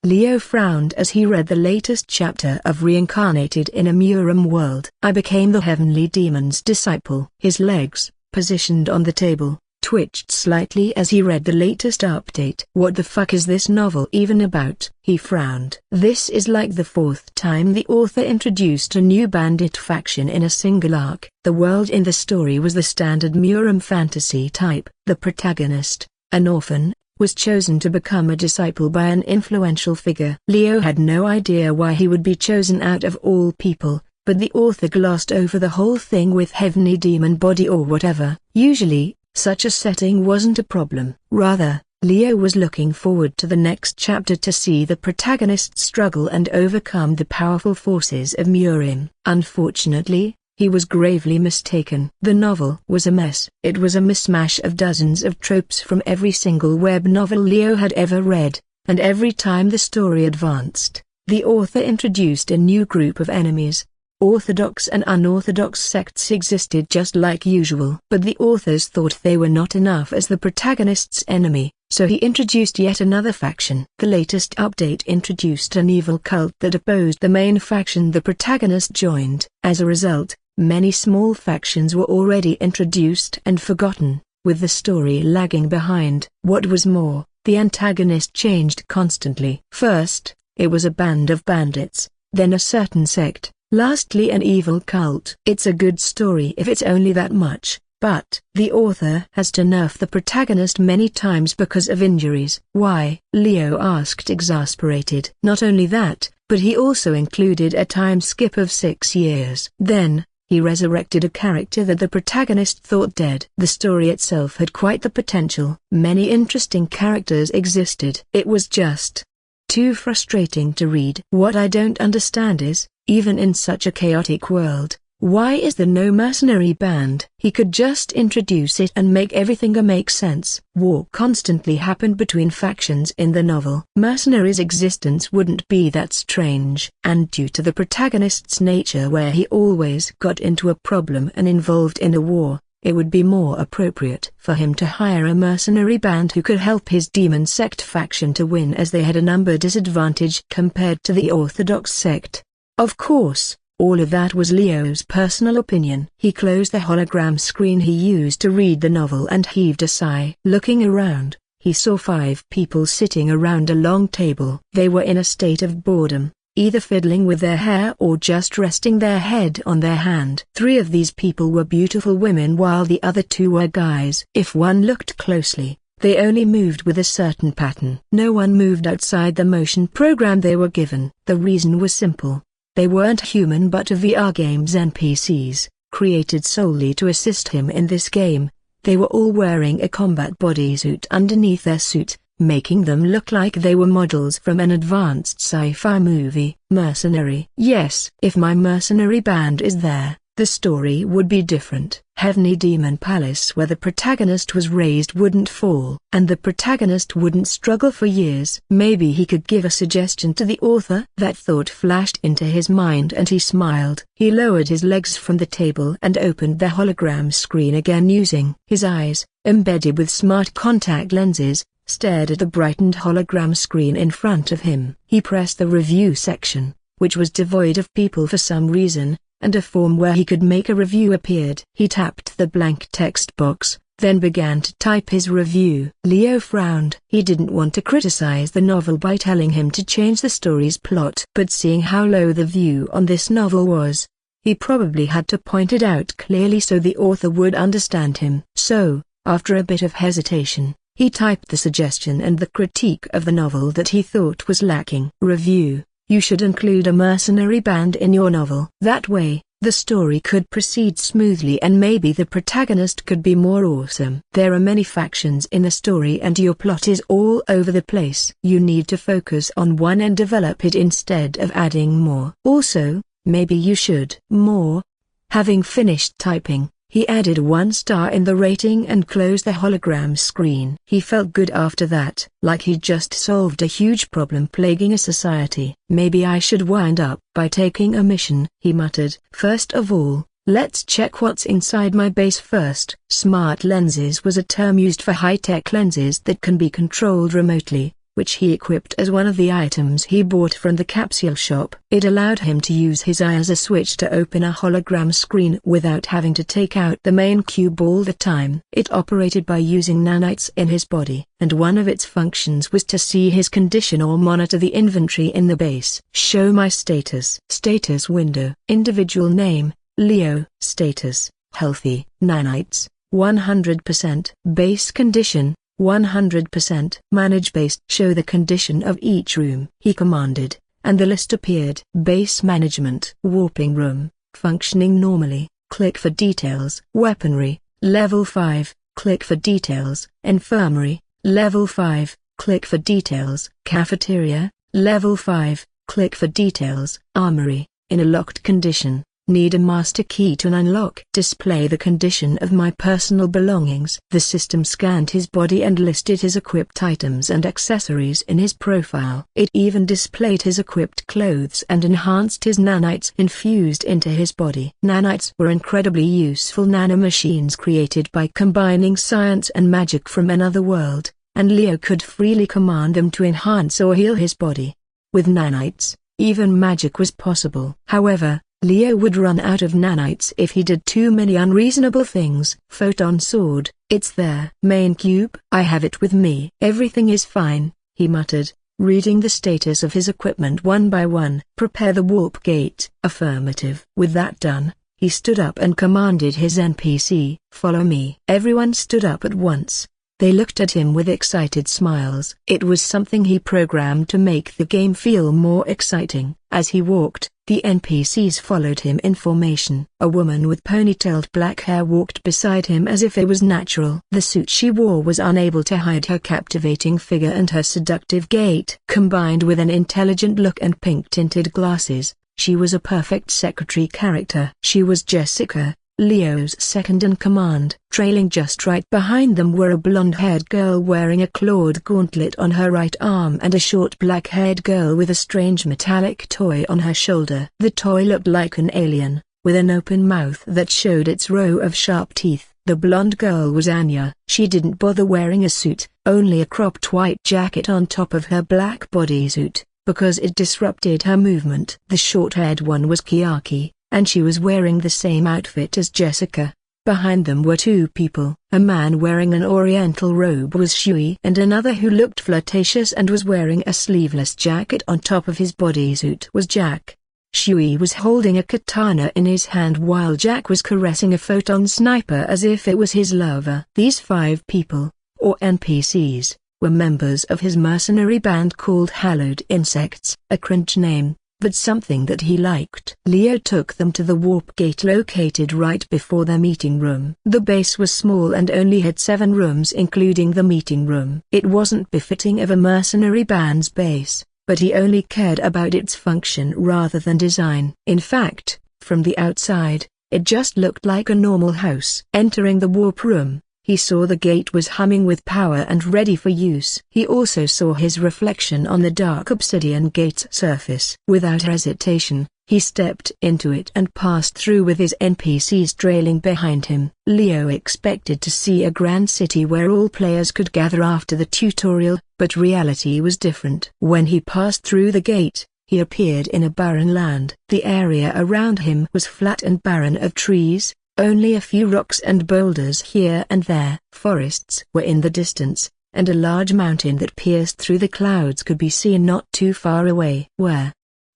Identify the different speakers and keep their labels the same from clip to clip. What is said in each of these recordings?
Speaker 1: Leo frowned as he read the latest chapter of Reincarnated in a Murim World. I became the heavenly demon's disciple. His legs, positioned on the table, twitched slightly as he read the latest update. What the fuck is this novel even about? He frowned. This is like the fourth time the author introduced a new bandit faction in a single arc. The world in the story was the standard Murim fantasy type. The protagonist, an orphan, was chosen to become a disciple by an influential figure. Leo had no idea why he would be chosen out of all people, but the author glossed over the whole thing with heavenly demon body or whatever. Usually, such a setting wasn't a problem. Rather, Leo was looking forward to the next chapter to see the protagonist struggle and overcome the powerful forces of Murim. Unfortunately, he was gravely mistaken. The novel was a mess. It was a mishmash of dozens of tropes from every single web novel Leo had ever read, and every time the story advanced, the author introduced a new group of enemies. Orthodox and unorthodox sects existed just like usual. But the authors thought they were not enough as the protagonist's enemy, so he introduced yet another faction. The latest update introduced an evil cult that opposed the main faction the protagonist joined. As a result, many small factions were already introduced and forgotten, with the story lagging behind. What was more, the antagonist changed constantly. First, it was a band of bandits, then a certain sect, lastly an evil cult. It's a good story if it's only that much, but the author has to nerf the protagonist many times because of injuries. Why? Leo asked, exasperated. Not only that, but he also included a time skip of 6 years. Then, he resurrected a character that the protagonist thought dead. The story itself had quite the potential. Many interesting characters existed. It was just too frustrating to read. What I don't understand is, even in such a chaotic world, why is there no mercenary band? He could just introduce it and make everything make sense. War constantly happened between factions in the novel. Mercenaries' existence wouldn't be that strange. And due to the protagonist's nature where he always got into a problem and involved in a war, it would be more appropriate for him to hire a mercenary band who could help his demon sect faction to win, as they had a number disadvantage compared to the orthodox sect. Of course, all of that was Leo's personal opinion. He closed the hologram screen he used to read the novel and heaved a sigh. Looking around, he saw 5 people sitting around a long table. They were in a state of boredom, either fiddling with their hair or just resting their head on their hand. 3 of these people were beautiful women while the other 2 were guys. If one looked closely, they only moved with a certain pattern. No one moved outside the motion program they were given. The reason was simple. They weren't human but a VR game's NPCs, created solely to assist him in this game. They were all wearing a combat bodysuit underneath their suit, making them look like they were models from an advanced sci-fi movie. Mercenary. Yes, if my mercenary band is there, the story would be different. Heavenly Demon Palace where the protagonist was raised wouldn't fall, and the protagonist wouldn't struggle for years. Maybe he could give a suggestion to the author. That thought flashed into his mind and he smiled. He lowered his legs from the table and opened the hologram screen again, using his eyes, embedded with smart contact lenses, stared at the brightened hologram screen in front of him. He pressed the review section, which was devoid of people for some reason, and a form where he could make a review appeared. He tapped the blank text box, then began to type his review. Leo frowned. He didn't want to criticize the novel by telling him to change the story's plot. But seeing how low the view on this novel was, he probably had to point it out clearly so the author would understand him. So, after a bit of hesitation, he typed the suggestion and the critique of the novel that he thought was lacking. Review: you should include a mercenary band in your novel. That way, the story could proceed smoothly and maybe the protagonist could be more awesome. There are many factions in the story and your plot is all over the place. You need to focus on one and develop it instead of adding more. Also, maybe you should. More. Having finished typing, he added 1 star in the rating and closed the hologram screen. He felt good after that, like he'd just solved a huge problem plaguing a society. Maybe I should wind up by taking a mission, he muttered. First of all, let's check what's inside my base first. Smart lenses was a term used for high-tech lenses that can be controlled remotely, which he equipped as one of the items he bought from the capsule shop. It allowed him to use his eye as a switch to open a hologram screen without having to take out the main cube all the time. It operated by using nanites in his body, and one of its functions was to see his condition or monitor the inventory in the base. Show my status. Status window. Individual name, Leo. Status, healthy. Nanites, 100%. Base condition, 100%. Manage base. Show the condition of each room. He commanded, and the list appeared. Base management. Warping room, functioning normally. Click for details. Weaponry, level 5. Click for details. Infirmary, level 5. Click for details. Cafeteria, level 5. Click for details. Armory, in a locked condition. Need a master key to unlock. Display the condition of my personal belongings. The system scanned his body and listed his equipped items and accessories in his profile. It even displayed his equipped clothes and enhanced his nanites infused into his body. Nanites were incredibly useful nanomachines created by combining science and magic from another world, and Leo could freely command them to enhance or heal his body. With nanites, even magic was possible. However, Leo would run out of nanites if he did too many unreasonable things. Photon sword, it's there. Main cube, I have it with me. Everything is fine, he muttered, reading the status of his equipment one by one. Prepare the warp gate. Affirmative. With that done, he stood up and commanded his NPC, follow me. Everyone stood up at once. They looked at him with excited smiles. It was something he programmed to make the game feel more exciting. As he walked, the NPCs followed him in formation. A woman with ponytailed black hair walked beside him as if it was natural. The suit she wore was unable to hide her captivating figure and her seductive gait. Combined with an intelligent look and pink-tinted glasses, she was a perfect secretary character. She was Jessica, Leo's second-in-command. Trailing just right behind them were a blonde-haired girl wearing a clawed gauntlet on her right arm and a short black-haired girl with a strange metallic toy on her shoulder. The toy looked like an alien, with an open mouth that showed its row of sharp teeth. The blonde girl was Anya. She didn't bother wearing a suit, only a cropped white jacket on top of her black bodysuit, because it disrupted her movement. The short-haired one was Kiaki, and she was wearing the same outfit as Jessica. Behind them were two people. A man wearing an oriental robe was Shui, and another who looked flirtatious and was wearing a sleeveless jacket on top of his bodysuit was Jack. Shui was holding a katana in his hand while Jack was caressing a photon sniper as if it was his lover. These 5 people, or NPCs, were members of his mercenary band called Hallowed Insects. A cringe name, but something that he liked. Leo took them to the warp gate located right before their meeting room. The base was small and only had 7 rooms including the meeting room. It wasn't befitting of a mercenary band's base, but he only cared about its function rather than design. In fact, from the outside, it just looked like a normal house. Entering the warp room, he saw the gate was humming with power and ready for use. He also saw his reflection on the dark obsidian gate's surface. Without hesitation, he stepped into it and passed through with his NPCs trailing behind him. Leo expected to see a grand city where all players could gather after the tutorial, but reality was different. When he passed through the gate, he appeared in a barren land. The area around him was flat and barren of trees, only a few rocks and boulders here and there. Forests were in the distance, and a large mountain that pierced through the clouds could be seen not too far away. Where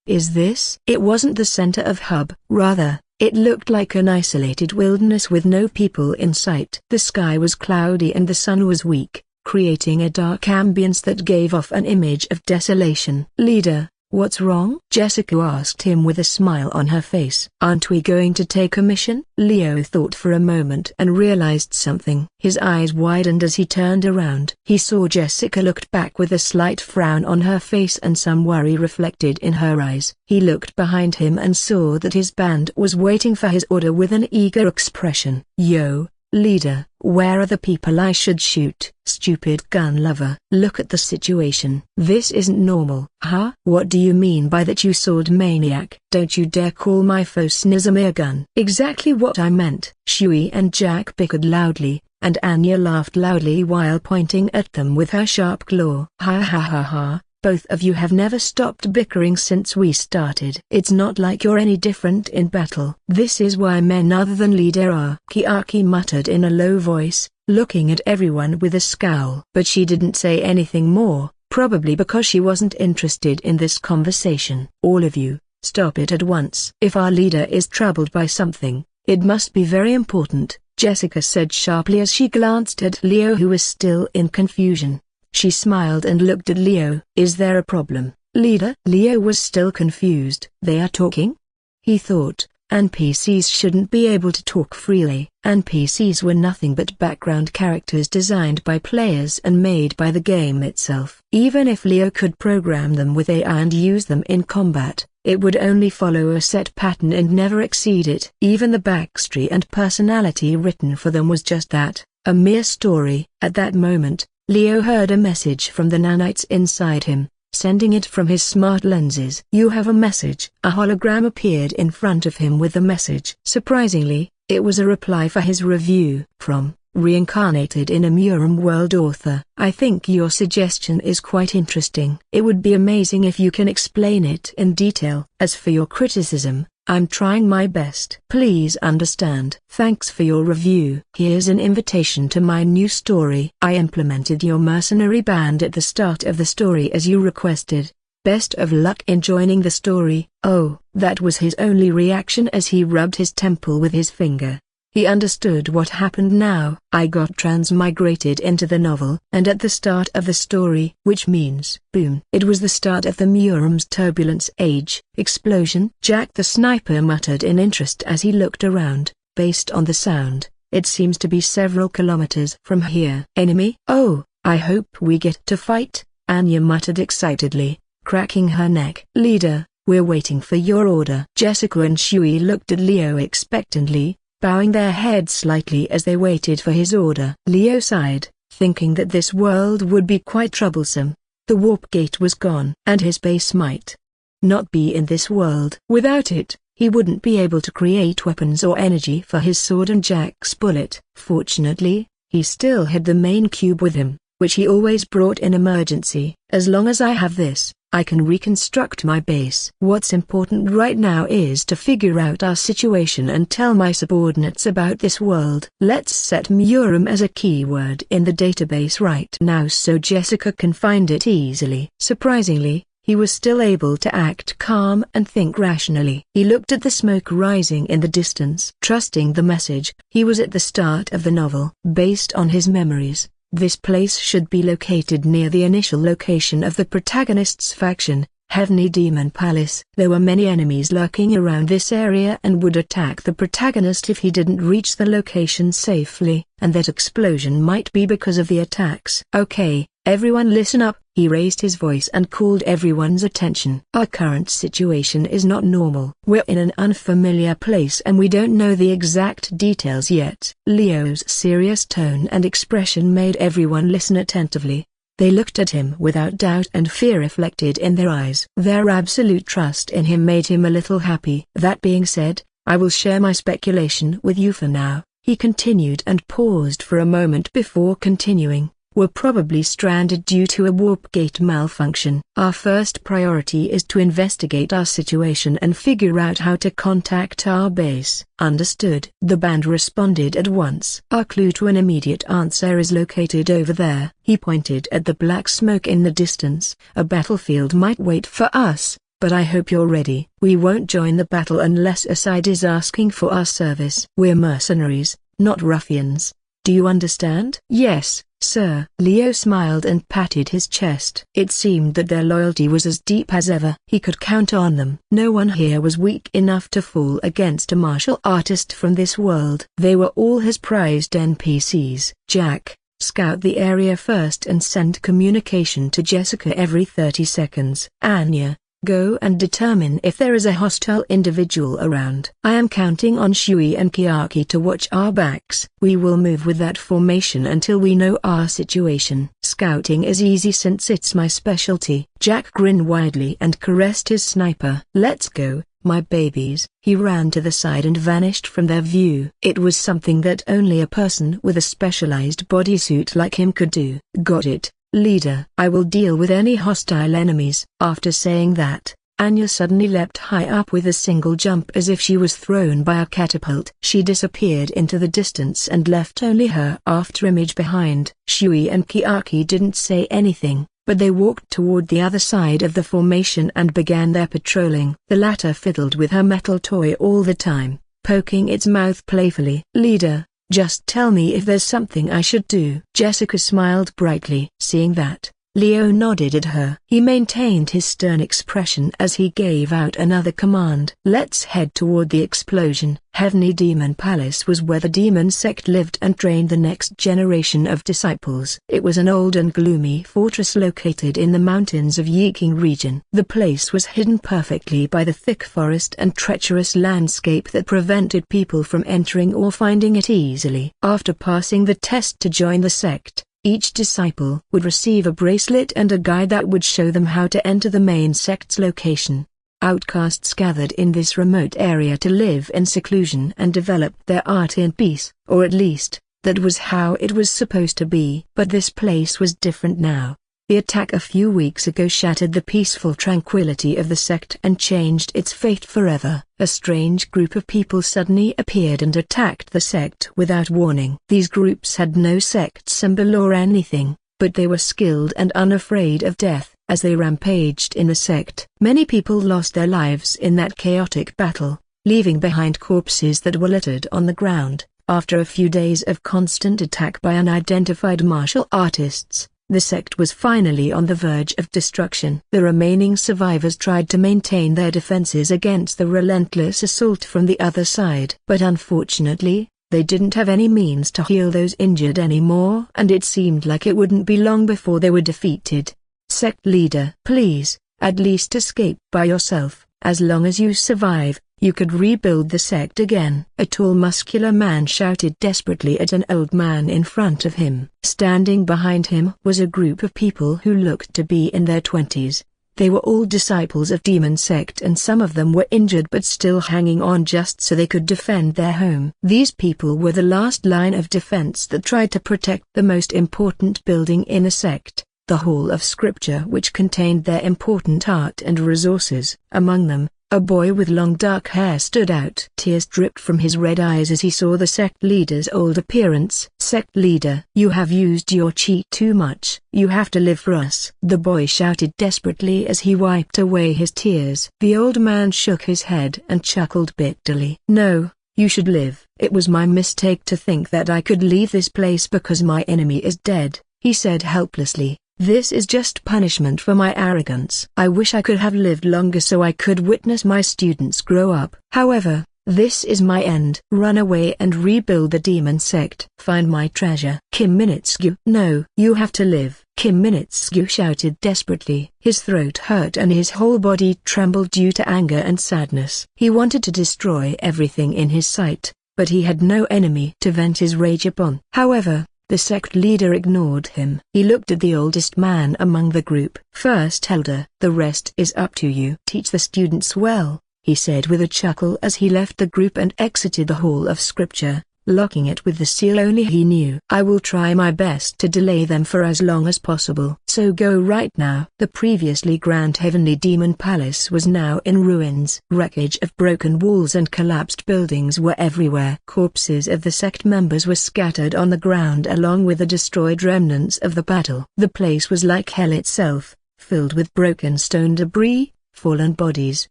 Speaker 1: is this? It wasn't the center of hub. Rather, it looked like an isolated wilderness with no people in sight. The sky was cloudy and the sun was weak, creating a dark ambience that gave off an image of desolation. Leader, what's wrong? Jessica asked him with a smile on her face. Aren't we going to take a mission? Leo thought for a moment and realized something. His eyes widened as he turned around. He saw Jessica looked back with a slight frown on her face and some worry reflected in her eyes. He looked behind him and saw that his band was waiting for his order with an eager expression. Yo, leader, where are the people I should shoot? Stupid gun lover. Look at the situation. This isn't normal. Huh? What do you mean by that, you sword maniac? Don't you dare call my foe Snizamir gun. Exactly what I meant. Shui and Jack bickered loudly, and Anya laughed loudly while pointing at them with her sharp claw. Ha ha ha ha, both of you have never stopped bickering since we started. It's not like you're any different in battle. This is why men other than leader are. Chiaki muttered in a low voice, looking at everyone with a scowl. But she didn't say anything more, probably because she wasn't interested in this conversation. All of you, stop it at once. If our leader is troubled by something, it must be very important, Jessica said sharply as she glanced at Leo, who was still in confusion. She smiled and looked at Leo. Is there a problem, leader? Leo was still confused. They are talking? He thought, NPCs shouldn't be able to talk freely. NPCs were nothing but background characters designed by players and made by the game itself. Even if Leo could program them with AI and use them in combat, it would only follow a set pattern and never exceed it. Even the backstory and personality written for them was just that, a mere story. At that moment, Leo heard a message from the nanites inside him, sending it from his smart lenses. You have a message. A hologram appeared in front of him with the message. Surprisingly, it was a reply for his review. From Reincarnated in a Murim World author. I think your suggestion is quite interesting. It would be amazing if you can explain it in detail. As for your criticism, I'm trying my best. Please understand. Thanks for your review. Here's an invitation to my new story. I implemented your mercenary band at the start of the story as you requested. Best of luck in joining the story. Oh, that was his only reaction as he rubbed his temple with his finger. He understood what happened now. I got transmigrated into the novel and at the start of the story, which means, boom. It was the start of the Murim's turbulence age. Explosion. Jack the sniper muttered in interest as he looked around. Based on the sound, it seems to be several kilometers from here. Enemy? Oh, I hope we get to fight, Anya muttered excitedly, cracking her neck. Leader, we're waiting for your order. Jessica and Shui looked at Leo expectantly, bowing their heads slightly as they waited for his order. Leo sighed, thinking that this world would be quite troublesome. The warp gate was gone, and his base might not be in this world. Without it, he wouldn't be able to create weapons or energy for his sword and Jack's bullet. Fortunately, he still had the main cube with him, which he always brought in emergency. As long as I have this, I can reconstruct my base. What's important right now is to figure out our situation and tell my subordinates about this world. Let's set Murim as a keyword in the database right now so Jessica can find it easily. Surprisingly, he was still able to act calm and think rationally. He looked at the smoke rising in the distance. Trusting the message, he was at the start of the novel. Based on his memories, this place should be located near the initial location of the protagonist's faction, Heavenly Demon Palace. There were many enemies lurking around this area and would attack the protagonist if he didn't reach the location safely, and that explosion might be because of the attacks. Okay, everyone listen up. He raised his voice and called everyone's attention. Our current situation is not normal. We're in an unfamiliar place and we don't know the exact details yet. Leo's serious tone and expression made everyone listen attentively. They looked at him without doubt and fear reflected in their eyes. Their absolute trust in him made him a little happy. That being said, I will share my speculation with you for now, he continued and paused for a moment before continuing. We're probably stranded due to a warp gate malfunction. Our first priority is to investigate our situation and figure out how to contact our base. Understood. The band responded at once. Our clue to an immediate answer is located over there. He pointed at the black smoke in the distance. A battlefield might wait for us, but I hope you're ready. We won't join the battle unless a side is asking for our service. We're mercenaries, not ruffians. Do you understand? Yes, sir. Leo smiled and patted his chest. It seemed that their loyalty was as deep as ever. He could count on them. No one here was weak enough to fall against a martial artist from this world. They were all his prized NPCs. Jack, scout the area first and send communication to Jessica every 30 seconds. Anya, go and determine if there is a hostile individual around. I am counting on Shui and Chiaki to watch our backs. We will move with that formation until we know our situation. Scouting is easy since it's my specialty. Jack grinned widely and caressed his sniper. Let's go, My babies. He ran to the side and vanished from their view. It was something that only a person with a specialized bodysuit like him could do. Got it, leader. I will deal with any hostile enemies. After saying that, Anya suddenly leapt high up with a single jump as if she was thrown by a catapult. She disappeared into the distance and left only her afterimage behind. Shui and Kiaki didn't say anything, but they walked toward the other side of the formation and began their patrolling. The latter fiddled with her metal toy all the time, poking its mouth playfully. Leader, just tell me if there's something I should do. Jessica smiled brightly. Seeing that, Leo nodded at her. He maintained his stern expression as he gave out another command. Let's head toward the explosion. Heavenly Demon Palace was where the demon sect lived and trained the next generation of disciples. It was an old and gloomy fortress located in the mountains of Yiqing region. The place was hidden perfectly by the thick forest and treacherous landscape that prevented people from entering or finding it easily. After passing the test to join the sect, each disciple would receive a bracelet and a guide that would show them how to enter the main sect's location. Outcasts gathered in this remote area to live in seclusion and developed their art in peace, or at least, that was how it was supposed to be. But this place was different now. The attack a few weeks ago shattered the peaceful tranquility of the sect and changed its fate forever. A strange group of people suddenly appeared and attacked the sect without warning. These groups had no sect symbol or anything, but they were skilled and unafraid of death. As they rampaged in the sect, many people lost their lives in that chaotic battle, leaving behind corpses that were littered on the ground. After a few days of constant attack by unidentified martial artists, the sect was finally on the verge of destruction. The remaining survivors tried to maintain their defenses against the relentless assault from the other side. But unfortunately, they didn't have any means to heal those injured anymore, and it seemed like it wouldn't be long before they were defeated. Sect leader, please, at least escape by yourself. As long as you survive, you could rebuild the sect again. A tall muscular man shouted desperately at an old man in front of him. Standing behind him was a group of people who looked to be in their 20s. They were all disciples of Demon Sect and some of them were injured but still hanging on just so they could defend their home. These people were the last line of defense that tried to protect the most important building in a sect, the Hall of Scripture, which contained their important art and resources. Among them, a boy with long dark hair stood out. Tears dripped from his red eyes as he saw the sect leader's old appearance. Sect leader, you have used your chi too much. You have to live for us. The boy shouted desperately as he wiped away his tears. The old man shook his head and chuckled bitterly. No, you should live. It was my mistake to think that I could leave this place because my enemy is dead, he said helplessly. This is just punishment for my arrogance. I wish I could have lived longer so I could witness my students grow up. However, this is my end. Run away and rebuild the demon sect. Find my treasure. Kim Minitsugu. No, you have to live. Kim Minitsugu shouted desperately. His throat hurt and his whole body trembled due to anger and sadness. He wanted to destroy everything in his sight, but he had no enemy to vent his rage upon. However, the sect leader ignored him. He looked at the oldest man among the group. First elder, the rest is up to you. Teach the students well, he said with a chuckle as he left the group and exited the Hall of Scripture, locking it with the seal only he knew. I will try my best to delay them for as long as possible. So go right now. The previously grand Heavenly Demon Palace was now in ruins. Wreckage of broken walls and collapsed buildings were everywhere. Corpses of the sect members were scattered on the ground along with the destroyed remnants of the battle. The place was like hell itself, filled with broken stone debris, fallen bodies,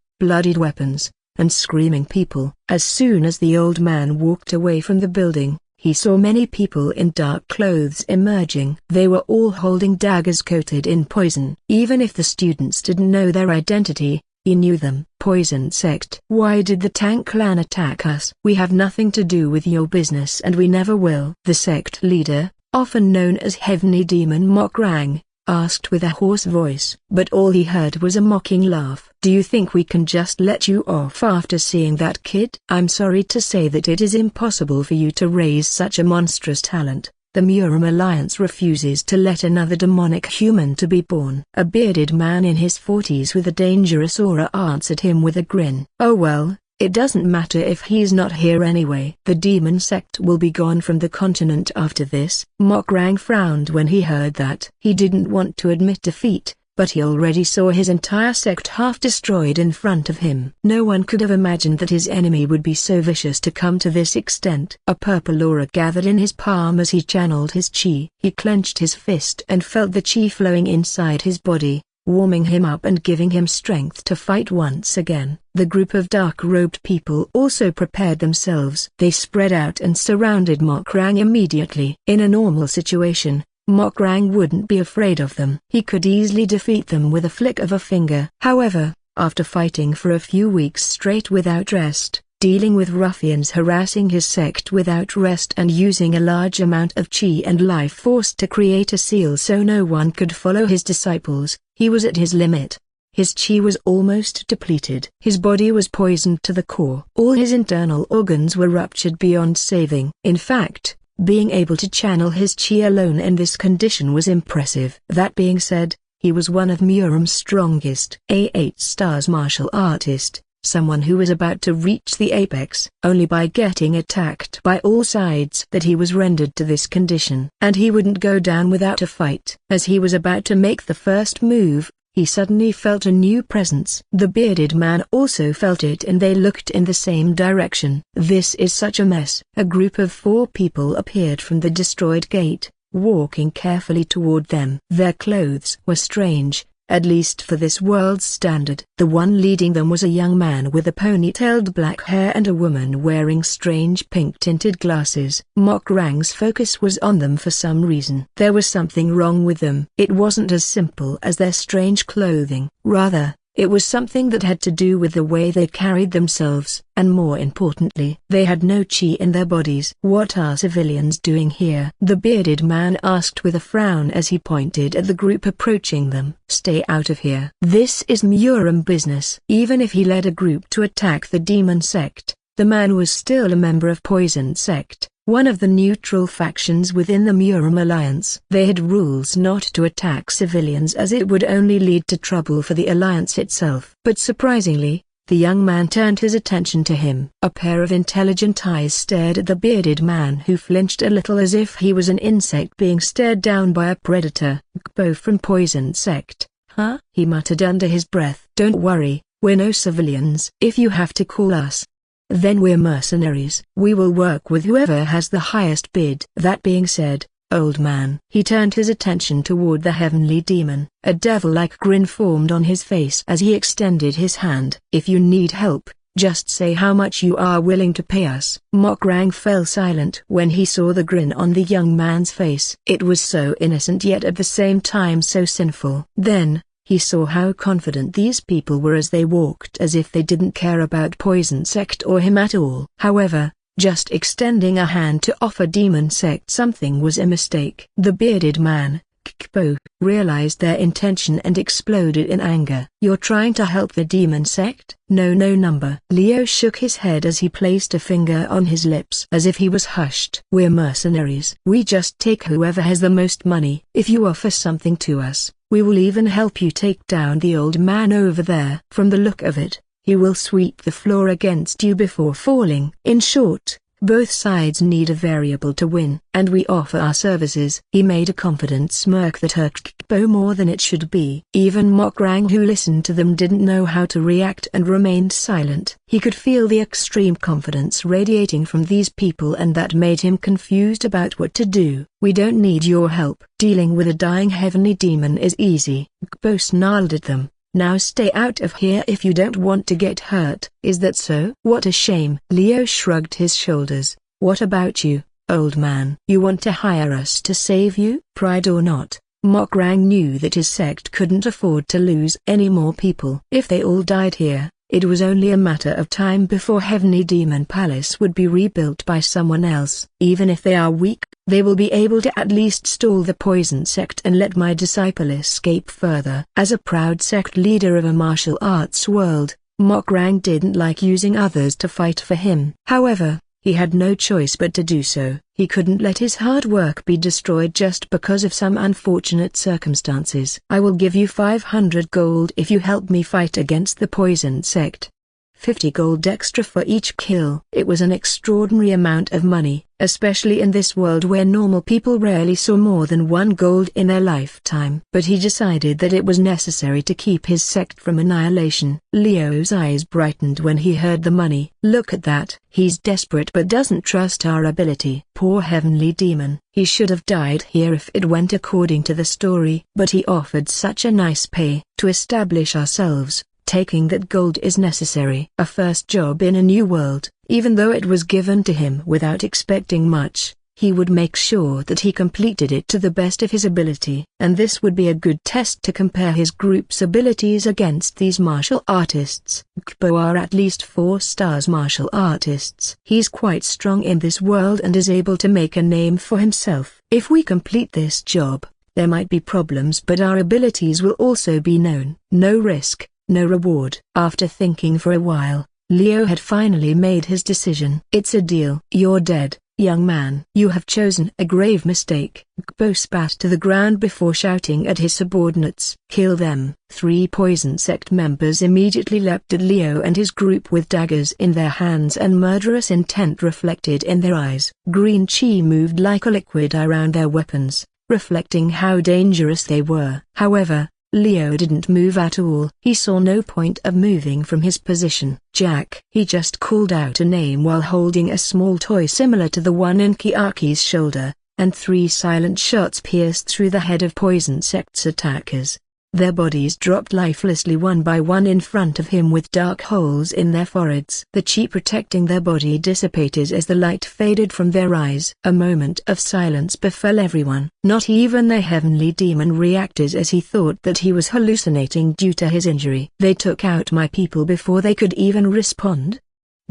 Speaker 1: bloodied weapons, and screaming people. As soon as the old man walked away from the building, he saw many people in dark clothes emerging. They were all holding daggers coated in poison. Even if the students didn't know their identity, he knew them. Poison sect. Why did the Tank clan attack us? We have nothing to do with your business and we never will. The sect leader, often known as Heavenly Demon Mokrang, asked with a hoarse voice. But all he heard was a mocking laugh. Do you think we can just let you off after seeing that kid? I'm sorry to say that it is impossible for you to raise such a monstrous talent. The Murim Alliance refuses to let another demonic human to be born. A bearded man in his 40s with a dangerous aura answered him with a grin. Oh well, it doesn't matter if he's not here anyway. The demon sect will be gone from the continent after this. Mokrang frowned when he heard that. He didn't want to admit defeat, but he already saw his entire sect half destroyed in front of him. No one could have imagined that his enemy would be so vicious to come to this extent. A purple aura gathered in his palm as he channeled his chi. He clenched his fist and felt the chi flowing inside his body, warming him up and giving him strength to fight once again. The group of dark-robed people also prepared themselves. They spread out and surrounded Mokrang immediately. In a normal situation, Mokrang wouldn't be afraid of them. He could easily defeat them with a flick of a finger. However, after fighting for a few weeks straight without rest, dealing with ruffians harassing his sect without rest and using a large amount of chi and life force to create a seal so no one could follow his disciples, he was at his limit. His chi was almost depleted. His body was poisoned to the core. All his internal organs were ruptured beyond saving. In fact, being able to channel his chi alone in this condition was impressive. That being said, he was one of Murim's strongest. A 8-stars martial artist, someone who was about to reach the apex. Only by getting attacked by all sides that he was rendered to this condition. And he wouldn't go down without a fight. As he was about to make the first move, he suddenly felt a new presence. The bearded man also felt it and they looked in the same direction. This is such a mess. A group of 4 people appeared from the destroyed gate, walking carefully toward them. Their clothes were strange, at least for this world's standard. The one leading them was a young man with a ponytailed black hair and a woman wearing strange pink-tinted glasses. Mokrang's focus was on them for some reason. There was something wrong with them. It wasn't as simple as their strange clothing. Rather, it was something that had to do with the way they carried themselves, and more importantly, they had no chi in their bodies. What are civilians doing here? The bearded man asked with a frown as he pointed at the group approaching them. Stay out of here. This is Murim business. Even if he led a group to attack the demon sect, the man was still a member of Poison Sect, one of the neutral factions within the Murim Alliance. They had rules not to attack civilians as it would only lead to trouble for the Alliance itself. But surprisingly, the young man turned his attention to him. A pair of intelligent eyes stared at the bearded man who flinched a little as if he was an insect being stared down by a predator. Gbo from Poison Sect, huh? He muttered under his breath. Don't worry, we're no civilians. If you have to call us, then we're mercenaries. We will work with whoever has the highest bid. That being said, old man. He turned his attention toward the heavenly demon. A devil-like grin formed on his face as he extended his hand. If you need help, just say how much you are willing to pay us. Mokrang fell silent when he saw the grin on the young man's face. It was so innocent yet at the same time so sinful. Then, he saw how confident these people were as they walked as if they didn't care about Poison Sect or him at all. However, just extending a hand to offer Demon Sect something was a mistake. The bearded man, Kpo, realized their intention and exploded in anger. You're trying to help the Demon Sect? No number. Leo shook his head as he placed a finger on his lips as if he was hushed. We're mercenaries. We just take whoever has the most money. If you offer something to us, we will even help you take down the old man over there. From the look of it, he will sweep the floor against you before falling. In short, both sides need a variable to win, and we offer our services. He made a confident smirk that hurt Kpo more than it should be. Even Mokrang, who listened to them, didn't know how to react and remained silent. He could feel the extreme confidence radiating from these people and that made him confused about what to do. We don't need your help. Dealing with a dying heavenly demon is easy. Kpo snarled at them. Now stay out of here if you don't want to get hurt. Is that so? What a shame. Leo shrugged his shoulders. What about you, old man? You want to hire us to save you? Pride or not, Mokrang knew that his sect couldn't afford to lose any more people. If they all died here, it was only a matter of time before Heavenly Demon Palace would be rebuilt by someone else. Even if they are weak, they will be able to at least stall the Poison Sect and let my disciple escape further. As a proud sect leader of a martial arts world, Mokrang didn't like using others to fight for him. However, He had no choice but to do so. He couldn't let his hard work be destroyed just because of some unfortunate circumstances. "I will give you 500 gold if you help me fight against the poison sect. 50 gold extra for each kill." It was an extraordinary amount of money, especially in this world where normal people rarely saw more than 1 gold in their lifetime. But he decided that it was necessary to keep his sect from annihilation. Leo's eyes brightened when he heard the money. "Look at that. He's desperate but doesn't trust our ability. Poor heavenly demon. He should have died here if it went according to the story. But he offered such a nice pay. To establish ourselves, taking that gold is necessary. A first job in a new world, even though it was given to him without expecting much, he would make sure that he completed it to the best of his ability. And this would be a good test to compare his group's abilities against these martial artists. Gbo are at least 4 stars martial artists. He's quite strong in this world and is able to make a name for himself. If we complete this job, there might be problems, but our abilities will also be known. No risk, no reward. After thinking for a while, Leo had finally made his decision. "It's a deal." "You're dead, young man. You have chosen a grave mistake." Gbo spat to the ground before shouting at his subordinates. "Kill them." 3 poison sect members immediately leapt at Leo and his group with daggers in their hands and murderous intent reflected in their eyes. Green chi moved like a liquid around their weapons, reflecting how dangerous they were. However, Leo didn't move at all. He saw no point of moving from his position. "Jack." He just called out a name while holding a small toy similar to the one in Kiaki's shoulder, and 3 silent shots pierced through the head of Poison Sect's attackers. Their bodies dropped lifelessly one by one in front of him with dark holes in their foreheads. The chi protecting their body dissipated as the light faded from their eyes. A moment of silence befell everyone. Not even the heavenly demon reacted as he thought that he was hallucinating due to his injury. "They took out my people before they could even respond?"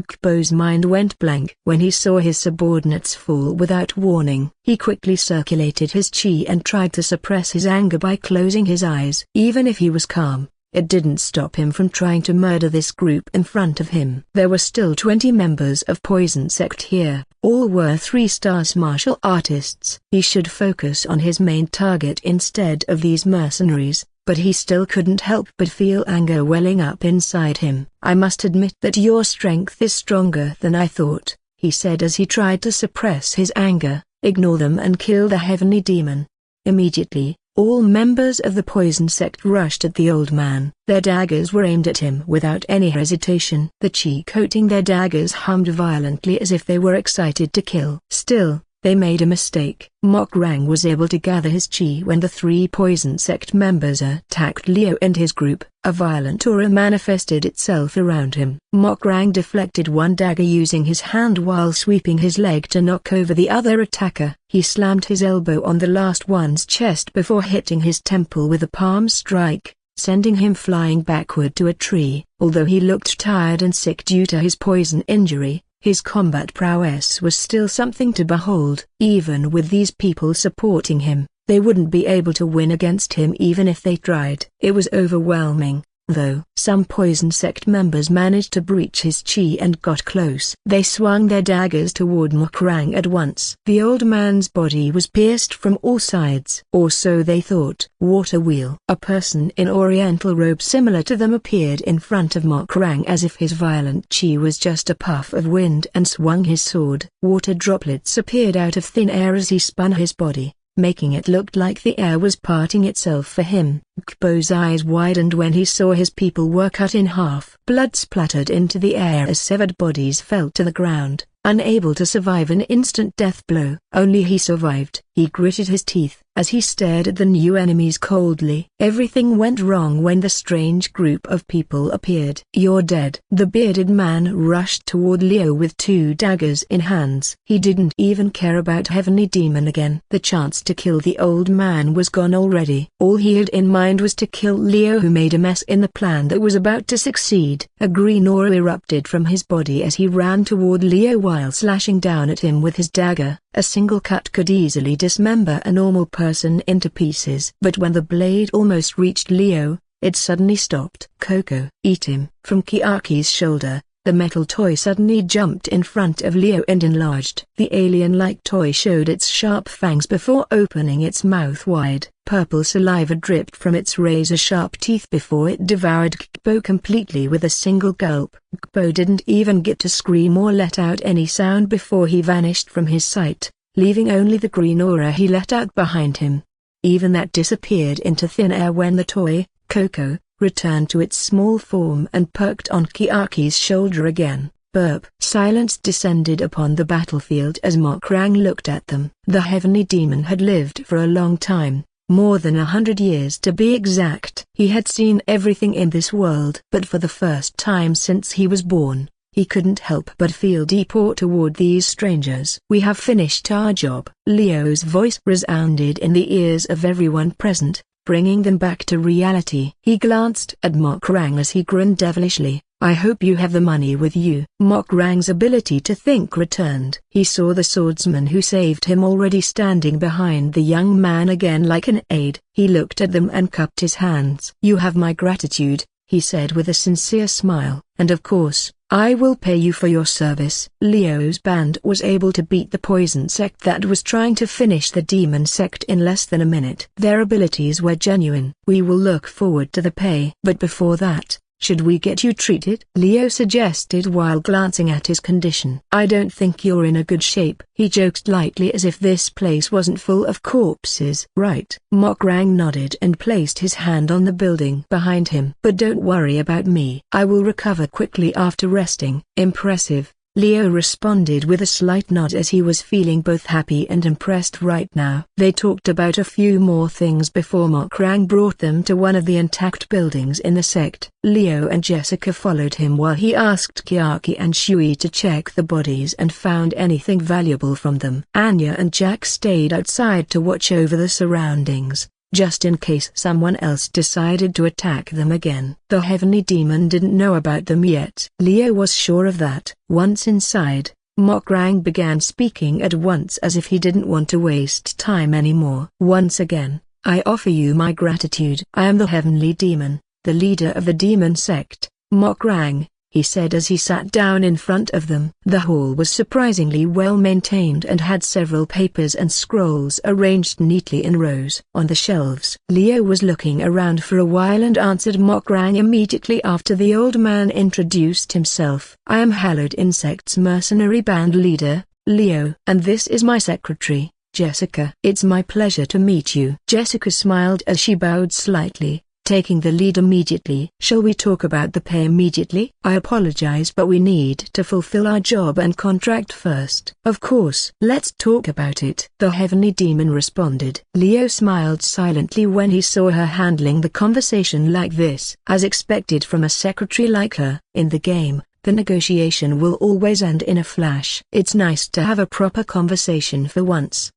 Speaker 1: Gbo's mind went blank. When he saw his subordinates fall without warning, he quickly circulated his chi and tried to suppress his anger by closing his eyes. Even if he was calm, it didn't stop him from trying to murder this group in front of him. There were still 20 members of Poison Sect here. All were 3 stars martial artists. He should focus on his main target instead of these mercenaries. But he still couldn't help but feel anger welling up inside him. "I must admit that your strength is stronger than I thought," he said as he tried to suppress his anger. "Ignore them and kill the heavenly demon." Immediately, all members of the Poison Sect rushed at the old man. Their daggers were aimed at him without any hesitation. The chi coating their daggers hummed violently as if they were excited to kill. Still, they made a mistake. Mokrang was able to gather his chi when the 3 Poison Sect members attacked Leo and his group. A violent aura manifested itself around him. Mokrang deflected one dagger using his hand while sweeping his leg to knock over the other attacker. He slammed his elbow on the last one's chest before hitting his temple with a palm strike, sending him flying backward to a tree. Although he looked tired and sick due to his poison injury, his combat prowess was still something to behold. Even with these people supporting him, they wouldn't be able to win against him even if they tried. It was overwhelming, though. Some Poison Sect members managed to breach his chi and got close. They swung their daggers toward Mokrang at once. The old man's body was pierced from all sides. Or so they thought. Water wheel. A person in oriental robes similar to them appeared in front of Mokrang as if his violent chi was just a puff of wind and swung his sword. Water droplets appeared out of thin air as he spun his body, making it look like the air was parting itself for him. Gbo's eyes widened when he saw his people were cut in half. Blood splattered into the air as severed bodies fell to the ground, unable to survive an instant death blow. Only he survived. He gritted his teeth as he stared at the new enemies coldly. Everything went wrong when the strange group of people appeared. "You're dead." The bearded man rushed toward Leo with 2 daggers in hands. He didn't even care about Heavenly Demon again. The chance to kill the old man was gone already. All he had in mind was to kill Leo, who made a mess in the plan that was about to succeed. A green aura erupted from his body as he ran toward Leo while slashing down at him with his dagger. A single cut could easily dismember a normal person into pieces. But when the blade almost reached Leo, it suddenly stopped. "Coco, eat him." From Kiaki's shoulder, The metal toy suddenly jumped in front of Leo and enlarged. The alien-like toy showed its sharp fangs before opening its mouth wide. Purple saliva dripped from its razor-sharp teeth before it devoured Gbo completely with a single gulp. Gbo didn't even get to scream or let out any sound before he vanished from his sight, leaving only the green aura he let out behind him. Even that disappeared into thin air when the toy, Coco, returned to its small form and perked on Kiaki's shoulder again. Burp. Silence descended upon the battlefield as Mokrang looked at them. The heavenly demon had lived for a long time, more than 100 years to be exact. He had seen everything in this world, but for the first time since he was born, he couldn't help but feel deep awe toward these strangers. "We have finished our job." Leo's voice resounded in the ears of everyone present, bringing them back to reality. He glanced at Mokrang as he grinned devilishly. "I hope you have the money with you." Mokrang's ability to think returned. He saw the swordsman who saved him already standing behind the young man again like an aide. He looked at them and cupped his hands. "You have my gratitude," he said with a sincere smile. "And of course, I will pay you for your service." Leo's band was able to beat the poison sect that was trying to finish the demon sect in less than a minute. Their abilities were genuine. "We will look forward to the pay. But before that, should we get you treated?" Leo suggested while glancing at his condition. "I don't think you're in a good shape." He joked lightly as if this place wasn't full of corpses. "Right." Mokrang nodded and placed his hand on the building behind him. "But don't worry about me. I will recover quickly after resting." "Impressive," Leo responded with a slight nod as he was feeling both happy and impressed right now. They talked about a few more things before Mokrang brought them to one of the intact buildings in the sect. Leo and Jessica followed him while he asked Kiaki and Shui to check the bodies and found anything valuable from them. Anya and Jack stayed outside to watch over the surroundings, just in case someone else decided to attack them again. The heavenly demon didn't know about them yet. Leo was sure of that. Once inside, Mokrang began speaking at once as if he didn't want to waste time anymore. "Once again, I offer you my gratitude. I am the heavenly demon, the leader of the demon sect, Mokrang," he said as he sat down in front of them. The hall was surprisingly well maintained and had several papers and scrolls arranged neatly in rows on the shelves. Leo was looking around for a while and answered Mokrang immediately after the old man introduced himself. "I am Hallowed Insect's mercenary band leader, Leo. And this is my secretary, Jessica." "It's my pleasure to meet you." Jessica smiled as she bowed slightly, taking the lead immediately. "Shall we talk about the pay immediately?" "I apologize, but we need to fulfill our job and contract first." "Of course." "Let's talk about it," the heavenly demon responded. Leo smiled silently when he saw her handling the conversation like this. As expected from a secretary like her, in the game, the negotiation will always end in a flash. It's nice to have a proper conversation for once.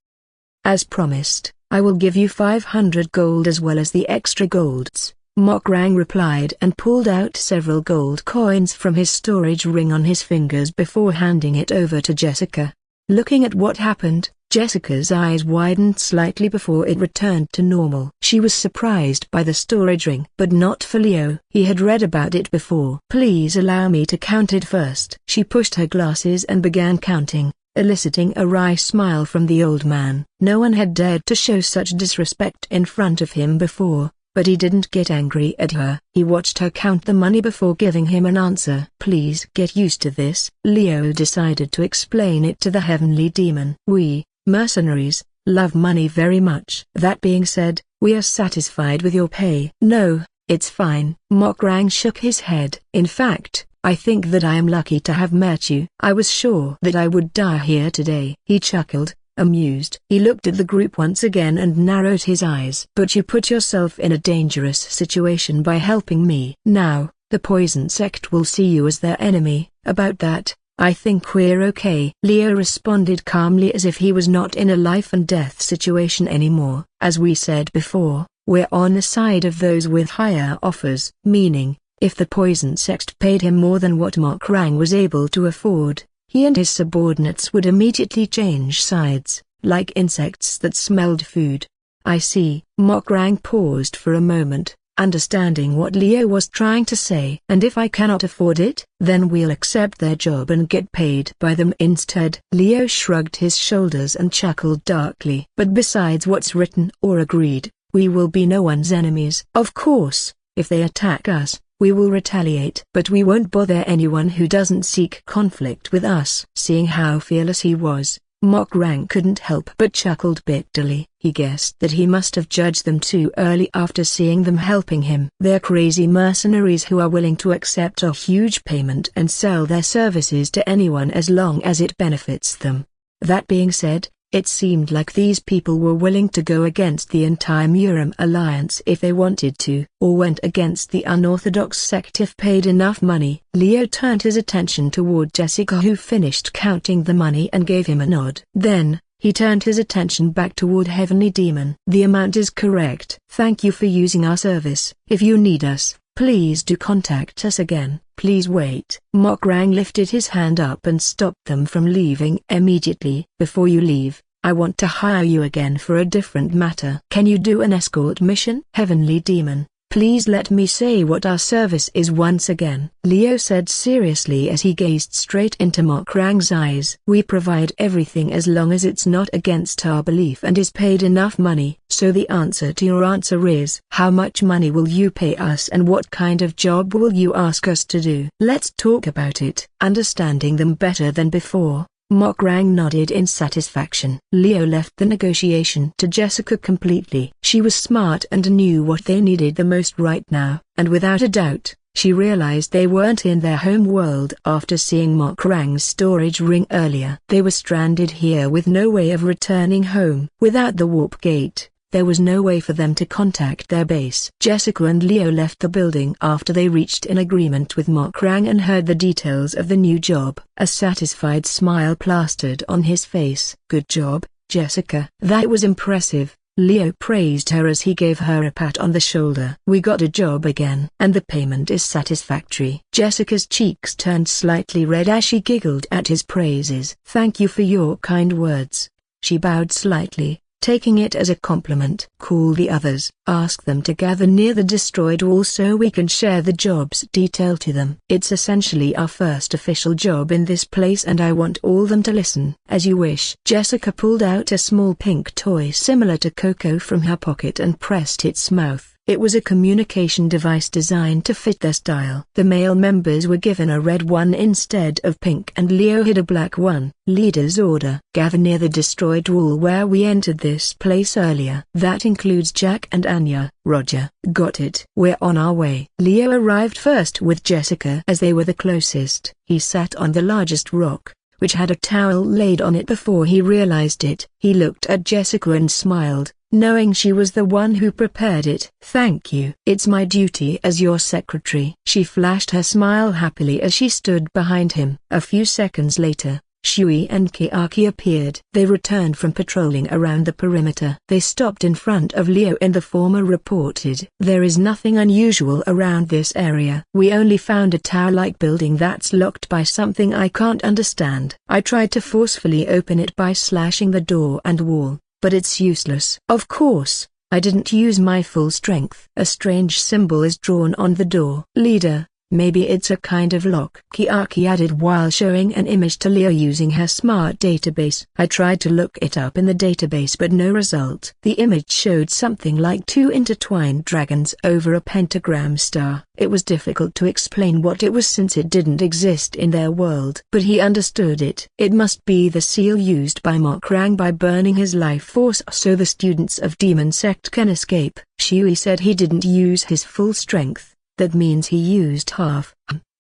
Speaker 1: "As promised, I will give you 500 gold as well as the extra golds," Mokrang replied and pulled out several gold coins from his storage ring on his fingers before handing it over to Jessica. Looking at what happened, Jessica's eyes widened slightly before it returned to normal. She was surprised by the storage ring, but not for Leo. He had read about it before. "Please allow me to count it first." She pushed her glasses and began counting, eliciting a wry smile from the old man. No one had dared to show such disrespect in front of him before, but he didn't get angry at her. He watched her count the money before giving him an answer. "Please get used to this." Leo decided to explain it to the heavenly demon. "We, mercenaries, love money very much. That being said, we are satisfied with your pay." "No, it's fine." Mokrang shook his head. "In fact, I think that I am lucky to have met you. I was sure that I would die here today." He chuckled, amused. He looked at the group once again and narrowed his eyes. "But you put yourself in a dangerous situation by helping me. Now, the poison sect will see you as their enemy. About that, I think we're okay." Leo responded calmly as if he was not in a life and death situation anymore. "As we said before, we're on the side of those with higher offers." Meaning, if the poison sect paid him more than what Mokrang was able to afford, he and his subordinates would immediately change sides, like insects that smelled food. "I see." Mokrang paused for a moment, understanding what Leo was trying to say. And if I cannot afford it, then we'll accept their job and get paid by them instead. Leo shrugged his shoulders and chuckled darkly. But besides what's written or agreed, we will be no one's enemies. Of course, if they attack us, we will retaliate. But we won't bother anyone who doesn't seek conflict with us. Seeing how fearless he was, Murim couldn't help but chuckled bitterly. He guessed that he must have judged them too early after seeing them helping him. They're crazy mercenaries who are willing to accept a huge payment and sell their services to anyone as long as it benefits them. That being said, it seemed like these people were willing to go against the entire Murim alliance if they wanted to, or went against the unorthodox sect if paid enough money. Leo turned his attention toward Jessica, who finished counting the money and gave him a nod. Then, he turned his attention back toward Heavenly Demon. The amount is correct. Thank you for using our service. If you need us, please do contact us again. Please wait. Murim lifted his hand up and stopped them from leaving immediately. Before you leave, I want to hire you again for a different matter. Can you do an escort mission? Heavenly Demon, please let me say what our service is once again, Leo said seriously as he gazed straight into Murim's eyes. We provide everything as long as it's not against our belief and is paid enough money. So the answer to your answer is, how much money will you pay us and what kind of job will you ask us to do? Let's talk about it. Understanding them better than before, Murim nodded in satisfaction. Leo left the negotiation to Jessica completely. She was smart and knew what they needed the most right now, and without a doubt, she realized they weren't in their home world after seeing Murim's storage ring earlier. They were stranded here with no way of returning home. Without the warp gate, there was no way for them to contact their base. Jessica and Leo left the building after they reached an agreement with Murim and heard the details of the new job. A satisfied smile plastered on his face. Good job, Jessica. That was impressive. Leo praised her as he gave her a pat on the shoulder. We got a job again. And the payment is satisfactory. Jessica's cheeks turned slightly red as she giggled at his praises. Thank you for your kind words. She bowed slightly, taking it as a compliment. Call the others. Ask them to gather near the destroyed wall so we can share the job's detail to them. It's essentially our first official job in this place and I want all them to listen. As you wish. Jessica pulled out a small pink toy similar to Coco from her pocket and pressed its mouth. It was a communication device designed to fit their style. The male members were given a red one instead of pink and Leo had a black one. Leader's order. Gather near the destroyed wall where we entered this place earlier. That includes Jack and Anya. Roger. Got it. We're on our way. Leo arrived first with Jessica as they were the closest. He sat on the largest rock, which had a towel laid on it before he realized it. He looked at Jessica and smiled, knowing she was the one who prepared it. Thank you. It's my duty as your secretary. She flashed her smile happily as she stood behind him. A few seconds later, Shui and Kiaki appeared. They returned from patrolling around the perimeter. They stopped in front of Leo and the former reported. There is nothing unusual around this area. We only found a tower-like building that's locked by something I can't understand. I tried to forcefully open it by slashing the door and wall, but it's useless. Of course, I didn't use my full strength. A strange symbol is drawn on the door. Leader, maybe it's a kind of lock, Kiaki added while showing an image to Leo using her smart database. I tried to look it up in the database but no result. The image showed something like two intertwined dragons over a pentagram star. It was difficult to explain what it was since it didn't exist in their world. But he understood it. It must be the seal used by Murim by burning his life force so the students of Demon Sect can escape. Shui said he didn't use his full strength. That means he used half.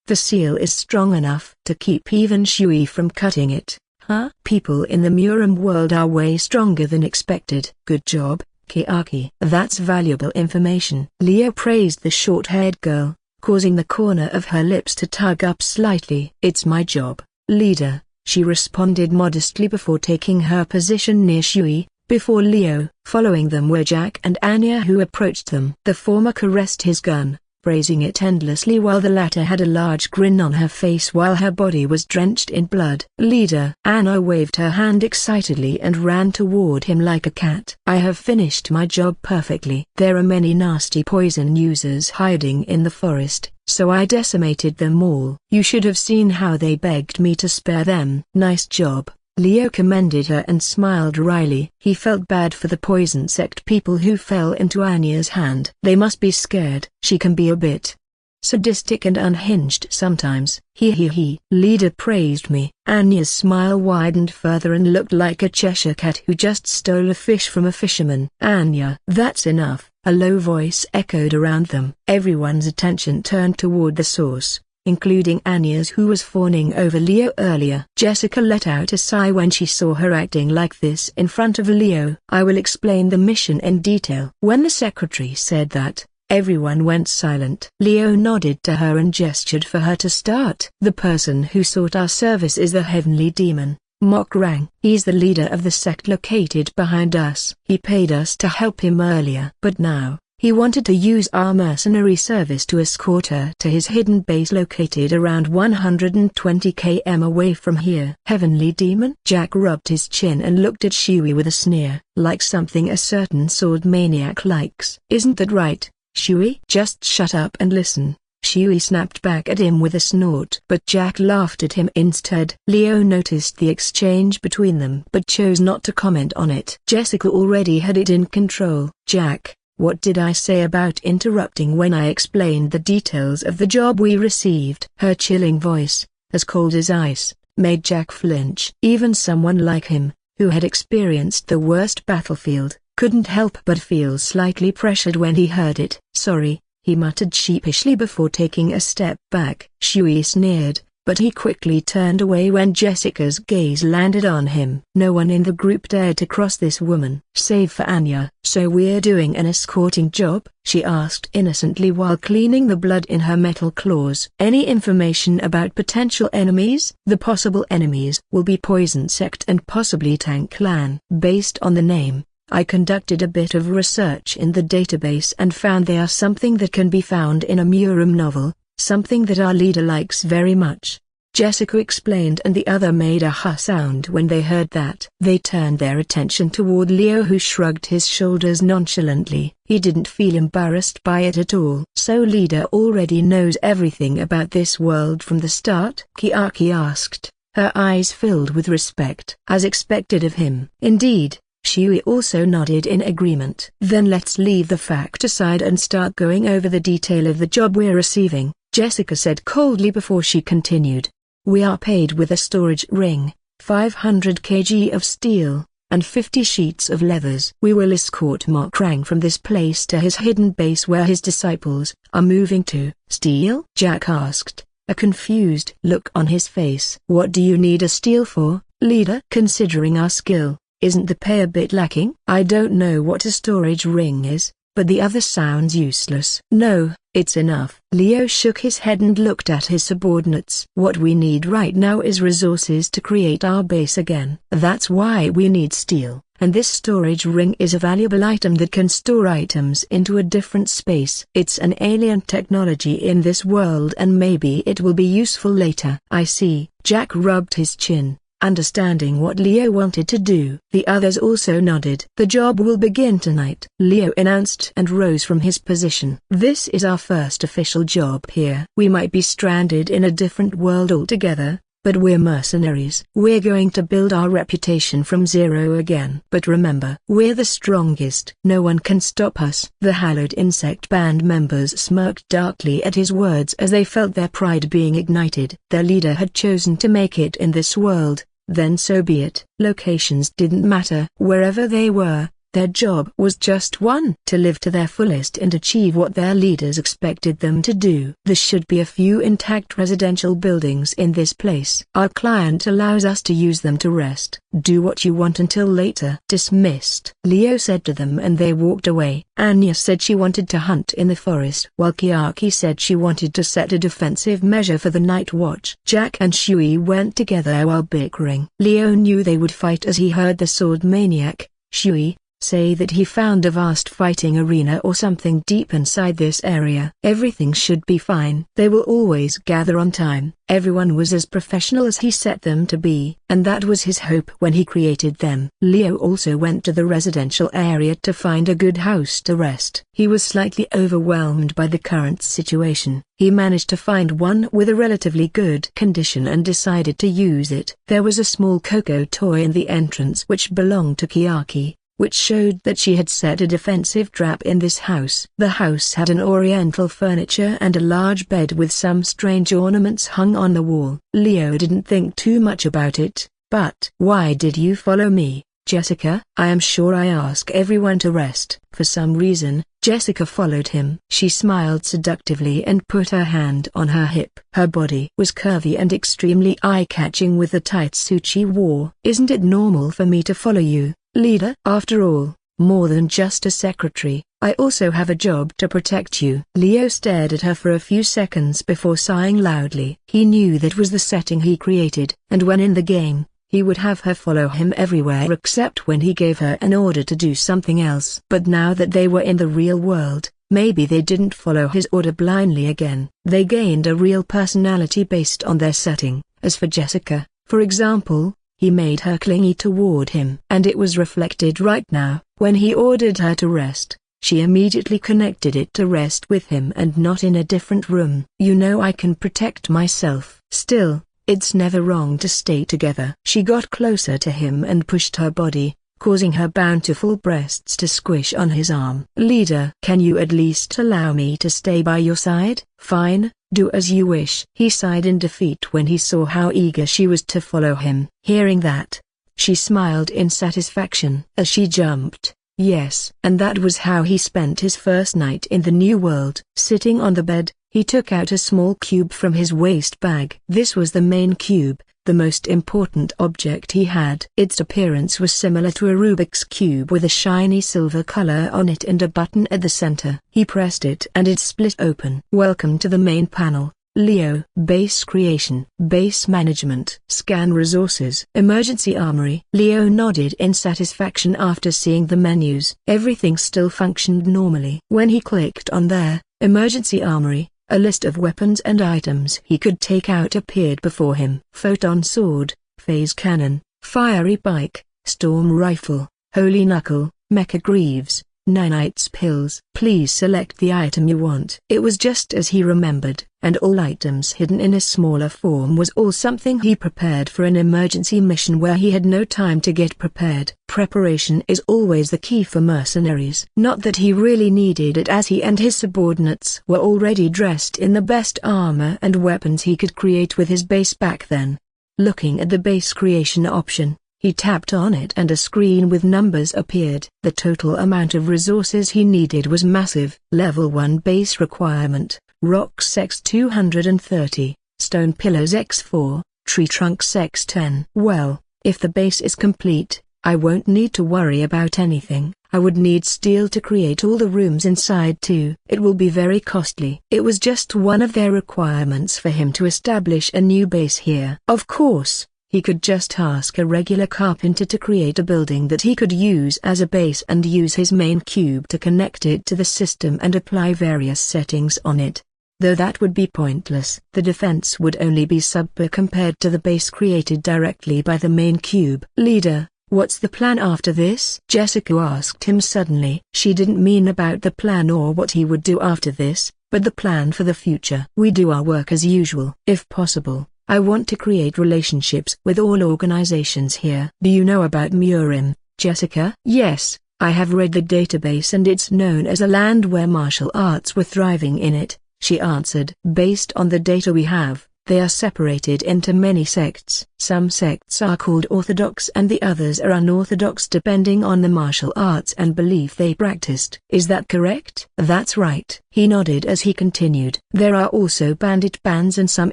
Speaker 1: The seal is strong enough to keep even Shui from cutting it. Huh? People in the Murim world are way stronger than expected. Good job, Kiaki. That's valuable information. Leo praised the short-haired girl, causing the corner of her lips to tug up slightly. It's my job, leader, she responded modestly before taking her position near Shui. Before Leo, following them were Jack and Anya who approached them. The former caressed his gun, praising it endlessly while the latter had a large grin on her face while her body was drenched in blood. "Leader." Anna waved her hand excitedly and ran toward him like a cat. "I have finished my job perfectly. There are many nasty poison users hiding in the forest, so I decimated them all. You should have seen how they begged me to spare them." "Nice job." Leo commended her and smiled wryly. He felt bad for the poison sect people who fell into Anya's hand. They must be scared. She can be a bit sadistic and unhinged sometimes. He. Leader praised me. Anya's smile widened further and looked like a Cheshire cat who just stole a fish from a fisherman. "Anya." "That's enough." A low voice echoed around them. Everyone's attention turned toward the source, including Anya's, who was fawning over Leo earlier. Jessica let out a sigh when she saw her acting like this in front of Leo. "I will explain the mission in detail." When the secretary said that, everyone went silent. Leo nodded to her and gestured for her to start. "The person who sought our service is the heavenly demon, Murim. He's the leader of the sect located behind us. He paid us to help him earlier, but now he wanted to use our mercenary service to escort her to his hidden base located around 120 km away from here." "Heavenly demon?" Jack rubbed his chin and looked at Shui with a sneer, like something a certain sword maniac likes. "Isn't that right, Shui?" "Just shut up and listen," Shui snapped back at him with a snort. But Jack laughed at him instead. Leo noticed the exchange between them but chose not to comment on it. Jessica already had it in control. "Jack, what did I say about interrupting when I explained the details of the job we received?" Her chilling voice, as cold as ice, made Jack flinch. Even someone like him, who had experienced the worst battlefield, couldn't help but feel slightly pressured when he heard it. "Sorry," he muttered sheepishly before taking a step back. Shui sneered, but he quickly turned away when Jessica's gaze landed on him. No one in the group dared to cross this woman, save for Anya. "So we're doing an escorting job?" she asked innocently while cleaning the blood in her metal claws. "Any information about potential enemies?" "The possible enemies will be Poison Sect and possibly Tank Clan. Based on the name, I conducted a bit of research in the database and found they are something that can be found in a Murim novel, something that our leader likes very much," Jessica explained, and the other made a "huh" sound when they heard that. They turned their attention toward Leo, who shrugged his shoulders nonchalantly. He didn't feel embarrassed by it at all. "So leader already knows everything about this world from the start?" Kiaki asked, her eyes filled with respect. "As expected of him." "Indeed." Shui also nodded in agreement. "Then let's leave the fact aside and start going over the detail of the job we're receiving," Jessica said coldly before she continued. "We are paid with a storage ring, 500 kg of steel, and 50 sheets of leathers. We will escort Murim from this place to his hidden base where his disciples are moving to." "Steel?" Jack asked, a confused look on his face. "What do you need a steel for, leader?" "Considering our skill, isn't the pay a bit lacking?" "I don't know what a storage ring is, but the other sounds useless." "No, it's enough." Leo shook his head and looked at his subordinates. "What we need right now is resources to create our base again. That's why we need steel, and this storage ring is a valuable item that can store items into a different space. It's an alien technology in this world and maybe it will be useful later." "I see." Jack rubbed his chin, understanding what Leo wanted to do. The others also nodded. "The job will begin tonight," Leo announced and rose from his position. "This is our first official job here. We might be stranded in a different world altogether, but we're mercenaries. We're going to build our reputation from zero again. But remember, we're the strongest. No one can stop us." The hallowed insect band members smirked darkly at his words as they felt their pride being ignited. Their leader had chosen to make it in this world, then so be it. Locations didn't matter. Wherever they were, their job was just one: to live to their fullest and achieve what their leaders expected them to do. There should be a few intact residential buildings in this place. Our client allows us to use them to rest. Do what you want until later. Dismissed, Leo said to them, and they walked away. Anya said she wanted to hunt in the forest, while Kiaki said she wanted to set a defensive measure for the night watch. Jack and Shui went together while bickering. Leo knew they would fight as he heard the sword maniac, Shui, Say that he found a vast fighting arena or something deep inside this area. Everything should be fine. They will always gather on time. Everyone was as professional as he set them to be, and that was his hope when he created them. Leo also went to the residential area to find a good house to rest. He was slightly overwhelmed by the current situation. He managed to find one with a relatively good condition and decided to use it. There was a small Coco toy in the entrance which belonged to Kiaki, which showed that she had set a defensive trap in this house. The house had an oriental furniture and a large bed with some strange ornaments hung on the wall. Leo didn't think too much about it, but "Why did you follow me, Jessica? I am sure I ask everyone to rest." For some reason, Jessica followed him. She smiled seductively and put her hand on her hip. Her body was curvy and extremely eye-catching with the tight suit she wore. "Isn't it normal for me to follow you, leader? After all, more than just a secretary, I also have a job to protect you." Leo stared at her for a few seconds before sighing loudly. He knew that was the setting he created, and when in the game, he would have her follow him everywhere except when he gave her an order to do something else. But now that they were in the real world, maybe they didn't follow his order blindly again. They gained a real personality based on their setting. As for Jessica, for example, he made her clingy toward him. And it was reflected right now. When he ordered her to rest, she immediately connected it to rest with him and not in a different room. "You know I can protect myself. Still, it's never wrong to stay together." She got closer to him and pushed her body, causing her bountiful breasts to squish on his arm. "Leader, can you at least allow me to stay by your side?" "Fine, do as you wish." He sighed in defeat when he saw how eager she was to follow him. Hearing that, she smiled in satisfaction as she jumped. Yes. And that was how he spent his first night in the new world. Sitting on the bed, he took out a small cube from his waist bag. This was the main cube, the most important object he had. Its appearance was similar to a Rubik's Cube with a shiny silver color on it and a button at the center. He pressed it and it split open. "Welcome to the main panel, Leo." Base creation, base management, scan resources, emergency armory. Leo nodded in satisfaction after seeing the menus. Everything still functioned normally. When he clicked on their emergency armory, a list of weapons and items he could take out appeared before him. Photon sword, phase cannon, fiery pike, storm rifle, holy knuckle, mecha greaves, nanites pills. Please select the item you want. It was just as he remembered, and all items hidden in a smaller form was all something he prepared for an emergency mission where he had no time to get prepared. Preparation is always the key for mercenaries. Not that he really needed it as he and his subordinates were already dressed in the best armor and weapons he could create with his base back then. Looking at the base creation option, he tapped on it and a screen with numbers appeared. The total amount of resources he needed was massive. Level 1 base requirement, rocks x230, stone pillars x4, tree trunks x10. Well, if the base is complete, I won't need to worry about anything. I would need steel to create all the rooms inside too. It will be very costly. It was just one of their requirements for him to establish a new base here. Of course, he could just ask a regular carpenter to create a building that he could use as a base and use his main cube to connect it to the system and apply various settings on it. Though that would be pointless. The defense would only be subpar compared to the base created directly by the main cube. "Leader, what's the plan after this?" Jessica asked him suddenly. She didn't mean about the plan or what he would do after this, but the plan for the future. "We do our work as usual. If possible, I want to create relationships with all organizations here." "Do you know about Murim, Jessica?" "Yes, I have read the database and it's known as a land where martial arts were thriving in it," she answered. "Based on the data we have, they are separated into many sects. Some sects are called orthodox and the others are unorthodox depending on the martial arts and belief they practiced. Is that correct?" "That's right." He nodded as he continued. "There are also bandit bands and some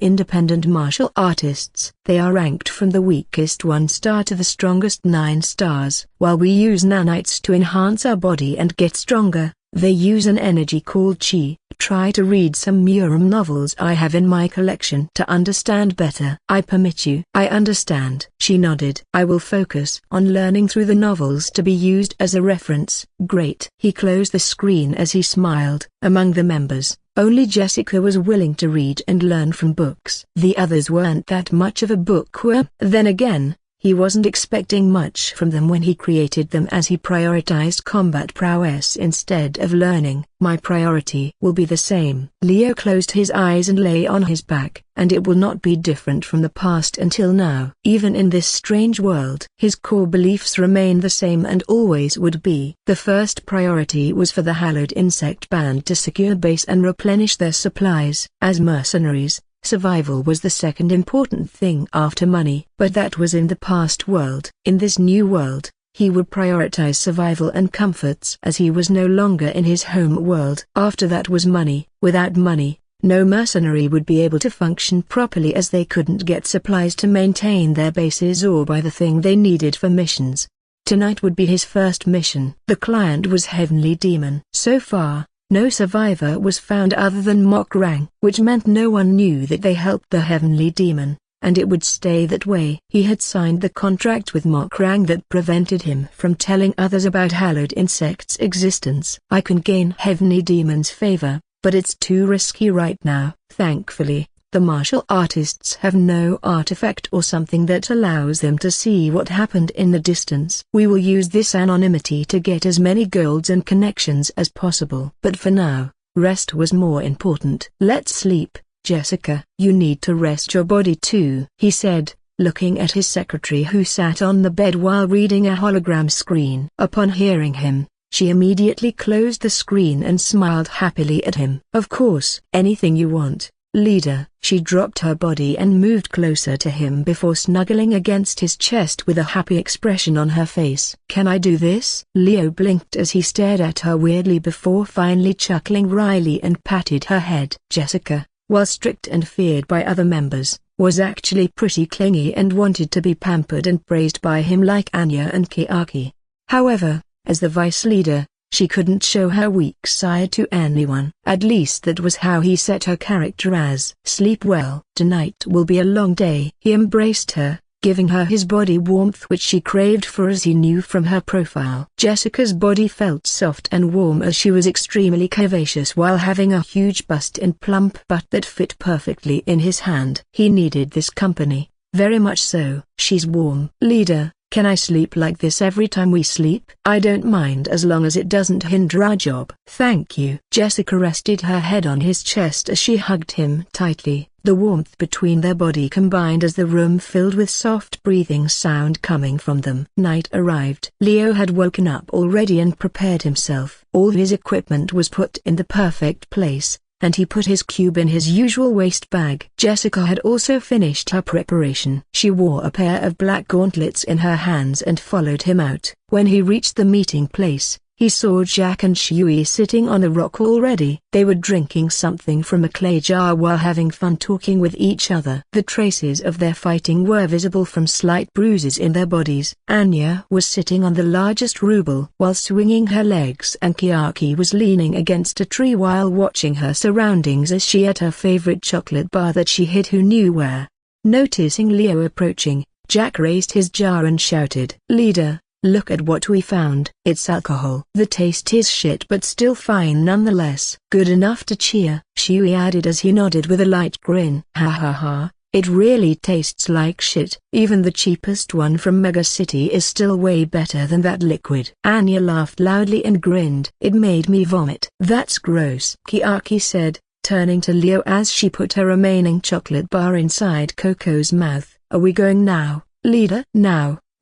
Speaker 1: independent martial artists. They are ranked from the weakest 1 star to the strongest 9 stars. While we use nanites to enhance our body and get stronger, They use an energy called chi. Try to read some Murim novels I have in my collection to understand better. I permit you. I understand. She nodded. I will focus on learning through the novels to be used as a reference. Great. He closed the screen as he smiled. Among the members, only Jessica was willing to read and learn from books. The others weren't that much of a bookworm. Then again, he wasn't expecting much from them when he created them, as he prioritized combat prowess instead of learning. My priority will be the same. Leo closed his eyes and lay on his back, and it will not be different from the past until now. Even in this strange world, his core beliefs remain the same and always would be. The first priority was for the hallowed insect band to secure base and replenish their supplies. As mercenaries, survival was the second important thing after money. But that was in the past world. In this new world, he would prioritize survival and comforts, as he was no longer in his home world. After that was money. Without money, no mercenary would be able to function properly, as they couldn't get supplies to maintain their bases or buy the thing they needed for missions. Tonight would be his first mission. The client was Heavenly Demon. So far, no survivor was found other than Murim, which meant no one knew that they helped the Heavenly Demon, and it would stay that way. He had signed the contract with Murim that prevented him from telling others about hallowed insects' existence. I can gain Heavenly Demon's favor, but it's too risky right now. Thankfully, the martial artists have no artifact or something that allows them to see what happened in the distance. We will use this anonymity to get as many golds and connections as possible. But for now, rest was more important. Let's sleep, Jessica. You need to rest your body too, he said, looking at his secretary who sat on the bed while reading a hologram screen. Upon hearing him, she immediately closed the screen and smiled happily at him. Of course. Anything you want, leader. She dropped her body and moved closer to him before snuggling against his chest with a happy expression on her face. Can I do this? Leo blinked as he stared at her weirdly before finally chuckling wryly and patted her head. Jessica, while strict and feared by other members, was actually pretty clingy and wanted to be pampered and praised by him like Anya and Kiaki. However, as the vice leader, she couldn't show her weak side to anyone. At least that was how he set her character as. Sleep well. Tonight will be a long day. He embraced her, giving her his body warmth which she craved for, as he knew from her profile. Jessica's body felt soft and warm as she was extremely curvaceous while having a huge bust and plump butt that fit perfectly in his hand. He needed this company, very much so. She's warm. Leader, can I sleep like this every time we sleep? I don't mind as long as it doesn't hinder our job. Thank you. Jessica rested her head on his chest as she hugged him tightly. The warmth between their body combined as the room filled with soft breathing sound coming from them. Night arrived. Leo had woken up already and prepared himself. All his equipment was put in the perfect place, and he put his cube in his usual waist bag. Jessica had also finished her preparation. She wore a pair of black gauntlets in her hands and followed him out. When he reached the meeting place, he saw Jack and Shui sitting on a rock already. They were drinking something from a clay jar while having fun talking with each other. The traces of their fighting were visible from slight bruises in their bodies. Anya was sitting on the largest ruble while swinging her legs, and Kiaki was leaning against a tree while watching her surroundings as she ate her favorite chocolate bar that she hid who knew where. Noticing Leo approaching, Jack raised his jar and shouted, "Leader, look at what we found." "It's alcohol. The taste is shit but still fine nonetheless." "Good enough to cheer," Shui added as he nodded with a light grin. "Ha ha ha, it really tastes like shit. Even the cheapest one from Mega City is still way better than that liquid." Anya laughed loudly and grinned. "It made me vomit." "That's gross," Kiaki said, turning to Leo as she put her remaining chocolate bar inside Coco's mouth. "Are we going now, leader?"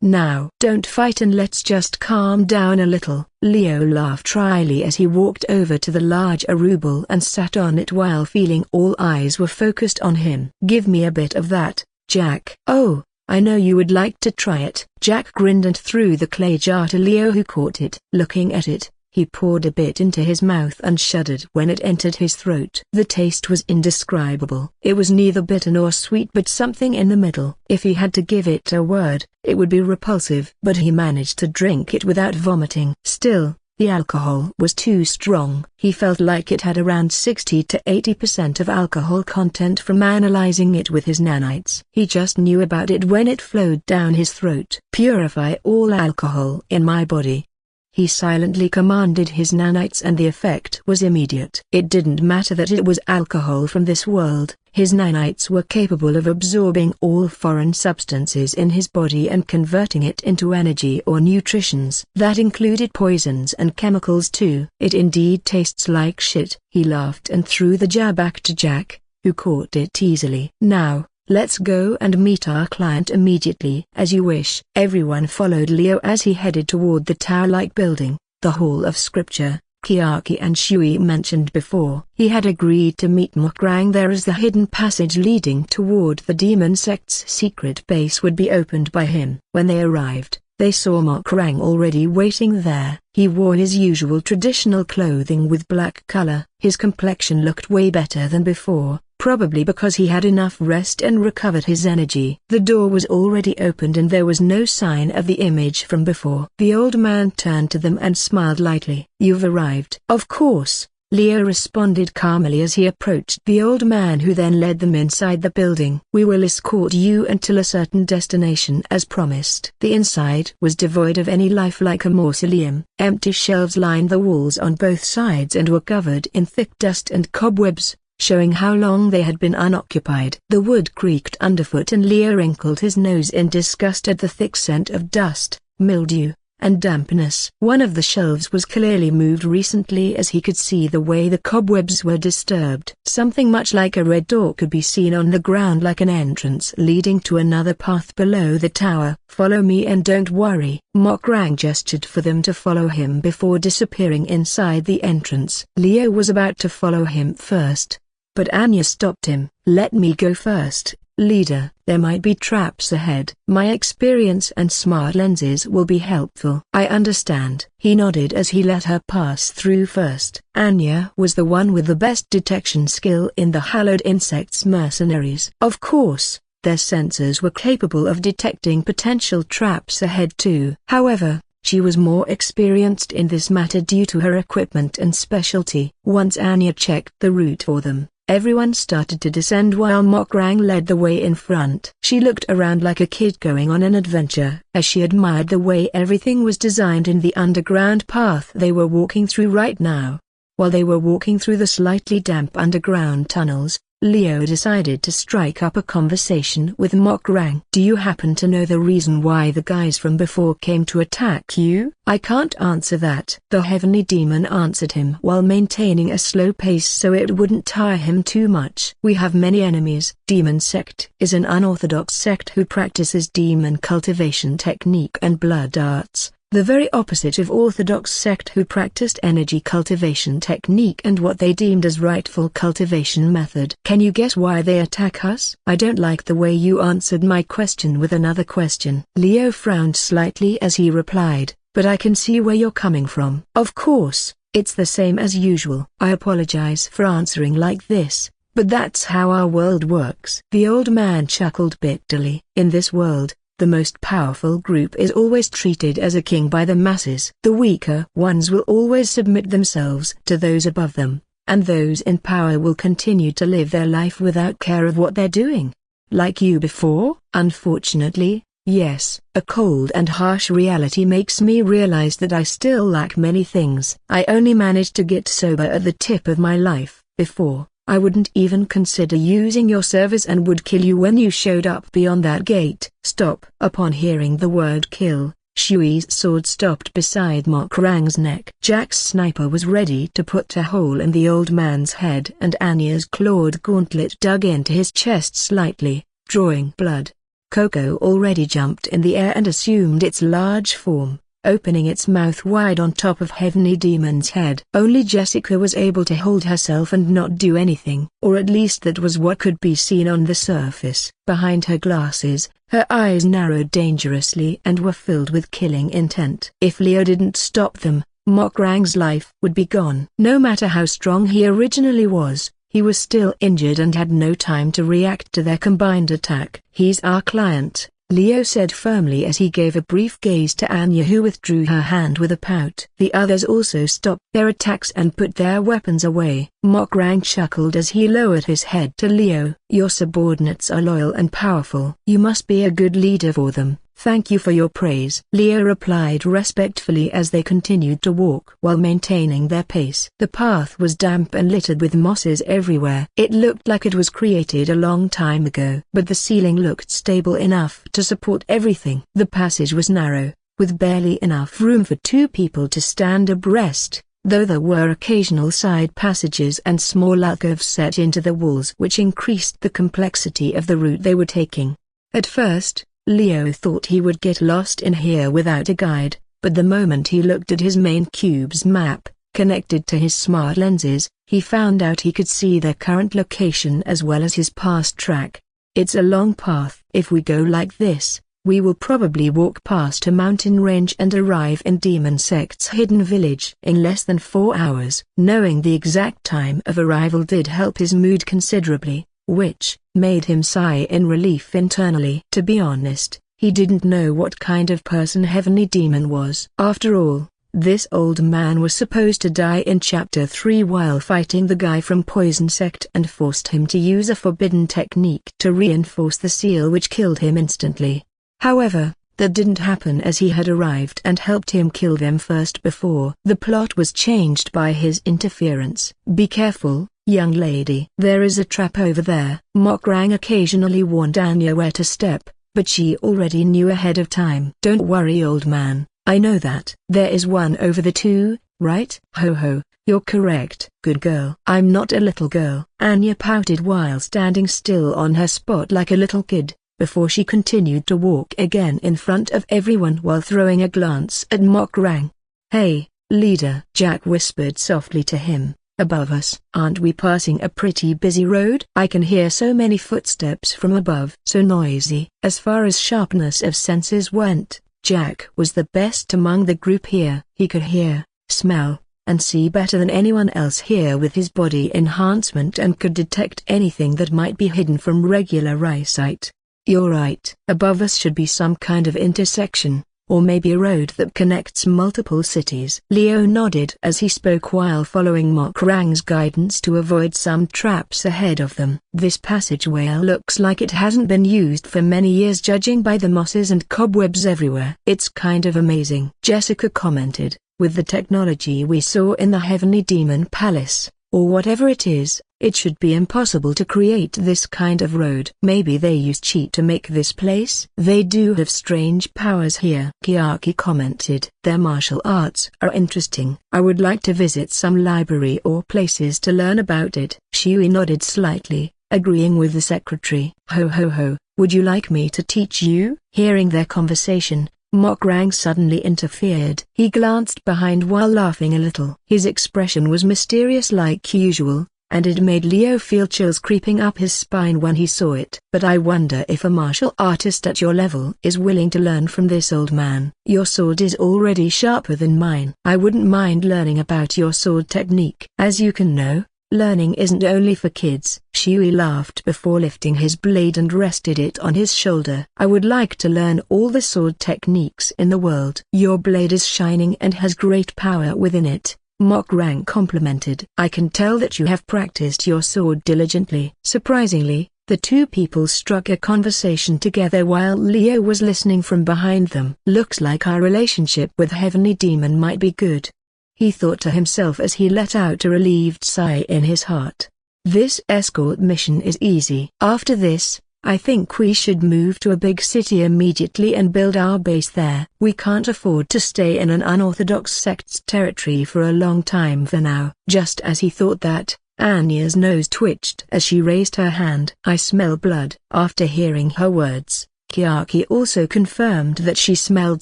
Speaker 1: Now, don't fight and let's just calm down a little." Leo laughed wryly as he walked over to the large arubal and sat on it while feeling all eyes were focused on him. "Give me a bit of that, Jack." "Oh, I know you would like to try it." Jack grinned and threw the clay jar to Leo, who caught it. Looking at it, he poured a bit into his mouth and shuddered when it entered his throat. The taste was indescribable. It was neither bitter nor sweet but something in the middle. If he had to give it a word, it would be repulsive. But he managed to drink it without vomiting. Still, The alcohol was too strong. He felt like it had around 60 to 80% of alcohol content from analyzing it with his nanites. He just knew about it when it flowed down his throat. Purify all alcohol in my body. He silently commanded his nanites and the effect was immediate. It didn't matter that it was alcohol from this world, his nanites were capable of absorbing all foreign substances in his body and converting it into energy or nutritions. That included poisons and chemicals too. It indeed tastes like shit. He laughed and threw the jar back to Jack, who caught it easily. Now, let's go and meet our client immediately. As you wish. Everyone followed Leo as he headed toward the tower-like building, the Hall of Scripture, Kiaki and Shui mentioned before. He had agreed to meet Murim there as the hidden passage leading toward the demon sect's secret base would be opened by him. When they arrived, they saw Murim already waiting there. He wore his usual traditional clothing with black color. His complexion looked way better than before, probably because he had enough rest and recovered his energy. The door was already opened and there was no sign of the image from before. The old man turned to them and smiled lightly. You've arrived. Of course, Leo responded calmly as he approached the old man, who then led them inside the building. We will escort you until a certain destination as promised. The inside was devoid of any life, like a mausoleum. Empty shelves lined the walls on both sides and were covered in thick dust and cobwebs, showing how long they had been unoccupied. The wood creaked underfoot and Leo wrinkled his nose in disgust at the thick scent of dust, mildew, and dampness. One of the shelves was clearly moved recently, as he could see the way the cobwebs were disturbed. Something much like a red door could be seen on the ground, like an entrance leading to another path below the tower. Follow me and don't worry. Murim gestured for them to follow him before disappearing inside the entrance. Leo was about to follow him first, but Anya stopped him. Let me go first, leader. There might be traps ahead. My experience and smart lenses will be helpful. I understand. He nodded as he let her pass through first. Anya was the one with the best detection skill in the hallowed insects mercenaries. Of course, their sensors were capable of detecting potential traps ahead too. However, she was more experienced in this matter due to her equipment and specialty. Once Anya checked the route for them, everyone started to descend while Murim led the way in front. She looked around like a kid going on an adventure, as she admired the way everything was designed in the underground path they were walking through right now. While they were walking through the slightly damp underground tunnels, Leo decided to strike up a conversation with Murim. Do you happen to know the reason why the guys from before came to attack you? I can't answer that. The heavenly demon answered him while maintaining a slow pace so it wouldn't tire him too much. We have many enemies. Demon sect is an unorthodox sect who practices demon cultivation technique and blood arts. The very opposite of orthodox sect who practiced energy cultivation technique and what they deemed as rightful cultivation method. Can you guess why they attack us? I don't like the way you answered my question with another question. Leo frowned slightly as he replied, but I can see where you're coming from. Of course, it's the same as usual. I apologize for answering like this, but that's how our world works. The old man chuckled bitterly. In this world, the most powerful group is always treated as a king by the masses. The weaker ones will always submit themselves to those above them, and those in power will continue to live their life without care of what they're doing. Like you before? Unfortunately, yes. A cold and harsh reality makes me realize that I still lack many things. I only managed to get sober at the tip of my life. Before, I wouldn't even consider using your service and would kill you when you showed up beyond that gate. Stop. Upon hearing the word kill, Shui's sword stopped beside Murim's neck. Jack's sniper was ready to put a hole in the old man's head, and Anya's clawed gauntlet dug into his chest slightly, drawing blood. Coco already jumped in the air and assumed its large form, opening its mouth wide on top of Heavenly Demon's head. Only Jessica was able to hold herself and not do anything, or at least that was what could be seen on the surface. Behind her glasses, her eyes narrowed dangerously and were filled with killing intent. If Leo didn't stop them, Murim's life would be gone. No matter how strong he originally was, he was still injured and had no time to react to their combined attack. He's our client, Leo said firmly as he gave a brief gaze to Anya, who withdrew her hand with a pout. The others also stopped their attacks and put their weapons away. Mokrang chuckled as he lowered his head to Leo. Your subordinates are loyal and powerful. You must be a good leader for them. Thank you for your praise. Leo replied respectfully as they continued to walk while maintaining their pace. The path was damp and littered with mosses everywhere. It looked like it was created a long time ago, but the ceiling looked stable enough to support everything. The passage was narrow, with barely enough room for two people to stand abreast, though there were occasional side passages and small alcoves set into the walls which increased the complexity of the route they were taking. At first, Leo thought he would get lost in here without a guide, but the moment he looked at his main cube's map, connected to his smart lenses, he found out he could see their current location as well as his past track. It's a long path. If we go like this, we will probably walk past a mountain range and arrive in Demon Sect's hidden village in less than 4 hours. Knowing the exact time of arrival did help his mood considerably, which made him sigh in relief internally. To be honest, he didn't know what kind of person Heavenly Demon was. After all, this old man was supposed to die in Chapter 3 while fighting the guy from Poison Sect and forced him to use a forbidden technique to reinforce the seal which killed him instantly. However, that didn't happen as he had arrived and helped him kill them first before the plot was changed by his interference. Be careful, young lady. There is a trap over there. Mokrang occasionally warned Anya where to step, but she already knew ahead of time. Don't worry, old man, I know that. There is one over the two, right? Ho ho, you're correct. Good girl. I'm not a little girl. Anya pouted while standing still on her spot like a little kid, before she continued to walk again in front of everyone while throwing a glance at Mokrang. Hey, leader, Jack whispered softly to him. Above us. Aren't we passing a pretty busy road? I can hear so many footsteps from above. So noisy. As far as sharpness of senses went, Jack was the best among the group here. He could hear, smell, and see better than anyone else here with his body enhancement and could detect anything that might be hidden from regular eyesight. You're right. Above us should be some kind of intersection, or maybe a road that connects multiple cities. Leo nodded as he spoke while following Mokrang's guidance to avoid some traps ahead of them. This passageway looks like it hasn't been used for many years judging by the mosses and cobwebs everywhere. It's kind of amazing, Jessica commented. With the technology we saw in the Heavenly Demon Palace, or whatever it is, it should be impossible to create this kind of road. Maybe they used cheat to make this place. They do have strange powers here, Kiaki commented. Their martial arts are interesting. I would like to visit some library or places to learn about it. Shui nodded slightly, agreeing with the secretary. Ho ho ho, would you like me to teach you? Hearing their conversation, Mokrang suddenly interfered. He glanced behind while laughing a little. His expression was mysterious like usual, and it made Leo feel chills creeping up his spine when he saw it. But I wonder if a martial artist at your level is willing to learn from this old man. Your sword is already sharper than mine. I wouldn't mind learning about your sword technique. As you can know, learning isn't only for kids. Shui laughed before lifting his blade and rested it on his shoulder. I would like to learn all the sword techniques in the world. Your blade is shining and has great power within it, Mokrang complimented. I can tell that you have practiced your sword diligently. Surprisingly, the two people struck a conversation together while Leo was listening from behind them. Looks like our relationship with Heavenly Demon might be good, he thought to himself as he let out a relieved sigh in his heart. This escort mission is easy. After this, I think we should move to a big city immediately and build our base there. We can't afford to stay in an unorthodox sect's territory for a long time for now. Just as he thought that, Anya's nose twitched as she raised her hand. I smell blood. After hearing her words, Kiaki also confirmed that she smelled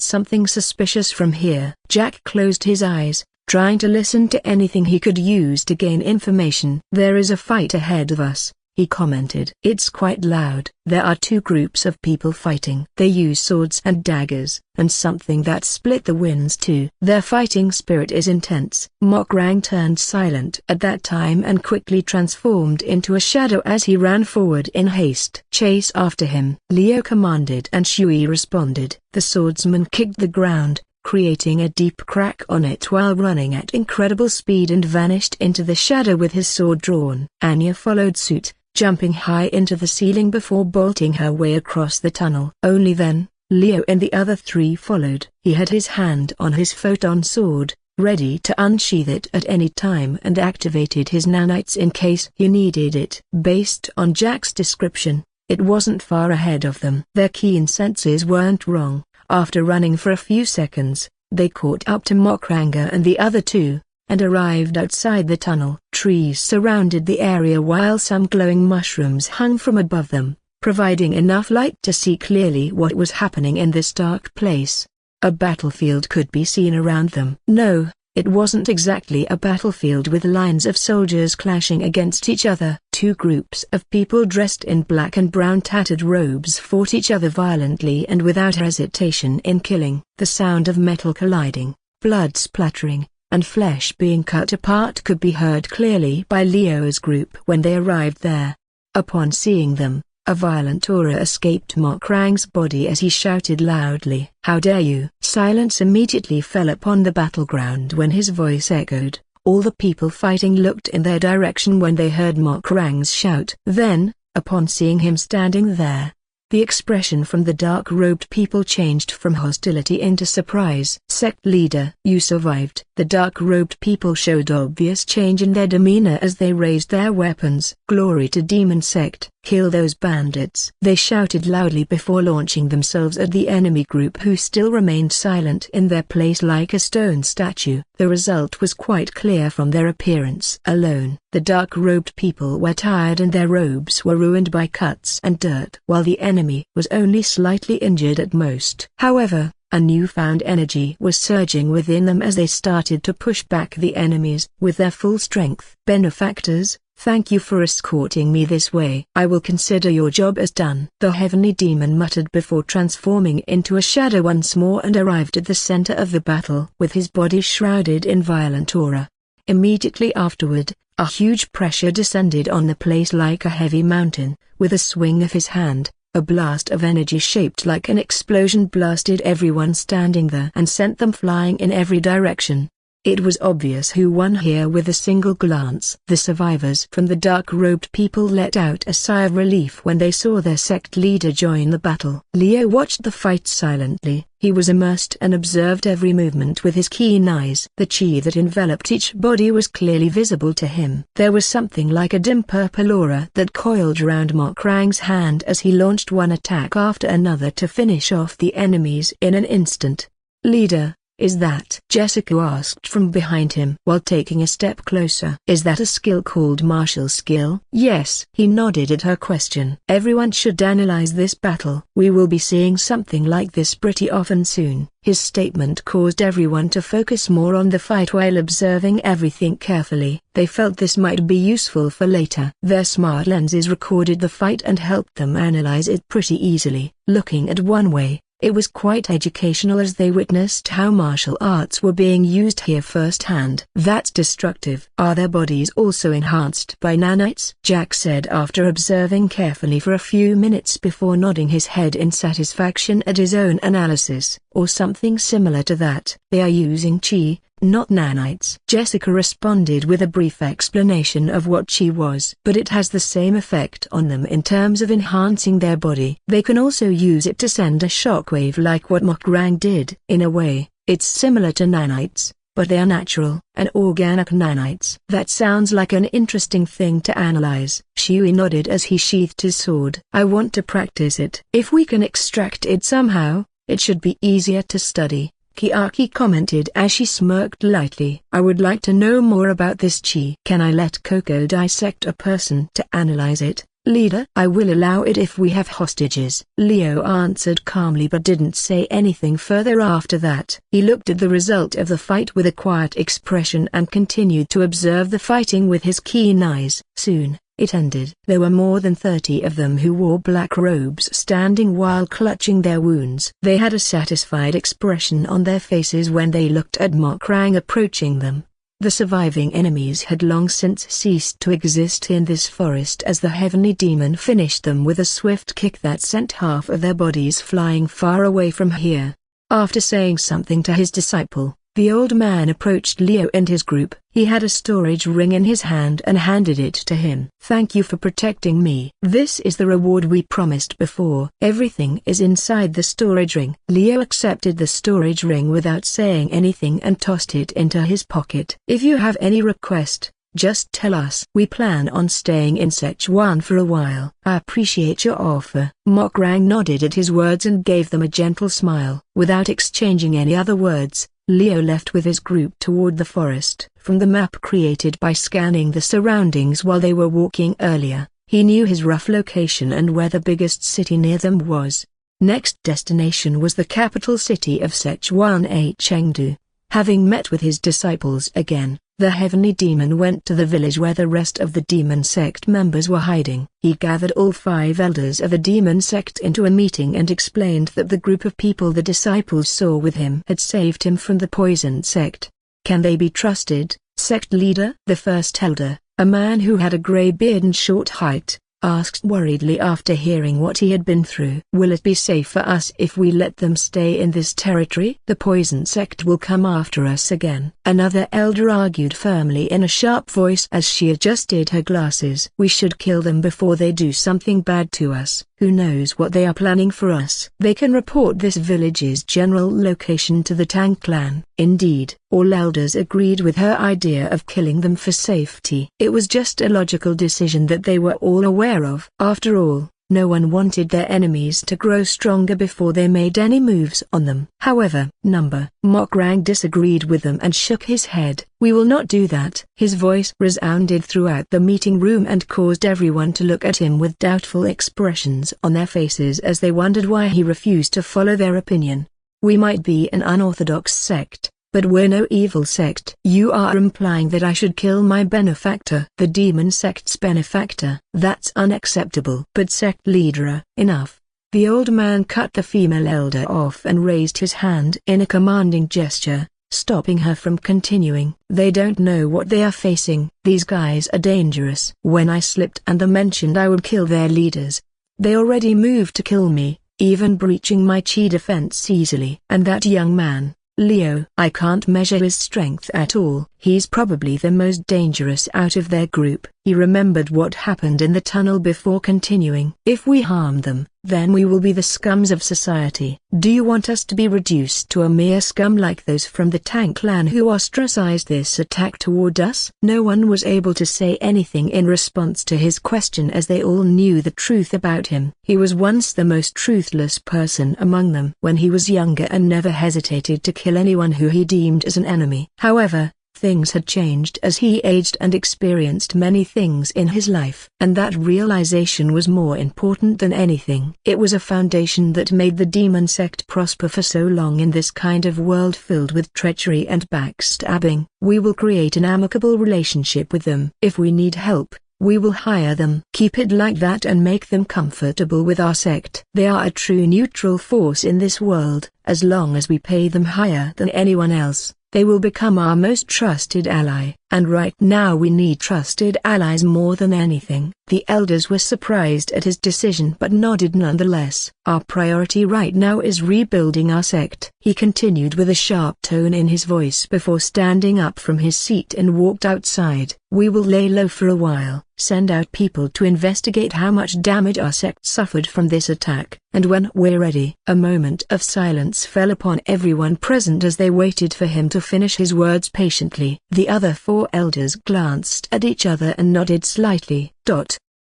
Speaker 1: something suspicious from here. Jack closed his eyes, trying to listen to anything he could use to gain information. There is a fight ahead of us, he commented. It's quite loud. There are two groups of people fighting. They use swords and daggers, and something that split the winds too. Their fighting spirit is intense. Mokrang turned silent at that time and quickly transformed into a shadow as he ran forward in haste. Chase after him, Leo commanded, and Shui responded. The swordsman kicked the ground, creating a deep crack on it while running at incredible speed, and vanished into the shadow with his sword drawn. Anya followed suit, jumping high into the ceiling before bolting her way across the tunnel. Only then, Leo and the other three followed. He had his hand on his photon sword, ready to unsheath it at any time, and activated his nanites in case he needed it. Based on Jack's description, it wasn't far ahead of them. Their keen senses weren't wrong. After running for a few seconds, they caught up to Mokranger and the other two, and arrived outside the tunnel. Trees surrounded the area while some glowing mushrooms hung from above them, providing enough light to see clearly what was happening in this dark place. A battlefield could be seen around them. No, it wasn't exactly a battlefield with lines of soldiers clashing against each other. Two groups of people dressed in black and brown tattered robes fought each other violently and without hesitation in killing. The sound of metal colliding, blood splattering, and flesh being cut apart could be heard clearly by Leo's group when they arrived there. Upon seeing them, a violent aura escaped Mokrang's body as he shouted loudly, "How dare you!" Silence immediately fell upon the battleground when his voice echoed. All the people fighting looked in their direction when they heard Mokrang's shout. Then, upon seeing him standing there, the expression from the dark-robed people changed from hostility into surprise. "Sect leader, you survived." The dark-robed people showed obvious change in their demeanor as they raised their weapons. "Glory to Demon Sect, kill those bandits!" they shouted loudly before launching themselves at the enemy group, who still remained silent in their place like a stone statue. The result was quite clear from their appearance alone. The dark-robed people were tired and their robes were ruined by cuts and dirt, while the enemy was only slightly injured at most. However, a newfound energy was surging within them as they started to push back the enemies with their full strength. "Benefactors, thank you for escorting me this way. I will consider your job as done," the heavenly demon muttered before transforming into a shadow once more and arrived at the center of the battle with his body shrouded in violent aura. Immediately afterward, a huge pressure descended on the place like a heavy mountain. With a swing of his hand, a blast of energy shaped like an explosion blasted everyone standing there and sent them flying in every direction. It was obvious who won here with a single glance. The survivors from the dark-robed people let out a sigh of relief when they saw their sect leader join the battle. Leo watched the fight silently. He was immersed and observed every movement with his keen eyes. The chi that enveloped each body was clearly visible to him. There was something like a dim purple aura that coiled around Mokrang's hand as he launched one attack after another to finish off the enemies in an instant. "Leader, is that?" Jessica asked from behind him while taking a step closer. "Is that a skill called martial skill?" "Yes." He nodded at her question. "Everyone should analyze this battle. We will be seeing something like this pretty often soon." His statement caused everyone to focus more on the fight while observing everything carefully. They felt this might be useful for later. Their smart lenses recorded the fight and helped them analyze it pretty easily. Looking at one way, it was quite educational as they witnessed how martial arts were being used here firsthand. "That's destructive." "Are their bodies also enhanced by nanites?" Jack said after observing carefully for a few minutes before nodding his head in satisfaction at his own analysis. "Or something similar to that." "They are using chi, not nanites." Jessica responded with a brief explanation of what chi was. "But it has the same effect on them in terms of enhancing their body. They can also use it to send a shockwave like what Mokrang did. In a way, it's similar to nanites, but they are natural and organic nanites." "That sounds like an interesting thing to analyze." Shui nodded as he sheathed his sword. "I want to practice it. If we can extract it somehow, it should be easier to study," Kiaki commented as she smirked lightly. "I would like to know more about this chi." "Can I let Coco dissect a person to analyze it, leader?" "I will allow it if we have hostages," Leo answered calmly but didn't say anything further after that. He looked at the result of the fight with a quiet expression and continued to observe the fighting with his keen eyes. Soon, it ended. There were more than 30 of them who wore black robes standing while clutching their wounds. They had a satisfied expression on their faces when they looked at Murim approaching them. The surviving enemies had long since ceased to exist in this forest as the heavenly demon finished them with a swift kick that sent half of their bodies flying far away from here. After saying something to his disciple, the old man approached Leo and his group. He had a storage ring in his hand and handed it to him. "Thank you for protecting me. This is the reward we promised before. Everything is inside the storage ring." Leo accepted the storage ring without saying anything and tossed it into his pocket. "If you have any request, just tell us. We plan on staying in Szechuan for a while." "I appreciate your offer." Murim nodded at his words and gave them a gentle smile. Without exchanging any other words, Leo left with his group toward the forest. From the map created by scanning the surroundings while they were walking earlier, he knew his rough location and where the biggest city near them was. Next destination was the capital city of Szechuan, Chengdu. Having met with his disciples again, the heavenly demon went to the village where the rest of the demon sect members were hiding. He gathered all 5 elders of the demon sect into a meeting and explained that the group of people the disciples saw with him had saved him from the poisoned sect. "Can they be trusted, sect leader?" The first elder, a man who had a gray beard and short height, asked worriedly after hearing what he had been through. "Will it be safe for us if we let them stay in this territory? The poison sect will come after us again." Another elder argued firmly in a sharp voice as she adjusted her glasses. "We should kill them before they do something bad to us. Who knows what they are planning for us? They can report this village's general location to the Tang clan." Indeed, all elders agreed with her idea of killing them for safety. It was just a logical decision that they were all aware of. After all, no one wanted their enemies to grow stronger before they made any moves on them. However, Murim disagreed with them and shook his head. "We will not do that." His voice resounded throughout the meeting room and caused everyone to look at him with doubtful expressions on their faces as they wondered why he refused to follow their opinion. "We might be an unorthodox sect, but we're no evil sect." "You are implying that I should kill my benefactor." "The demon sect's benefactor? That's unacceptable." "But sect leader, enough." The old man cut the female elder off and raised his hand in a commanding gesture, stopping her from continuing. "They don't know what they are facing. These guys are dangerous." "When I slipped and mentioned I would kill their leaders, they already moved to kill me, even breaching my chi defense easily." "And that young man, Leo, I can't measure his strength at all. He's probably the most dangerous out of their group." He remembered what happened in the tunnel before continuing. "If we harm them, then we will be the scums of society. Do you want us to be reduced to a mere scum like those from the Tang clan who ostracized this attack toward us?" No one was able to say anything in response to his question as they all knew the truth about him. He was once the most truthless person among them when he was younger and never hesitated to kill anyone who he deemed as an enemy. However, things had changed as he aged and experienced many things in his life. And that realization was more important than anything. It was a foundation that made the demon sect prosper for so long in this kind of world filled with treachery and backstabbing. "We will create an amicable relationship with them. If we need help, we will hire them. Keep it like that and make them comfortable with our sect. They are a true neutral force in this world. As long as we pay them higher than anyone else, they will become our most trusted ally. And right now we need trusted allies more than anything." The elders were surprised at his decision but nodded nonetheless. "Our priority right now is rebuilding our sect," he continued with a sharp tone in his voice before standing up from his seat and walked outside. "We will lay low for a while, send out people to investigate how much damage our sect suffered from this attack, and when we're ready." A moment of silence fell upon everyone present as they waited for him to finish his words patiently. The other 4 elders glanced at each other and nodded slightly.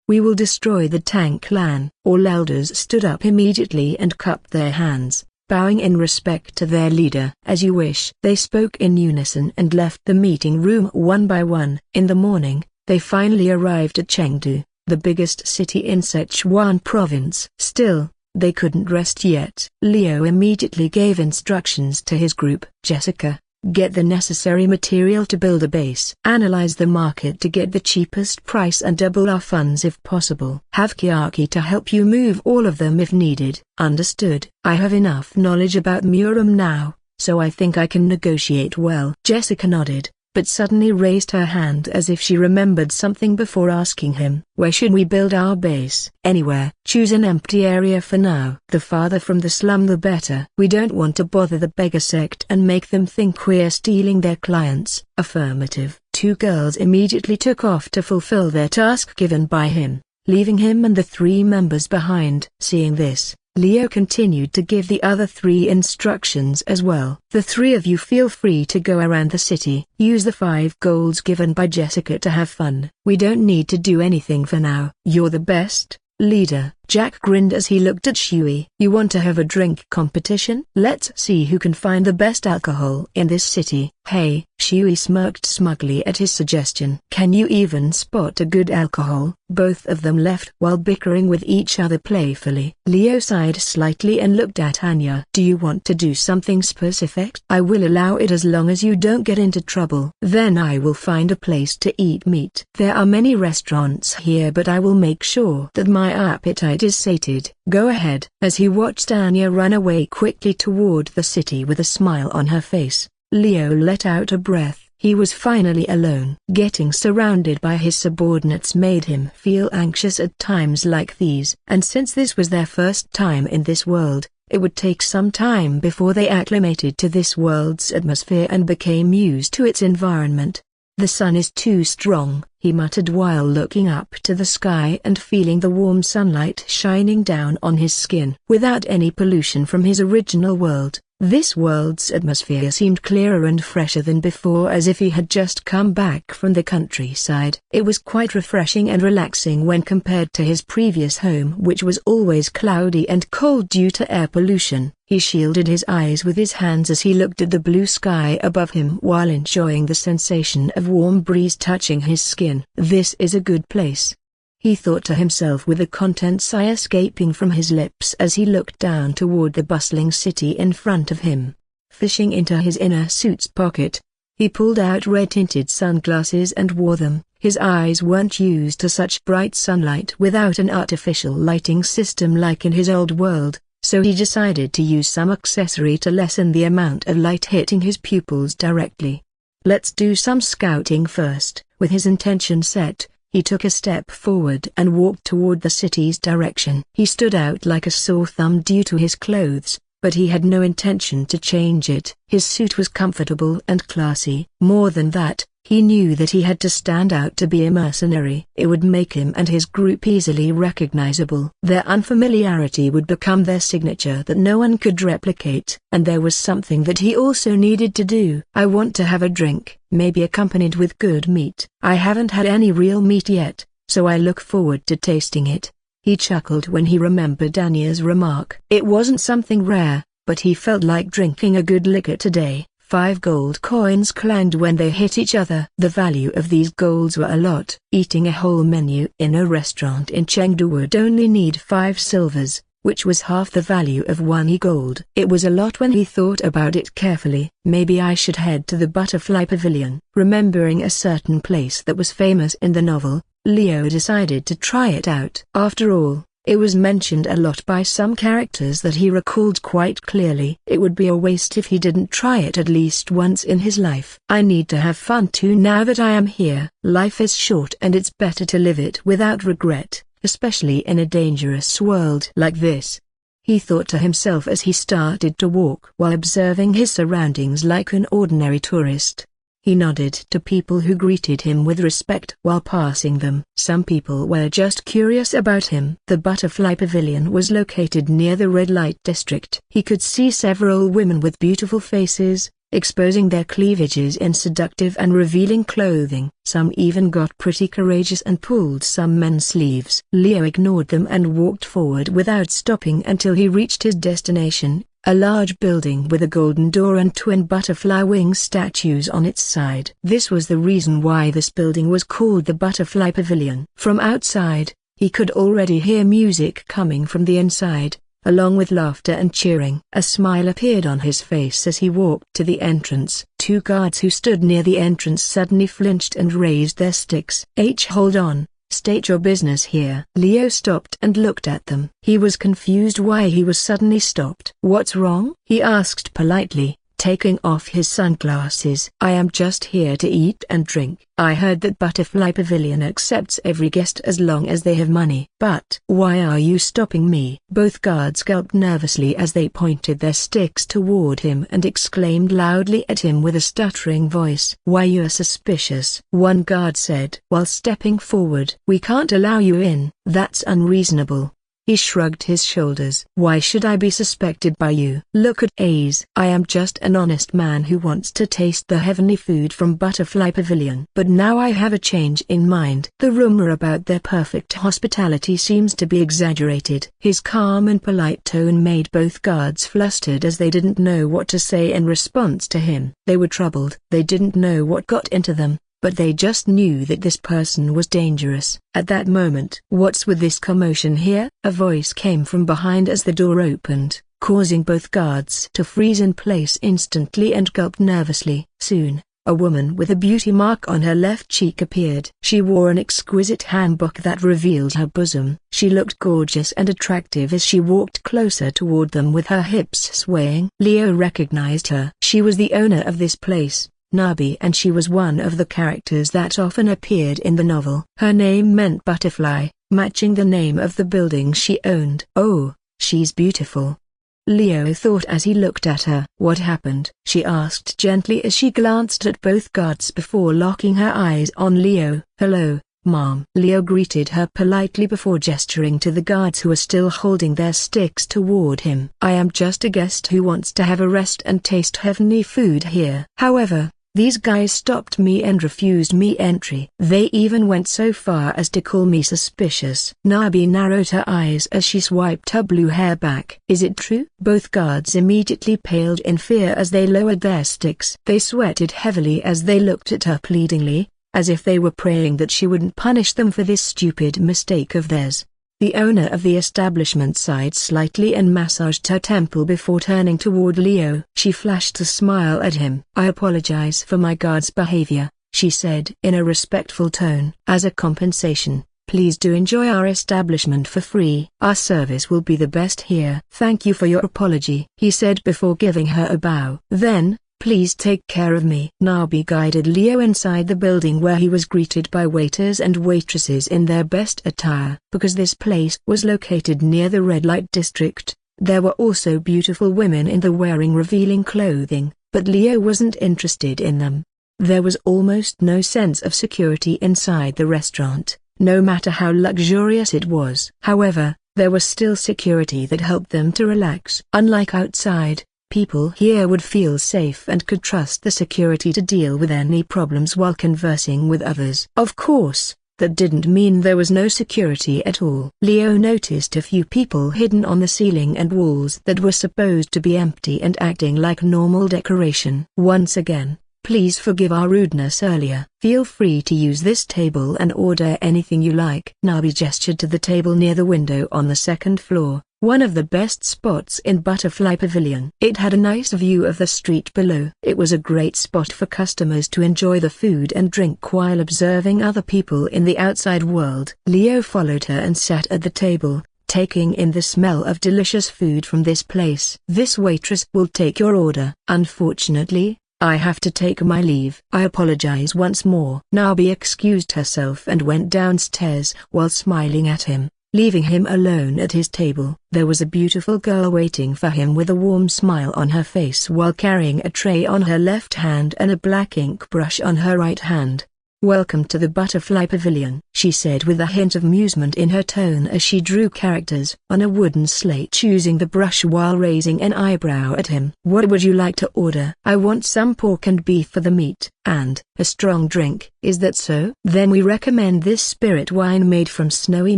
Speaker 1: "We will destroy the Tang clan." All elders stood up immediately and cupped their hands, bowing in respect to their leader. "As you wish." They spoke in unison and left the meeting room one by one. In the morning, they finally arrived at Chengdu, the biggest city in Szechuan province. Still, they couldn't rest yet. Leo immediately gave instructions to his group. "Jessica, Get the necessary material to build a base. Analyze the market to get the cheapest price and double our funds if possible. Have Kiaki to help you move all of them if needed. Understood. I have enough knowledge about Murim now, so I think I can negotiate well. Jessica nodded, but suddenly raised her hand as if she remembered something before asking him, "Where should we build our base?" "Anywhere. Choose an empty area for now. The farther from the slum the better. We don't want to bother the beggar sect and make them think we're stealing their clients." Affirmative. Two girls immediately took off to fulfill their task given by him, leaving him and the three members behind. Seeing this, Leo continued to give the other three instructions as well. "The three of you feel free to go around the city. Use the 5 golds given by Jessica to have fun. We don't need to do anything for now." "You're the best, leader." Jack grinned as he looked at Shui. "You want to have a drink competition? Let's see who can find the best alcohol in this city." "Hey," Shui smirked smugly at his suggestion. "Can you even spot a good alcohol?" Both of them left while bickering with each other playfully. Leo sighed slightly and looked at Anya. "Do you want to do something specific?" "I will allow it as long as you don't get into trouble." "Then I will find a place to eat meat. There are many restaurants here, but I will make sure that my appetite is sated." "Go ahead." As he watched Anya run away quickly toward the city with a smile on her face, Leo let out a breath. He was finally alone. Getting surrounded by his subordinates made him feel anxious at times like these. And since this was their first time in this world, it would take some time before they acclimated to this world's atmosphere and became used to its environment. "The sun is too strong," he muttered while looking up to the sky and feeling the warm sunlight shining down on his skin. Without any pollution from his original world, this world's atmosphere seemed clearer and fresher than before, as if he had just come back from the countryside. It was quite refreshing and relaxing when compared to his previous home, which was always cloudy and cold due to air pollution. He shielded his eyes with his hands as he looked at the blue sky above him while enjoying the sensation of warm breeze touching his skin. "This is a good place," he thought to himself with a content sigh escaping from his lips as he looked down toward the bustling city in front of him. Fishing into his inner suit's pocket, he pulled out red-tinted sunglasses and wore them. His eyes weren't used to such bright sunlight without an artificial lighting system like in his old world, so he decided to use some accessory to lessen the amount of light hitting his pupils directly. "Let's do some scouting first." With his intention set, he took a step forward and walked toward the city's direction. He stood out like a sore thumb due to his clothes, but he had no intention to change it. His suit was comfortable and classy. More than that, he knew that he had to stand out to be a mercenary. It would make him and his group easily recognizable. Their unfamiliarity would become their signature that no one could replicate. And there was something that he also needed to do. "I want to have a drink, maybe accompanied with good meat. I haven't had any real meat yet, so I look forward to tasting it." He chuckled when he remembered Anya's remark. It wasn't something rare, but he felt like drinking a good liquor today. 5 gold coins clanged when they hit each other. The value of these golds were a lot. Eating a whole menu in a restaurant in Chengdu would only need 5 silvers, which was half the value of 1 e-gold. It was a lot when he thought about it carefully. Maybe I should head to the Butterfly Pavilion. Remembering a certain place that was famous in the novel, Leo decided to try it out. After all, it was mentioned a lot by some characters that he recalled quite clearly. It would be a waste if he didn't try it at least once in his life. "I need to have fun too now that I am here. Life is short and it's better to live it without regret, especially in a dangerous world like this," he thought to himself as he started to walk while observing his surroundings like an ordinary tourist. He nodded to people who greeted him with respect while passing them. Some people were just curious about him. The Butterfly Pavilion was located near the red light district. He could see several women with beautiful faces, exposing their cleavages in seductive and revealing clothing. Some even got pretty courageous and pulled some men's sleeves. Leo ignored them and walked forward without stopping until he reached his destination, a large building with a golden door and twin butterfly wing statues on its side. This was the reason why this building was called the Butterfly Pavilion. From outside, he could already hear music coming from the inside, along with laughter and cheering. A smile appeared on his face as he walked to the entrance. Two guards who stood near the entrance suddenly flinched and raised their sticks. Hold on. State your business here. Leo stopped and looked at them. He was confused why he was suddenly stopped. What's wrong? He asked politely, taking off his sunglasses. I am just here to eat and drink. I heard that Butterfly Pavilion accepts every guest as long as they have money. But why are you stopping me? Both guards gulped nervously as they pointed their sticks toward him and exclaimed loudly at him with a stuttering voice. Why, you're suspicious, one guard said while stepping forward. We can't allow you in. That's unreasonable. He shrugged his shoulders. Why should I be suspected by you? Look at Ace. I am just an honest man who wants to taste the heavenly food from Butterfly Pavilion. But now I have a change in mind. The rumor about their perfect hospitality seems to be exaggerated. His calm and polite tone made both guards flustered as they didn't know what to say in response to him. They were troubled. They didn't know what got into them, but they just knew that this person was dangerous. At that moment, what's with this commotion here? A voice came from behind as the door opened, causing both guards to freeze in place instantly and gulp nervously. Soon, a woman with a beauty mark on her left cheek appeared. She wore an exquisite hanbok that revealed her bosom. She looked gorgeous and attractive as she walked closer toward them with her hips swaying. Leo recognized her. She was the owner of this place, Nabi, and she was one of the characters that often appeared in the novel. Her name meant butterfly, matching the name of the building she owned. Oh, she's beautiful, Leo thought as he looked at her. What happened? She asked gently as she glanced at both guards before locking her eyes on Leo. Hello, Mom. Leo greeted her politely before gesturing to the guards who were still holding their sticks toward him. I am just a guest who wants to have a rest and taste heavenly food here. However, these guys stopped me and refused me entry. They even went so far as to call me suspicious. Nabi narrowed her eyes as she swiped her blue hair back. Is it true? Both guards immediately paled in fear as they lowered their sticks. They sweated heavily as they looked at her pleadingly, as if they were praying that she wouldn't punish them for this stupid mistake of theirs. The owner of the establishment sighed slightly and massaged her temple before turning toward Leo. She flashed a smile at him. I apologize for my guard's behavior, she said in a respectful tone. As a compensation, please do enjoy our establishment for free. Our service will be the best here. Thank you for your apology, he said before giving her a bow. Then, please take care of me. Nabi guided Leo inside the building where he was greeted by waiters and waitresses in their best attire. Because this place was located near the red light district, there were also beautiful women in the wearing revealing clothing, but Leo wasn't interested in them. There was almost no sense of security inside the restaurant, no matter how luxurious it was. However, there was still security that helped them to relax. Unlike outside, people here would feel safe and could trust the security to deal with any problems while conversing with others. Of course, that didn't mean there was no security at all. Leo noticed a few people hidden on the ceiling and walls that were supposed to be empty and acting like normal decoration. Once again, please forgive our rudeness earlier. Feel free to use this table and order anything you like. Nabi gestured to the table near the window on the second floor, one of the best spots in Butterfly Pavilion. It had a nice view of the street below. It was a great spot for customers to enjoy the food and drink while observing other people in the outside world. Leo followed her and sat at the table, taking in the smell of delicious food from this place. This waitress will take your order. Unfortunately, I have to take my leave. I apologize once more. Nabi excused herself and went downstairs while smiling at him, leaving him alone at his table. There was a beautiful girl waiting for him with a warm smile on her face while carrying a tray on her left hand and a black ink brush on her right hand. Welcome to the Butterfly Pavilion, she said with a hint of amusement in her tone as she drew characters on a wooden slate, choosing the brush while raising an eyebrow at him. What would you like to order? I want some pork and beef for the meat, and a strong drink. Is that so? Then we recommend this spirit wine made from Snowy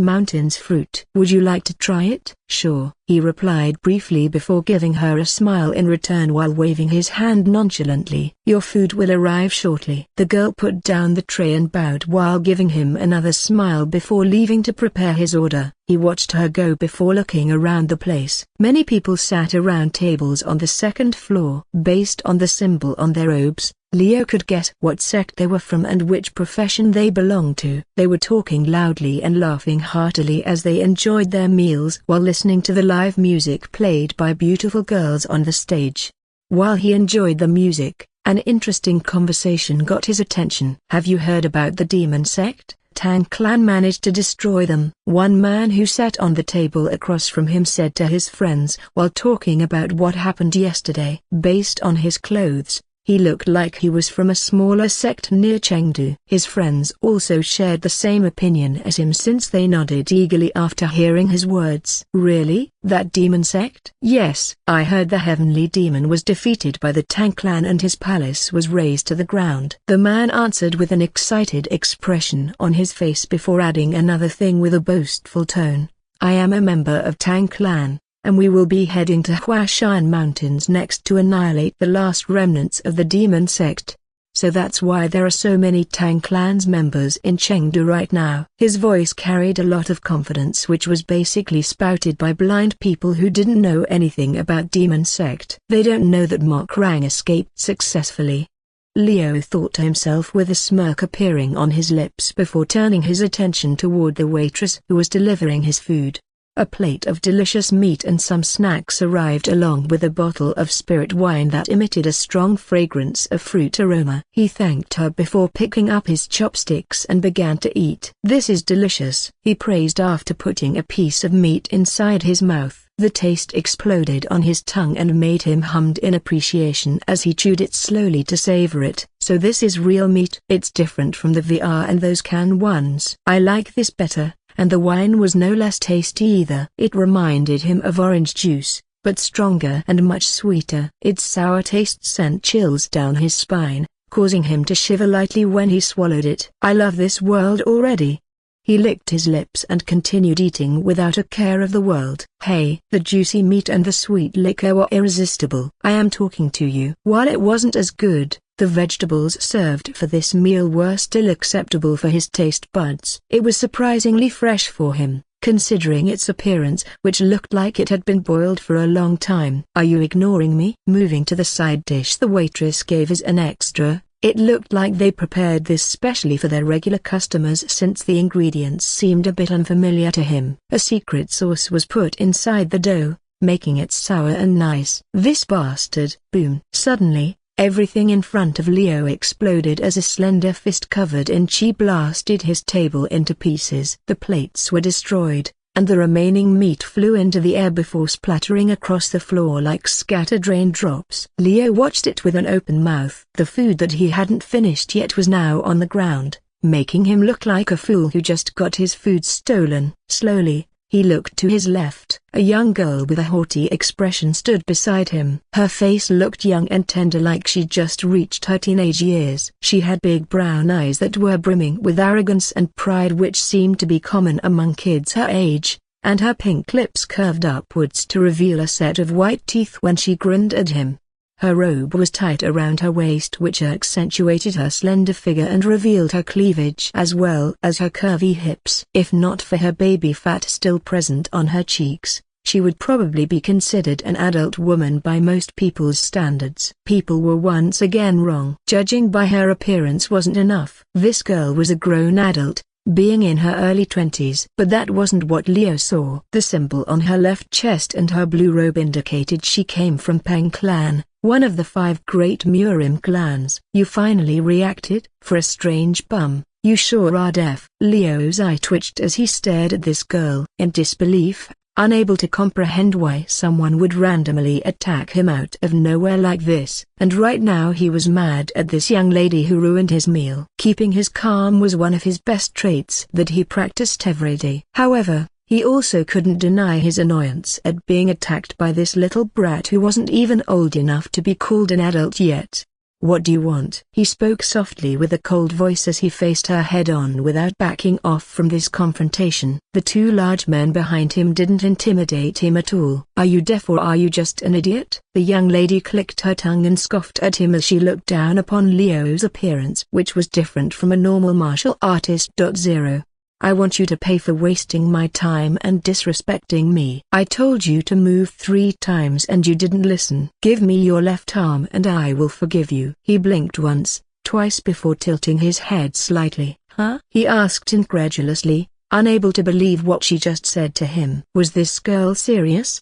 Speaker 1: Mountains fruit. Would you like to try it? "Sure," he replied briefly before giving her a smile in return while waving his hand nonchalantly. "Your food will arrive shortly." The girl put down the tray and bowed while giving him another smile before leaving to prepare his order. He watched her go before looking around the place. Many people sat around tables on the second floor. Based on the symbol on their robes, Leo could guess what sect they were from and which profession they belonged to. They were talking loudly and laughing heartily as they enjoyed their meals while listening to the live music played by beautiful girls on the stage. While he enjoyed the music, an interesting conversation got his attention. "Have you heard about the demon sect? Tang clan managed to destroy them." One man who sat on the table across from him said to his friends while talking about what happened yesterday. Based on his clothes, he looked like he was from a smaller sect near Chengdu. His friends also shared the same opinion as him since they nodded eagerly after hearing his words. "Really? That demon sect?" "Yes, I heard the heavenly demon was defeated by the Tang clan and his palace was razed to the ground." The man answered with an excited expression on his face before adding another thing with a boastful tone. "I am a member of Tang clan, and we will be heading to Huashan Mountains next to annihilate the last remnants of the demon sect. So that's why there are so many Tang clan's members in Chengdu right now." His voice carried a lot of confidence which was basically spouted by blind people who didn't know anything about demon sect. They don't know that Mok Rang escaped successfully. Leo thought to himself with a smirk appearing on his lips before turning his attention toward the waitress who was delivering his food. A plate of delicious meat and some snacks arrived along with a bottle of spirit wine that emitted a strong fragrance of fruit aroma. He thanked her before picking up his chopsticks and began to eat. "This is delicious," he praised after putting a piece of meat inside his mouth. The taste exploded on his tongue and made him hummed in appreciation as he chewed it slowly to savor it. "So this is real meat?" "It's different from the VR and those canned ones. I like this better." And the wine was no less tasty either. It reminded him of orange juice, but stronger and much sweeter. Its sour taste sent chills down his spine, causing him to shiver lightly when he swallowed it. "I love this world already." He licked his lips and continued eating without a care of the world. "Hey!" The juicy meat and the sweet liquor were irresistible. "I am talking to you." While it wasn't as good, the vegetables served for this meal were still acceptable for his taste buds. It was surprisingly fresh for him, considering its appearance, which looked like it had been boiled for a long time. "Are you ignoring me?" Moving to the side dish the waitress gave as an extra, it looked like they prepared this specially for their regular customers since the ingredients seemed a bit unfamiliar to him. A secret sauce was put inside the dough, making it sour and nice. "This bastard!" Boom! Suddenly, everything in front of Leo exploded as a slender fist covered in chi blasted his table into pieces. The plates were destroyed, and the remaining meat flew into the air before splattering across the floor like scattered raindrops. Leo watched it with an open mouth. The food that he hadn't finished yet was now on the ground, making him look like a fool who just got his food stolen. Slowly, he looked to his left. A young girl with a haughty expression stood beside him. Her face looked young and tender like she'd just reached her teenage years. She had big brown eyes that were brimming with arrogance and pride which seemed to be common among kids her age, and her pink lips curved upwards to reveal a set of white teeth when she grinned at him. Her robe was tight around her waist which accentuated her slender figure and revealed her cleavage as well as her curvy hips. If not for her baby fat still present on her cheeks, she would probably be considered an adult woman by most people's standards. People were once again wrong. Judging by her appearance wasn't enough. This girl was a grown adult, being in her early 20s. But that wasn't what Leo saw. The symbol on her left chest and her blue robe indicated she came from Peng Clan, one of the 5 great Murim clans. "You finally reacted?" "For a strange bum, you sure are deaf." Leo's eye twitched as he stared at this girl in disbelief, unable to comprehend why someone would randomly attack him out of nowhere like this. And right now he was mad at this young lady who ruined his meal. Keeping his calm was one of his best traits that he practiced every day. However, he also couldn't deny his annoyance at being attacked by this little brat who wasn't even old enough to be called an adult yet. What do you want? He spoke softly with a cold voice as he faced her head-on without backing off from this confrontation. The two large men behind him didn't intimidate him at all. Are you deaf or are you just an idiot? The young lady clicked her tongue and scoffed at him as she looked down upon Leo's appearance, which was different from a normal martial artist. 0. I want you to pay for wasting my time and disrespecting me. I told you to move 3 times and you didn't listen. Give me your left arm and I will forgive you. He blinked once, twice before tilting his head slightly. Huh? He asked incredulously, unable to believe what she just said to him. Was this girl serious?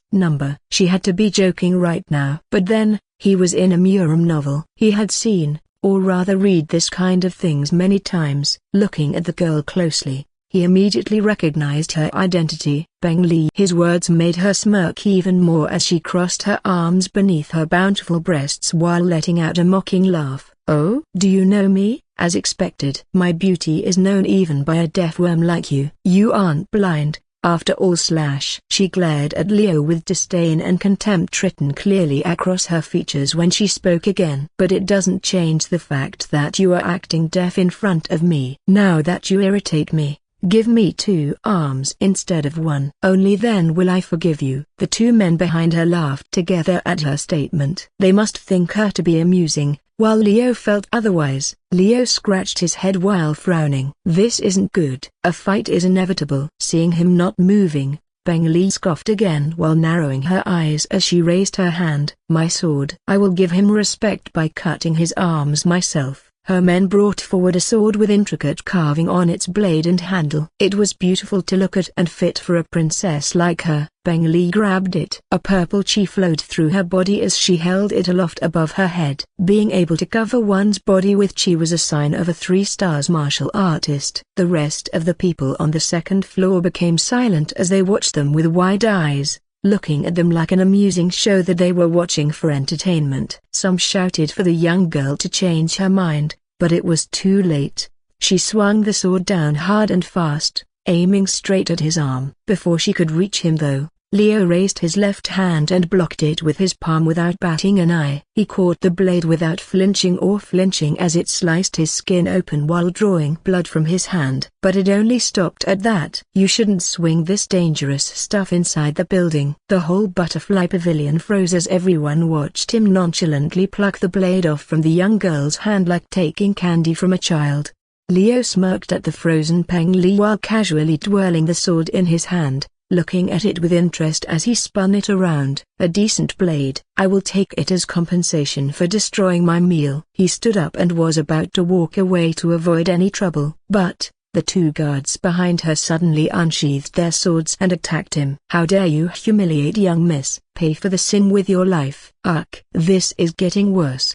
Speaker 1: She had to be joking right now. But then, he was in a Murim novel. He had seen, or rather read this kind of things many times. Looking at the girl closely, he immediately recognized her identity, Beng Li. His words made her smirk even more as she crossed her arms beneath her bountiful breasts while letting out a mocking laugh. Oh? Do you know me? As expected. My beauty is known even by a deaf worm like you. You aren't blind, after all. She glared at Leo with disdain and contempt written clearly across her features when she spoke again. But it doesn't change the fact that you are acting deaf in front of me. Now that you irritate me, give me 2 arms instead of 1. Only then will I forgive you. The 2 men behind her laughed together at her statement. They must think her to be amusing, while Leo felt otherwise. Leo scratched his head while frowning. This isn't good. A fight is inevitable. Seeing him not moving, Beng Li scoffed again while narrowing her eyes as she raised her hand. My sword. I will give him respect by cutting his arms myself. Her men brought forward a sword with intricate carving on its blade and handle. It was beautiful to look at and fit for a princess like her. Beng Li grabbed it. A purple chi flowed through her body as she held it aloft above her head. Being able to cover one's body with chi was a sign of a 3-star martial artist. The rest of the people on the second floor became silent as they watched them with wide eyes, looking at them like an amusing show that they were watching for entertainment. Some shouted for the young girl to change her mind, but it was too late. She swung the sword down hard and fast, aiming straight at his arm. Before she could reach him though, Leo raised his left hand and blocked it with his palm without batting an eye. He caught the blade without flinching as it sliced his skin open while drawing blood from his hand. But it only stopped at that. You shouldn't swing this dangerous stuff inside the building. The whole butterfly pavilion froze as everyone watched him nonchalantly pluck the blade off from the young girl's hand like taking candy from a child. Leo smirked at the frozen Beng Li while casually twirling the sword in his hand, looking at it with interest as he spun it around. A decent blade. I will take it as compensation for destroying my meal. He stood up and was about to walk away to avoid any trouble. But the 2 guards behind her suddenly unsheathed their swords and attacked him. How dare you humiliate young miss? Pay for the sin with your life. Ugh. This is getting worse.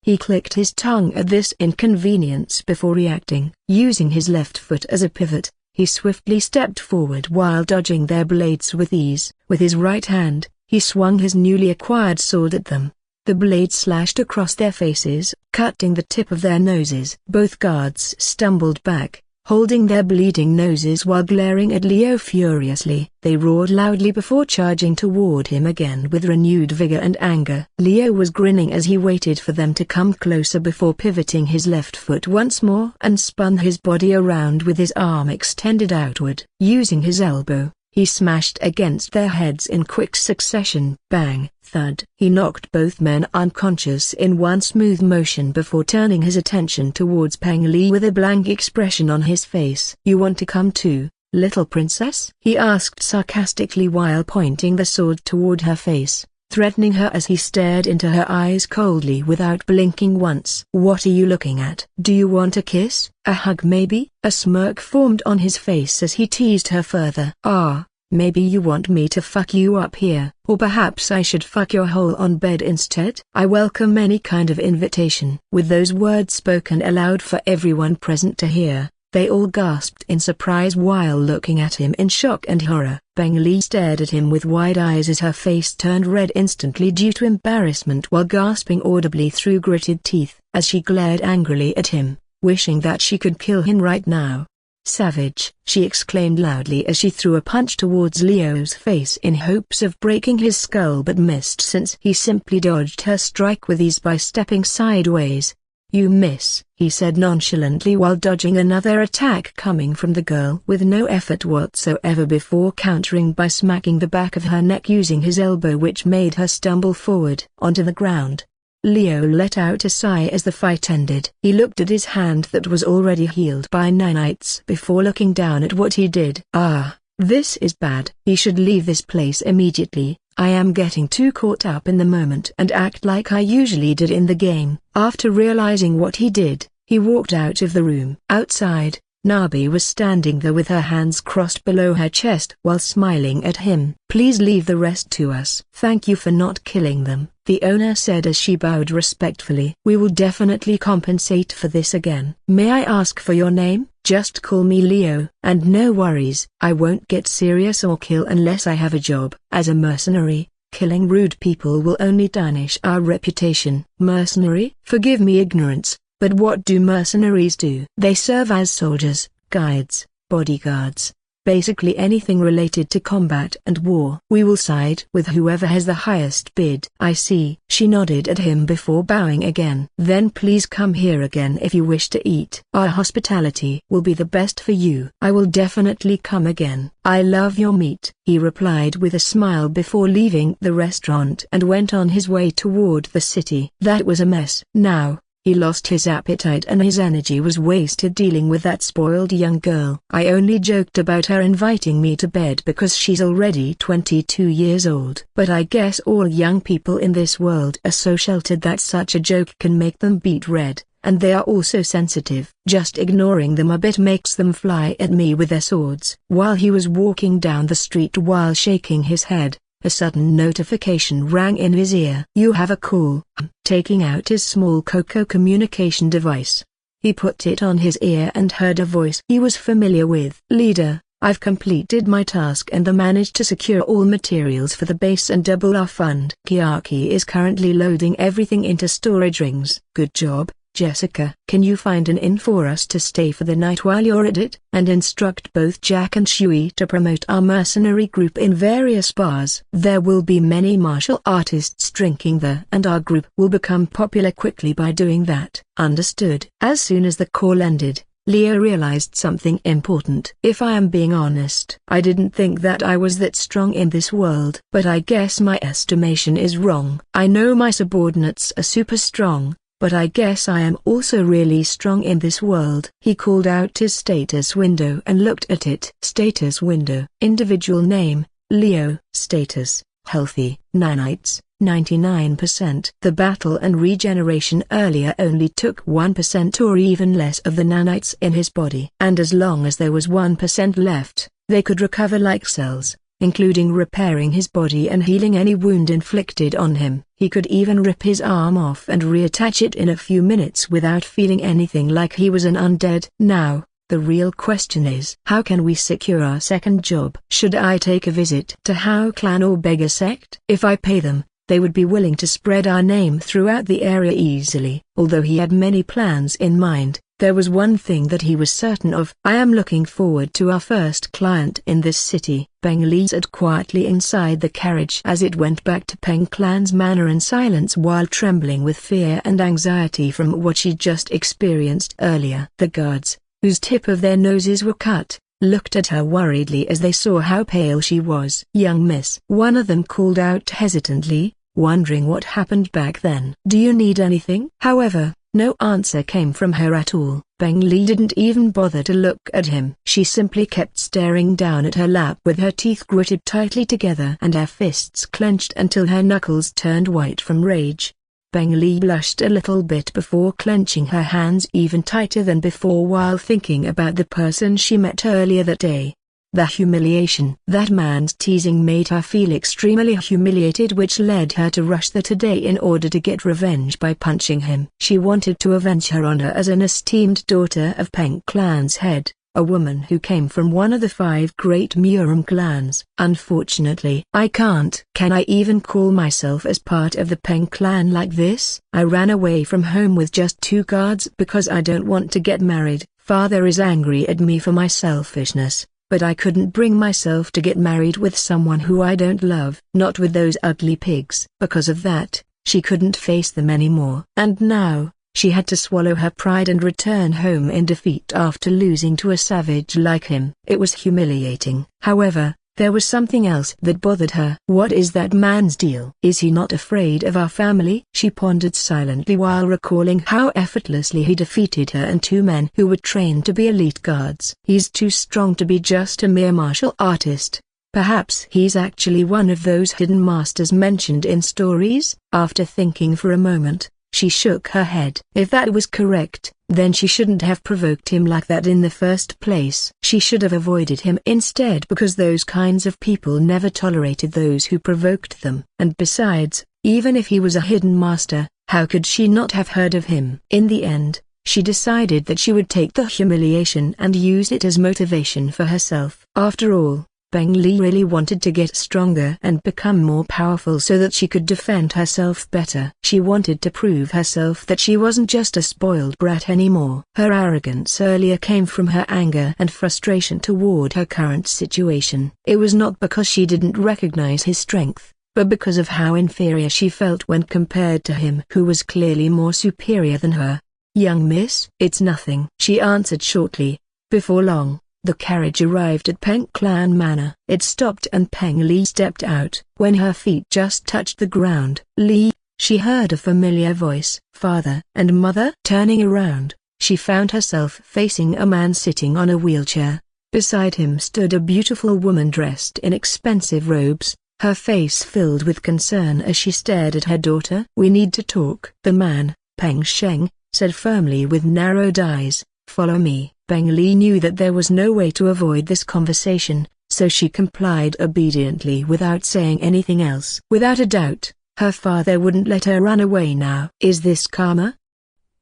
Speaker 1: He clicked his tongue at this inconvenience before reacting. Using his left foot as a pivot, he swiftly stepped forward while dodging their blades with ease. With his right hand, he swung his newly acquired sword at them. The blade slashed across their faces, cutting the tip of their noses. Both guards stumbled back, holding their bleeding noses while glaring at Leo furiously. They roared loudly before charging toward him again with renewed vigor and anger. Leo was grinning as he waited for them to come closer before pivoting his left foot once more and spun his body around with his arm extended outward. Using his elbow, he smashed against their heads in quick succession. Bang! Thud! He knocked both men unconscious in one smooth motion before turning his attention towards Beng Li with a blank expression on his face. You want to come too, little princess? He asked sarcastically while pointing the sword toward her face, threatening her as he stared into her eyes coldly without blinking once. What are you looking at? Do you want a kiss? A hug maybe? A smirk formed on his face as he teased her further. Ah. Maybe you want me to fuck you up here, or perhaps I should fuck your hole on bed instead? I welcome any kind of invitation. With those words spoken aloud for everyone present to hear, they all gasped in surprise while looking at him in shock and horror. Beng Li stared at him with wide eyes as her face turned red instantly due to embarrassment while gasping audibly through gritted teeth as she glared angrily at him, wishing that she could kill him right now. Savage! She exclaimed loudly as she threw a punch towards Leo's face in hopes of breaking his skull but missed since he simply dodged her strike with ease by stepping sideways. "You miss," he said nonchalantly while dodging another attack coming from the girl with no effort whatsoever before countering by smacking the back of her neck using his elbow, which made her stumble forward onto the ground. Leo let out a sigh as the fight ended. He looked at his hand that was already healed by nanites before looking down at what he did. "Ah, this is bad. He should leave this place immediately. I am getting too caught up in the moment and act like I usually did in the game." After realizing what he did, he walked out of the room. Outside, Nabi was standing there with her hands crossed below her chest while smiling at him. "Please leave the rest to us." "Thank you for not killing them," the owner said as she bowed respectfully. "We will definitely compensate for this again." "May I ask for your name?" "Just call me Leo." "And no worries. I won't get serious or kill unless I have a job. As a mercenary, killing rude people will only tarnish our reputation." "Mercenary? Forgive me ignorance. But what do mercenaries do?" "They serve as soldiers, guides, bodyguards, basically anything related to combat and war. We will side with whoever has the highest bid." "I see." She nodded at him before bowing again. "Then please come here again if you wish to eat. Our hospitality will be the best for you." "I will definitely come again. I love your meat," he replied with a smile before leaving the restaurant and went on his way toward the city. That was a mess. Now, he lost his appetite and his energy was wasted dealing with that spoiled young girl. "I only joked about her inviting me to bed because she's already 22 years old. But I guess all young people in this world are so sheltered that such a joke can make them beet red, and they are also sensitive. Just ignoring them a bit makes them fly at me with their swords." While he was walking down the street while shaking his head, a sudden notification rang in his ear. "You have a call." Taking out his small Coco communication device, he put it on his ear and heard a voice he was familiar with. "Leader, I've completed my task and managed to secure all materials for the base and double our fund. Kiaki is currently loading everything into storage rings." "Good job, Jessica. Can you find an inn for us to stay for the night while you're at it? And instruct both Jack and Shui to promote our mercenary group in various bars. There will be many martial artists drinking there and our group will become popular quickly by doing that." "Understood." As soon as the call ended, Leo realized something important. "If I am being honest, I didn't think that I was that strong in this world. But I guess my estimation is wrong. I know my subordinates are super strong, but I guess I am also really strong in this world." He called out his status window and looked at it. Status window. Individual name, Leo. Status, healthy. Nanites, 99%. The battle and regeneration earlier only took 1% or even less of the nanites in his body. And as long as there was 1% left, they could recover like cells, including repairing his body and healing any wound inflicted on him. He could even rip his arm off and reattach it in a few minutes without feeling anything like he was an undead. Now, the real question is, how can we secure our second job? Should I take a visit to Hao Clan or Beggar Sect? If I pay them, they would be willing to spread our name throughout the area easily. Although he had many plans in mind, there was one thing that he was certain of. "I am looking forward to our first client in this city." Peng Li sat quietly inside the carriage as it went back to Peng Clan's manor in silence while trembling with fear and anxiety from what she just experienced earlier. The guards, whose tip of their noses were cut, looked at her worriedly as they saw how pale she was. "Young miss," one of them called out hesitantly, wondering what happened back then. "Do you need anything?" However, no answer came from her at all. Peng Li didn't even bother to look at him. She simply kept staring down at her lap with her teeth gritted tightly together and her fists clenched until her knuckles turned white from rage. Peng Li blushed a little bit before clenching her hands even tighter than before while thinking about the person she met earlier that day. The humiliation. That man's teasing made her feel extremely humiliated, which led her to rush there today in order to get revenge by punching him. She wanted to avenge her honor as an esteemed daughter of Peng Clan's head, a woman who came from one of the 5 great Murim clans. Unfortunately, I can't. Can I even call myself as part of the Peng Clan like this? I ran away from home with just 2 guards because I don't want to get married, Father is angry at me for my selfishness, but I couldn't bring myself to get married with someone who I don't love. Not with those ugly pigs. Because of that, she couldn't face them anymore. And now, she had to swallow her pride and return home in defeat after losing to a savage like him. It was humiliating. However, there was something else that bothered her. What is that man's deal? Is he not afraid of our family? She pondered silently while recalling how effortlessly he defeated her and two men who were trained to be elite guards. He's too strong to be just a mere martial artist. Perhaps he's actually one of those hidden masters mentioned in stories? After thinking for a moment, she shook her head. If that was correct, then she shouldn't have provoked him like that in the first place. She should have avoided him instead, because those kinds of people never tolerated those who provoked them. And besides, even if he was a hidden master, how could she not have heard of him? In the end, she decided that she would take the humiliation and use it as motivation for herself. After all, Peng Li really wanted to get stronger and become more powerful so that she could defend herself better. She wanted to prove herself that she wasn't just a spoiled brat anymore. Her arrogance earlier came from her anger and frustration toward her current situation. It was not because she didn't recognize his strength, but because of how inferior she felt when compared to him who was clearly more superior than her. "Young miss?" "It's nothing," she answered shortly. Before long, the carriage arrived at Peng Clan Manor. It stopped and Peng Li stepped out. When her feet just touched the ground, "Li," she heard a familiar voice. "Father and Mother?" Turning around, she found herself facing a man sitting on a wheelchair. Beside him stood a beautiful woman dressed in expensive robes, her face filled with concern as she stared at her daughter. "We need to talk." The man, Peng Sheng, said firmly with narrowed eyes, "Follow me." Peng Li knew that there was no way to avoid this conversation, so she complied obediently without saying anything else. Without a doubt, her father wouldn't let her run away now. Is this karma?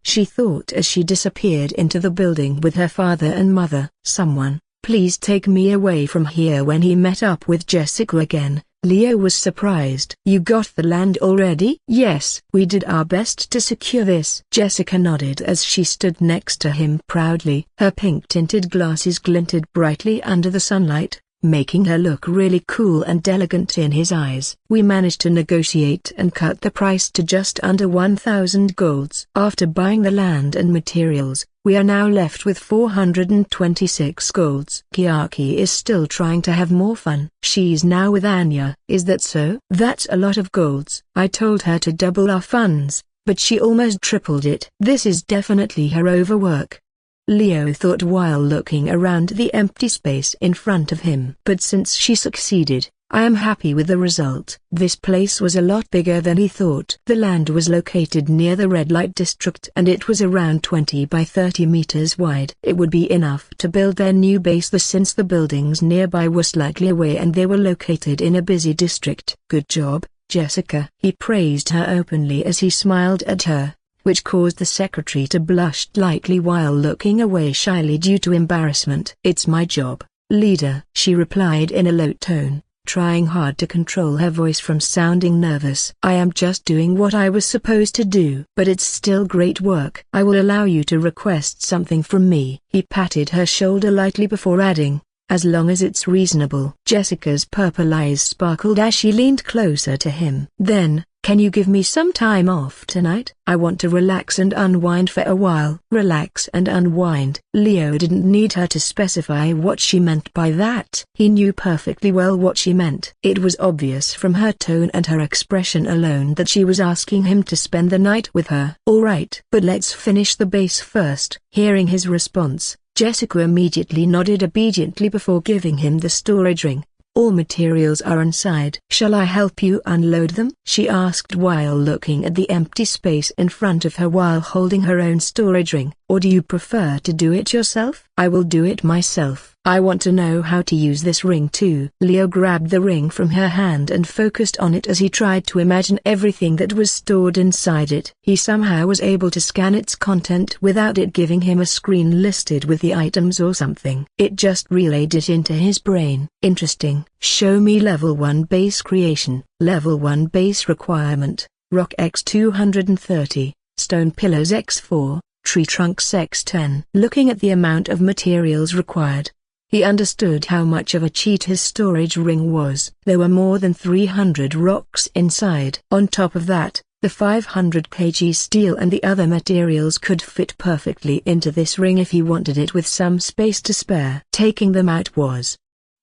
Speaker 1: She thought as she disappeared into the building with her father and mother. "Someone, please take me away from here." When he met up with Jessica again, Leo was surprised. "You got the land already?" "Yes, we did our best to secure this." Jessica nodded as she stood next to him proudly. Her pink-tinted glasses glinted brightly under the sunlight, making her look really cool and elegant in his eyes. "We managed to negotiate and cut the price to just under 1,000 golds. After buying the land and materials, we are now left with 426 golds. Kiaki is still trying to have more fun. She's now with Anya." "Is that so?" "That's a lot of golds. I told her to double our funds, but she almost tripled it." "This is definitely her overwork," Leo thought while looking around the empty space in front of him. "But since she succeeded, I am happy with the result." This place was a lot bigger than he thought. The land was located near the red light district and it was around 20 by 30 meters wide. It would be enough to build their new base since the buildings nearby were slightly away and they were located in a busy district. "Good job, Jessica." He praised her openly as he smiled at her, which caused the secretary to blush slightly while looking away shyly due to embarrassment. "It's my job, leader," she replied in a low tone, trying hard to control her voice from sounding nervous. "I am just doing what I was supposed to do. But it's still great work. I will allow you to request something from me." He patted her shoulder lightly before adding, "As long as it's reasonable." Jessica's purple eyes sparkled as she leaned closer to him. "Then, can you give me some time off tonight? I want to relax and unwind for a while." Relax and unwind. Leo didn't need her to specify what she meant by that. He knew perfectly well what she meant. It was obvious from her tone and her expression alone that she was asking him to spend the night with her. "All right, but let's finish the base first." Hearing his response, Jessica immediately nodded obediently before giving him the storage ring. "All materials are inside." "Shall I help you unload them?" she asked while looking at the empty space in front of her while holding her own storage ring. "Or do you prefer to do it yourself?" "I will do it myself. I want to know how to use this ring too." Leo grabbed the ring from her hand and focused on it as he tried to imagine everything that was stored inside it. He somehow was able to scan its content without it giving him a screen listed with the items or something. It just relayed it into his brain. "Interesting. Show me level 1 base creation." Level 1 base requirement: Rock x 230, Stone pillars x 4, Tree trunks X10. Looking at the amount of materials required, he understood how much of a cheat his storage ring was. There were more than 300 rocks inside. On top of that, the 500 kg steel and the other materials could fit perfectly into this ring if he wanted it with some space to spare. Taking them out was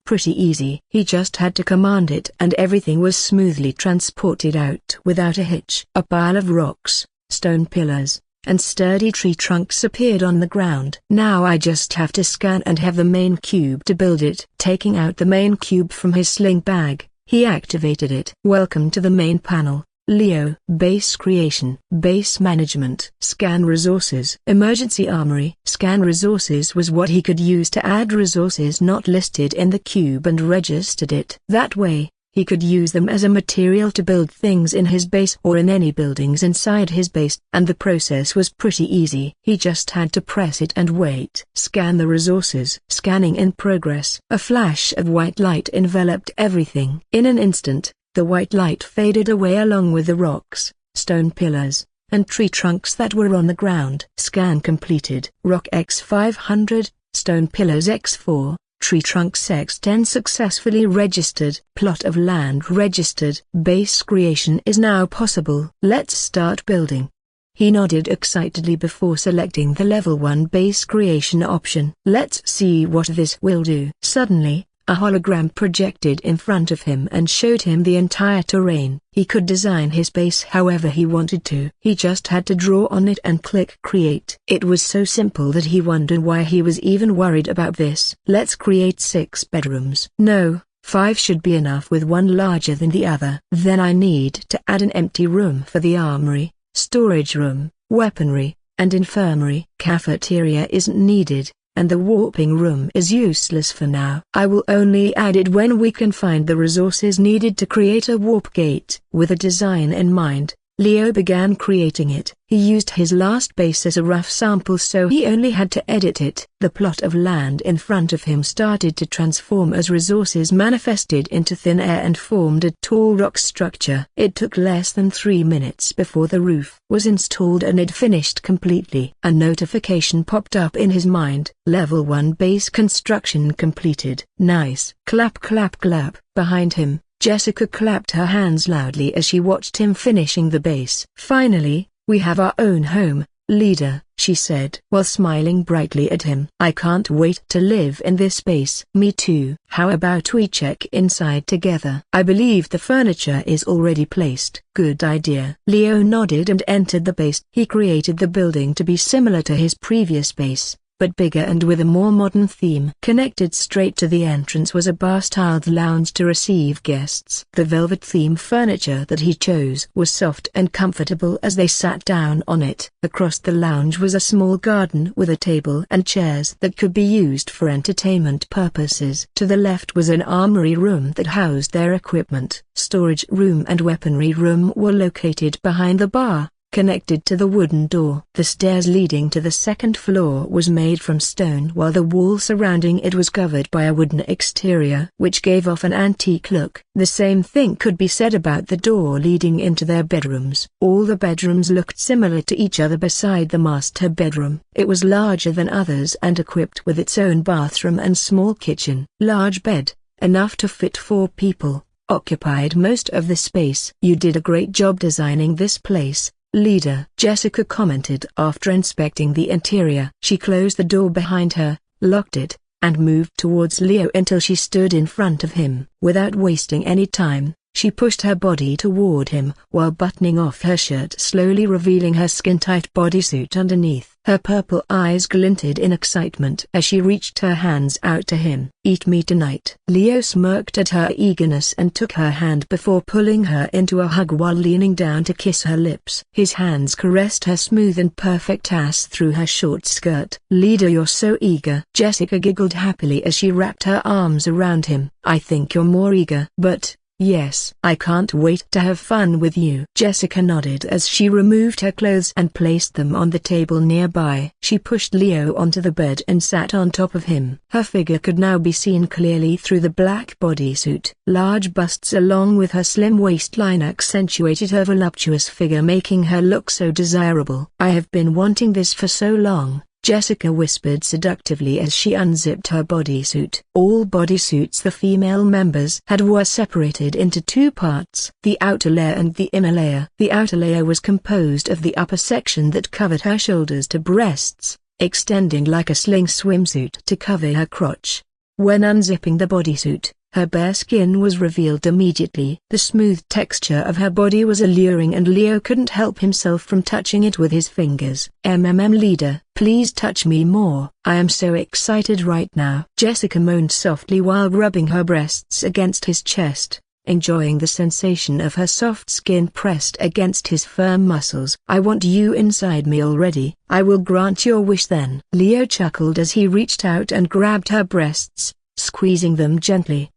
Speaker 1: pretty easy. He just had to command it and everything was smoothly transported out without a hitch. A pile of rocks, stone pillars, and sturdy tree trunks appeared on the ground. Now I just have to scan and have the main cube to build it. Taking out the main cube from his sling bag, he activated it. Welcome to the main panel, Leo. Base creation, base management, scan resources, emergency armory. Scan resources was what he could use to add resources not listed in the cube and registered it. That way, he could use them as a material to build things in his base or in any buildings inside his base, and the process was pretty easy. He just had to press it and wait. Scan the resources. Scanning in progress. A flash of white light enveloped everything. In an instant, the white light faded away along with the rocks, stone pillars, and tree trunks that were on the ground. Scan completed. Rock X500, stone pillars X4. Tree trunks X10 successfully registered. Plot of land registered. Base creation is now possible. Let's start building. He nodded excitedly before selecting the level 1 base creation option. Let's see what this will do. Suddenly, a hologram projected in front of him and showed him the entire terrain. He could design his base however he wanted to. He just had to draw on it and click create. It was so simple that he wondered why he was even worried about this. Let's create 6 bedrooms. No, 5 should be enough with one larger than the other. Then I need to add an empty room for the armory, storage room, weaponry, and infirmary. Cafeteria isn't needed, and the warping room is useless for now. I will only add it when we can find the resources needed to create a warp gate. With a design in mind, Leo began creating it. He used his last base as a rough sample so he only had to edit it. The plot of land in front of him started to transform as resources manifested into thin air and formed a tall rock structure. It took less than 3 minutes before the roof was installed and it finished completely. A notification popped up in his mind. Level 1 base construction completed. Nice. Clap clap clap. Behind him, Jessica clapped her hands loudly as she watched him finishing the base. Finally, we have our own home, leader, she said while smiling brightly at him. I can't wait to live in this space. Me too. How about we check inside together? I believe the furniture is already placed. Good idea. Leo nodded and entered the base. He created the building to be similar to his previous base, but bigger and with a more modern theme. Connected straight to the entrance was a bar-styled lounge to receive guests. The velvet theme furniture that he chose was soft and comfortable as they sat down on it. Across the lounge was a small garden with a table and chairs that could be used for entertainment purposes. To the left was an armory room that housed their equipment. Storage room and weaponry room were located behind the bar, connected to the wooden door. The stairs leading to the second floor was made from stone while the wall surrounding it was covered by a wooden exterior which gave off an antique look. The same thing could be said about the door leading into their bedrooms. All the bedrooms looked similar to each other beside the master bedroom. It was larger than others and equipped with its own bathroom and small kitchen. Large bed, enough to fit 4 people, occupied most of the space. You did a great job designing this place, leader, Jessica commented after inspecting the interior. She closed the door behind her, locked it, and moved towards Leo until she stood in front of him. Without wasting any time, she pushed her body toward him while buttoning off her shirt, slowly revealing her skin-tight bodysuit underneath. Her purple eyes glinted in excitement as she reached her hands out to him. Eat me tonight. Leo smirked at her eagerness and took her hand before pulling her into a hug while leaning down to kiss her lips. His hands caressed her smooth and perfect ass through her short skirt. Leader, you're so eager. Jessica giggled happily as she wrapped her arms around him. I think you're more eager. But, Yes. I can't wait to have fun with you. Jessica nodded as she removed her clothes and placed them on the table nearby. She pushed Leo onto the bed and sat on top of him. Her figure could now be seen clearly through the black bodysuit. Large busts along with her slim waistline accentuated her voluptuous figure, making her look so desirable. I have been wanting this for so long, Jessica whispered seductively as she unzipped her bodysuit. All bodysuits the female members had were separated into two parts, the outer layer and the inner layer. The outer layer was composed of the upper section that covered her shoulders to breasts, extending like a sling swimsuit to cover her crotch. When unzipping the bodysuit, her bare skin was revealed immediately. The smooth texture of her body was alluring and Leo couldn't help himself from touching it with his fingers. Leader, please touch me more. I am so excited right now. Jessica moaned softly while rubbing her breasts against his chest, enjoying the sensation of her soft skin pressed against his firm muscles. I want you inside me already. I will grant your wish then. Leo chuckled as he reached out and grabbed her breasts, squeezing them gently.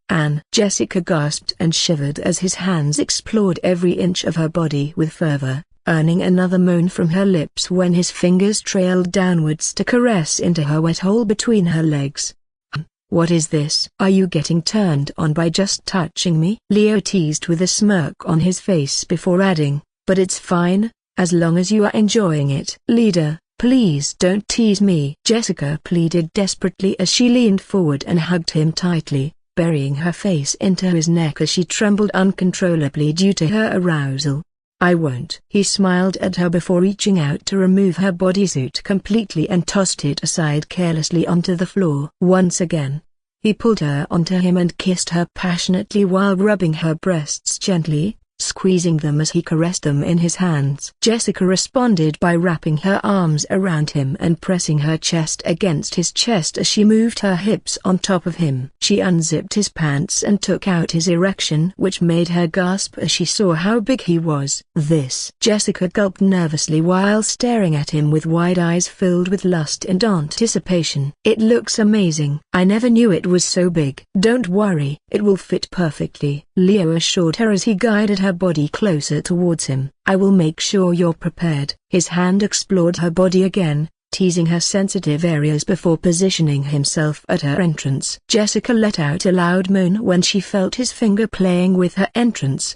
Speaker 1: Jessica gasped and shivered as his hands explored every inch of her body with fervor, earning another moan from her lips when his fingers trailed downwards to caress into her wet hole between her legs. What is this? Are you getting turned on by just touching me? Leo teased with a smirk on his face before adding, but it's fine, as long as you are enjoying it. Leader, please don't tease me. Jessica pleaded desperately as she leaned forward and hugged him tightly, burying her face into his neck as she trembled uncontrollably due to her arousal. I won't. He smiled at her before reaching out to remove her bodysuit completely and tossed it aside carelessly onto the floor. Once again, he pulled her onto him and kissed her passionately while rubbing her breasts gently, squeezing them as he caressed them in his hands. Jessica responded by wrapping her arms around him and pressing her chest against his chest as she moved her hips on top of him. She unzipped his pants and took out his erection, which made her gasp as she saw how big he was. This. Jessica gulped nervously while staring at him with wide eyes filled with lust and anticipation. It looks amazing. I never knew it was so big. Don't worry, it will fit perfectly, Leo assured her as he guided her body closer towards him. I will make sure you're prepared. His hand explored her body again, teasing her sensitive areas before positioning himself at her entrance. Jessica let out a loud moan when she felt his finger playing with her entrance.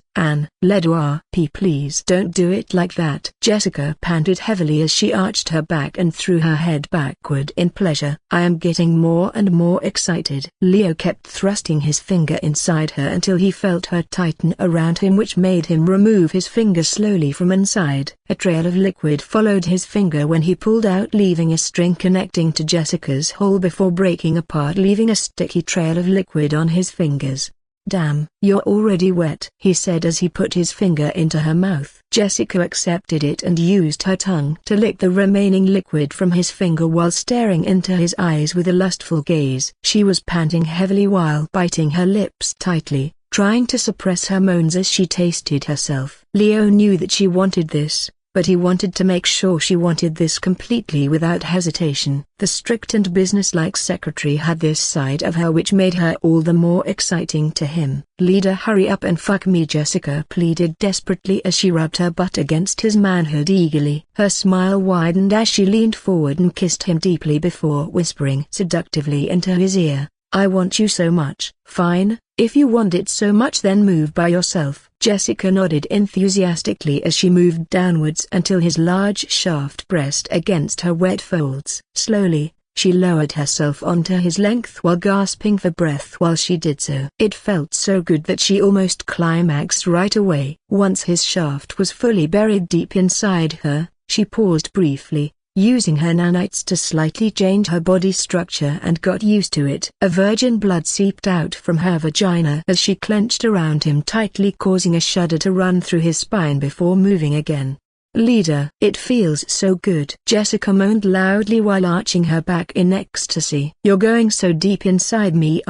Speaker 1: Please don't do it like that. Jessica panted heavily as she arched her back and threw her head backward in pleasure. I am getting more and more excited. Leo kept thrusting his finger inside her until he felt her tighten around him, which made him remove his finger slowly from inside. A trail of liquid followed his finger when he pulled out, leaving a string connecting to Jessica's hole before breaking apart, leaving a sticky trail of liquid on his fingers. Damn, you're already wet, he said as he put his finger into her mouth. Jessica accepted it and used her tongue to lick the remaining liquid from his finger while staring into his eyes with a lustful gaze. She was panting heavily while biting her lips tightly, trying to suppress her moans as she tasted herself. Leo knew that she wanted this, but he wanted to make sure she wanted this completely without hesitation. The strict and businesslike secretary had this side of her which made her all the more exciting to him. Leader, hurry up and fuck me, Jessica pleaded desperately as she rubbed her butt against his manhood eagerly. Her smile widened as she leaned forward and kissed him deeply before whispering seductively into his ear, I want you so much. Fine, if you want it so much then move by yourself. Jessica nodded enthusiastically as she moved downwards until his large shaft pressed against her wet folds. Slowly, she lowered herself onto his length while gasping for breath while she did so. It felt so good that she almost climaxed right away. Once his shaft was fully buried deep inside her, she paused briefly, using her nanites to slightly change her body structure and got used to it. A virgin blood seeped out from her vagina as she clenched around him tightly, causing a shudder to run through his spine before moving again. Leader, it feels so good, Jessica moaned loudly while arching her back in ecstasy. You're going so deep inside me.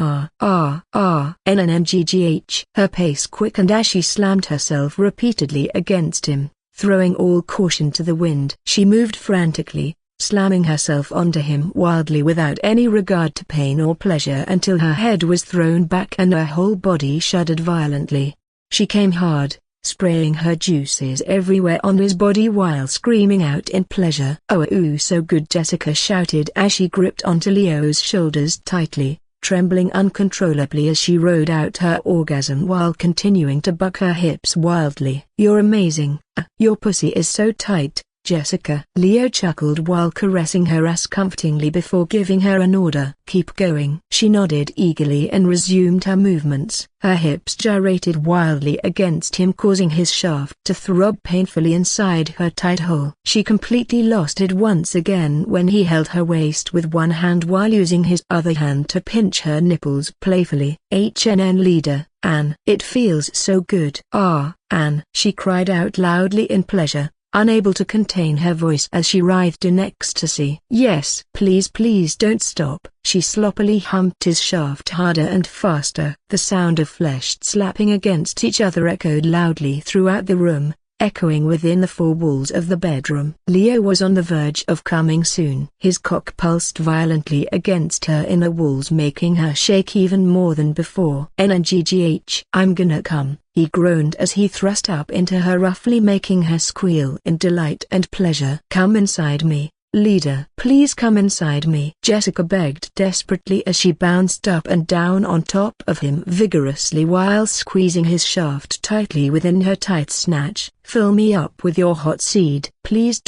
Speaker 1: NNMGGH. Her pace quickened as she slammed herself repeatedly against him, throwing all caution to the wind. She moved frantically, slamming herself onto him wildly without any regard to pain or pleasure until her head was thrown back and her whole body shuddered violently. She came hard, spraying her juices everywhere on his body while screaming out in pleasure. "Oh, ooh, so good," Jessica shouted as she gripped onto Leo's shoulders tightly, trembling uncontrollably as she rode out her orgasm while continuing to buck her hips wildly. "You're amazing. Your pussy is so tight, Jessica." Leo chuckled while caressing her ass comfortingly before giving her an order. "Keep going." She nodded eagerly and resumed her movements. Her hips gyrated wildly against him, causing his shaft to throb painfully inside her tight hole. She completely lost it once again when he held her waist with one hand while using his other hand to pinch her nipples playfully. "HNN leader, Anne. It feels so good." "Ah, Anne," she cried out loudly in pleasure, unable to contain her voice as she writhed in ecstasy. "Yes, please don't stop." She sloppily humped his shaft harder and faster. The sound of flesh slapping against each other echoed loudly throughout the room, echoing within the four walls of the bedroom. Leo was on the verge of coming soon. His cock pulsed violently against her inner walls, making her shake even more than before. "NNGGH, I'm gonna come," he groaned as he thrust up into her roughly, making her squeal in delight and pleasure. "Come inside me, leader. Please come inside me," Jessica begged desperately as she bounced up and down on top of him vigorously while squeezing his shaft tightly within her tight snatch. "Fill me up with your hot seed. Please.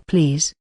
Speaker 1: Please."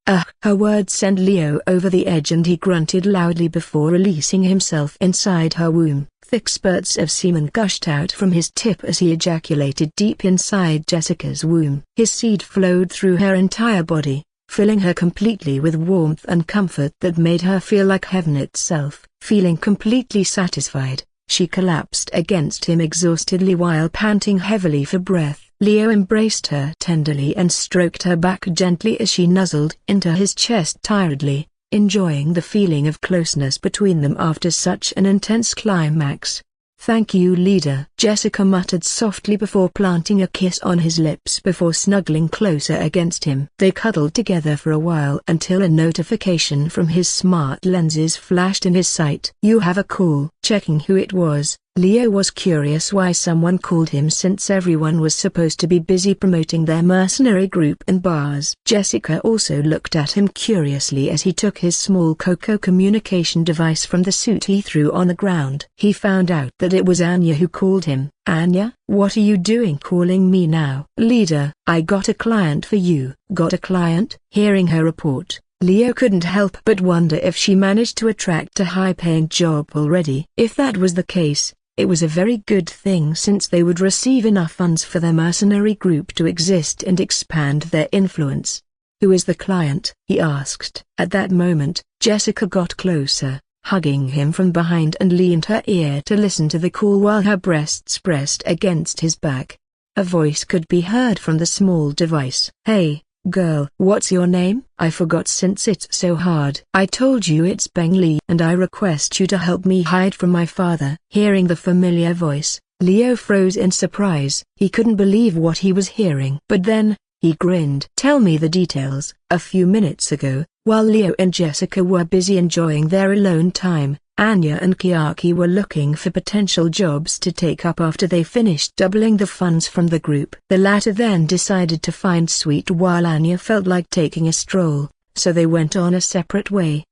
Speaker 1: Her words sent Leo over the edge and he grunted loudly before releasing himself inside her womb. Thick spurts of semen gushed out from his tip as he ejaculated deep inside Jessica's womb. His seed flowed through her entire body, filling her completely with warmth and comfort that made her feel like heaven itself. Feeling completely satisfied, she collapsed against him exhaustedly while panting heavily for breath. Leo embraced her tenderly and stroked her back gently as she nuzzled into his chest tiredly, enjoying the feeling of closeness between them after such an intense climax. "Thank you, leader," Jessica muttered softly before planting a kiss on his lips before snuggling closer against him. They cuddled together for a while until a notification from his smart lenses flashed in his sight. "You have a call." Checking who it was, Leo was curious why someone called him since everyone was supposed to be busy promoting their mercenary group in bars. Jessica also looked at him curiously as he took his small Coco communication device from the suit he threw on the ground. He found out that it was Anya who called him. "Anya, what are you doing calling me now?" "Leader, I got a client for you." "Got a client?" Hearing her report, Leo couldn't help but wonder if she managed to attract a high-paying job already. If that was the case, it was a very good thing since they would receive enough funds for their mercenary group to exist and expand their influence. "Who is the client?" he asked. At that moment, Jessica got closer, hugging him from behind and leaned her ear to listen to the call while her breasts pressed against his back. A voice could be heard from the small device. "Hey, girl, what's your name?" "I forgot since it's so hard." "I told you it's Beng Li, and I request you to help me hide from my father." Hearing the familiar voice, Leo froze in surprise. He couldn't believe what he was hearing. But then, he grinned. "Tell me the details." A few minutes ago, while Leo and Jessica were busy enjoying their alone time, Anya and Kiaki were looking for potential jobs to take up after they finished doubling the funds from the group. The latter then decided to find Sweet while Anya felt like taking a stroll, so they went on a separate way.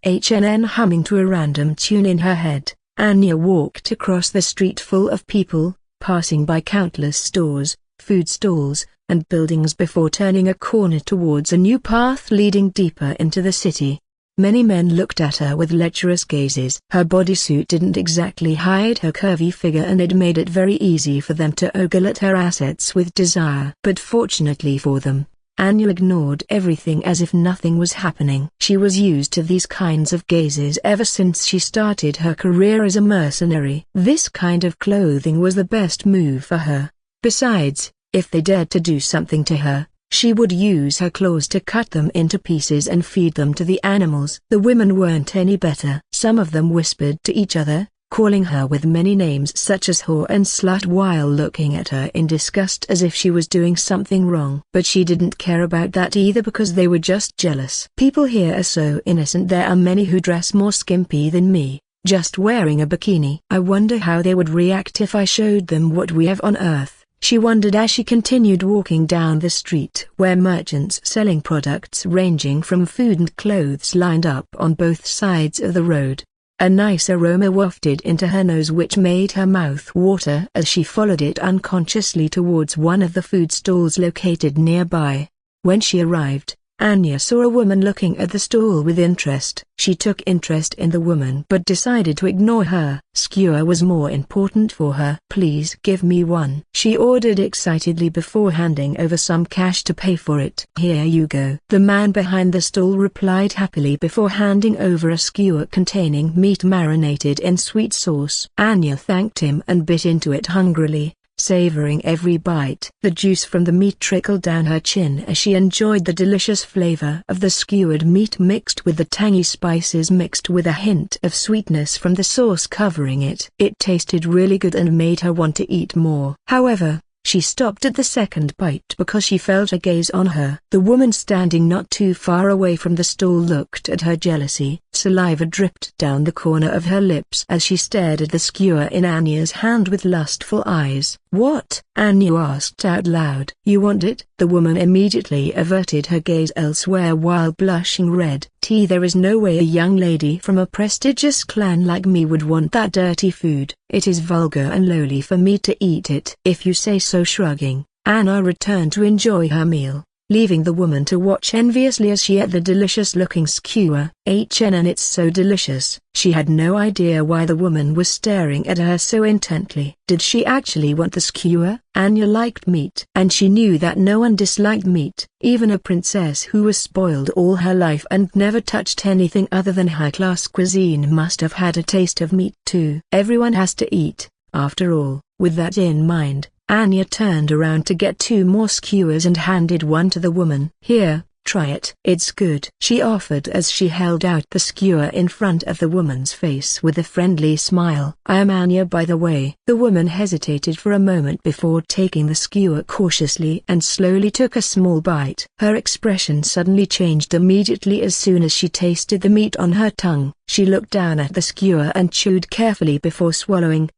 Speaker 1: HNN humming to a random tune in her head, Anya walked across the street full of people, passing by countless stores, food stalls, and buildings before turning a corner towards a new path leading deeper into the city. Many men looked at her with lecherous gazes. Her bodysuit didn't exactly hide her curvy figure and it made it very easy for them to ogle at her assets with desire. But fortunately for them, Anya ignored everything as if nothing was happening. She was used to these kinds of gazes ever since she started her career as a mercenary. This kind of clothing was the best move for her. Besides, if they dared to do something to her, she would use her claws to cut them into pieces and feed them to the animals. The women weren't any better. Some of them whispered to each other, calling her with many names such as whore and slut while looking at her in disgust as if she was doing something wrong. But she didn't care about that either because they were just jealous. "People here are so innocent. There are many who dress more skimpy than me," just wearing a bikini. I wonder how they would react if I showed them what we have on Earth, she wondered as she continued walking down the street where merchants selling products ranging from food and clothes lined up on both sides of the road. A nice aroma wafted into her nose which made her mouth water as she followed it unconsciously towards one of the food stalls located nearby. When she arrived, Anya saw a woman looking at the stall with interest. She took interest in the woman but decided to ignore her. Skewer was more important for her. "Please give me one," she ordered excitedly before handing over some cash to pay for it. "Here you go," the man behind the stall replied happily before handing over a skewer containing meat marinated in sweet sauce. Anya thanked him and bit into it hungrily, savoring every bite. The juice from the meat trickled down her chin as she enjoyed the delicious flavor of the skewered meat mixed with the tangy spices mixed with a hint of sweetness from the sauce covering it. It tasted really good and made her want to eat more. However, she stopped at the second bite because she felt a gaze on her. The woman standing not too far away from the stall looked at her jealously. Saliva dripped down the corner of her lips as she stared at the skewer in Anya's hand with lustful eyes. "What?" Anya asked out loud. "You want it?" The woman immediately averted her gaze elsewhere while blushing red. "There is no way a young lady from a prestigious clan like me would want that dirty food. It is vulgar and lowly for me to eat it." "If you say so." Shrugging, Anna returned to enjoy her meal, leaving the woman to watch enviously as she ate the delicious-looking skewer. And it's so delicious. She had no idea why the woman was staring at her so intently. Did she actually want the skewer? Anya liked meat, and she knew that no one disliked meat. Even a princess who was spoiled all her life and never touched anything other than high-class cuisine must have had a taste of meat too. Everyone has to eat, after all. With that in mind, Anya turned around to get 2 more skewers and handed one to the woman. "Here, try it. It's good," she offered as she held out the skewer in front of the woman's face with a friendly smile. "I am Anya, by the way." The woman hesitated for a moment before taking the skewer cautiously and slowly took a small bite. Her expression suddenly changed immediately as soon as she tasted the meat on her tongue. She looked down at the skewer and chewed carefully before swallowing.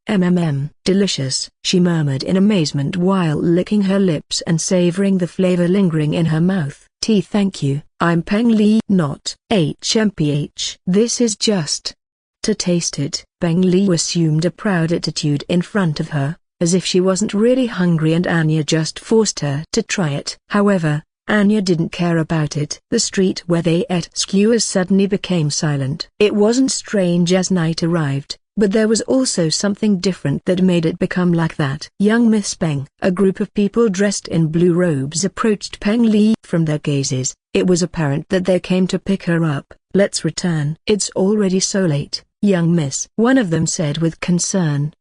Speaker 1: Delicious," she murmured in amazement while licking her lips and savoring the flavor lingering in her mouth. Thank you. I'm Peng Li, not HMPH. This is just to taste it." Peng Li assumed a proud attitude in front of her, as if she wasn't really hungry and Anya just forced her to try it. However, Anya didn't care about it. The street where they ate skewers suddenly became silent. It wasn't strange as night arrived, but there was also something different that made it become like that. "Young Miss Peng." A group of people dressed in blue robes approached Peng Li. From their gazes, it was apparent that they came to pick her up. "Let's return. It's already so late, young miss," one of them said with concern.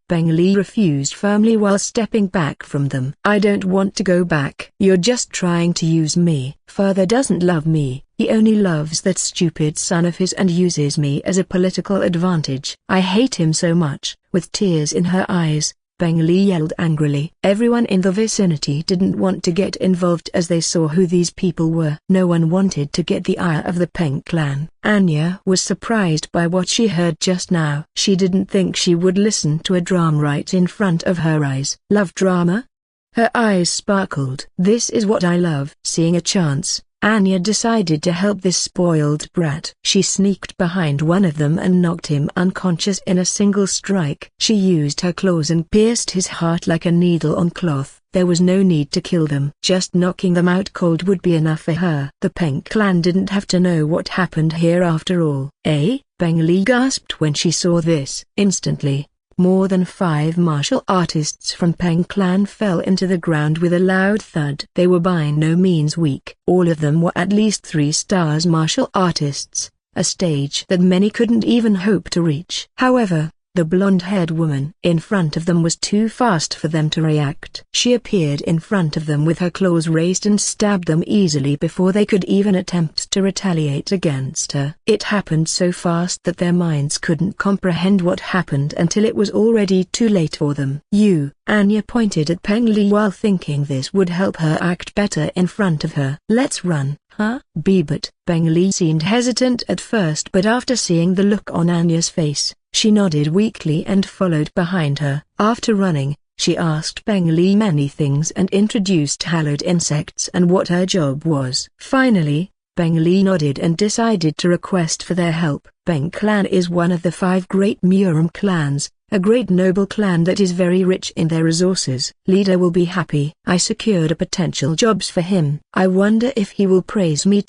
Speaker 1: Peng Li refused firmly while stepping back from them. "I don't want to go back." "You're just trying to use me." "Father doesn't love me. He only loves that stupid son of his and uses me as a political advantage. I hate him so much." With tears in her eyes, Peng Li yelled angrily. Everyone in the vicinity didn't want to get involved as they saw who these people were. No one wanted to get the ire of the Peng clan. Anya was surprised by what she heard just now. She didn't think she would listen to a drama right in front of her eyes. "Love drama?" Her eyes sparkled. "This is what I love." Seeing a chance, Anya decided to help this spoiled brat. She sneaked behind one of them and knocked him unconscious in a single strike. She used her claws and pierced his heart like a needle on cloth. There was no need to kill them. Just knocking them out cold would be enough for her. The Peng clan didn't have to know what happened here after all. Peng Li gasped when she saw this. Instantly, more than 5 martial artists from Peng clan fell into the ground with a loud thud. They were by no means weak. All of them were at least 3 stars martial artists, a stage that many couldn't even hope to reach. However, The blonde-haired woman in front of them was too fast for them to react. She appeared in front of them with her claws raised and stabbed them easily before they could even attempt to retaliate against her. It happened so fast that their minds couldn't comprehend what happened until it was already too late for them. Anya pointed at Peng Li while thinking this would help her act better in front of her. Let's run, huh? But Peng Li seemed hesitant at first, but after seeing the look on Anya's face, she nodded weakly and followed behind her. After running, she asked Peng Li many things and introduced hallowed insects and what her job was. Finally, Peng Li nodded and decided to request for their help. Peng clan is one of the 5 great Murim clans, a great noble clan that is very rich in their resources. Leader will be happy. I secured a potential jobs for him. I wonder if he will praise me.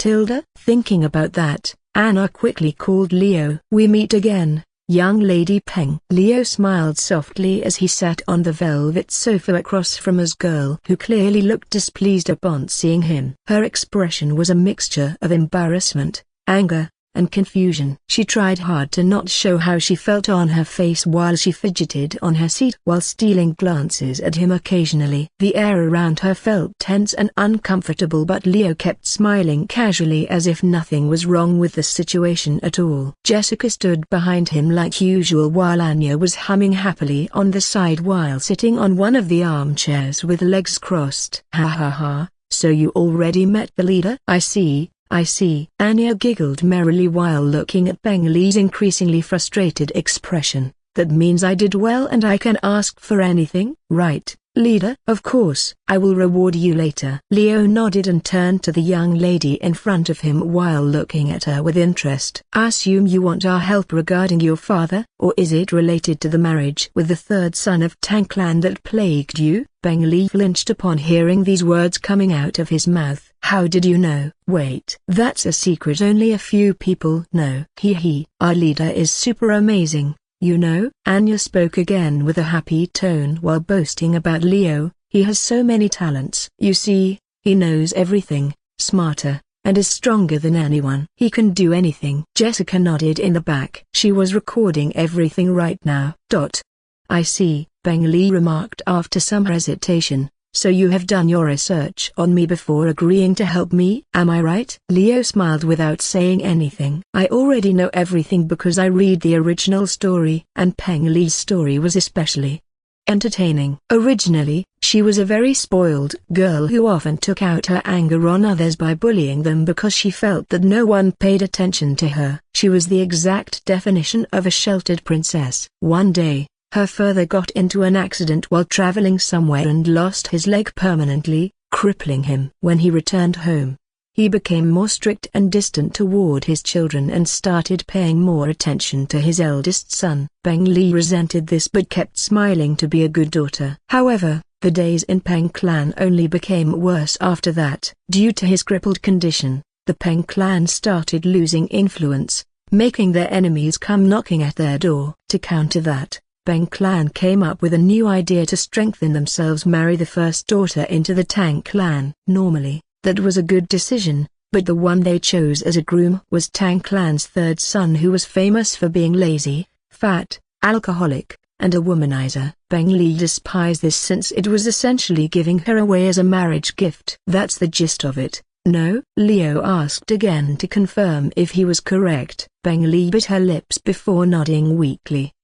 Speaker 1: Thinking about that, Anna quickly called Leo. We meet again, young lady Peng. Leo smiled softly as he sat on the velvet sofa across from his girl, who clearly looked displeased upon seeing him. Her expression was a mixture of embarrassment, anger, and confusion. She tried hard to not show how she felt on her face while she fidgeted on her seat while stealing glances at him occasionally. The air around her felt tense and uncomfortable, but Leo kept smiling casually as if nothing was wrong with the situation at all. Jessica stood behind him like usual while Anya was humming happily on the side while sitting on one of the armchairs with legs crossed. Ha ha ha, so you already met the leader? I see. Anya giggled merrily while looking at Peng Li's increasingly frustrated expression. That means I did well and I can ask for anything, right, leader? Of course. I will reward you later. Leo nodded and turned to the young lady in front of him while looking at her with interest. I assume you want our help regarding your father, or is it related to the marriage with the 3rd son of Tang clan that plagued you? Peng Li flinched upon hearing these words coming out of his mouth. How did you know? Wait, that's a secret only a few people know. Our leader is super amazing, you know? Anya spoke again with a happy tone while boasting about Leo. He has so many talents. You see, he knows everything, smarter, and is stronger than anyone. He can do anything. Jessica nodded in the back. She was recording everything right now. I see, Peng Li remarked after some hesitation. So you have done your research on me before agreeing to help me, am I right? Leo smiled without saying anything. I already know everything because I read the original story, and Peng Li's story was especially entertaining. Originally, she was a very spoiled girl who often took out her anger on others by bullying them because she felt that no one paid attention to her. She was the exact definition of a sheltered princess. One day, her father got into an accident while traveling somewhere and lost his leg permanently, crippling him. When he returned home, he became more strict and distant toward his children and started paying more attention to his eldest son. Peng Li resented this but kept smiling to be a good daughter. However, the days in Peng clan only became worse after that. Due to his crippled condition, the Peng clan started losing influence, making their enemies come knocking at their door. To counter that, Peng clan came up with a new idea to strengthen themselves: marry the first daughter into the Tang clan. Normally, that was a good decision, but the one they chose as a groom was Tang clan's 3rd son, who was famous for being lazy, fat, alcoholic, and a womanizer. Peng Li despised this since it was essentially giving her away as a marriage gift. That's the gist of it, no? Leo asked again to confirm if he was correct. Peng Li bit her lips before nodding weakly.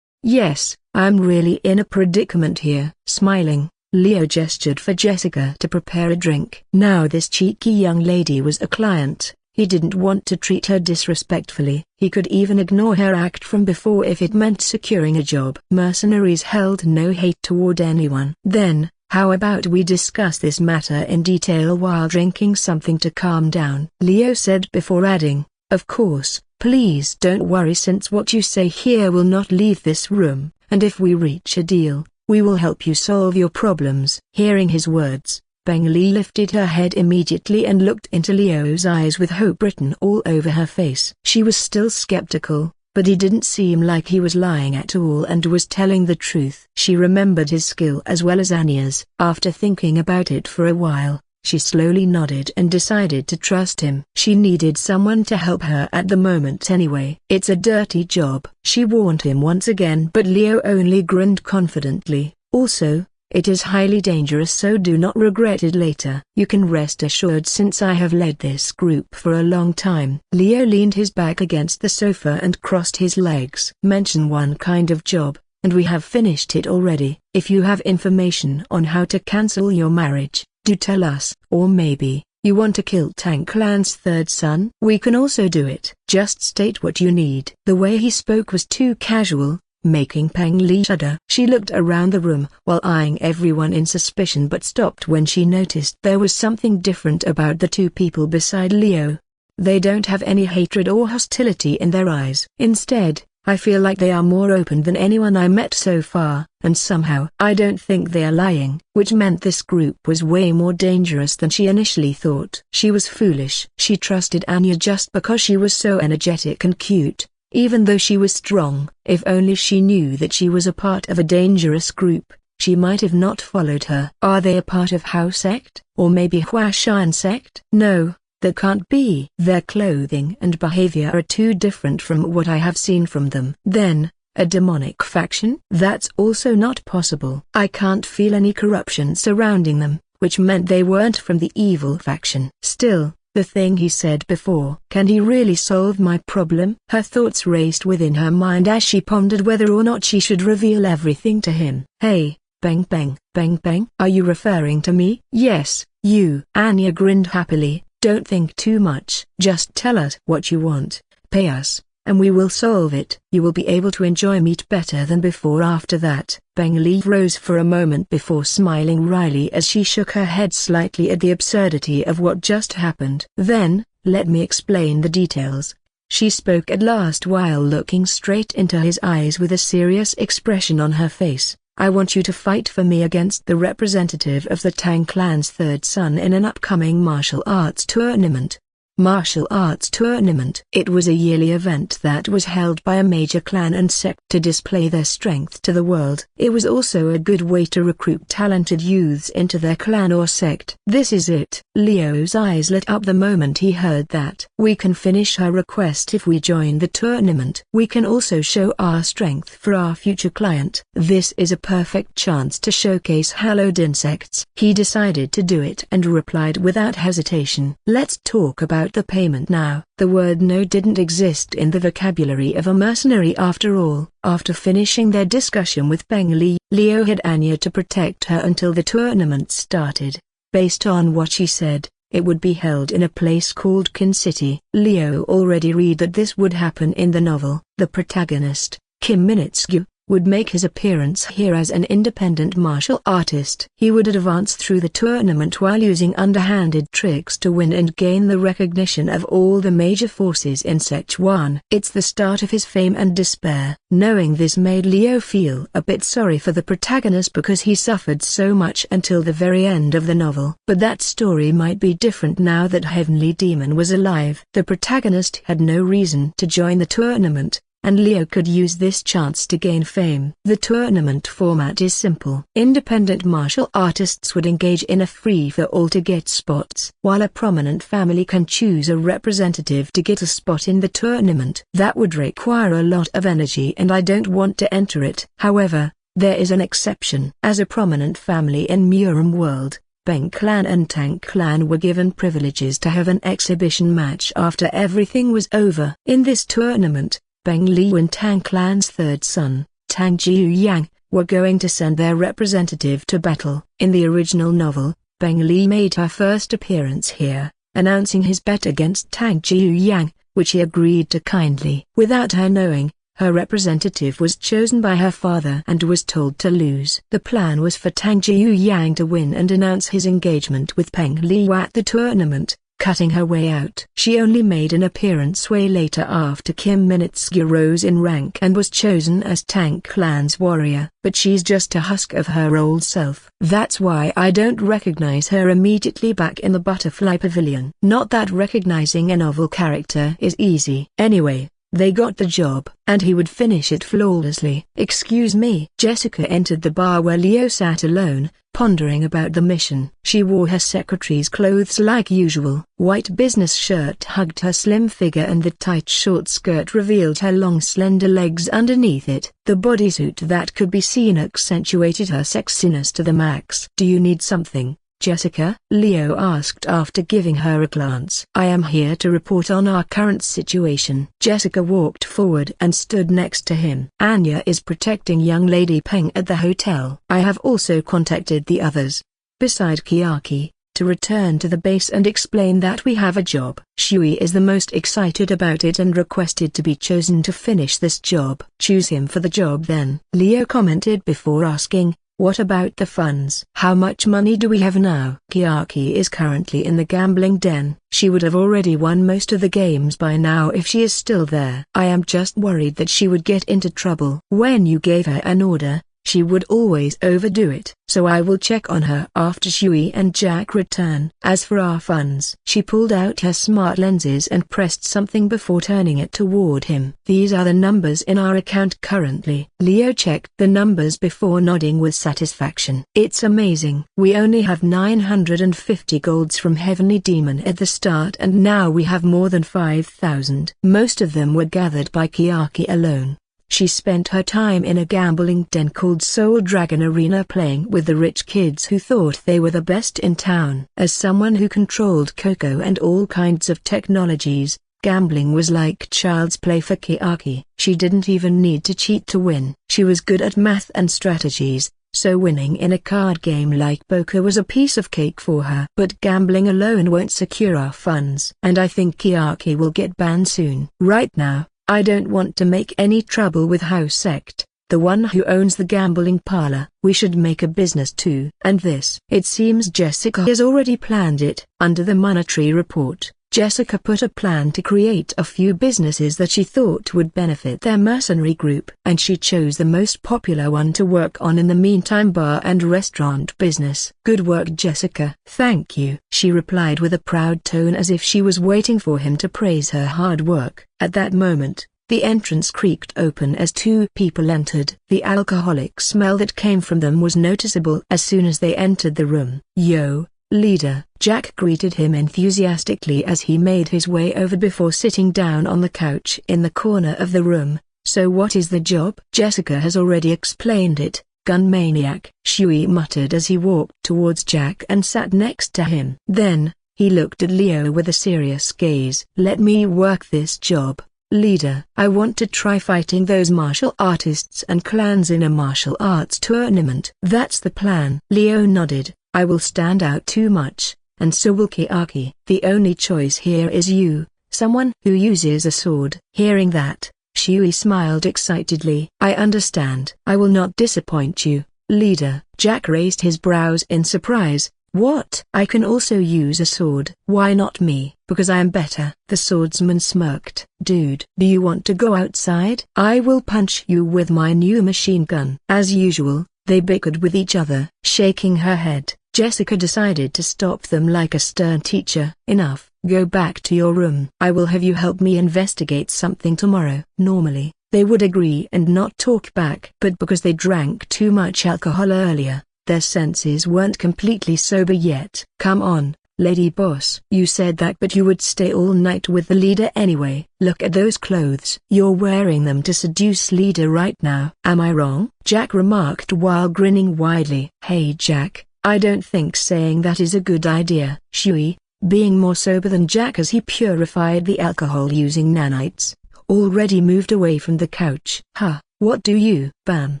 Speaker 1: Yes, I'm really in a predicament here. Smiling, Leo gestured for Jessica to prepare a drink. Now this cheeky young lady was a client. He didn't want to treat her disrespectfully. He could even ignore her act from before if it meant securing a job. Mercenaries held no hate toward anyone. Then, how about we discuss this matter in detail while drinking something to calm down? Leo said before adding, of course. Please don't worry, since what you say here will not leave this room, and if we reach a deal, we will help you solve your problems. Hearing his words, Peng Li lifted her head immediately and looked into Leo's eyes with hope written all over her face. She was still skeptical, but he didn't seem like he was lying at all and was telling the truth. She remembered his skill as well as Anya's. After thinking about it for a while, She slowly nodded and decided to trust him. She needed someone to help her at the moment anyway. It's a dirty job, she warned him once again, but Leo only grinned confidently. Also, it is highly dangerous, so do not regret it later. You can rest assured, since I have led this group for a long time. Leo leaned his back against the sofa and crossed his legs. Mention one kind of job, and we have finished it already. If you have information on how to cancel your marriage, do tell us. Or maybe, you want to kill Tang Clan's third son? We can also do it. Just state what you need. The way he spoke was too casual, making Peng Li shudder. She looked around the room while eyeing everyone in suspicion, but stopped when she noticed there was something different about the two people beside Leo. They don't have any hatred or hostility in their eyes. Instead, I feel like they are more open than anyone I met so far, and somehow I don't think they are lying, which meant this group was way more dangerous than she initially thought. She was foolish. She trusted Anya just because she was so energetic and cute, even though she was strong. If only she knew that she was a part of a dangerous group, she might have not followed her. Are they a part of Hao sect, or maybe Huashan sect? No, that can't be. Their clothing and behavior are too different from what I have seen from them. Then, a demonic faction? That's also not possible. I can't feel any corruption surrounding them, which meant they weren't from the evil faction. Still, the thing he said before. Can he really solve my problem? Her thoughts raced within her mind as she pondered whether or not she should reveal everything to him. Hey, Bang Bang, Bang Bang. Are you referring to me? Yes, you. Anya grinned happily. Don't think too much. Just tell us what you want, pay us, and we will solve it. You will be able to enjoy meat better than before after that. Bang Li rose for a moment before smiling wryly as she shook her head slightly at the absurdity of what just happened. Then, let me explain the details. She spoke at last while looking straight into his eyes with a serious expression on her face. I want you to fight for me against the representative of the Tang clan's third son in an upcoming martial arts tournament. Martial arts tournament. It was a yearly event that was held by a major clan and sect to display their strength to the world. It was also a good way to recruit talented youths into their clan or sect. This is it. Leo's eyes lit up the moment he heard that. We can finish her request if we join the tournament. We can also show our strength for our future client. This is a perfect chance to showcase hallowed insects. He decided to do it and replied without hesitation. Let's talk about the payment now. The word no didn't exist in the vocabulary of a mercenary after all. After finishing their discussion with Peng Li, Leo had Anya to protect her until the tournament started. Based on what she said, it would be held in a place called Qin City. Leo already read that this would happen in the novel. The protagonist, Kim Minitsky, would make his appearance here as an independent martial artist. He would advance through the tournament while using underhanded tricks to win and gain the recognition of all the major forces in Sichuan. It's the start of his fame and despair. Knowing this made Leo feel a bit sorry for the protagonist because he suffered so much until the very end of the novel. But that story might be different now that Heavenly Demon was alive. The protagonist had no reason to join the tournament, and Leo could use this chance to gain fame. The tournament format is simple. Independent martial artists would engage in a free-for-all to get spots, while a prominent family can choose a representative to get a spot in the tournament. That would require a lot of energy and I don't want to enter it. However, there is an exception. As a prominent family in Murim world, Beng clan and Tang clan were given privileges to have an exhibition match after everything was over. In this tournament, Beng Li and Tang clan's third son, Tang Jiuyang, were going to send their representative to battle. In the original novel, Beng Li made her first appearance here, announcing his bet against Tang Jiuyang, which he agreed to kindly. Without her knowing, her representative was chosen by her father and was told to lose. The plan was for Tang Jiuyang to win and announce his engagement with Peng Li at the tournament, cutting her way out. She only made an appearance way later after Kim Minitsky rose in rank and was chosen as Tang clan's warrior, but she's just a husk of her old self. That's why I don't recognize her immediately back in the Butterfly Pavilion. Not that recognizing a novel character is easy. Anyway, They got the job, and he would finish it flawlessly. "Excuse me." Jessica entered the bar where Leo sat alone, pondering about the mission. She wore her secretary's clothes like usual. White business shirt hugged her slim figure and the tight short skirt revealed her long slender legs underneath it. The bodysuit that could be seen accentuated her sexiness to the max. "Do you need something, Jessica?" Leo asked after giving her a glance. "I am here to report on our current situation." Jessica walked forward and stood next to him. "Anya is protecting young Lady Peng at the hotel. I have also contacted the others, beside Kiaki, to return to the base and explain that we have a job." Shui is the most excited about it and requested to be chosen to finish this job. "Choose him for the job then," Leo commented before asking, "What about the funds? How much money do we have now?" Kiaki is currently in the gambling den. She would have already won most of the games by now if she is still there. "I am just worried that she would get into trouble. When you gave her an order, she would always overdo it. So I will check on her after Shui and Jack return. As for our funds." She pulled out her smart lenses and pressed something before turning it toward him. "These are the numbers in our account currently." Leo checked the numbers before nodding with satisfaction. "It's amazing. We only have 950 golds from Heavenly Demon at the start and now we have more than 5,000. Most of them were gathered by Kiaki alone. She spent her time in a gambling den called Soul Dragon Arena playing with the rich kids who thought they were the best in town. As someone who controlled Coco and all kinds of technologies, gambling was like child's play for Kiaki. She didn't even need to cheat to win. She was good at math and strategies, so winning in a card game like poker was a piece of cake for her. "But gambling alone won't secure our funds. And I think Kiaki will get banned soon. Right now, I don't want to make any trouble with House Sect, the one who owns the gambling parlor. We should make a business too." And this. It seems Jessica has already planned it. Under the monetary report, Jessica put a plan to create a few businesses that she thought would benefit their mercenary group. And she chose the most popular one to work on in the meantime: bar and restaurant business. "Good work, Jessica." "Thank you," she replied with a proud tone as if she was waiting for him to praise her hard work. At that moment, the entrance creaked open as two people entered. The alcoholic smell that came from them was noticeable as soon as they entered the room. "Yo, leader." Jack greeted him enthusiastically as he made his way over before sitting down on the couch in the corner of the room. "So what is the job?" Jessica has already explained it. "Gun maniac," Shui muttered as he walked towards Jack and sat next to him. Then, he looked at Leo with a serious gaze. "Let me work this job, leader. I want to try fighting those martial artists and clans in a martial arts tournament." "That's the plan." Leo nodded. "I will stand out too much, and so will Kiaki. The only choice here is you, someone who uses a sword." Hearing that, Shui smiled excitedly. "I understand. I will not disappoint you, leader." Jack raised his brows in surprise. "What? I can also use a sword." "Why not me?" "Because I am better." The swordsman smirked. "Dude, do you want to go outside? I will punch you with my new machine gun." As usual, they bickered with each other. Shaking her head, Jessica decided to stop them like a stern teacher. "Enough. Go back to your room. I will have you help me investigate something tomorrow." Normally, they would agree and not talk back. But because they drank too much alcohol earlier, their senses weren't completely sober yet. "Come on, Lady Boss." "You said that but you would stay all night with the leader anyway." "Look at those clothes. You're wearing them to seduce leader right now." "Am I wrong?" Jack remarked while grinning widely. "Hey Jack, I don't think saying that is a good idea." Shui, being more sober than Jack as he purified the alcohol using nanites, already moved away from the couch. "Huh, what do you?" Bam!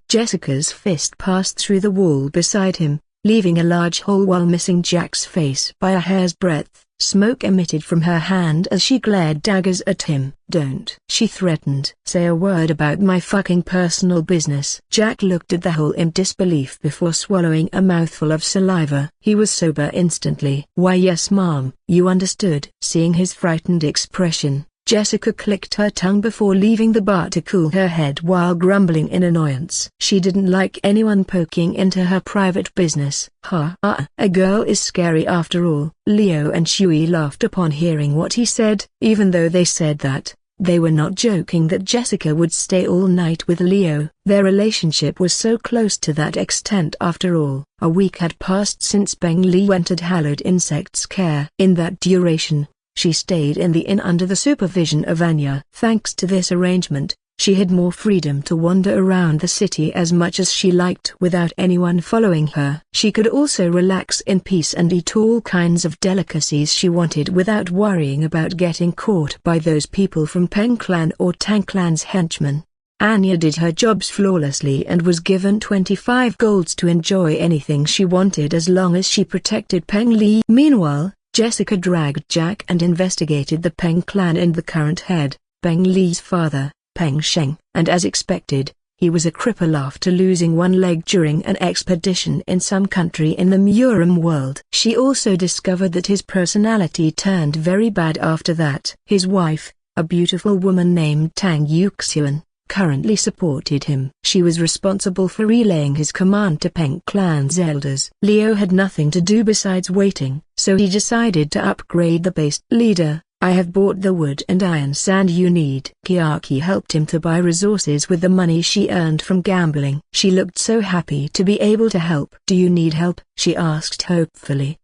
Speaker 1: Jessica's fist passed through the wall beside him, leaving a large hole while missing Jack's face by a hair's breadth. Smoke emitted from her hand as she glared daggers at him. "Don't," she threatened. "Say a word about my fucking personal business." Jack looked at the hole in disbelief before swallowing a mouthful of saliva. He was sober instantly. "Why yes ma'am." "You understood." Seeing his frightened expression, Jessica clicked her tongue before leaving the bar to cool her head while grumbling in annoyance. She didn't like anyone poking into her private business. A girl is scary after all. Leo and Shui laughed upon hearing what he said. Even though they said that, They were not joking that Jessica would stay all night with Leo. Their relationship was so close to that extent after all. A week had passed since Peng Li entered Hallowed Insects Care. In that duration, she stayed in the inn under the supervision of Anya. Thanks to this arrangement, she had more freedom to wander around the city as much as she liked without anyone following her. She could also relax in peace and eat all kinds of delicacies she wanted without worrying about getting caught by those people from Peng Clan or Tang Clan's henchmen. Anya did her jobs flawlessly and was given 25 golds to enjoy anything she wanted as long as she protected Peng Li. Meanwhile, Jessica dragged Jack and investigated the Peng Clan and the current head, Peng Li's father, Peng Sheng. And as expected, he was a cripple after losing one leg during an expedition in some country in the Murim world. She also discovered that his personality turned very bad after that. His wife, a beautiful woman named Tang Yuxian, currently supported him. She was responsible for relaying his command to Peng Clan's elders. Leo had nothing to do besides waiting, so he decided to upgrade the base. Leader, I have bought the wood and iron sand you need. Kiaki helped him to buy resources with the money she earned from gambling. She looked so happy to be able to help. Do you need help? She asked hopefully.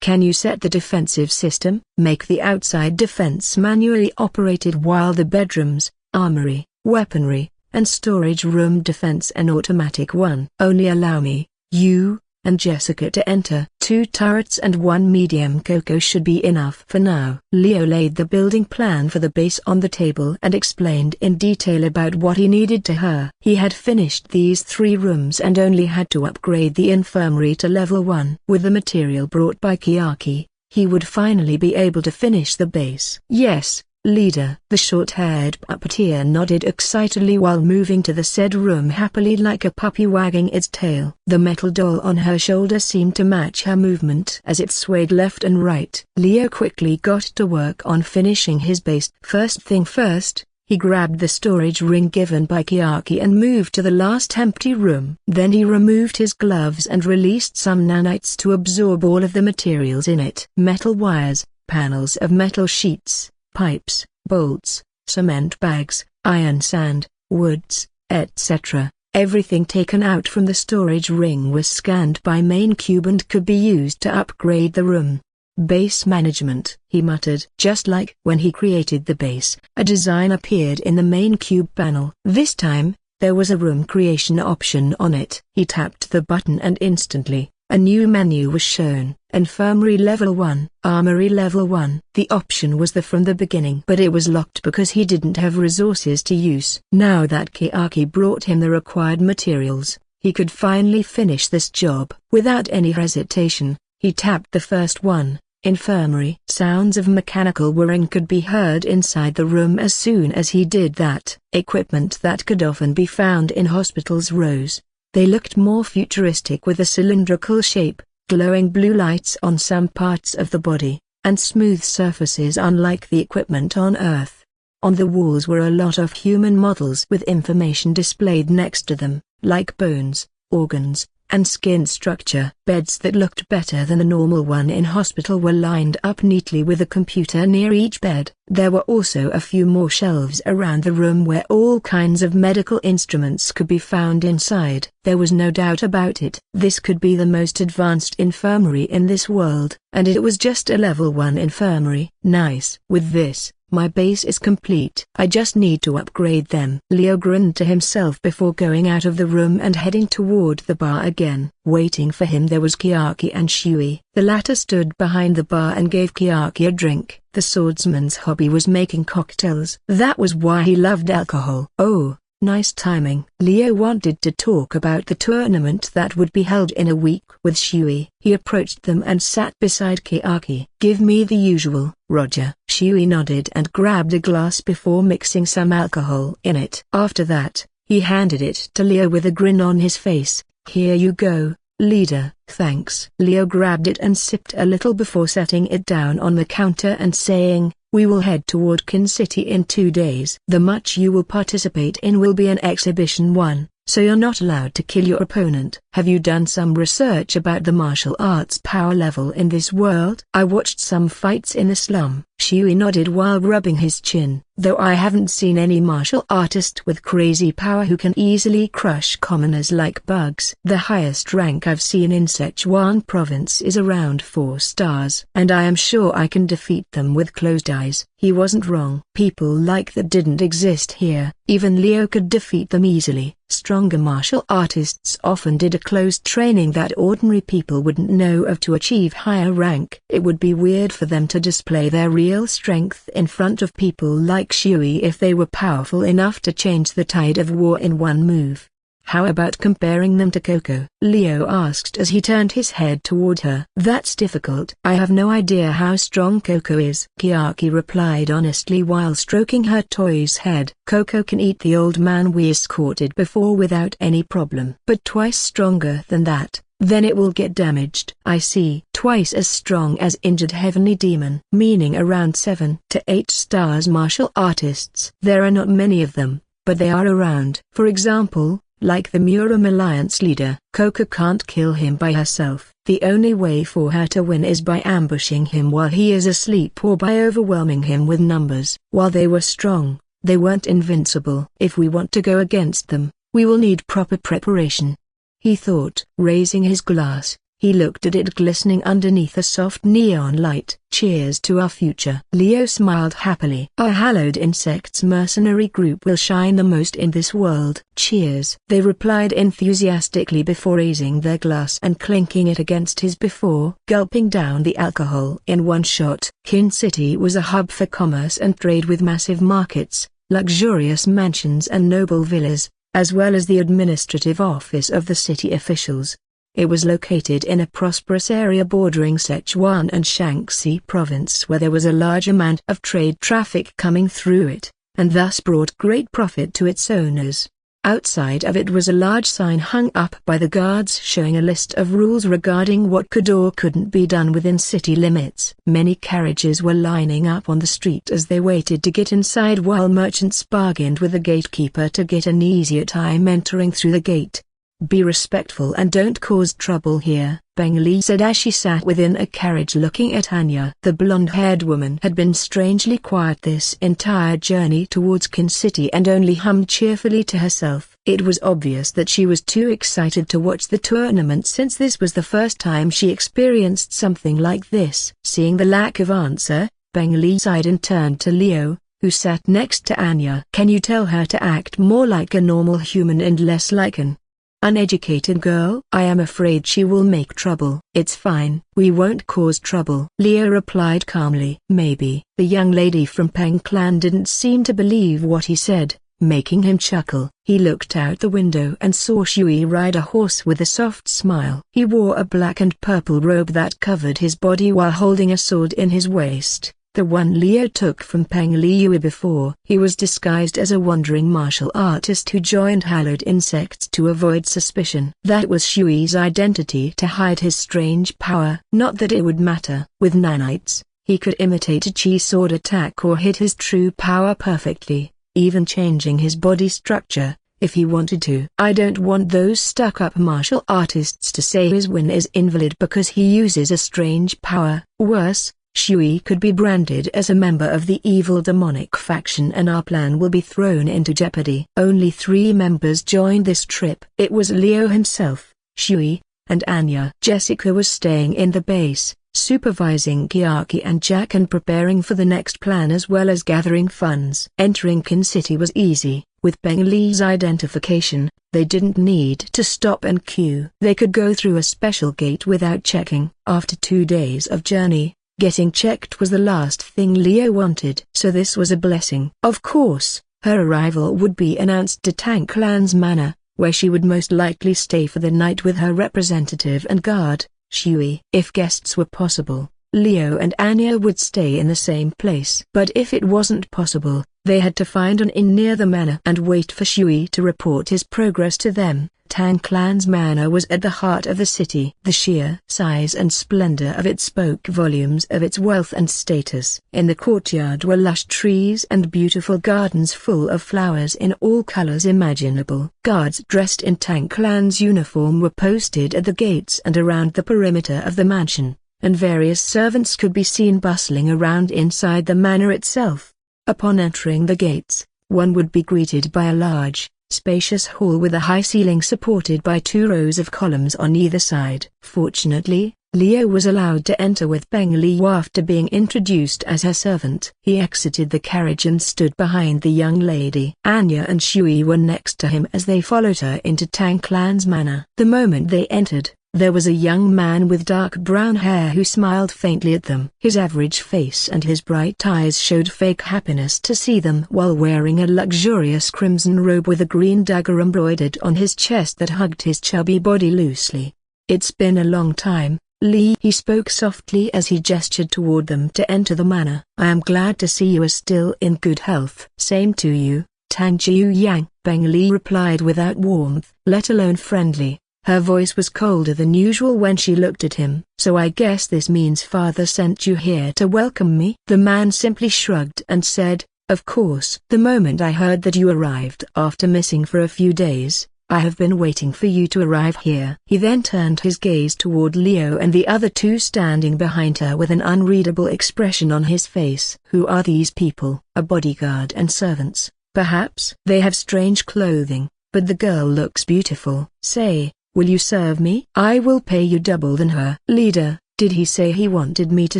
Speaker 1: Can you set the defensive system? Make the outside defense manually operated while the bedrooms, armory, weaponry, and storage room defense an automatic one. Only allow me, you, and Jessica to enter. 2 turrets and 1 medium cocoa should be enough for now. Leo laid the building plan for the base on the table and explained in detail about what he needed to her. He had finished these 3 rooms and only had to upgrade the infirmary to level 1. With the material brought by Kiaki, he would finally be able to finish the base. Yes, Leader. The short-haired puppeteer nodded excitedly while moving to the said room happily like a puppy wagging its tail. The metal doll on her shoulder seemed to match her movement as it swayed left and right. Leo quickly got to work on finishing his base. First thing first, he grabbed the storage ring given by Kiaki and moved to the last empty room. Then he removed his gloves and released some nanites to absorb all of the materials in it. Metal wires, panels of metal sheets, pipes, bolts, cement bags, iron sand, woods, etc. Everything taken out from the storage ring was scanned by main cube and could be used to upgrade the room. Base management, he muttered. Just like when he created the base, a design appeared in the main cube panel. This time, there was a room creation option on it. He tapped the button and instantly, a new menu was shown. Infirmary level 1, Armory level 1. The option was there from the beginning, but it was locked because he didn't have resources to use. Now that Kiaki brought him the required materials, he could finally finish this job. Without any hesitation, he tapped the first one, Infirmary. Sounds of mechanical whirring could be heard inside the room as soon as he did that. Equipment that could often be found in hospitals rose. They looked more futuristic with a cylindrical shape, glowing blue lights on some parts of the body, and smooth surfaces unlike the equipment on Earth. On the walls were a lot of human models with information displayed next to them, like bones, organs, and skin structure. Beds that looked better than a normal one in hospital were lined up neatly with a computer near each bed. There were also a few more shelves around the room where all kinds of medical instruments could be found inside. There was no doubt about it. This could be the most advanced infirmary in this world, and it was just a level 1 infirmary. Nice. With this, my base is complete. I just need to upgrade them. Leo grinned to himself before going out of the room and heading toward the bar again. Waiting for him there was Kiaki and Shui. The latter stood behind the bar and gave Kiaki a drink. The swordsman's hobby was making cocktails. That was why he loved alcohol. Oh, nice timing. Leo wanted to talk about the tournament that would be held in a week with Shui. He approached them and sat beside Kiaki. Give me the usual, Roger. Shui nodded and grabbed a glass before mixing some alcohol in it. After that, he handed it to Leo with a grin on his face. Here you go, Leader. Thanks. Leo grabbed it and sipped a little before setting it down on the counter and saying, we will head toward Kin City in 2 days. The match you will participate in will be an exhibition one, so you're not allowed to kill your opponent. Have you done some research about the martial arts power level in this world? I watched some fights in the slum. Shui nodded while rubbing his chin. though I haven't seen any martial artist with crazy power who can easily crush commoners like bugs. The highest rank I've seen in Sichuan province is around 4 stars. And I am sure I can defeat them with closed eyes. He wasn't wrong. People like that didn't exist here. Even Leo could defeat them easily. Stronger martial artists often did a closed training that ordinary people wouldn't know of to achieve higher rank. It would be weird for them to display their real strength in front of people like Shui if they were powerful enough to change the tide of war in one move. How about comparing them to Coco? Leo asked as he turned his head toward her. That's difficult. I have no idea how strong Coco is. Kiaki replied honestly while stroking her toy's head. Coco can eat the old man we escorted before without any problem. But twice stronger than that. Then it will get damaged. I see. Twice as strong as injured heavenly demon. Meaning around 7 to 8 stars martial artists. There are not many of them, but they are around. For example, like the Murim Alliance leader, Coco can't kill him by herself. The only way for her to win is by ambushing him while he is asleep or by overwhelming him with numbers. While they were strong, they weren't invincible. If we want to go against them, we will need proper preparation, he thought. Raising his glass, he looked at it glistening underneath a soft neon light. Cheers to our future. Leo smiled happily. Our hallowed insects mercenary group will shine the most in this world. Cheers. They replied enthusiastically before raising their glass and clinking it against his before gulping down the alcohol in one shot. Qin City was a hub for commerce and trade with massive markets, luxurious mansions and noble villas, as well as the administrative office of the city officials. It was located in a prosperous area bordering Sichuan and Shaanxi province where there was a large amount of trade traffic coming through it, and thus brought great profit to its owners. Outside of it was a large sign hung up by the guards showing a list of rules regarding what could or couldn't be done within city limits. Many carriages were lining up on the street as they waited to get inside while merchants bargained with the gatekeeper to get an easier time entering through the gate. Be respectful and don't cause trouble here, Beng Li said as she sat within a carriage looking at Anya. The blonde-haired woman had been strangely quiet this entire journey towards Qin City and only hummed cheerfully to herself. It was obvious that she was too excited to watch the tournament since this was the first time she experienced something like this. Seeing the lack of answer, Beng Li sighed and turned to Leo, who sat next to Anya. Can you tell her to act more like a normal human and less like an uneducated girl? I am afraid she will make trouble. It's fine, we won't cause trouble, Leo replied calmly. Maybe. The young lady from Peng clan didn't seem to believe what he said, making him chuckle. He looked out the window and saw Shui ride a horse with a soft smile. He wore a black and purple robe that covered his body while holding a sword in his waist. The one Leo took from Peng Liyue before. He was disguised as a wandering martial artist who joined hallowed insects to avoid suspicion. That was Shui's identity to hide his strange power. Not that it would matter. With nanites, he could imitate a chi sword attack or hit his true power perfectly, even changing his body structure, if he wanted to. I don't want those stuck-up martial artists to say his win is invalid because he uses a strange power. Worse, Shui could be branded as a member of the evil demonic faction and our plan will be thrown into jeopardy. Only 3 members joined this trip. It was Leo himself, Shui, and Anya. Jessica was staying in the base, supervising Kiaki and Jack and preparing for the next plan as well as gathering funds. Entering Qin City was easy. With Beng Li's identification, they didn't need to stop and queue. They could go through a special gate without checking. After 2 days of journey, getting checked was the last thing Leo wanted. So this was a blessing. Of course, her arrival would be announced to Tang Clan's manor, where she would most likely stay for the night with her representative and guard, Shui. If guests were possible, Leo and Anya would stay in the same place. But if it wasn't possible, they had to find an inn near the manor and wait for Shui to report his progress to them. Tang Clan's manor was at the heart of the city. The sheer size and splendor of it spoke volumes of its wealth and status. In the courtyard were lush trees and beautiful gardens full of flowers in all colors imaginable. Guards dressed in Tang Clan's uniform were posted at the gates and around the perimeter of the mansion, and various servants could be seen bustling around inside the manor itself. Upon entering the gates, one would be greeted by a large, spacious hall with a high ceiling supported by 2 rows of columns on either side. Fortunately, Leo was allowed to enter with Peng Liu after being introduced as her servant. He exited the carriage and stood behind the young lady. Anya and Shui were next to him as they followed her into Tang Clan's manor. The moment they entered, there was a young man with dark brown hair who smiled faintly at them. His average face and his bright eyes showed fake happiness to see them while wearing a luxurious crimson robe with a green dagger embroidered on his chest that hugged his chubby body loosely. "It's been a long time, Lee," he spoke softly as he gestured toward them to enter the manor. "I am glad to see you are still in good health." "Same to you, Tang Jiuyang," Peng Li replied without warmth, let alone friendly. Her voice was colder than usual when she looked at him. "So I guess this means father sent you here to welcome me?" The man simply shrugged and said, "Of course. The moment I heard that you arrived after missing for a few days, I have been waiting for you to arrive here." He then turned his gaze toward Leo and the other 2 standing behind her with an unreadable expression on his face. "Who are these people?" "A bodyguard and servants, perhaps." "They have strange clothing, but the girl looks beautiful." "Say, will you serve me?" "I will pay you double than her." "Leader, did he say he wanted me to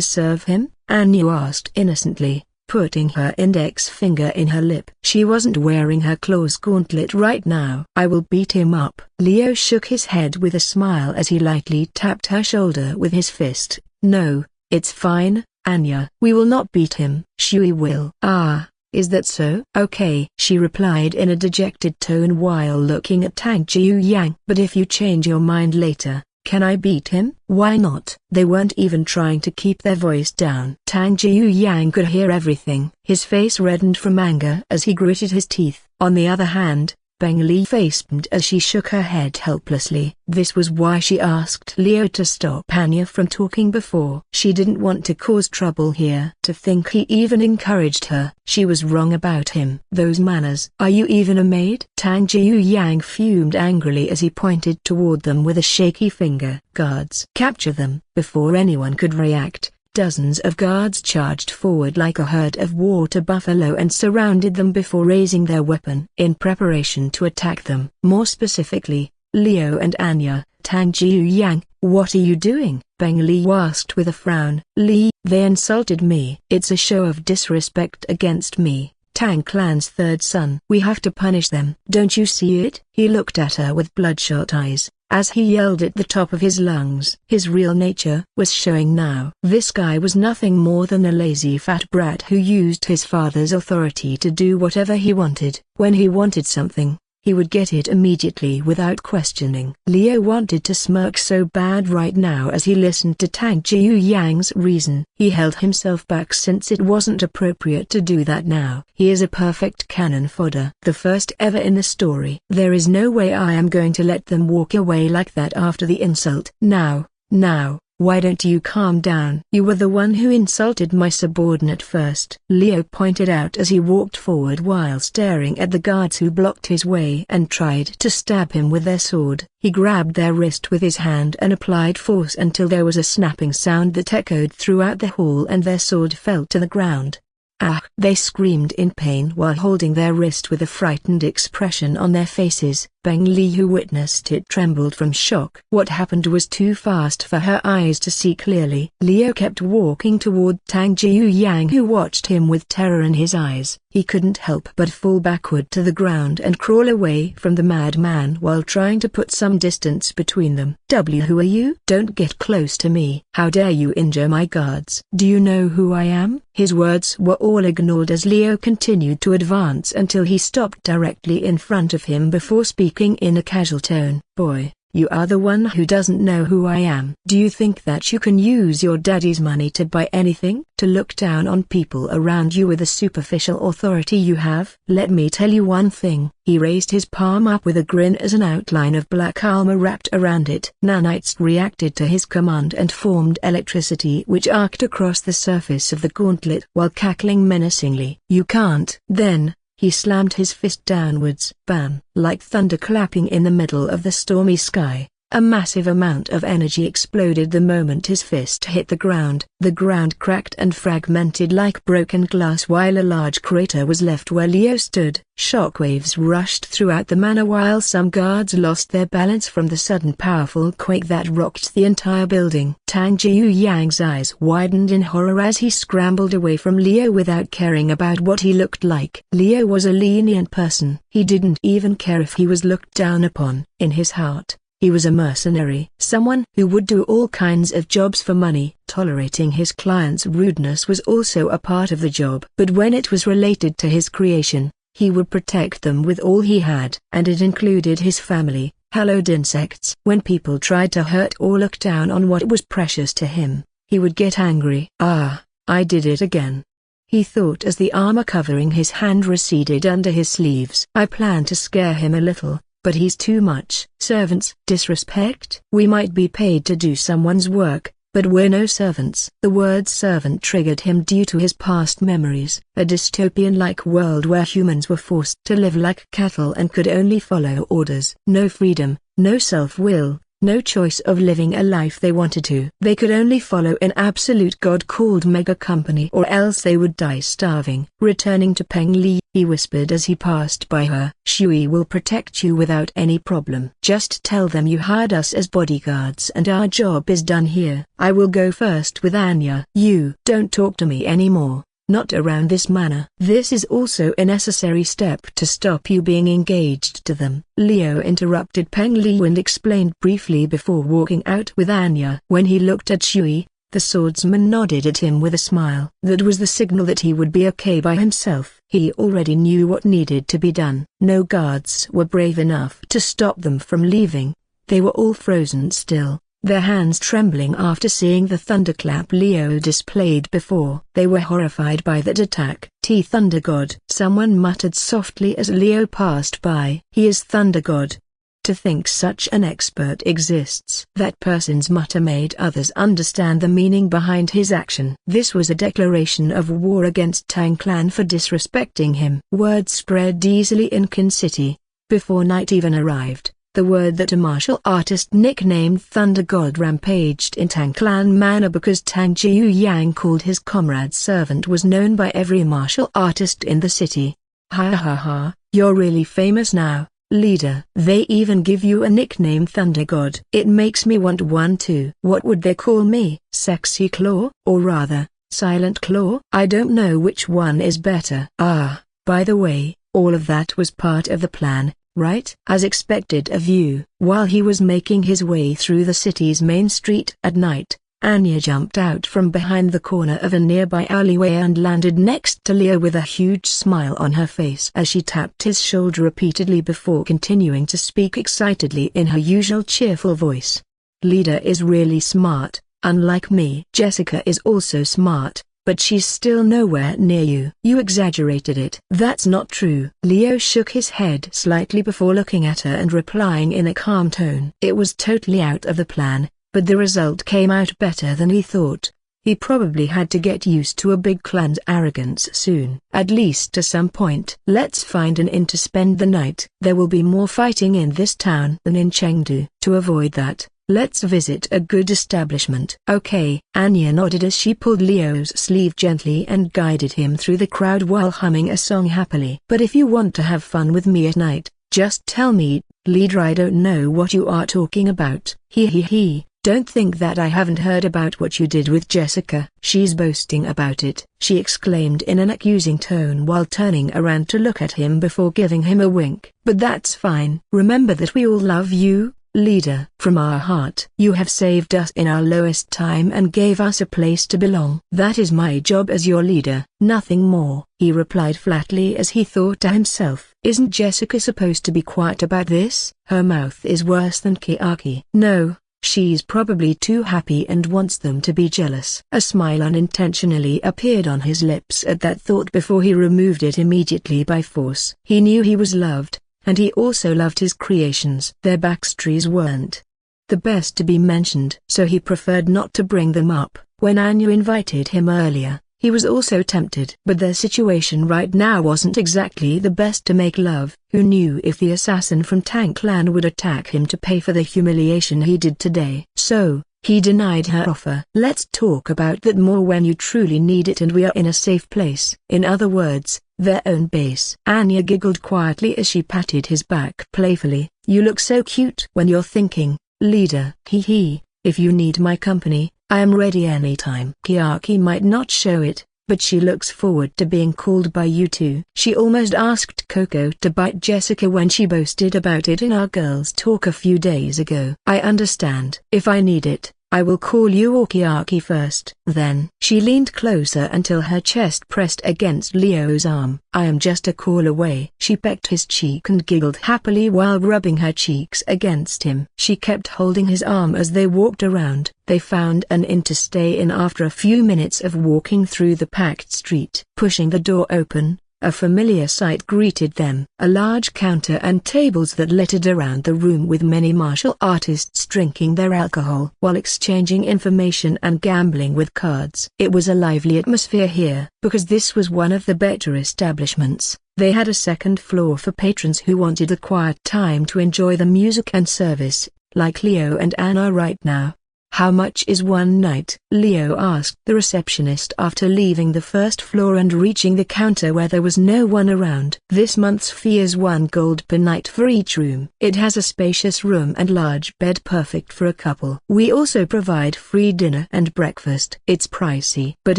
Speaker 1: serve him?" Anu asked innocently, putting her index finger in her lip. She wasn't wearing her claws gauntlet right now. "I will beat him up." Leo shook his head with a smile as he lightly tapped her shoulder with his fist. "No, it's fine, Anya. We will not beat him. Shui will." "Ah, is that so?" "Okay," she replied in a dejected tone while looking at Tang Jiuyang. "But if you change your mind later, can I beat him?" "Why not?" They weren't even trying to keep their voice down. Tang Jiuyang could hear everything. His face reddened from anger as he gritted his teeth. On the other hand, Peng Li facepalmed as she shook her head helplessly. This was why she asked Leo to stop Anya from talking before. She didn't want to cause trouble here. To think he even encouraged her. She was wrong about him. "Those manners. Are you even a maid?" Tang Jiuyang fumed angrily as he pointed toward them with a shaky finger. "Guards, capture them." Before anyone could react, dozens of guards charged forward like a herd of water buffalo and surrounded them before raising their weapon in preparation to attack them. More specifically, Leo and Anya. "Tang Jiuyang, what are you doing?" Peng Li asked with a frown. "Li, they insulted me." "It's a show of disrespect against me, Tang Clan's 3rd son. We have to punish them. Don't you see it?" He looked at her with bloodshot eyes, as he yelled at the top of his lungs. His real nature was showing now. This guy was nothing more than a lazy fat brat who used his father's authority to do whatever he wanted. When he wanted something, he would get it immediately without questioning. Leo wanted to smirk so bad right now as he listened to Tang Jiuyang's reason. He held himself back since it wasn't appropriate to do that now. He is a perfect cannon fodder. The first ever in the story. There is no way I am going to let them walk away like that after the insult. Now, why don't you calm down? You were the one who insulted my subordinate first," Leo pointed out as he walked forward while staring at the guards who blocked his way and tried to stab him with their sword. He grabbed their wrist with his hand and applied force until there was a snapping sound that echoed throughout the hall and their sword fell to the ground. "Ah!" They screamed in pain while holding their wrist with a frightened expression on their faces. Peng Li, who witnessed it, trembled from shock. What happened was too fast for her eyes to see clearly. Leo kept walking toward Tang Jiuyang, who watched him with terror in his eyes. He couldn't help but fall backward to the ground and crawl away from the madman while trying to put some distance between them. "Who are you? Don't get close to me. How dare you injure my guards? Do you know who I am?" His words were all ignored as Leo continued to advance until he stopped directly in front of him before speaking in a casual tone. "Boy, you are the one who doesn't know who I am. Do you think that you can use your daddy's money to buy anything? To look down on people around you with the superficial authority you have? Let me tell you one thing." He raised his palm up with a grin as an outline of black armor wrapped around it. Nanites reacted to his command and formed electricity which arced across the surface of the gauntlet while cackling menacingly. "You can't." Then, he slammed his fist downwards. Bam! Like thunder clapping in the middle of the stormy sky, A massive amount of energy exploded the moment his fist hit the ground. The ground cracked and fragmented like broken glass while a large crater was left where Leo stood. Shockwaves rushed throughout the manor while some guards lost their balance from the sudden powerful quake that rocked the entire building. Tang Jiuyang's eyes widened in horror as he scrambled away from Leo without caring about what he looked like. Leo was a lenient person. He didn't even care if he was looked down upon. In his heart, he was a mercenary, someone who would do all kinds of jobs for money. Tolerating his clients' rudeness was also a part of the job. But when it was related to his creation, he would protect them with all he had. And it included his family, hallowed insects. When people tried to hurt or look down on what was precious to him, he would get angry. "Ah, I did it again," he thought as the armor covering his hand receded under his sleeves. "I plan to scare him a little, but he's too much." Servants. Disrespect? We might be paid to do someone's work, but we're no servants. The word servant triggered him due to his past memories. A dystopian-like world where humans were forced to live like cattle and could only follow orders. No freedom, no self-will, no choice of living a life they wanted to. They could only follow an absolute god called Mega Company or else they would die starving. Returning to Peng Li, he whispered as he passed by her. "Shui will protect you without any problem. Just tell them you hired us as bodyguards and our job is done here. I will go first with Anya." "You don't talk to me anymore. Not around this manor." "This is also a necessary step to stop you being engaged to them," Leo interrupted Peng Li and explained briefly before walking out with Anya. When he looked at Shui, the swordsman nodded at him with a smile. That was the signal that he would be okay by himself. He already knew what needed to be done. No guards were brave enough to stop them from leaving. They were all frozen still, their hands trembling after seeing the thunderclap Leo displayed before. They were horrified by that attack. "Thunder God," someone muttered softly as Leo passed by. "He is Thunder God. To think such an expert exists." That person's mutter made others understand the meaning behind his action. This was a declaration of war against Tang Clan for disrespecting him. Word spread easily in Qin City. Before night even arrived, the word that a martial artist nicknamed Thunder God rampaged in Tang Clan Manor because Tang Jiuyang called his comrade servant was known by every martial artist in the city. "Ha ha ha, you're really famous now, leader." "They even give you a nickname Thunder God." "It makes me want one too." "What would they call me? Sexy Claw? Or rather, Silent Claw?" "I don't know which one is better." "Ah, by the way, all of that was part of the plan, right?" As expected of you. While he was making his way through the city's main street at night, Anya jumped out from behind the corner of a nearby alleyway and landed next to Leo with a huge smile on her face as she tapped his shoulder repeatedly before continuing to speak excitedly in her usual cheerful voice. "Leader is really smart, unlike me." "Jessica is also smart, but she's still nowhere near you." "You exaggerated it." "That's not true." Leo shook his head slightly before looking at her and replying in a calm tone. It was totally out of the plan, but the result came out better than he thought. He probably had to get used to a big clan's arrogance soon. At least to some point. "Let's find an inn to spend the night. There will be more fighting in this town than in Chengdu. To avoid that, let's visit a good establishment." "Okay." Anya nodded as she pulled Leo's sleeve gently and guided him through the crowd while humming a song happily. "But if you want to have fun with me at night, just tell me." "Leader, I don't know what you are talking about." He. "Don't think that I haven't heard about what you did with Jessica." "She's boasting about it," she exclaimed in an accusing tone while turning around to look at him before giving him a wink. "But that's fine. Remember that we all love you, leader. From our heart. You have saved us in our lowest time and gave us a place to belong." "That is my job as your leader, nothing more," he replied flatly as he thought to himself. "Isn't Jessica supposed to be quiet about this? Her mouth is worse than Kiaki." "No. She's probably too happy and wants them to be jealous." A smile unintentionally appeared on his lips at that thought before he removed it immediately by force. He knew he was loved, and he also loved his creations. Their backstories weren't the best to be mentioned, so he preferred not to bring them up. When Anya invited him earlier, He was also tempted. But their situation right now wasn't exactly the best to make love. Who knew if the assassin from Tang Clan would attack him to pay for the humiliation he did today? So, he denied her offer. Let's talk about that more when you truly need it and we are in a safe place. In other words, their own base. Anya giggled quietly as she patted his back playfully. You look so cute when you're thinking, leader. Hee. If you need my company, I am ready anytime. Chiaki might not show it, but she looks forward to being called by you two. She almost asked Coco to bite Jessica when she boasted about it in our girls' talk a few days ago. I understand. If I need it, I will call you or Chiaki first. Then she leaned closer until her chest pressed against Leo's arm. I am just a call away. She pecked his cheek and giggled happily while rubbing her cheeks against him. She kept holding his arm as they walked around. They found an inn to stay in after a few minutes of walking through the packed street. Pushing the door open, a familiar sight greeted them. A large counter and tables that littered around the room with many martial artists drinking their alcohol while exchanging information and gambling with cards. It was a lively atmosphere here. Because this was one of the better establishments, they had a second floor for patrons who wanted a quiet time to enjoy the music and service, like Leo and Anna right now. How much is one night? Leo asked the receptionist after leaving the first floor and reaching the counter where there was no one around. This month's fee is 1 gold per night for each room. It has a spacious room and large bed perfect for a couple. We also provide free dinner and breakfast. It's pricey, but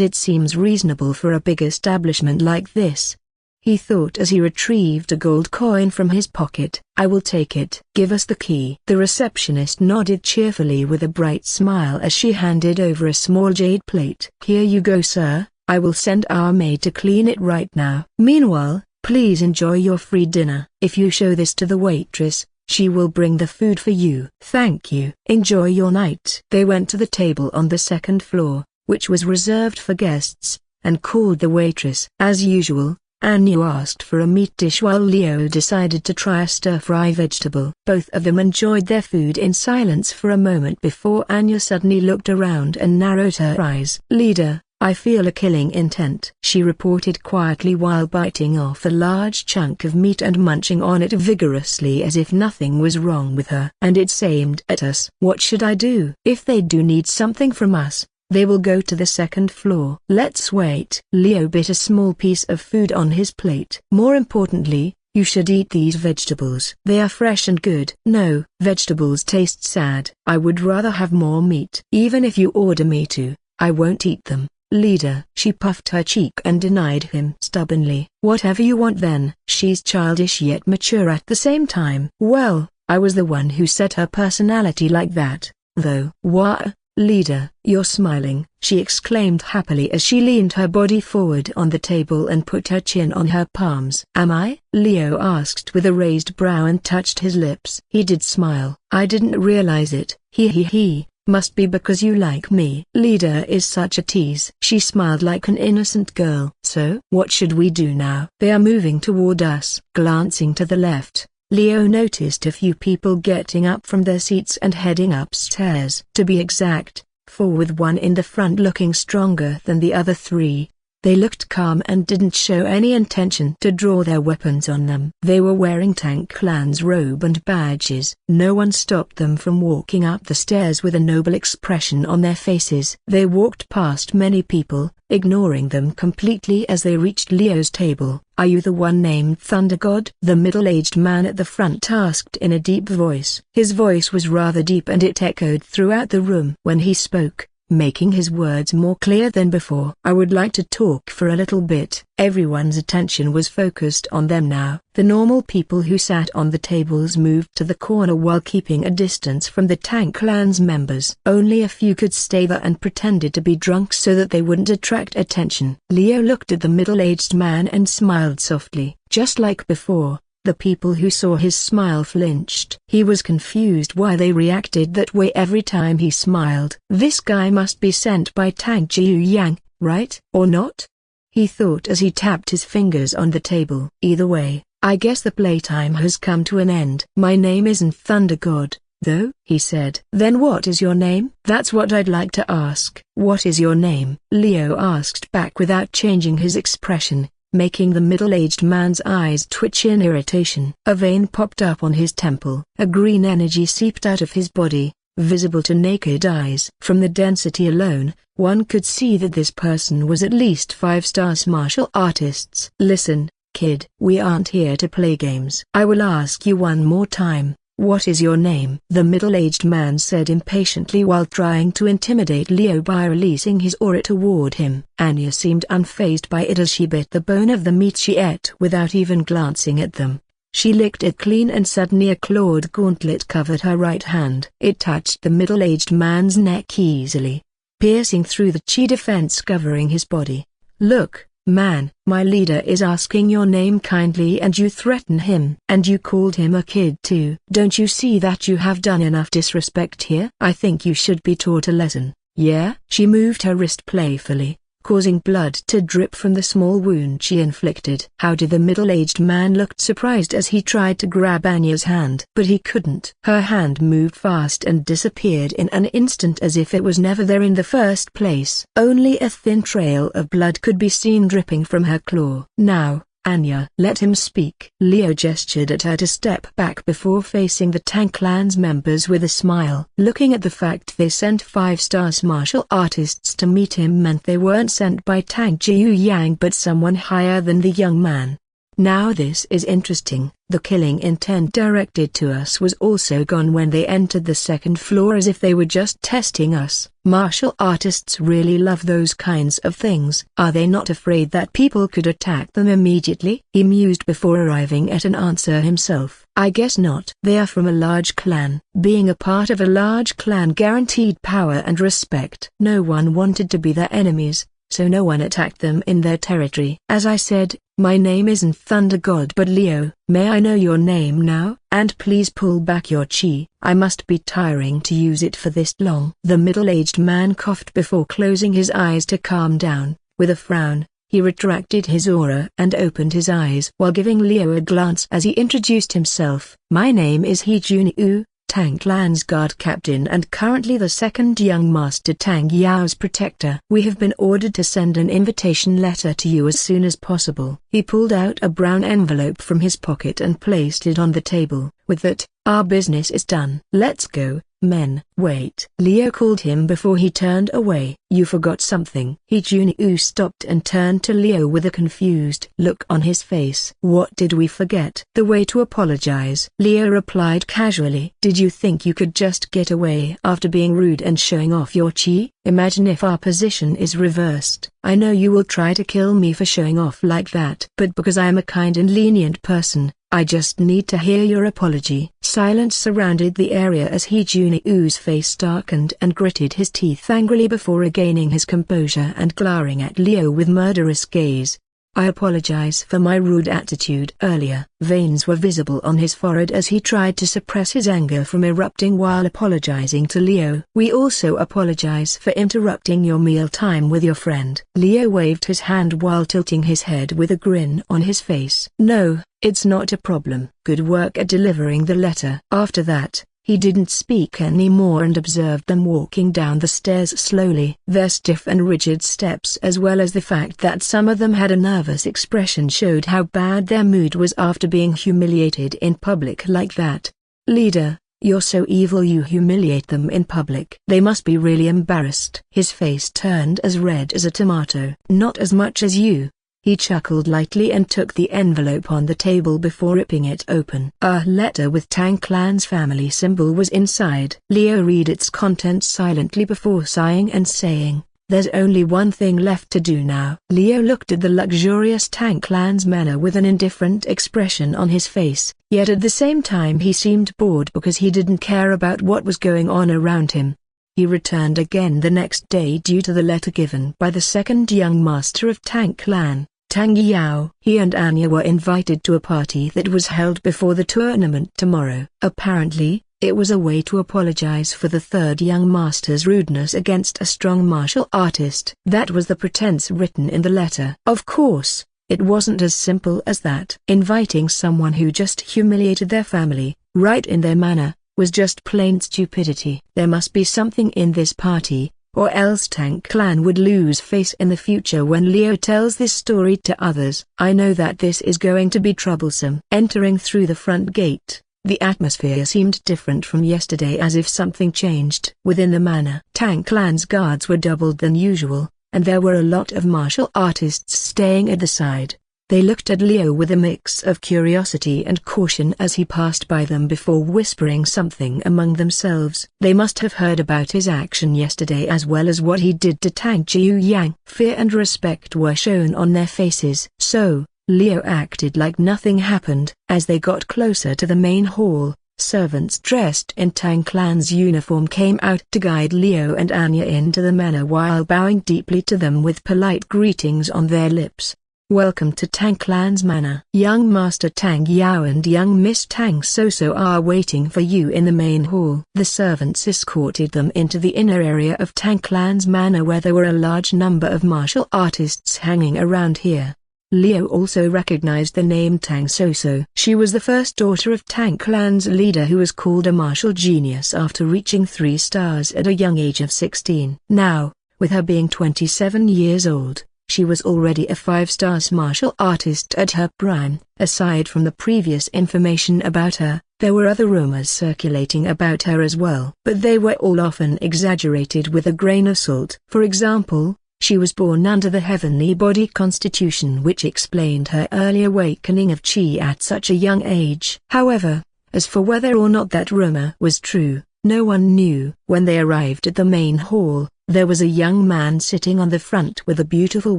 Speaker 1: it seems reasonable for a big establishment like this. He thought as he retrieved a gold coin from his pocket. I will take it. Give us the key. The receptionist nodded cheerfully with a bright smile as she handed over a small jade plate. Here you go, sir. I will send our maid to clean it right now. Meanwhile, please enjoy your free dinner. If you show this to the waitress, she will bring the food for you. Thank you. Enjoy your night. They went to the table on the second floor, which was reserved for guests, and called the waitress. As usual, Anya asked for a meat dish while Leo decided to try a stir-fry vegetable. Both of them enjoyed their food in silence for a moment before Anya suddenly looked around and narrowed her eyes. Leader, I feel a killing intent, she reported quietly while biting off a large chunk of meat and munching on it vigorously as if nothing was wrong with her. And it's aimed at us. What should I do? If they do need something from us, they will go to the second floor. Let's wait. Leo bit a small piece of food on his plate. More importantly, you should eat these vegetables. They are fresh and good. No, vegetables taste sad. I would rather have more meat. Even if you order me to, I won't eat them. Leader. She puffed her cheek and denied him stubbornly. Whatever you want then. She's childish yet mature at the same time. Well, I was the one who set her personality like that, though. What? Leader, you're smiling, she exclaimed happily as she leaned her body forward on the table and put her chin on her palms. Am I? Leo asked with a raised brow and touched his lips. He did smile. I didn't realize it. He. Must be because you like me. Leader is such a tease. She smiled like an innocent girl. So, what should we do now? They are moving toward us. Glancing to the left, Leo noticed a few people getting up from their seats and heading upstairs. To be exact, 4 with one in the front looking stronger than the other 3. They looked calm and didn't show any intention to draw their weapons on them. They were wearing Tank Clan's robe and badges. No one stopped them from walking up the stairs with a noble expression on their faces. They walked past many people, ignoring them completely as they reached Leo's table. Are you the one named Thunder God? The middle-aged man at the front asked in a deep voice. His voice was rather deep and it echoed throughout the room when he spoke, making his words more clear than before. I would like to talk for a little bit. Everyone's attention was focused on them now. The normal people who sat on the tables moved to the corner while keeping a distance from the Tank Clan's members. Only a few could stay there and pretended to be drunk so that they wouldn't attract attention. Leo looked at the middle-aged man and smiled softly. Just like before, the people who saw his smile flinched. He was confused why they reacted that way every time he smiled. This guy must be sent by Tang Jiu Yang, right? Or not? He thought as he tapped his fingers on the table. Either way, I guess the playtime has come to an end. My name isn't Thunder God, though," he said. "Then what is your name?" "That's what I'd like to ask." "What is your name?" Leo asked back without changing his expression, making the middle-aged man's eyes twitch in irritation. A vein popped up on his temple. A green energy seeped out of his body, visible to naked eyes. From the density alone, one could see that this person was at least 5-star martial artists. "Listen, kid, we aren't here to play games. I will ask you one more time. What is your name?" the middle-aged man said impatiently while trying to intimidate Leo by releasing his aura toward him. Anya seemed unfazed by it as she bit the bone of the meat she ate without even glancing at them. She licked it clean and suddenly a clawed gauntlet covered her right hand. It touched the middle-aged man's neck easily, piercing through the chi defense covering his body. "Look, man, my leader is asking your name kindly and you threaten him. And you called him a kid too. Don't you see that you have done enough disrespect here? I think you should be taught a lesson." "Yeah?" She moved her wrist playfully, causing blood to drip from the small wound she inflicted. "How did?" The middle-aged man looked surprised as he tried to grab Anya's hand. But he couldn't. Her hand moved fast and disappeared in an instant as if it was never there in the first place. Only a thin trail of blood could be seen dripping from her claw. "Now, Anya, let him speak." Leo gestured at her to step back before facing the Tang Clan's members with a smile. Looking at the fact they sent 5-star martial artists to meet him meant they weren't sent by Tang Jiu Yang but someone higher than the young man. "Now this is interesting. The killing intent directed to us was also gone when they entered the second floor as if they were just testing us. Martial artists really love those kinds of things. Are they not afraid that people could attack them immediately?" He mused before arriving at an answer himself. "I guess not. They are from a large clan. Being a part of a large clan guaranteed power and respect. No one wanted to be their enemies, so no one attacked them in their territory. As I said, my name isn't Thunder God but Leo. May I know your name now? And please pull back your chi. I must be tiring to use it for this long." The middle-aged man coughed before closing his eyes to calm down. With a frown, he retracted his aura and opened his eyes while giving Leo a glance as he introduced himself. "My name is He Jun-U, Tang Clan's guard captain and currently the second young master Tang Yao's protector. We have been ordered to send an invitation letter to you as soon as possible." He pulled out a brown envelope from his pocket and placed it on the table. "With that, our business is done. Let's go, men." "Wait." Leo called him before he turned away. "You forgot something." He Jun-U stopped and turned to Leo with a confused look on his face. "What did we forget?" "The way to apologize." Leo replied casually. "Did you think you could just get away after being rude and showing off your chi? Imagine if our position is reversed. I know you will try to kill me for showing off like that. But because I am a kind and lenient person, I just need to hear your apology." Silence surrounded the area as He Jun-U's face darkened and gritted his teeth angrily before regaining his composure and glaring at Leo with murderous gaze. "I apologize for my rude attitude earlier." Veins were visible on his forehead as he tried to suppress his anger from erupting while apologizing to Leo. "We also apologize for interrupting your mealtime with your friend." Leo waved his hand while tilting his head with a grin on his face. "No, it's not a problem." "Good work at delivering the letter." After that, he didn't speak anymore and observed them walking down the stairs slowly. Their stiff and rigid steps as well as the fact that some of them had a nervous expression showed how bad their mood was after being humiliated in public like that. "Leader, you're so evil you humiliate them in public. They must be really embarrassed." His face turned as red as a tomato. "Not as much as you." He chuckled lightly and took the envelope on the table before ripping it open. A letter with Tang Clan's family symbol was inside. Leo read its contents silently before sighing and saying, "There's only one thing left to do now." Leo looked at the luxurious Tang Clan's manner with an indifferent expression on his face, yet at the same time he seemed bored because he didn't care about what was going on around him. He returned again the next day due to the letter given by the second young master of Tang Clan, Tang Yao. He and Anya were invited to a party that was held before the tournament tomorrow. Apparently, it was a way to apologize for the third young master's rudeness against a strong martial artist. That was the pretense written in the letter. Of course, it wasn't as simple as that. Inviting someone who just humiliated their family, right in their manner, was just plain stupidity. There must be something in this party, or else Tang Clan would lose face in the future when Leo tells this story to others. I know that this is going to be troublesome. Entering through the front gate, the atmosphere seemed different from yesterday, as if something changed. Within the manor, Tang Clan's guards were doubled than usual, and there were a lot of martial artists staying at the side. They looked at Leo with a mix of curiosity and caution as he passed by them before whispering something among themselves. They must have heard about his action yesterday as well as what he did to Tang Jiuyang. Fear and respect were shown on their faces. So, Leo acted like nothing happened. As they got closer to the main hall, servants dressed in Tang Clan's uniform came out to guide Leo and Anya into the manor while bowing deeply to them with polite greetings on their lips. Welcome to Tang Clan's manor. Young Master Tang Yao and young Miss Tang Soso are waiting for you in the main hall. The servants escorted them into the inner area of Tang Clan's manor where there were a large number of martial artists hanging around here. Leo also recognized the name Tang Soso. She was the first daughter of Tang Clan's leader who was called a martial genius after reaching 3 stars at a young age of 16. Now, with her being 27 years old, she was already a 5-star martial artist at her prime. Aside from the previous information about her, there were other rumors circulating about her as well. But they were all often exaggerated with a grain of salt. For example, she was born under the heavenly body constitution, which explained her early awakening of Qi at such a young age. However, as for whether or not that rumor was true, no one knew. When they arrived at the main hall, there was a young man sitting on the front with a beautiful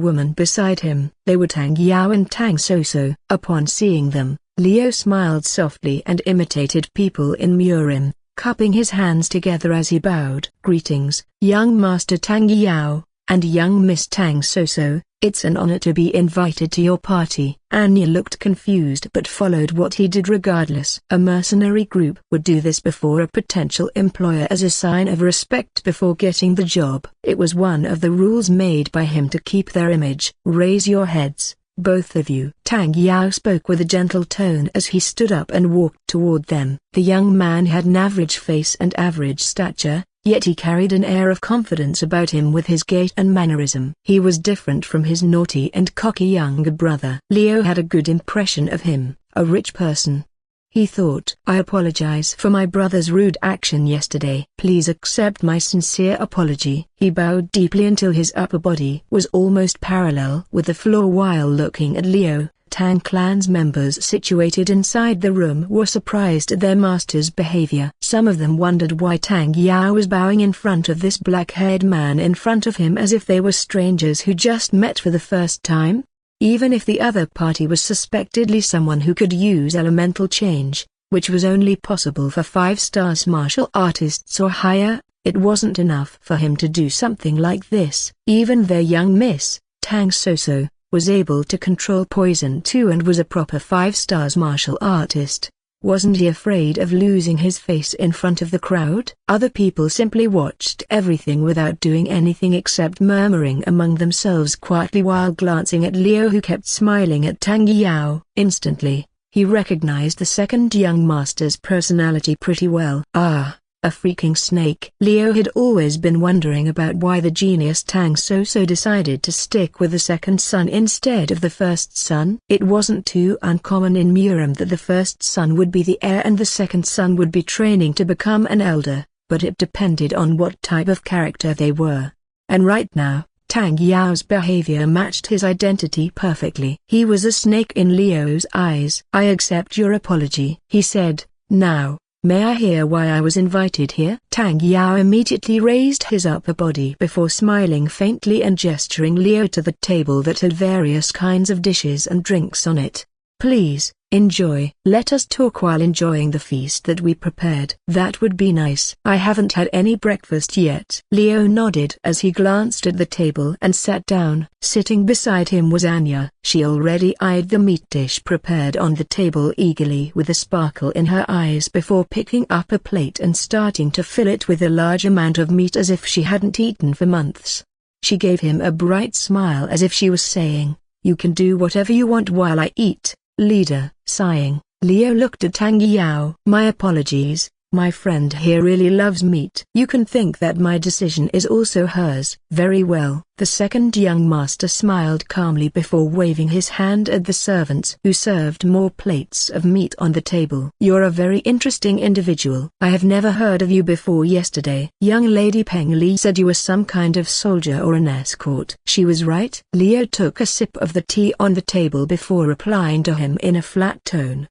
Speaker 1: woman beside him. They were Tang Yao and Tang Soso. Upon seeing them, Leo smiled softly and imitated people in Murim, cupping his hands together as he bowed. Greetings, young Master Tang Yao, and young Miss Tang Soso, it's an honor to be invited to your party. Anya looked confused but followed what he did regardless. A mercenary group would do this before a potential employer as a sign of respect before getting the job. It was one of the rules made by him to keep their image. Raise your heads, both of you. Tang Yao spoke with a gentle tone as he stood up and walked toward them. The young man had an average face and average stature, yet he carried an air of confidence about him with his gait and mannerism. He was different from his naughty and cocky younger brother. Leo had a good impression of him, a rich person. He thought, I apologize for my brother's rude action yesterday. Please accept my sincere apology. He bowed deeply until his upper body was almost parallel with the floor while looking at Leo. Tang Clan's members situated inside the room were surprised at their master's behavior. Some of them wondered why Tang Yao was bowing in front of this black-haired man in front of him as if they were strangers who just met for the first time. Even if the other party was suspectedly someone who could use elemental change, which was only possible for 5-star martial artists or higher, it wasn't enough for him to do something like this. Even their young Miss, Tang Soso, was able to control poison too and was a proper 5-star martial artist. Wasn't he afraid of losing his face in front of the crowd? Other people simply watched everything without doing anything except murmuring among themselves quietly while glancing at Leo, who kept smiling at Tang Yao. Instantly, he recognized the second young master's personality pretty well. Ah, a freaking snake. Leo had always been wondering about why the genius Tang Soso decided to stick with the second son instead of the first son. It wasn't too uncommon in Murim that the first son would be the heir and the second son would be training to become an elder, but it depended on what type of character they were. And right now, Tang Yao's behavior matched his identity perfectly. He was a snake in Leo's eyes. I accept your apology, he said. Now, may I hear why I was invited here? Tang Yao immediately raised his upper body before smiling faintly and gesturing Leo to the table that had various kinds of dishes and drinks on it. Please, enjoy. Let us talk while enjoying the feast that we prepared. That would be nice. I haven't had any breakfast yet. Leo nodded as he glanced at the table and sat down. Sitting beside him was Anya. She already eyed the meat dish prepared on the table eagerly with a sparkle in her eyes before picking up a plate and starting to fill it with a large amount of meat as if she hadn't eaten for months. She gave him a bright smile as if she was saying, "You can do whatever you want while I eat, leader." Sighing, Leo looked at Tang Yao. My apologies, My friend here really loves meat. You can think that my decision is also hers. Very well. The second young master smiled calmly before waving his hand at the servants who served more plates of meat on the table. You're a very interesting individual. I have never heard of you before yesterday. Young Lady Peng Li said you were some kind of soldier or an escort. She was right. Leo took a sip of the tea on the table before replying to him in a flat tone.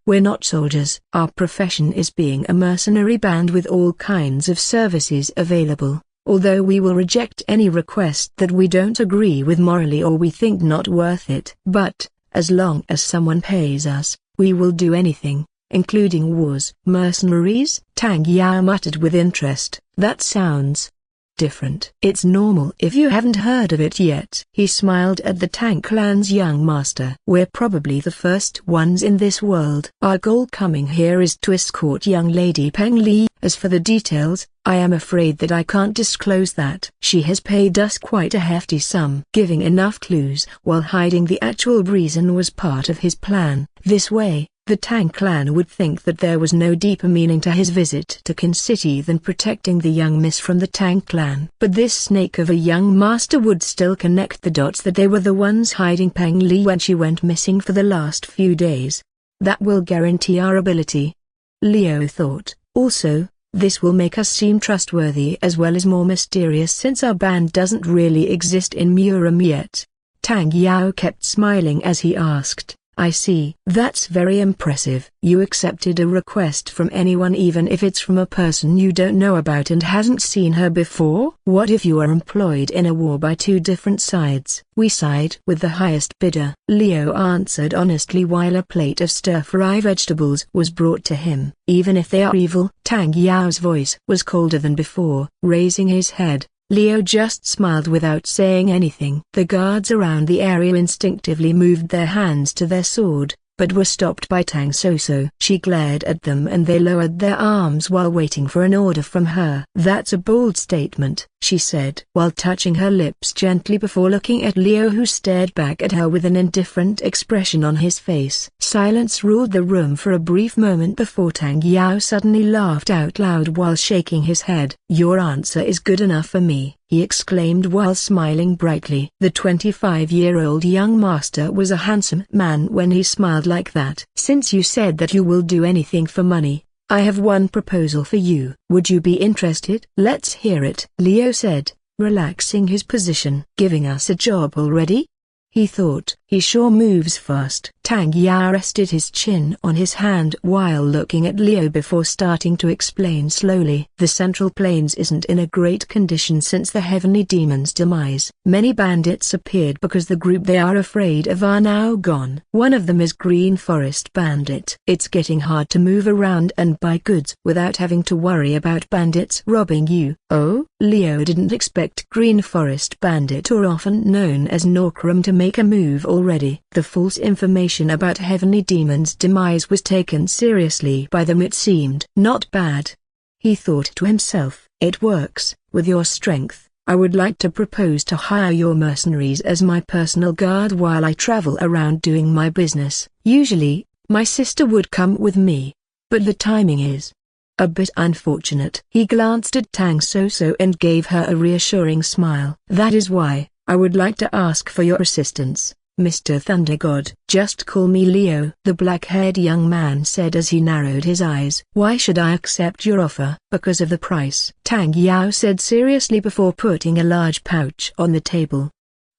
Speaker 1: We're not soldiers. Our profession is being a mercenary band with all kinds of services available. Although we will reject any request that we don't agree with morally or we think not worth it. But, as long as someone pays us, we will do anything, including wars. Mercenaries? Tang Yao muttered with interest. That sounds different. It's normal if you haven't heard of it yet. He smiled at the Tang clan's young master. We're probably the first ones in this world. Our goal coming here is to escort young Lady Peng Li. As for the details, I am afraid that I can't disclose that. She has paid us quite a hefty sum. Giving enough clues while hiding the actual reason was part of his plan. This way, the Tang clan would think that there was no deeper meaning to his visit to Qin City than protecting the young miss from the Tang clan. But this snake of a young master would still connect the dots that they were the ones hiding Peng Li when she went missing for the last few days. That will guarantee our ability, Leo thought. Also, this will make us seem trustworthy as well as more mysterious since our band doesn't really exist in Murim yet. Tang Yao kept smiling as he asked, I see. That's very impressive. You accepted a request from anyone even if it's from a person you don't know about and hasn't seen her before? What if you are employed in a war by two different sides? We side with the highest bidder, Leo answered honestly while a plate of stir-fry vegetables was brought to him. Even if they are evil? Tang Yao's voice was colder than before. Raising his head, Leo just smiled without saying anything. The guards around the area instinctively moved their hands to their sword, but were stopped by Tang Soso. She glared at them and they lowered their arms while waiting for an order from her. That's a bold statement, she said, while touching her lips gently before looking at Leo, who stared back at her with an indifferent expression on his face. Silence ruled the room for a brief moment before Tang Yao suddenly laughed out loud while shaking his head. Your answer is good enough for me, he exclaimed while smiling brightly. The 25-year-old young master was a handsome man when he smiled like that. Since you said that you will do anything for money, I have one proposal for you. Would you be interested? Let's hear it, Leo said, relaxing his position. Giving us a job already? He thought. He sure moves fast. Tang Yao rested his chin on his hand while looking at Leo before starting to explain slowly. The Central Plains isn't in a great condition since the Heavenly Demon's demise. Many bandits appeared because the group they are afraid of are now gone. One of them is Green Forest Bandit. It's getting hard to move around and buy goods without having to worry about bandits robbing you. Oh? Leo didn't expect Green Forest Bandit, or often known as Norkram, to make a move already. The false information about Heavenly Demon's demise was taken seriously by them, it seemed. Not bad, he thought to himself. It works. With your strength, I would like to propose to hire your mercenaries as my personal guard while I travel around doing my business. Usually, my sister would come with me, but the timing is a bit unfortunate. He glanced at Tang Soso and gave her a reassuring smile. That is why I would like to ask for your assistance, Mr. Thunder God. Just call me Leo, the black-haired young man said as he narrowed his eyes. Why should I accept your offer? Because of the price, Tang Yao said seriously before putting a large pouch on the table.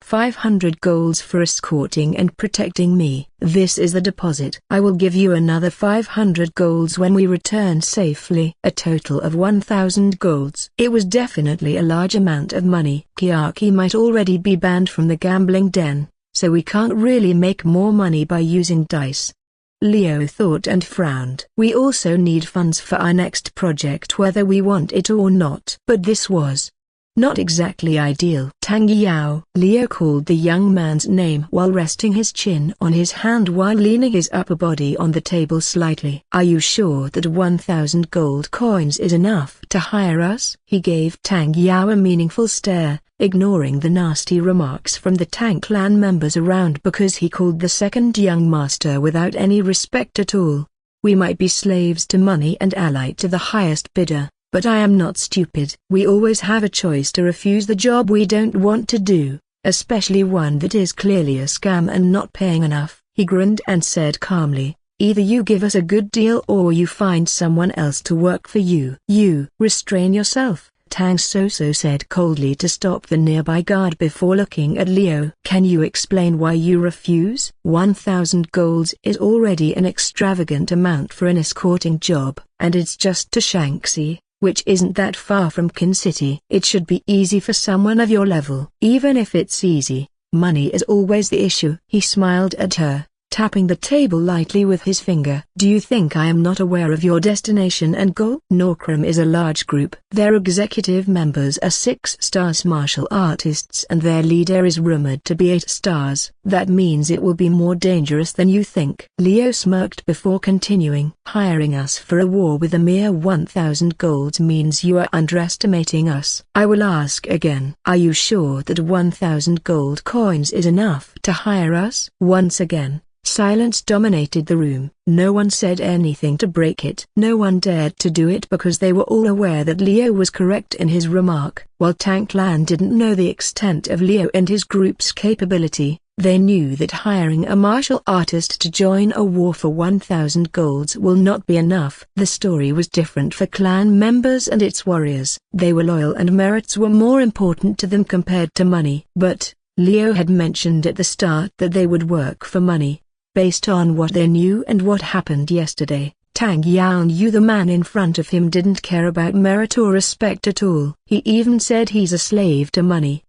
Speaker 1: 500 golds for escorting and protecting me. This is the deposit. I will give you another 500 golds when we return safely. A total of 1,000 golds. It was definitely a large amount of money. Kiaki might already be banned from the gambling den, so we can't really make more money by using dice, Leo thought and frowned. We also need funds for our next project whether we want it or not. But this was not exactly ideal. Tang Yao. Leo called the young man's name while resting his chin on his hand while leaning his upper body on the table slightly. Are you sure that 1,000 gold coins is enough to hire us? He gave Tang Yao a meaningful stare, ignoring the nasty remarks from the Tang clan members around because he called the second young master without any respect at all. We might be slaves to money and allied to the highest bidder, but I am not stupid. We always have a choice to refuse the job we don't want to do, especially one that is clearly a scam and not paying enough. He grinned and said calmly, either you give us a good deal or you find someone else to work for you. You restrain yourself, Tang Soso said coldly to stop the nearby guard before looking at Leo. Can you explain why you refuse? 1,000 golds is already an extravagant amount for an escorting job, and it's just to Shanxi, which isn't that far from Qin City. It should be easy for someone of your level. Even if it's easy, money is always the issue. He smiled at her, tapping the table lightly with his finger. Do you think I am not aware of your destination and goal? Murim is a large group. Their executive members are 6 stars martial artists and their leader is rumored to be 8 stars. That means it will be more dangerous than you think. Leo smirked before continuing. Hiring us for a war with a mere 1,000 golds means you are underestimating us. I will ask again. Are you sure that 1,000 gold coins is enough to hire us? Once again, silence dominated the room. No one said anything to break it. No one dared to do it because they were all aware that Leo was correct in his remark. While Tang Clan didn't know the extent of Leo and his group's capability, they knew that hiring a martial artist to join a war for 1,000 golds will not be enough. The story was different for clan members and its warriors. They were loyal and merits were more important to them compared to money. But Leo had mentioned at the start that they would work for money. Based on what they knew and what happened yesterday, Tang Yao knew the man in front of him didn't care about merit or respect at all. He even said he's a slave to money.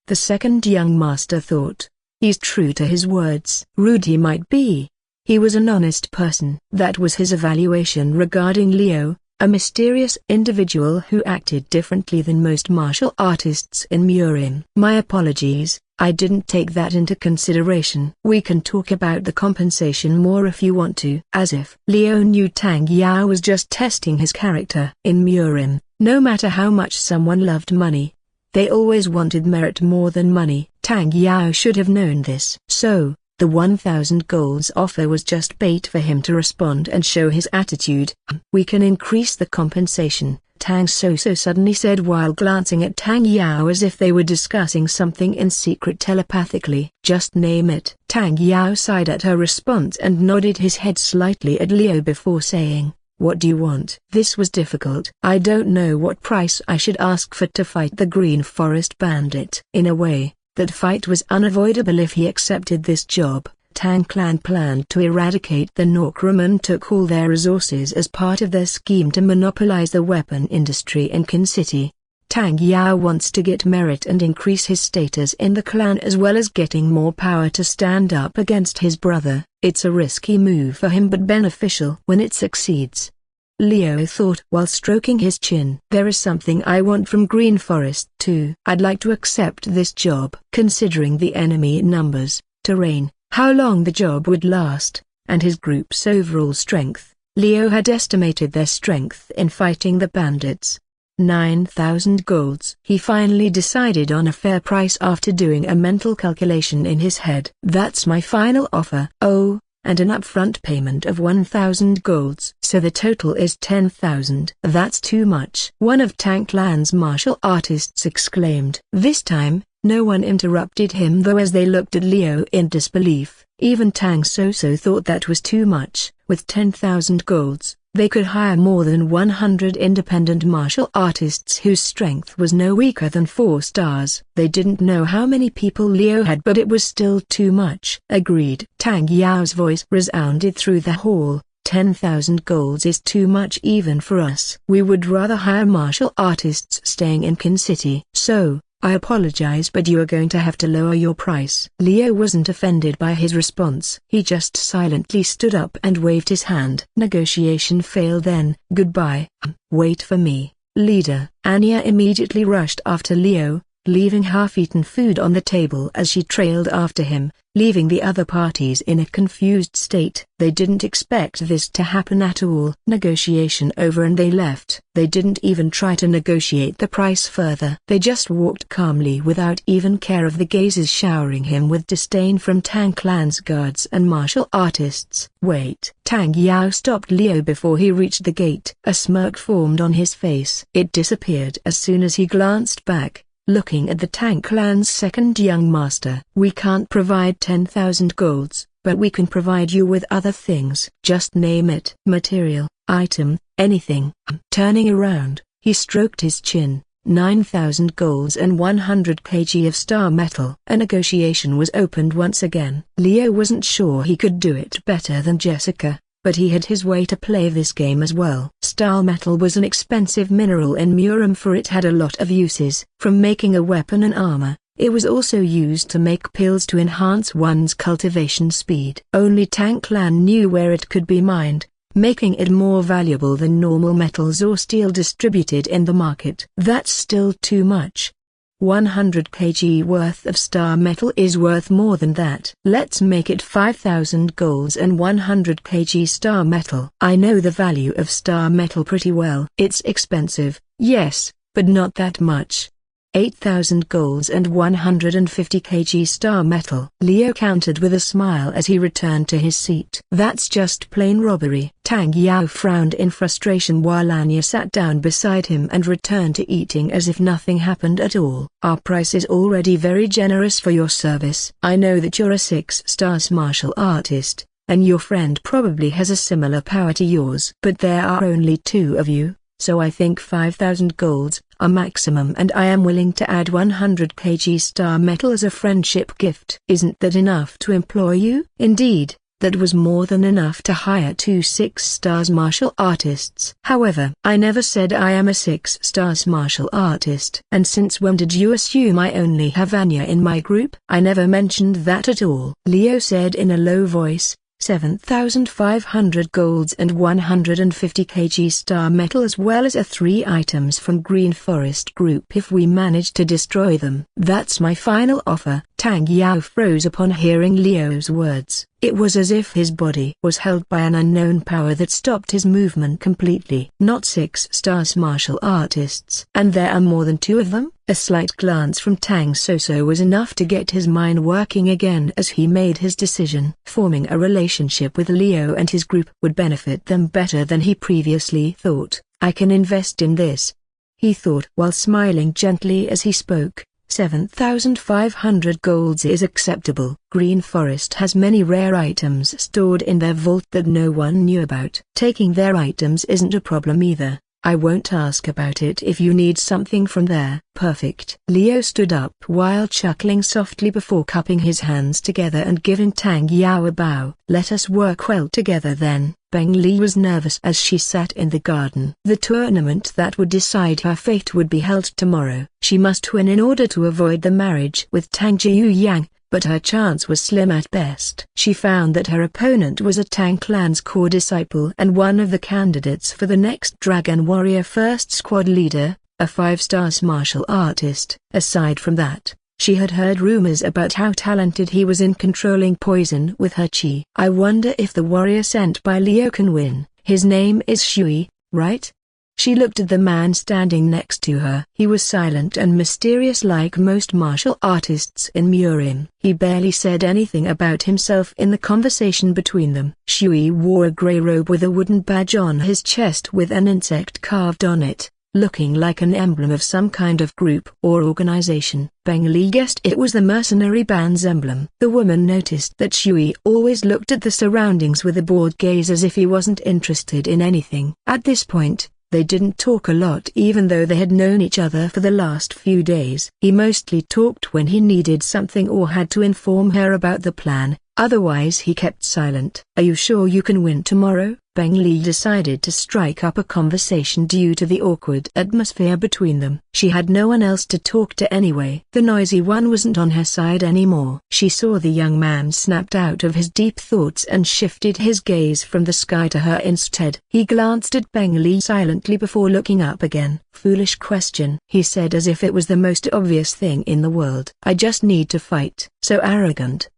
Speaker 1: The second young master thought, he's true to his words. Rude he might be, he was an honest person. That was his evaluation regarding Leo, a mysterious individual who acted differently than most martial artists in Murim. My apologies, I didn't take that into consideration. We can talk about the compensation more if you want to. As if Leo knew Tang Yao was just testing his character. In Murim, no matter how much someone loved money, they always wanted merit more than money. Tang Yao should have known this. So, the 1,000 golds offer was just bait for him to respond and show his attitude. We can increase the compensation, Tang Soso suddenly said while glancing at Tang Yao as if they were discussing something in secret telepathically. Just name it. Tang Yao sighed at her response and nodded his head slightly at Leo before saying, what do you want? This was difficult. I don't know what price I should ask for to fight the Green Forest Bandit. In a way, that fight was unavoidable if he accepted this job. Tang Clan planned to eradicate the Murim and took all their resources as part of their scheme to monopolize the weapon industry in Qin City. Tang Yao wants to get merit and increase his status in the clan as well as getting more power to stand up against his brother. It's a risky move for him but beneficial when it succeeds, Leo thought while stroking his chin. There is something I want from Green Forest too. I'd like to accept this job. Considering the enemy numbers, terrain, how long the job would last, and his group's overall strength, Leo had estimated their strength in fighting the bandits. 9,000 golds. He finally decided on a fair price after doing a mental calculation in his head. That's my final offer. Oh, and an upfront payment of 1,000 golds. So the total is 10,000. That's too much. One of Tang Clan's martial artists exclaimed. This time, no one interrupted him though as they looked at Leo in disbelief. Even Tang Soso thought that was too much. With 10,000 golds, they could hire more than 100 independent martial artists whose strength was no weaker than 4 stars. They didn't know how many people Leo had but it was still too much. Agreed. Tang Yao's voice resounded through the hall. 10,000 golds is too much even for us. We would rather hire martial artists staying in Qin City. So, I apologize but you are going to have to lower your price. Leo wasn't offended by his response. He just silently stood up and waved his hand. Negotiation failed then. Goodbye. Wait for me, leader. Anya immediately rushed after Leo, leaving half-eaten food on the table as she trailed after him, leaving the other parties in a confused state. They didn't expect this to happen at all. Negotiation over and they left. They didn't even try to negotiate the price further. They just walked calmly without even care of the gazes showering him with disdain from Tang Clan's guards and martial artists. Wait. Tang Yao stopped Liu before he reached the gate. A smirk formed on his face. It disappeared as soon as he glanced back, looking at the Tang Clan's second young master. We can't provide 10,000 golds, but we can provide you with other things. Just name it. Material, item, anything. Turning around, he stroked his chin. 9,000 golds and 100 kg of star metal. A negotiation was opened once again. Leo wasn't sure he could do it better than Jessica, but he had his way to play this game as well. Star metal was an expensive mineral in Murim, for it had a lot of uses. From making a weapon and armor, it was also used to make pills to enhance one's cultivation speed. Only Tang Clan knew where it could be mined, making it more valuable than normal metals or steel distributed in the market. That's still too much. 100 kg worth of star metal is worth more than that. Let's make it 5,000 golds and 100 kg star metal. I know the value of star metal pretty well. It's expensive, yes, but not that much. 8,000 golds and 150 kg star metal. Leo countered with a smile as he returned to his seat. That's just plain robbery. Tang Yao frowned in frustration while Anya sat down beside him and returned to eating as if nothing happened at all. Our price is already very generous for your service. I know that you're a 6-star martial artist, and your friend probably has a similar power to yours. But there are only 2 of you, so I think 5,000 golds, a maximum, and I am willing to add 100 kg star metal as a friendship gift. Isn't that enough to employ you? Indeed, that was more than enough to hire 2 6-star martial artists. However, I never said I am a 6-star martial artist. And since when did you assume I only have Anya in my group? I never mentioned that at all. Leo said in a low voice. 7,500 golds and 150 kg star metal, as well as 3 items from Green Forest Group if we manage to destroy them. That's my final offer. Tang Yao froze upon hearing Leo's words. It was as if his body was held by an unknown power that stopped his movement completely. Not 6-star martial artists. And there are more than 2 of them? A slight glance from Tang Soso was enough to get his mind working again as he made his decision. Forming a relationship with Leo and his group would benefit them better than he previously thought. I can invest in this, he thought while smiling gently as he spoke. 7,500 golds is acceptable. Green Forest has many rare items stored in their vault that no one knew about. Taking their items isn't a problem either. I won't ask about it if you need something from there. Perfect. Leo stood up while chuckling softly before cupping his hands together and giving Tang Yao a bow. Let us work well together then. Beng Li was nervous as she sat in the garden. The tournament that would decide her fate would be held tomorrow. She must win in order to avoid the marriage with Tang Jiuyang, but her chance was slim at best. She found that her opponent was a Tang Clan's core disciple and one of the candidates for the next Dragon Warrior First Squad leader, a 5-star martial artist. Aside from that, she had heard rumors about how talented he was in controlling poison with her chi. I wonder if the warrior sent by Leo can win. His name is Shui, right? She looked at the man standing next to her. He was silent and mysterious like most martial artists in Murim. He barely said anything about himself in the conversation between them. Shui wore a grey robe with a wooden badge on his chest with an insect carved on it, looking like an emblem of some kind of group or organization. Beng Li guessed it was the mercenary band's emblem. The woman noticed that Shui always looked at the surroundings with a bored gaze as if he wasn't interested in anything. At this point, they didn't talk a lot even though they had known each other for the last few days. He mostly talked when he needed something or had to inform her about the plan, otherwise he kept silent. Are you sure you can win tomorrow? Peng Li decided to strike up a conversation due to the awkward atmosphere between them. She had no one else to talk to anyway. The noisy one wasn't on her side anymore. She saw the young man snapped out of his deep thoughts and shifted his gaze from the sky to her instead. He glanced at Peng Li silently before looking up again. "Foolish question," he said as if it was the most obvious thing in the world. "I just need to fight." So arrogant,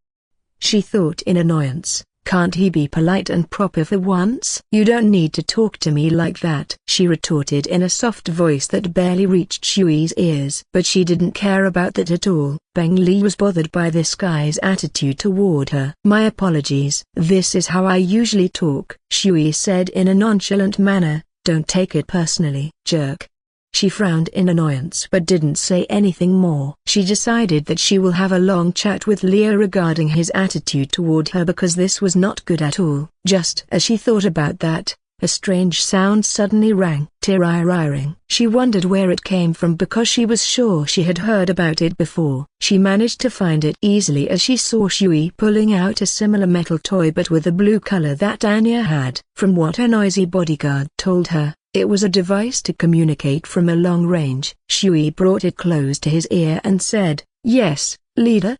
Speaker 1: she thought in annoyance. Can't he be polite and proper for once? "You don't need to talk to me like that," she retorted in a soft voice that barely reached Shui's ears. But she didn't care about that at all. Peng Li was bothered by this guy's attitude toward her. "My apologies. This is how I usually talk," Shui said in a nonchalant manner. "Don't take it personally, jerk." She frowned in annoyance but didn't say anything more. She decided that she will have a long chat with Leo regarding his attitude toward her because this was not good at all. Just as she thought about that, a strange sound suddenly rang. Tiriring. She wondered where it came from because she was sure she had heard about it before. She managed to find it easily as she saw Shui pulling out a similar metal toy but with a blue color that Anya had. From what her noisy bodyguard told her, it was a device to communicate from a long range. Shui brought it close to his ear and said, "Yes, leader, ...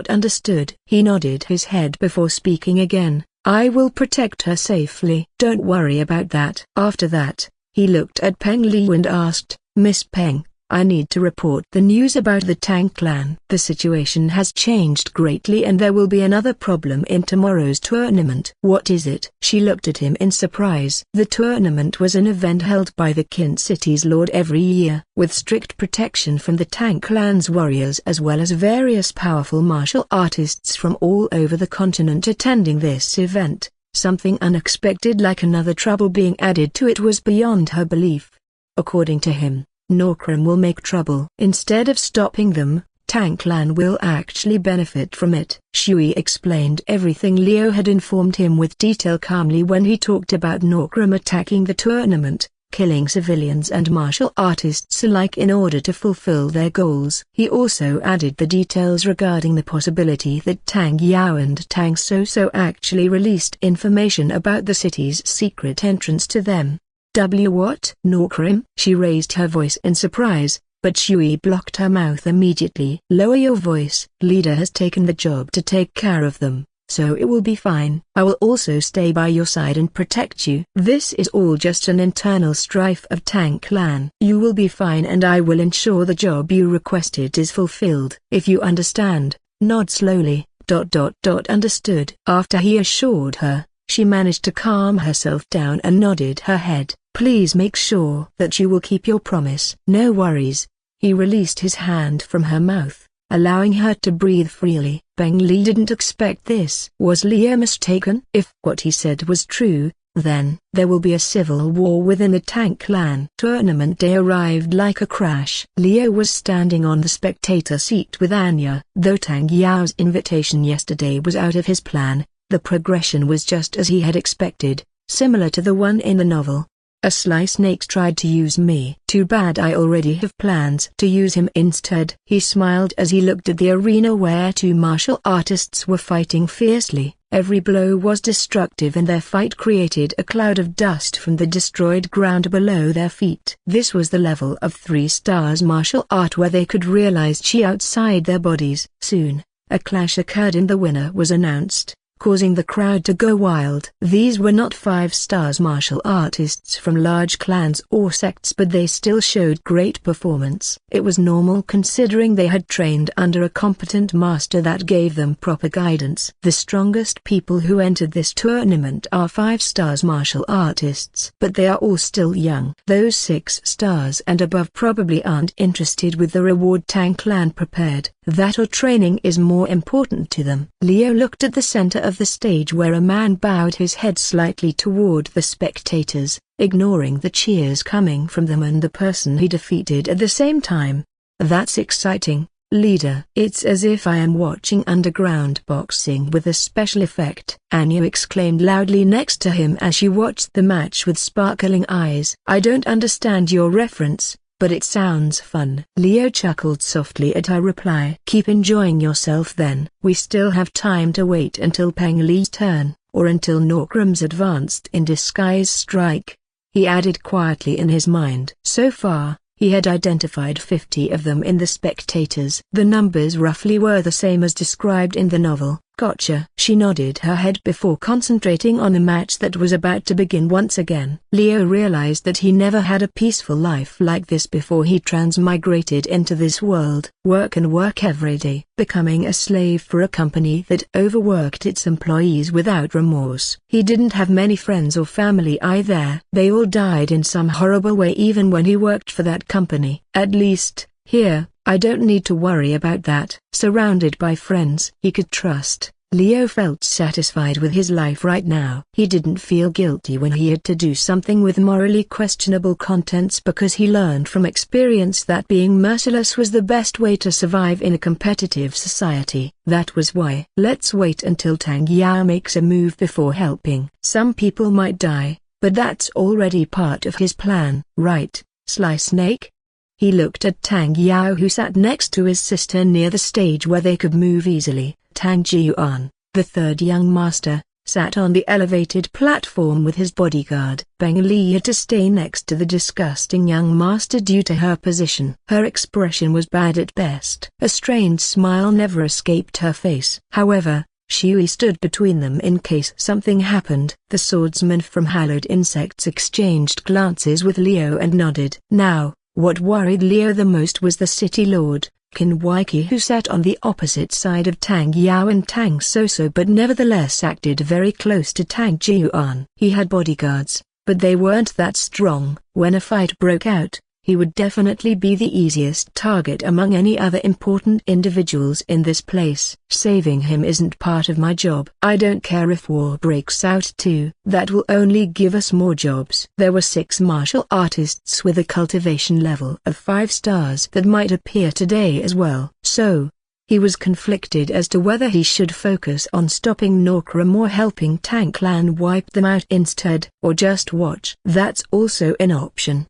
Speaker 1: Understood." He nodded his head before speaking again. "I will protect her safely. Don't worry about that." After that, he looked at Peng Li and asked, "Miss Peng, I need to report the news about the Tang clan. The situation has changed greatly and there will be another problem in tomorrow's tournament." "What is it?" She looked at him in surprise. The tournament was an event held by the Qin City's lord every year, with strict protection from the Tang clan's warriors as well as various powerful martial artists from all over the continent attending this event. Something unexpected like another trouble being added to it was beyond her belief. According to him, Murim will make trouble. Instead of stopping them, Tang clan will actually benefit from it. Shui explained everything Leo had informed him with detail calmly when he talked about Murim attacking the tournament, killing civilians and martial artists alike in order to fulfill their goals. He also added the details regarding the possibility that Tang Yao and Tang So actually released information about the city's secret entrance to them. What? Murim? She raised her voice in surprise, but Shui blocked her mouth immediately. "Lower your voice. Leader has taken the job to take care of them, so it will be fine. I will also stay by your side and protect you. This is all just an internal strife of Tang clan. You will be fine and I will ensure the job you requested is fulfilled. If you understand, nod slowly. ... Understood." After he assured her, she managed to calm herself down and nodded her head. "Please make sure that you will keep your promise." "No worries." He released his hand from her mouth, allowing her to breathe freely. Peng Li didn't expect this. Was Leo mistaken? If what he said was true, then there will be a civil war within the Tang clan. Tournament day arrived like a crash. Leo was standing on the spectator seat with Anya. Though Tang Yao's invitation yesterday was out of his plan, the progression was just as he had expected, similar to the one in the novel. "A sly snake tried to use me. Too bad I already have plans to use him instead." He smiled as he looked at the arena where two martial artists were fighting fiercely. Every blow was destructive and their fight created a cloud of dust from the destroyed ground below their feet. This was the level of 3 stars martial art where they could realize chi outside their bodies. Soon, a clash occurred and the winner was announced, causing the crowd to go wild. These were not 5 stars martial artists from large clans or sects, but they still showed great performance. It was normal considering they had trained under a competent master that gave them proper guidance. The strongest people who entered this tournament are 5 stars martial artists, but they are all still young. Those 6 stars and above probably aren't interested with the reward Tang clan prepared. That or training is more important to them. Leo looked at the center of the stage where a man bowed his head slightly toward the spectators, ignoring the cheers coming from them and the person he defeated at the same time. "That's exciting, leader. It's as if I am watching underground boxing with a special effect," Anya exclaimed loudly next to him as she watched the match with sparkling eyes. "I don't understand your reference, but it sounds fun." Leo chuckled softly at her reply. "Keep enjoying yourself then. We still have time to wait until Peng Li's turn." or until Norkrum's advanced in disguise strike. He added quietly in his mind. So far, he had identified 50 of them in the spectators. The numbers roughly were the same as described in the novel. Gotcha. She nodded her head before concentrating on the match that was about to begin once again. Leo realized that he never had a peaceful life like this before he transmigrated into this world. Work and work every day, becoming a slave for a company that overworked its employees without remorse. He didn't have many friends or family either. They all died in some horrible way even when he worked for that company. At least, here, I don't need to worry about that. Surrounded by friends he could trust, Leo felt satisfied with his life right now. He didn't feel guilty when he had to do something with morally questionable contents because he learned from experience that being merciless was the best way to survive in a competitive society. That was why. Let's wait until Tang Yao makes a move before helping. Some people might die, but that's already part of his plan. Right, Sly Snake? He looked at Tang Yao who sat next to his sister near the stage where they could move easily. Tang Jiuan, the third young master, sat on the elevated platform with his bodyguard. Bang Li had to stay next to the disgusting young master due to her position. Her expression was bad at best. A strained smile never escaped her face. However, Shui stood between them in case something happened. The swordsman from Hallowed Insects exchanged glances with Leo and nodded. Now, what worried Leo the most was the city lord, Qin Waiki, who sat on the opposite side of Tang Yao and Tang Soso but nevertheless acted very close to Tang Jiuan. He had bodyguards, but they weren't that strong. When a fight broke out, he would definitely be the easiest target among any other important individuals in this place. Saving him isn't part of my job. I don't care if war breaks out too. That will only give us more jobs. There were 6 martial artists with a cultivation level of 5 stars that might appear today as well. So, he was conflicted as to whether he should focus on stopping Norkrum or helping Tang Clan wipe them out instead, or just watch. That's also an option.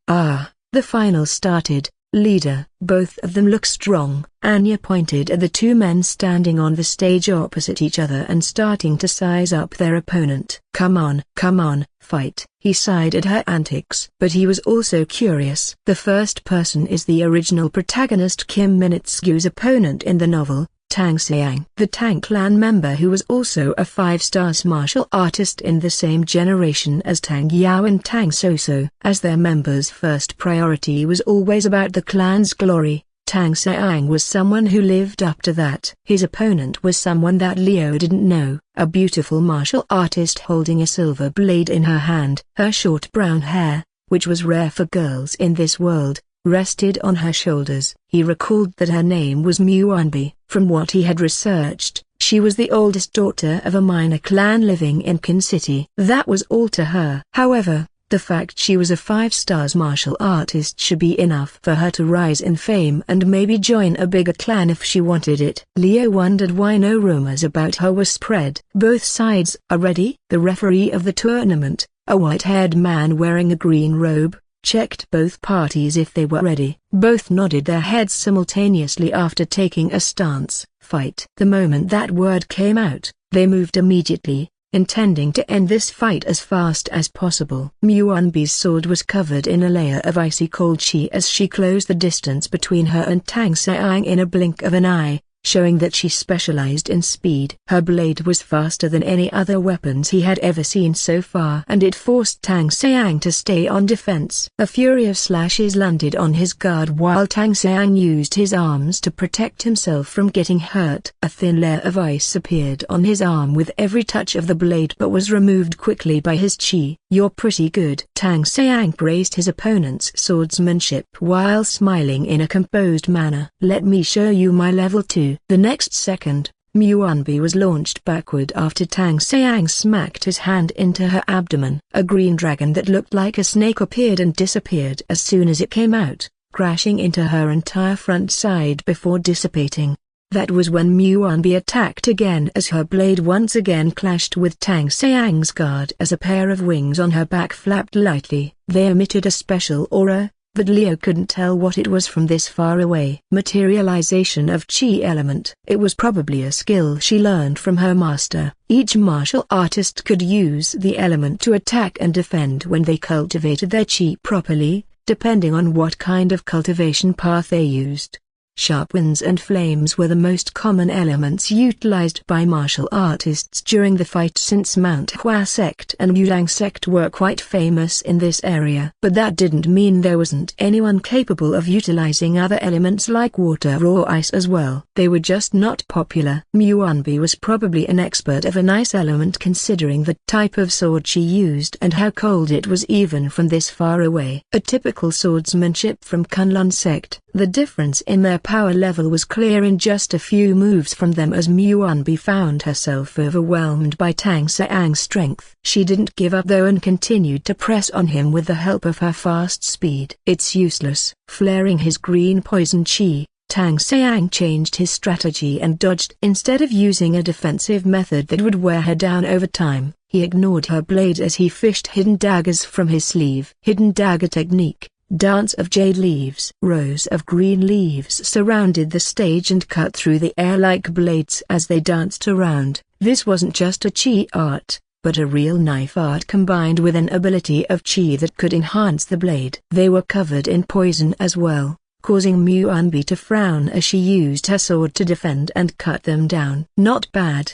Speaker 1: The final started. Leader. Both of them look strong. Anya pointed at the 2 men standing on the stage opposite each other and starting to size up their opponent. Come on, fight. He sighed at her antics. But he was also curious. The first person is the original protagonist Kim Minutsu's opponent in the novel, Tang Seang, the Tang Clan member who was also a 5-star martial artist in the same generation as Tang Yao and Tang Soso. As their members' first priority was always about the clan's glory, Tang Seang was someone who lived up to that. His opponent was someone that Leo didn't know, a beautiful martial artist holding a silver blade in her hand. Her short brown hair, which was rare for girls in this world, rested on her shoulders. He recalled that her name was Muanbi. From what he had researched, she was the oldest daughter of a minor clan living in Qin City. That was all to her. However, the fact she was a 5-star martial artist should be enough for her to rise in fame and maybe join a bigger clan if she wanted it. Leo wondered why no rumors about her were spread. Both sides are ready. The referee of the tournament, a white-haired man wearing a green robe, checked both parties if they were ready. Both nodded their heads simultaneously after taking a stance. Fight. The moment that word came out, they moved immediately, intending to end this fight as fast as possible. Muanbi's sword was covered in a layer of icy cold chi as she closed the distance between her and Tang Seang in a blink of an eye, showing that she specialized in speed. Her blade was faster than any other weapons he had ever seen so far, and it forced Tang Seang to stay on defense. A fury of slashes landed on his guard while Tang Seang used his arms to protect himself from getting hurt. A thin layer of ice appeared on his arm with every touch of the blade but was removed quickly by his chi. You're pretty good. Tang Seang praised his opponent's swordsmanship while smiling in a composed manner. Let me show you my level 2. The next second, Muanbi was launched backward after Tang Seang smacked his hand into her abdomen. A green dragon that looked like a snake appeared and disappeared as soon as it came out, crashing into her entire front side before dissipating. That was when Muanbi attacked again as her blade once again clashed with Tang Seang's guard as a pair of wings on her back flapped lightly. They emitted a special aura, but Liu couldn't tell what it was from this far away. Materialization of Chi element. It was probably a skill she learned from her master. Each martial artist could use the element to attack and defend when they cultivated their Chi properly, depending on what kind of cultivation path they used. Sharp winds and flames were the most common elements utilized by martial artists during the fight, since Mount Hua sect and Yudang sect were quite famous in this area. But that didn't mean there wasn't anyone capable of utilizing other elements like water or ice as well. They were just not popular. Muanbi was probably an expert of an ice element, considering the type of sword she used and how cold it was even from this far away. A typical swordsmanship from Kunlun sect. The difference in their power level was clear in just a few moves from them, as Muanbi found herself overwhelmed by Tang Saang's strength. She didn't give up though and continued to press on him with the help of her fast speed. It's useless. Flaring his green poison chi, Tang Saang changed his strategy and dodged. Instead of using a defensive method that would wear her down over time, he ignored her blade as he fished hidden daggers from his sleeve. Hidden dagger technique. Dance of jade leaves. Rows of green leaves surrounded the stage and cut through the air like blades as they danced around. This wasn't just a chi art, but a real knife art combined with an ability of chi that could enhance the blade. They were covered in poison as well, causing Muanbi to frown as she used her sword to defend and cut them down. Not bad,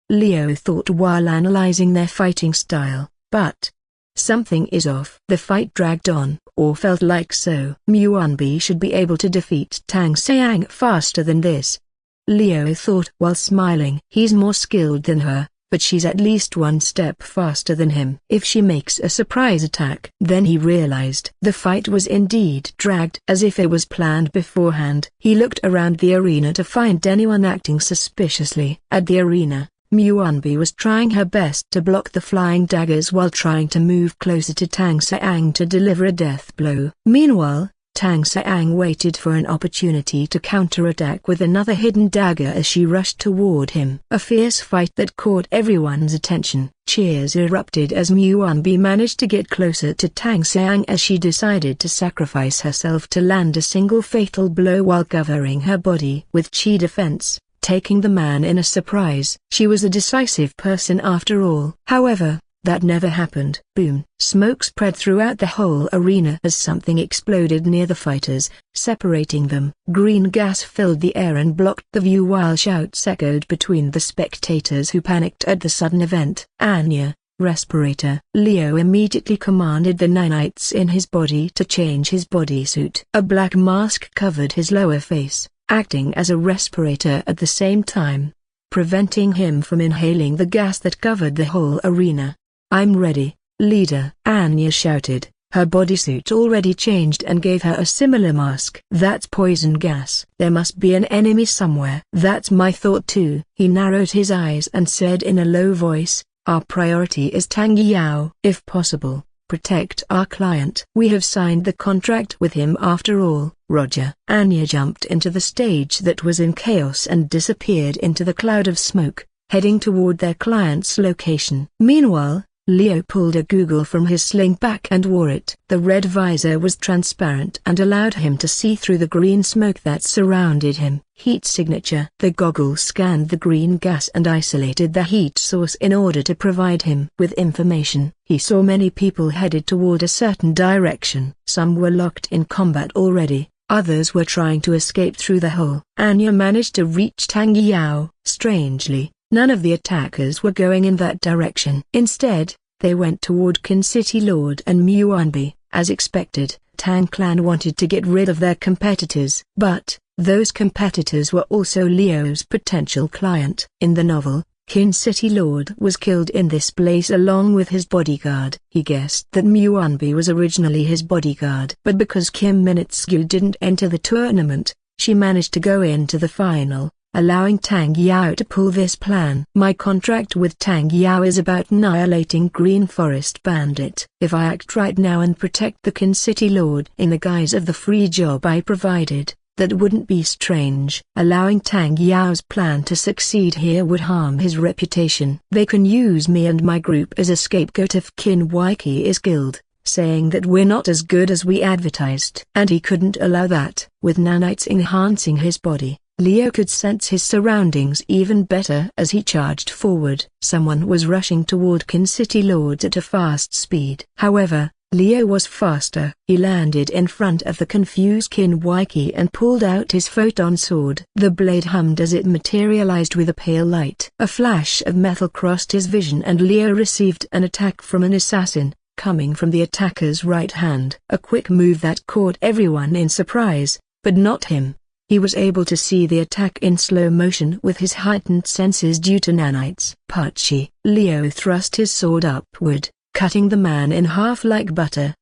Speaker 1: Leo thought while analyzing their fighting style, but something is off. The fight dragged on, or felt like so. Muanbi should be able to defeat Tang Saang faster than this, Leo thought while smiling. He's more skilled than her, but she's at least one step faster than him. If she makes a surprise attack. Then he realized the fight was indeed dragged as if it was planned beforehand. He looked around the arena to find anyone acting suspiciously. At the arena, Muanbi was trying her best to block the flying daggers while trying to move closer to Tang Saang to deliver a death blow. Meanwhile, Tang Saang waited for an opportunity to counterattack with another hidden dagger as she rushed toward him. A fierce fight that caught everyone's attention. Cheers erupted as Muanbi managed to get closer to Tang Saang as she decided to sacrifice herself to land a single fatal blow while covering her body with chi defense, taking the man in a surprise. She was a decisive person after all. However, that never happened. Boom! Smoke spread throughout the whole arena as something exploded near the fighters, separating them. Green gas filled the air and blocked the view while shouts echoed between the spectators who panicked at the sudden event. Anya, respirator. Leo immediately commanded the nanites in his body to change his bodysuit. A black mask covered his lower face, acting as a respirator at the same time, preventing him from inhaling the gas that covered the whole arena. "I'm ready, leader," Anya shouted. Her bodysuit already changed and gave her a similar mask. "That's poison gas. There must be an enemy somewhere." "That's my thought too." He narrowed his eyes and said in a low voice, "Our priority is Tang Yao. If possible, protect our client. We have signed the contract with him after all." "Roger." Anya jumped into the stage that was in chaos and disappeared into the cloud of smoke, heading toward their client's location. Meanwhile, Leo pulled a Google from his sling pack and wore it. The red visor was transparent and allowed him to see through the green smoke that surrounded him. Heat signature. The goggles scanned the green gas and isolated the heat source in order to provide him with information. He saw many people headed toward a certain direction. Some were locked in combat already, others were trying to escape through the hole. Anya managed to reach Tang Yao. Strangely, none of the attackers were going in that direction. Instead, they went toward Qin City Lord and Muanbi. As expected, Tang Clan wanted to get rid of their competitors. But those competitors were also Leo's potential client. In the novel, Qin City Lord was killed in this place along with his bodyguard. He guessed that Muanbi was originally his bodyguard. But because Kim Minutescu didn't enter the tournament, she managed to go into the final, allowing Tang Yao to pull this plan. "My contract with Tang Yao is about annihilating Green Forest Bandit. If I act right now and protect the Qin City Lord in the guise of the free job I provided, that wouldn't be strange. Allowing Tang Yao's plan to succeed here would harm his reputation. They can use me and my group as a scapegoat if Qin Waiki is killed, saying that we're not as good as we advertised. And he couldn't allow that. With nanites enhancing his body, Leo could sense his surroundings even better as he charged forward. Someone was rushing toward Kin City Lords at a fast speed. However, Leo was faster. He landed in front of the confused Kin Waiki and pulled out his photon sword. The blade hummed as it materialized with a pale light. A flash of metal crossed his vision and Leo received an attack from an assassin, coming from the attacker's right hand. A quick move that caught everyone in surprise, but not him. He was able to see the attack in slow motion with his heightened senses due to nanites. Pachi. Leo thrust his sword upward, cutting the man in half like butter.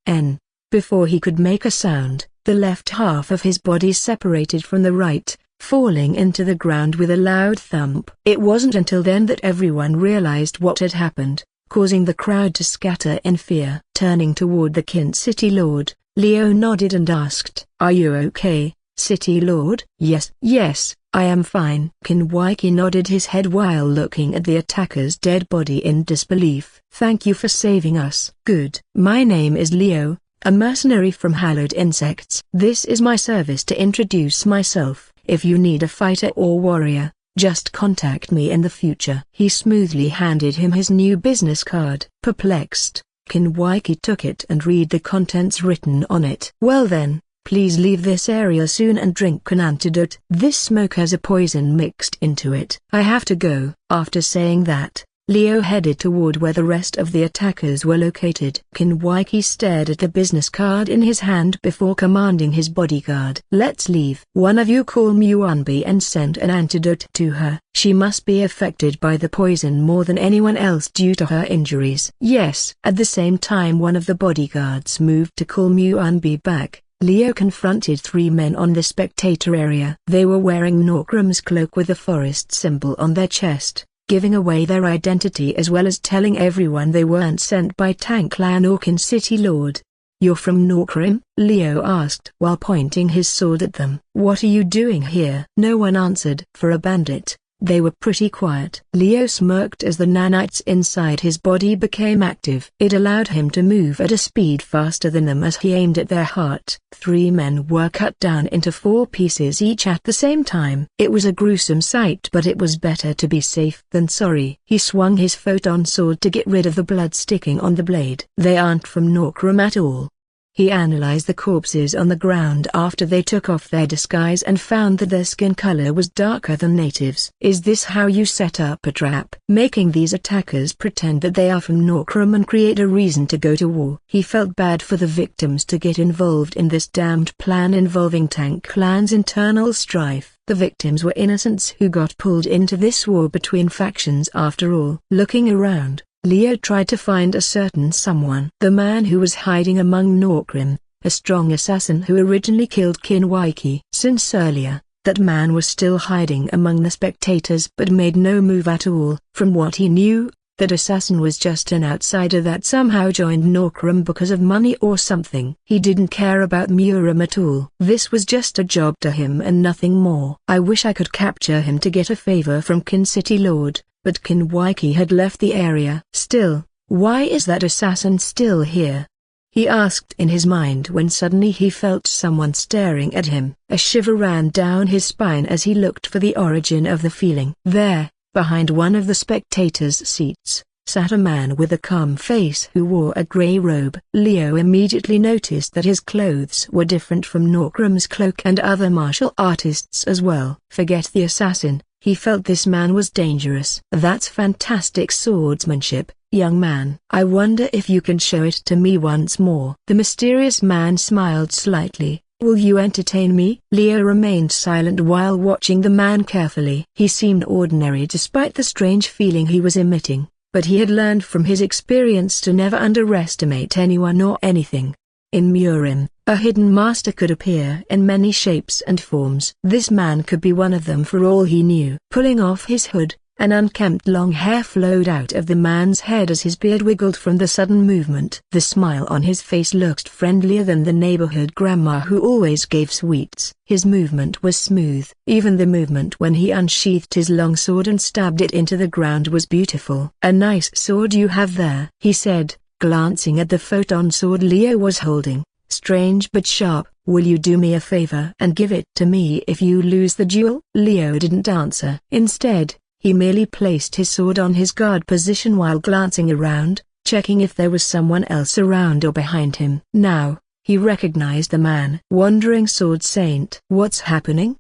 Speaker 1: Before he could make a sound, the left half of his body separated from the right, falling into the ground with a loud thump. It wasn't until then that everyone realized what had happened, causing the crowd to scatter in fear. Turning toward the Kin City Lord, Leo nodded and asked, "Are you okay, City Lord?" Yes, I am fine." Kin Waiki nodded his head while looking at the attacker's dead body in disbelief. "Thank you for saving us." "Good. My name is Leo, a mercenary from Hallowed Insects. This is my service to introduce myself. If you need a fighter or warrior, just contact me in the future." He smoothly handed him his new business card. Perplexed, Kin Waiki took it and read the contents written on it. "Well then, please leave this area soon and drink an antidote. This smoke has a poison mixed into it. I have to go." After saying that, Leo headed toward where the rest of the attackers were located. Kin Waiki stared at the business card in his hand before commanding his bodyguard. "Let's leave. One of you call Muanbi and send an antidote to her. She must be affected by the poison more than anyone else due to her injuries." "Yes." At the same time one of the bodyguards moved to call Muanbi back. Leo confronted three men on the spectator area. They were wearing Norkram's cloak with a forest symbol on their chest, giving away their identity as well as telling everyone they weren't sent by Tang Clan or Kin City Lord. "You're from Norkram?" Leo asked while pointing his sword at them. "What are you doing here?" No one answered. For a bandit, they were pretty quiet. Leo smirked as the nanites inside his body became active. It allowed him to move at a speed faster than them as he aimed at their heart. Three men were cut down into 4 pieces each at the same time. It was a gruesome sight, but it was better to be safe than sorry. He swung his photon sword to get rid of the blood sticking on the blade. "They aren't from Norkram at all." He analyzed the corpses on the ground after they took off their disguise and found that their skin color was darker than natives. "Is this how you set up a trap, making these attackers pretend that they are from Norkram and create a reason to go to war?" He felt bad for the victims to get involved in this damned plan involving Tang Clan's internal strife. The victims were innocents who got pulled into this war between factions after all. Looking around, Leo tried to find a certain someone. The man who was hiding among Norkram, a strong assassin who originally killed Kin Waiki. Since earlier, that man was still hiding among the spectators but made no move at all. From what he knew, that assassin was just an outsider that somehow joined Norkram because of money or something. He didn't care about Murim at all. This was just a job to him and nothing more. "I wish I could capture him to get a favor from Kin City Lord," but Kin Waiki had left the area. "Still, why is that assassin still here?" he asked in his mind when suddenly he felt someone staring at him. A shiver ran down his spine as he looked for the origin of the feeling. There, behind one of the spectators' seats, sat a man with a calm face who wore a gray robe. Leo immediately noticed that his clothes were different from Norkram's cloak and other martial artists as well. Forget the assassin. He felt this man was dangerous. "That's fantastic swordsmanship, young man. I wonder if you can show it to me once more." The mysterious man smiled slightly. "Will you entertain me?" Leo remained silent while watching the man carefully. He seemed ordinary despite the strange feeling he was emitting, but he had learned from his experience to never underestimate anyone or anything. In Murim, a hidden master could appear in many shapes and forms. This man could be one of them for all he knew. Pulling off his hood, an unkempt long hair flowed out of the man's head as his beard wiggled from the sudden movement. The smile on his face looked friendlier than the neighborhood grandma who always gave sweets. His movement was smooth. Even the movement when he unsheathed his long sword and stabbed it into the ground was beautiful. "A nice sword you have there," he said, glancing at the photon sword Leo was holding. Strange but sharp. "Will you do me a favor and give it to me if you lose the duel?" Leo didn't answer. Instead, he merely placed his sword on his guard position while glancing around, checking if there was someone else around or behind him. Now, he recognized the man. Wandering Sword Saint. "What's happening?"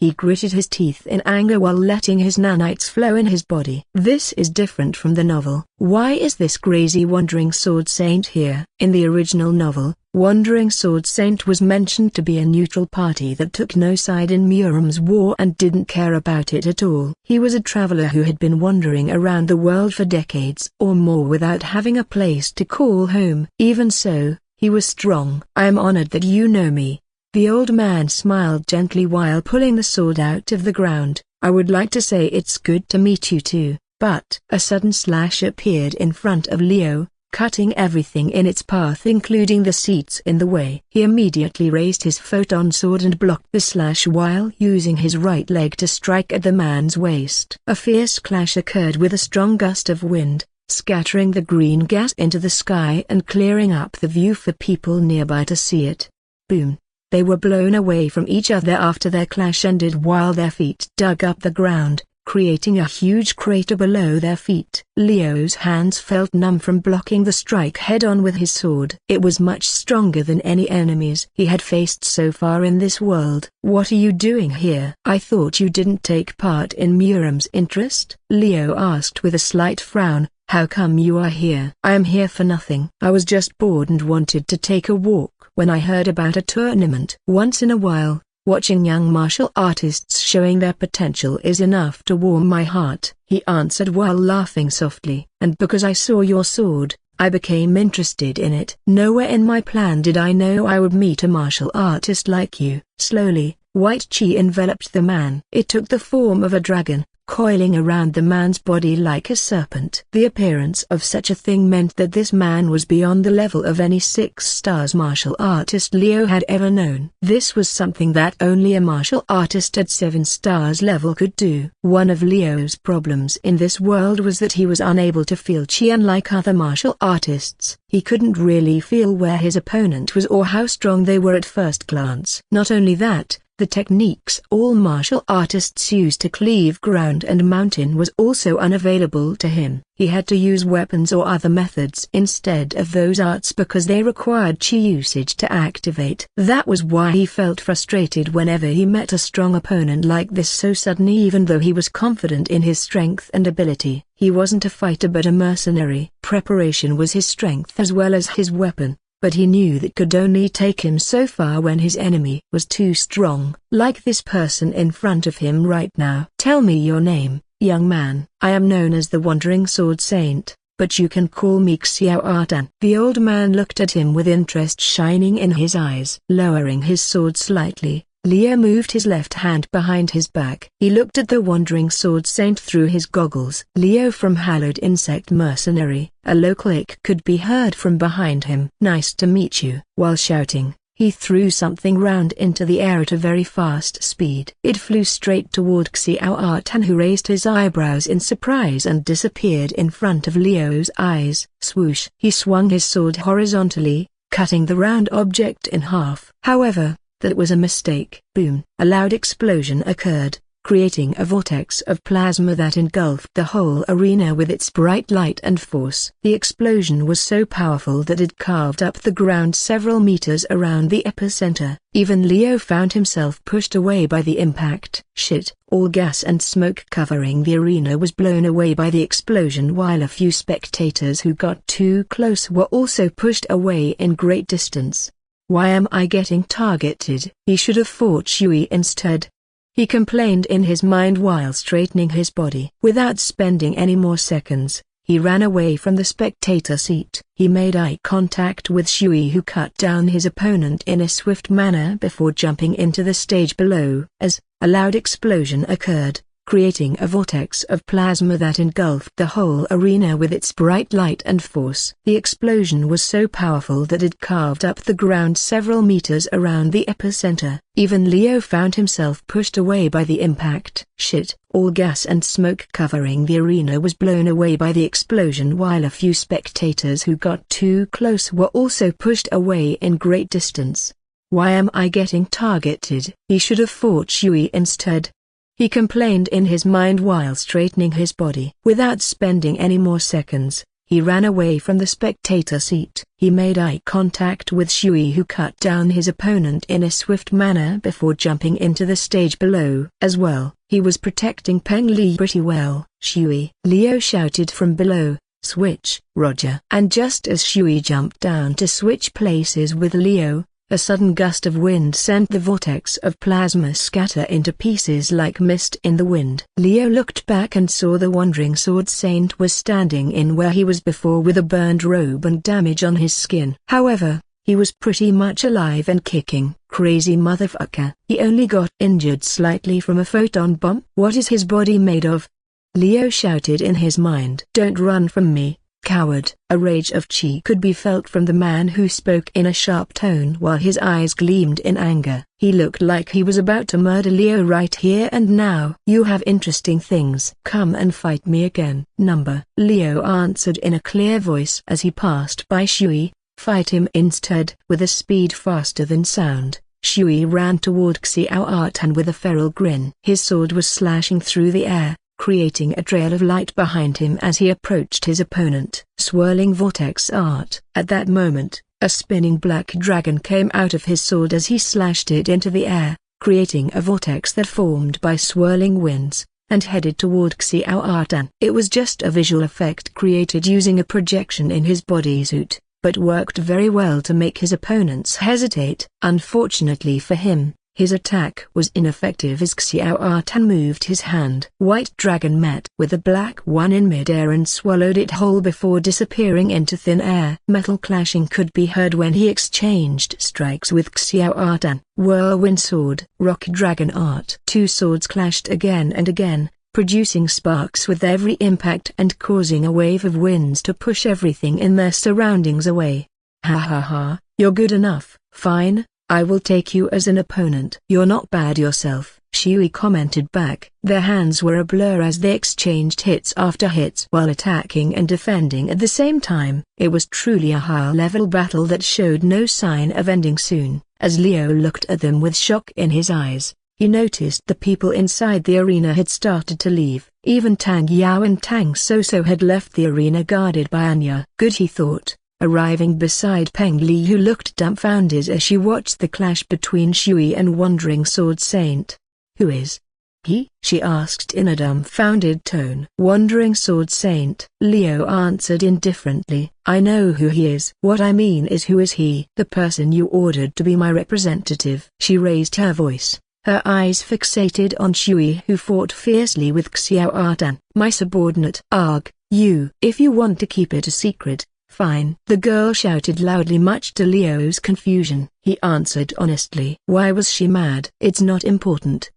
Speaker 1: He gritted his teeth in anger while letting his nanites flow in his body. "This is different from the novel. Why is this crazy Wandering Sword Saint here?" In the original novel, Wandering Sword Saint was mentioned to be a neutral party that took no side in Murim's war and didn't care about it at all. He was a traveler who had been wandering around the world for decades or more without having a place to call home. Even so, he was strong. "I am honored that you know me." The old man smiled gently while pulling the sword out of the ground. "I would like to say it's good to meet you too, but..." A sudden slash appeared in front of Leo, cutting everything in its path including the seats in the way. He immediately raised his photon sword and blocked the slash while using his right leg to strike at the man's waist. A fierce clash occurred with a strong gust of wind, scattering the green gas into the sky and clearing up the view for people nearby to see it. Boom! They were blown away from each other after their clash ended while their feet dug up the ground, creating a huge crater below their feet. Leo's hands felt numb from blocking the strike head-on with his sword. It was much stronger than any enemies he had faced so far in this world. "What are you doing here?" "I thought you didn't take part in Murim's interest?" Leo asked with a slight frown. "How come you are here?" "I am here for nothing. I was just bored and wanted to take a walk when I heard about a tournament. Once in a while, watching young martial artists showing their potential is enough to warm my heart," he answered while laughing softly. "And because I saw your sword, I became interested in it. Nowhere in my plan did I know I would meet a martial artist like you." Slowly, white chi enveloped the man. It took the form of a dragon, coiling around the man's body like a serpent. The appearance of such a thing meant that this man was beyond the level of any 6 stars martial artist Leo had ever known. This was something that only a martial artist at 7 stars level could do. One of Leo's problems in this world was that he was unable to feel chi. Unlike other martial artists, he couldn't really feel where his opponent was or how strong they were at first glance. Not only that, the techniques all martial artists use to cleave ground and mountain was also unavailable to him. He had to use weapons or other methods instead of those arts because they required chi usage to activate. That was why he felt frustrated whenever he met a strong opponent like this so suddenly. Even though he was confident in his strength and ability, he wasn't a fighter but a mercenary. Preparation was his strength as well as his weapon. But he knew that could only take him so far when his enemy was too strong, like this person in front of him right now. "Tell me your name, young man." "I am known as the Wandering Sword Saint, but you can call me Xiao Artan." The old man looked at him with interest shining in his eyes. Lowering his sword slightly, Leo moved his left hand behind his back. He looked at the Wandering Sword Saint through his goggles. "Leo from Hallowed Insect Mercenary," a low click could be heard from behind him. "Nice to meet you." While shouting, he threw something round into the air at a very fast speed. It flew straight toward Xiao Artan, who raised his eyebrows in surprise and disappeared in front of Leo's eyes. Swoosh! He swung his sword horizontally, cutting the round object in half. However, that was a mistake. Boom! A loud explosion occurred, creating a vortex of plasma that engulfed the whole arena with its bright light and force. The explosion was so powerful that it carved up the ground several meters around the epicenter. Even Leo found himself pushed away by the impact. Shit! All gas and smoke covering the arena was blown away by the explosion, while a few spectators who got too close were also pushed away in great distance. "Why am I getting targeted?" He should have fought Shui instead, he complained in his mind while straightening his body. Without spending any more seconds, he ran away from the spectator seat. He made eye contact with Shui, who cut down his opponent in a swift manner before jumping into the stage below. As a loud explosion occurred, creating a vortex of plasma that engulfed the whole arena with its bright light and force. The explosion was so powerful that it carved up the ground several meters around the epicenter. Even Leo found himself pushed away by the impact. Shit! All gas and smoke covering the arena was blown away by the explosion, while a few spectators who got too close were also pushed away in great distance. Why am I getting targeted? He should have fought Shui instead, he complained in his mind while straightening his body. Without spending any more seconds, he ran away from the spectator seat. He made eye contact with Shui, who cut down his opponent in a swift manner before jumping into the stage below. As well, he was protecting Peng Li pretty well. Shui! Leo shouted from below. Switch, Roger. And just as Shui jumped down to switch places with Leo, a sudden gust of wind sent the vortex of plasma scatter into pieces like mist in the wind. Leo looked back and saw the wandering sword saint was standing in where he was before with a burned robe and damage on his skin. However, he was pretty much alive and kicking. Crazy motherfucker. He only got injured slightly from a photon bomb. What is his body made of? Leo shouted in his mind. Don't run from me, coward. A rage of chi could be felt from the man who spoke in a sharp tone while his eyes gleamed in anger. He looked like he was about to murder Leo right here and now. You have interesting things. Come and fight me again. Number. Leo answered in a clear voice as he passed by Shui. Fight him instead. With a speed faster than sound, Shui ran toward Xiao Artan with a feral grin. His sword was slashing through the air, creating a trail of light behind him as he approached his opponent. Swirling vortex art. At that moment, a spinning black dragon came out of his sword as he slashed it into the air, creating a vortex that formed by swirling winds, and headed toward Xiao Artan. It was just a visual effect created using a projection in his bodysuit, but worked very well to make his opponents hesitate. Unfortunately for him, his attack was ineffective as Xiao Artan moved his hand. White Dragon met with the black one in midair and swallowed it whole before disappearing into thin air. Metal clashing could be heard when he exchanged strikes with Xiao Artan. Whirlwind Sword. Rock Dragon Art. Two swords clashed again and again, producing sparks with every impact and causing a wave of winds to push everything in their surroundings away. Ha ha ha, you're good enough. Fine, I will take you as an opponent. You're not bad yourself, Shui commented back. Their hands were a blur as they exchanged hits after hits while attacking and defending at the same time. It was truly a high-level battle that showed no sign of ending soon. As Leo looked at them with shock in his eyes, he noticed the people inside the arena had started to leave. Even Tang Yao and Tang Soso had left the arena guarded by Anya. Good, he thought, arriving beside Peng Li, who looked dumbfounded as she watched the clash between Shui and Wandering Sword Saint. Who is he? She asked in a dumbfounded tone. Wandering Sword Saint. Leo answered indifferently. I know who he is. What I mean is, who is he? The person you ordered to be my representative. She raised her voice, her eyes fixated on Shui, who fought fiercely with Xiao Artan. My subordinate. Arg, you. If you want to keep it a secret, fine. The girl shouted loudly, much to Leo's confusion. He answered honestly. Why was she mad? It's not important.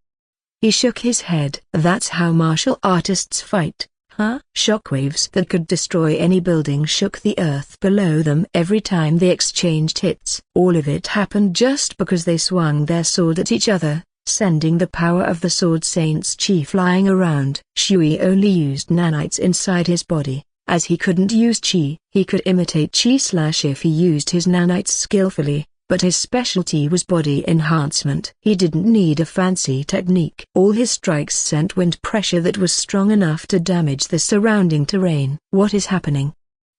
Speaker 1: He shook his head. That's how martial artists fight, huh? Shockwaves that could destroy any building shook the earth below them every time they exchanged hits. All of it happened just because they swung their sword at each other, sending the power of the Sword Saint's chi flying around. Shui only used nanites inside his body. As he couldn't use chi, he could imitate chi slash if he used his nanites skillfully, but his specialty was body enhancement. He didn't need a fancy technique. All his strikes sent wind pressure that was strong enough to damage the surrounding terrain. What is happening?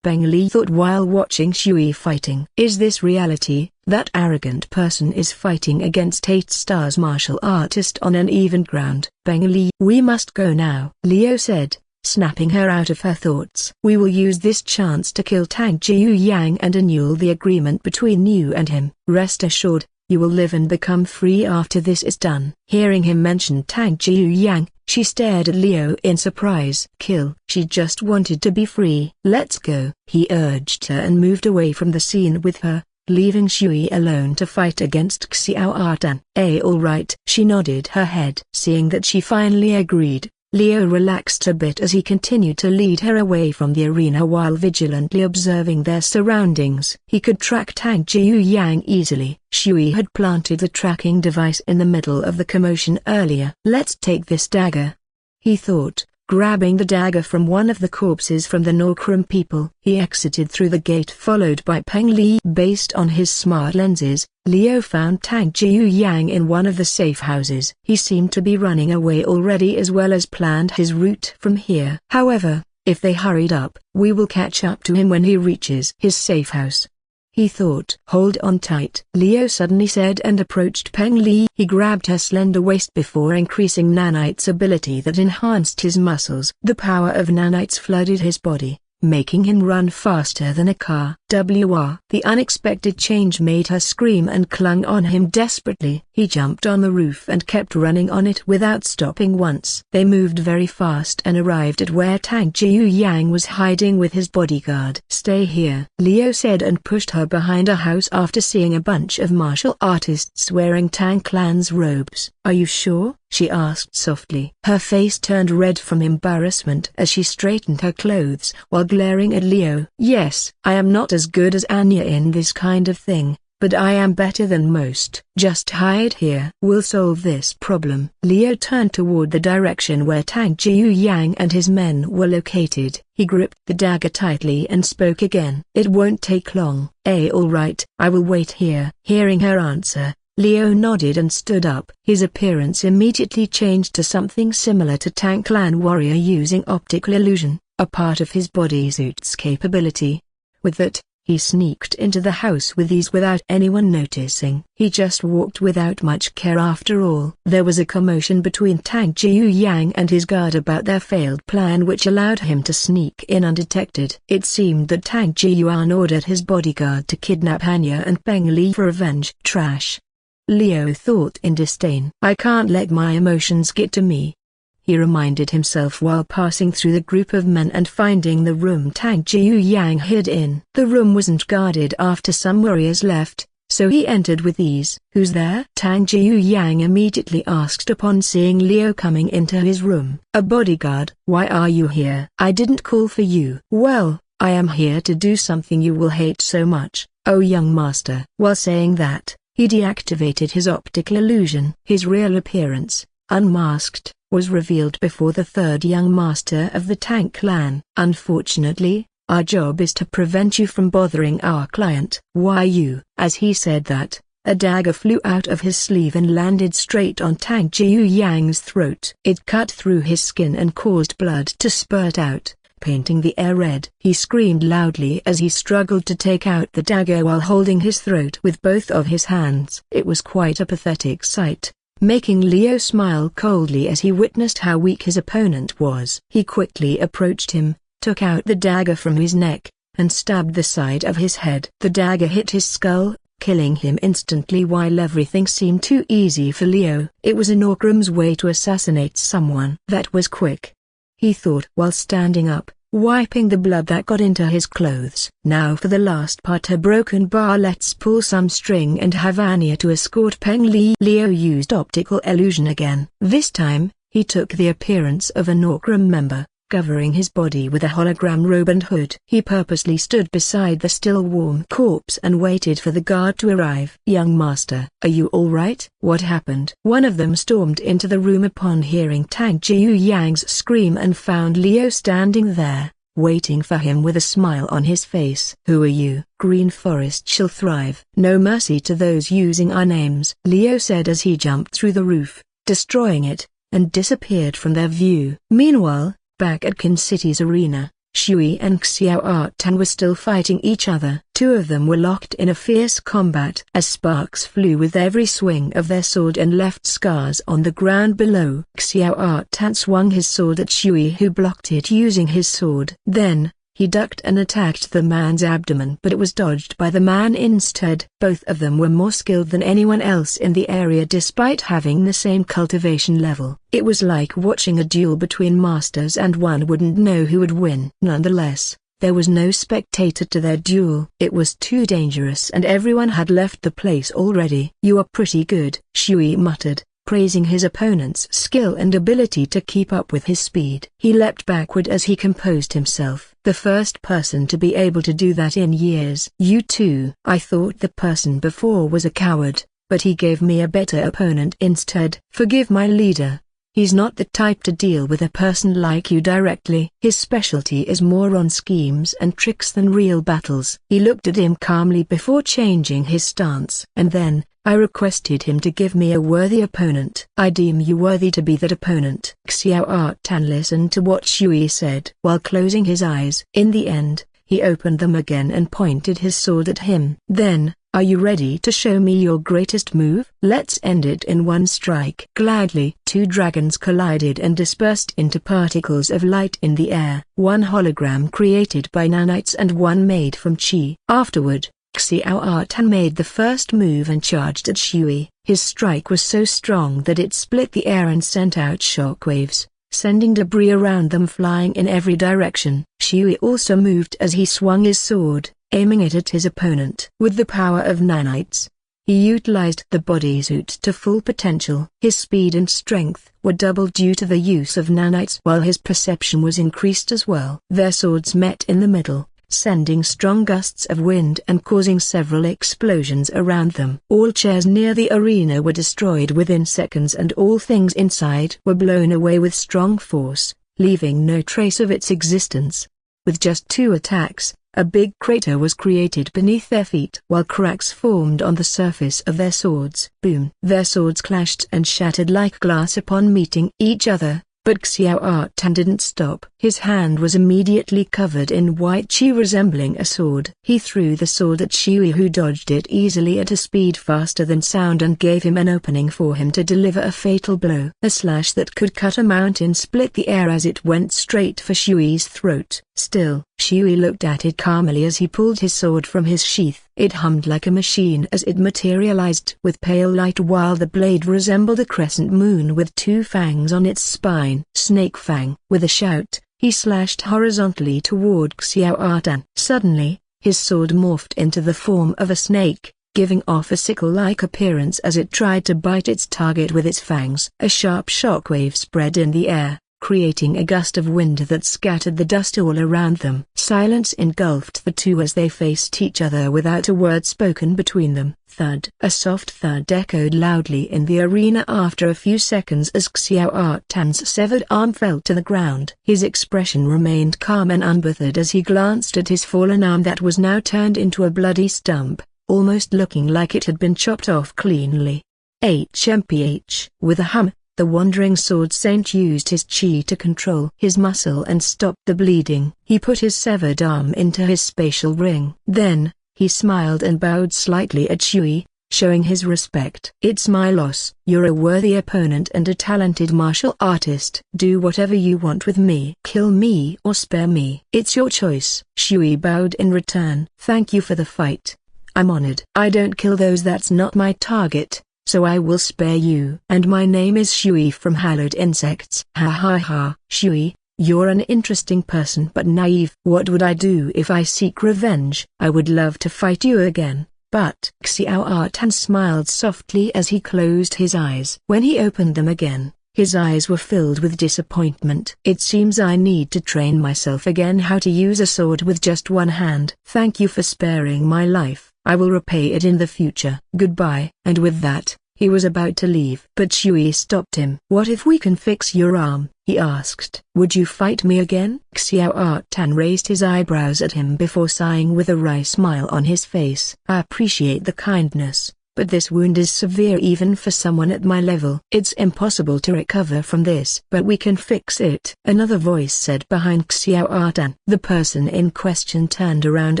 Speaker 1: Peng Li thought while watching Shui fighting. Is this reality? That arrogant person is fighting against 8 stars martial artist on uneven ground. Peng Li, we must go now, Leo said, snapping her out of her thoughts. We will use this chance to kill Tang Jiu Yang and annul the agreement between you and him. Rest assured, you will live and become free after this is done. Hearing him mention Tang Jiu Yang, she stared at Leo in surprise. Kill. She just wanted to be free. Let's go, he urged her and moved away from the scene with her, leaving Shui alone to fight against Xiao Artan. All right. She nodded her head. Seeing that she finally agreed, Liu relaxed a bit as he continued to lead her away from the arena while vigilantly observing their surroundings. He could track Tang Jiuyang easily. Shui had planted the tracking device in the middle of the commotion earlier. "Let's take this dagger," he thought, grabbing the dagger from one of the corpses from the Norkram people. He exited through the gate followed by Peng Li. Based on his smart lenses, Liu found Tang Jiuyang in one of the safe houses. He seemed to be running away already as well as planned his route from here. However, if they hurried up, we will catch up to him when he reaches his safe house, he thought. "Hold on tight," Liu suddenly said and approached Peng Li. He grabbed her slender waist before increasing Nanite's ability that enhanced his muscles. The power of nanites flooded his body, making him run faster than a car. The unexpected change made her scream and clung on him desperately. He jumped on the roof and kept running on it without stopping once. They moved very fast and arrived at where Tang Jiuyang was hiding with his bodyguard. "Stay here," Liu said and pushed her behind a house after seeing a bunch of martial artists wearing Tang clan's robes. "Are you sure?" she asked softly. Her face turned red from embarrassment as she straightened her clothes while glaring at Liu. "Yes, I am not as good as Anya in this kind of thing, but I am better than most. Just hide here. We'll solve this problem." Liu turned toward the direction where Tang Jiuyang and his men were located. He gripped the dagger tightly and spoke again. "It won't take long." All right, I will wait here." Hearing her answer, Liu nodded and stood up. His appearance immediately changed to something similar to Tang Clan warrior using optical illusion, a part of his bodysuit's capability. With that, he sneaked into the house with ease without anyone noticing. He just walked without much care after all. There was a commotion between Tang Jiuyang and his guard about their failed plan which allowed him to sneak in undetected. It seemed that Tang Jiyuan ordered his bodyguard to kidnap Anya and Peng Li for revenge. Trash, Liu thought in disdain. "I can't let my emotions get to me," he reminded himself while passing through the group of men and finding the room Tang Jiuyang hid in. The room wasn't guarded after some warriors left, so he entered with ease. "Who's there?" Tang Jiuyang immediately asked upon seeing Liu coming into his room. "A bodyguard." "Why are you here?" "I didn't call for you." "Well, I am here to do something you will hate so much, oh young master." While saying that, he deactivated his optical illusion. His real appearance, unmasked, was revealed before the third young master of the Tang clan. "Unfortunately, our job is to prevent you from bothering our client." "Why you?" As he said that, a dagger flew out of his sleeve and landed straight on Tang Jiuyang's throat. It cut through his skin and caused blood to spurt out, painting the air red. He screamed loudly as he struggled to take out the dagger while holding his throat with both of his hands. It was quite a pathetic sight, making Liu smile coldly as he witnessed how weak his opponent was. He quickly approached him, took out the dagger from his neck, and stabbed the side of his head. The dagger hit his skull, killing him instantly while everything seemed too easy for Liu. It was Norkram's way to assassinate someone. That was quick, he thought while standing up, wiping the blood that got into his clothes. Now for the last part, a broken bar. Let's pull some string and have Anya to escort Peng Li. Liu used optical illusion again. This time, he took the appearance of a Norkram member, covering his body with a hologram robe and hood. He purposely stood beside the still warm corpse and waited for the guard to arrive. "Young master, are you all right?" "What happened?" One of them stormed into the room upon hearing Tang Jiuyang's scream and found Liu standing there, waiting for him with a smile on his face. "Who are you?" "Green Forest shall thrive. No mercy to those using our names," Liu said as he jumped through the roof, destroying it, and disappeared from their view. Meanwhile, back at Qin City's arena, Shui and Xiao Tan were still fighting each other. Two of them were locked in a fierce combat as sparks flew with every swing of their sword and left scars on the ground below. Xiao Tan swung his sword at Shui, who blocked it using his sword. Then, he ducked and attacked the man's abdomen, but it was dodged by the man instead. Both of them were more skilled than anyone else in the area despite having the same cultivation level. It was like watching a duel between masters and one wouldn't know who would win. Nonetheless, there was no spectator to their duel. It was too dangerous and everyone had left the place already. "You are pretty good," Shui muttered, praising his opponent's skill and ability to keep up with his speed. He leapt backward as he composed himself, the first person to be able to do that in years. You too. I thought the person before was a coward, but he gave me a better opponent instead. Forgive my leader. He's not the type to deal with a person like you directly. His specialty is more on schemes and tricks than real battles. He looked at him calmly before changing his stance. And then, I requested him to give me a worthy opponent. I deem you worthy to be that opponent. Xiao Tan listened to what Shui said while closing his eyes. In the end, he opened them again and pointed his sword at him. Then, are you ready to show me your greatest move? Let's end it in one strike. Gladly. Two dragons collided and dispersed into particles of light in the air. One hologram created by nanites and one made from chi. Afterward, Xiao Tan made the first move and charged at Shui. His strike was so strong that it split the air and sent out shockwaves, sending debris around them flying in every direction. Shui also moved as he swung his sword, aiming it at his opponent. With the power of nanites, he utilized the bodysuit to full potential. His speed and strength were doubled due to the use of nanites, while his perception was increased as well. Their swords met in the middle, sending strong gusts of wind and causing several explosions around them. All chairs near the arena were destroyed within seconds and all things inside were blown away with strong force, leaving no trace of its existence. With just two attacks, a big crater was created beneath their feet, while cracks formed on the surface of their swords. Boom! Their swords clashed and shattered like glass upon meeting each other, but Xiao Tan didn't stop. His hand was immediately covered in white chi resembling a sword. He threw the sword at Shui, who dodged it easily at a speed faster than sound and gave him an opening for him to deliver a fatal blow. A slash that could cut a mountain split the air as it went straight for Shui's throat. Still, Shui looked at it calmly as he pulled his sword from his sheath. It hummed like a machine as it materialized with pale light, while the blade resembled a crescent moon with two fangs on its spine. Snake Fang. With a shout, he slashed horizontally toward Xiao Tan. Suddenly, his sword morphed into the form of a snake, giving off a sickle-like appearance as it tried to bite its target with its fangs. A sharp shockwave spread in the air, creating a gust of wind that scattered the dust all around them. Silence engulfed the two as they faced each other without a word spoken between them. Thud! A soft thud echoed loudly in the arena after a few seconds as Xiao Tan's severed arm fell to the ground. His expression remained calm and unbothered as he glanced at his fallen arm that was now turned into a bloody stump, almost looking like it had been chopped off cleanly. HMPH. With a hum, the wandering sword saint used his chi to control his muscle and stop the bleeding. He put his severed arm into his spatial ring. Then, he smiled and bowed slightly at Shui, showing his respect. It's my loss. You're a worthy opponent and a talented martial artist. Do whatever you want with me. Kill me or spare me. It's your choice. Shui bowed in return. Thank you for the fight. I'm honored. I don't kill those, that's not my target, so I will spare you. And my name is Shui from Hallowed Insects. Ha ha ha. Shui, you're an interesting person but naive. What would I do if I seek revenge? I would love to fight you again, but Xiao Tan smiled softly as he closed his eyes. When he opened them again, his eyes were filled with disappointment. It seems I need to train myself again how to use a sword with just one hand. Thank you for sparing my life. I will repay it in the future. Goodbye. And with that, he was about to leave. But Shui stopped him. What if we can fix your arm? He asked. Would you fight me again? Xiao Tan raised his eyebrows at him before sighing with a wry smile on his face. I appreciate the kindness, but this wound is severe even for someone at my level. It's impossible to recover from this. But we can fix it, another voice said behind Xiao Tan. The person in question turned around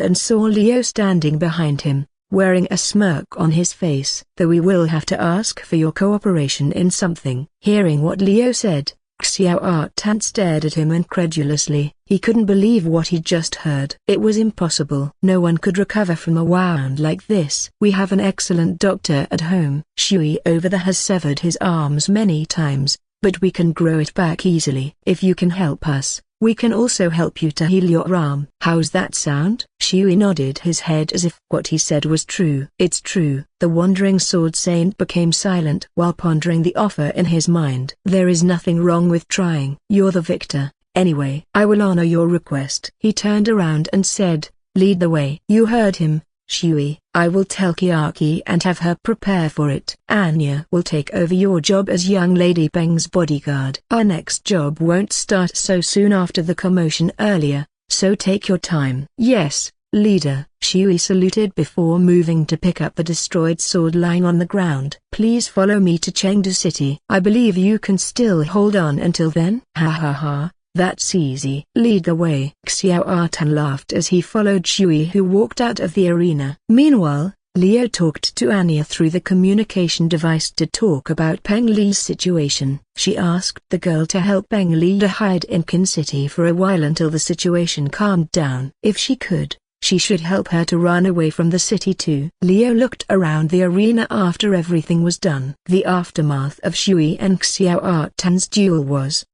Speaker 1: and saw Liu standing behind him, wearing a smirk on his face. Though we will have to ask for your cooperation in something. Hearing what Liu said, Xiao Tan stared at him incredulously. He couldn't believe what he'd just heard. It was impossible. No one could recover from a wound like this. We have an excellent doctor at home. Shui over there has severed his arms many times, but we can grow it back easily. If you can help us, We can also help you to heal your arm. How's that sound? Shui nodded his head as if what he said was true. It's true. The wandering sword saint became silent while pondering the offer in his mind. There is nothing wrong with trying. You're the victor. Anyway, I will honor your request. He turned around and said, lead the way. You heard him, Shui. I will tell Kiaki and have her prepare for it. Anya will take over your job as young Lady Peng's bodyguard. Our next job won't start so soon after the commotion earlier, so take your time. Yes, leader. Shui saluted before moving to pick up the destroyed sword lying on the ground. Please follow me to Chengdu City. I believe you can still hold on until then. Ha ha ha. That's easy. Lead the way. Xiao Artan laughed as he followed Shui, who walked out of the arena. Meanwhile, Leo talked to Anya through the communication device to talk about Peng Li's situation. She asked the girl to help Peng Li to hide in Qin City for a while until the situation calmed down. If she could, she should help her to run away from the city too. Leo looked around the arena after everything was done. The aftermath of Shui and Xiao Artan's duel was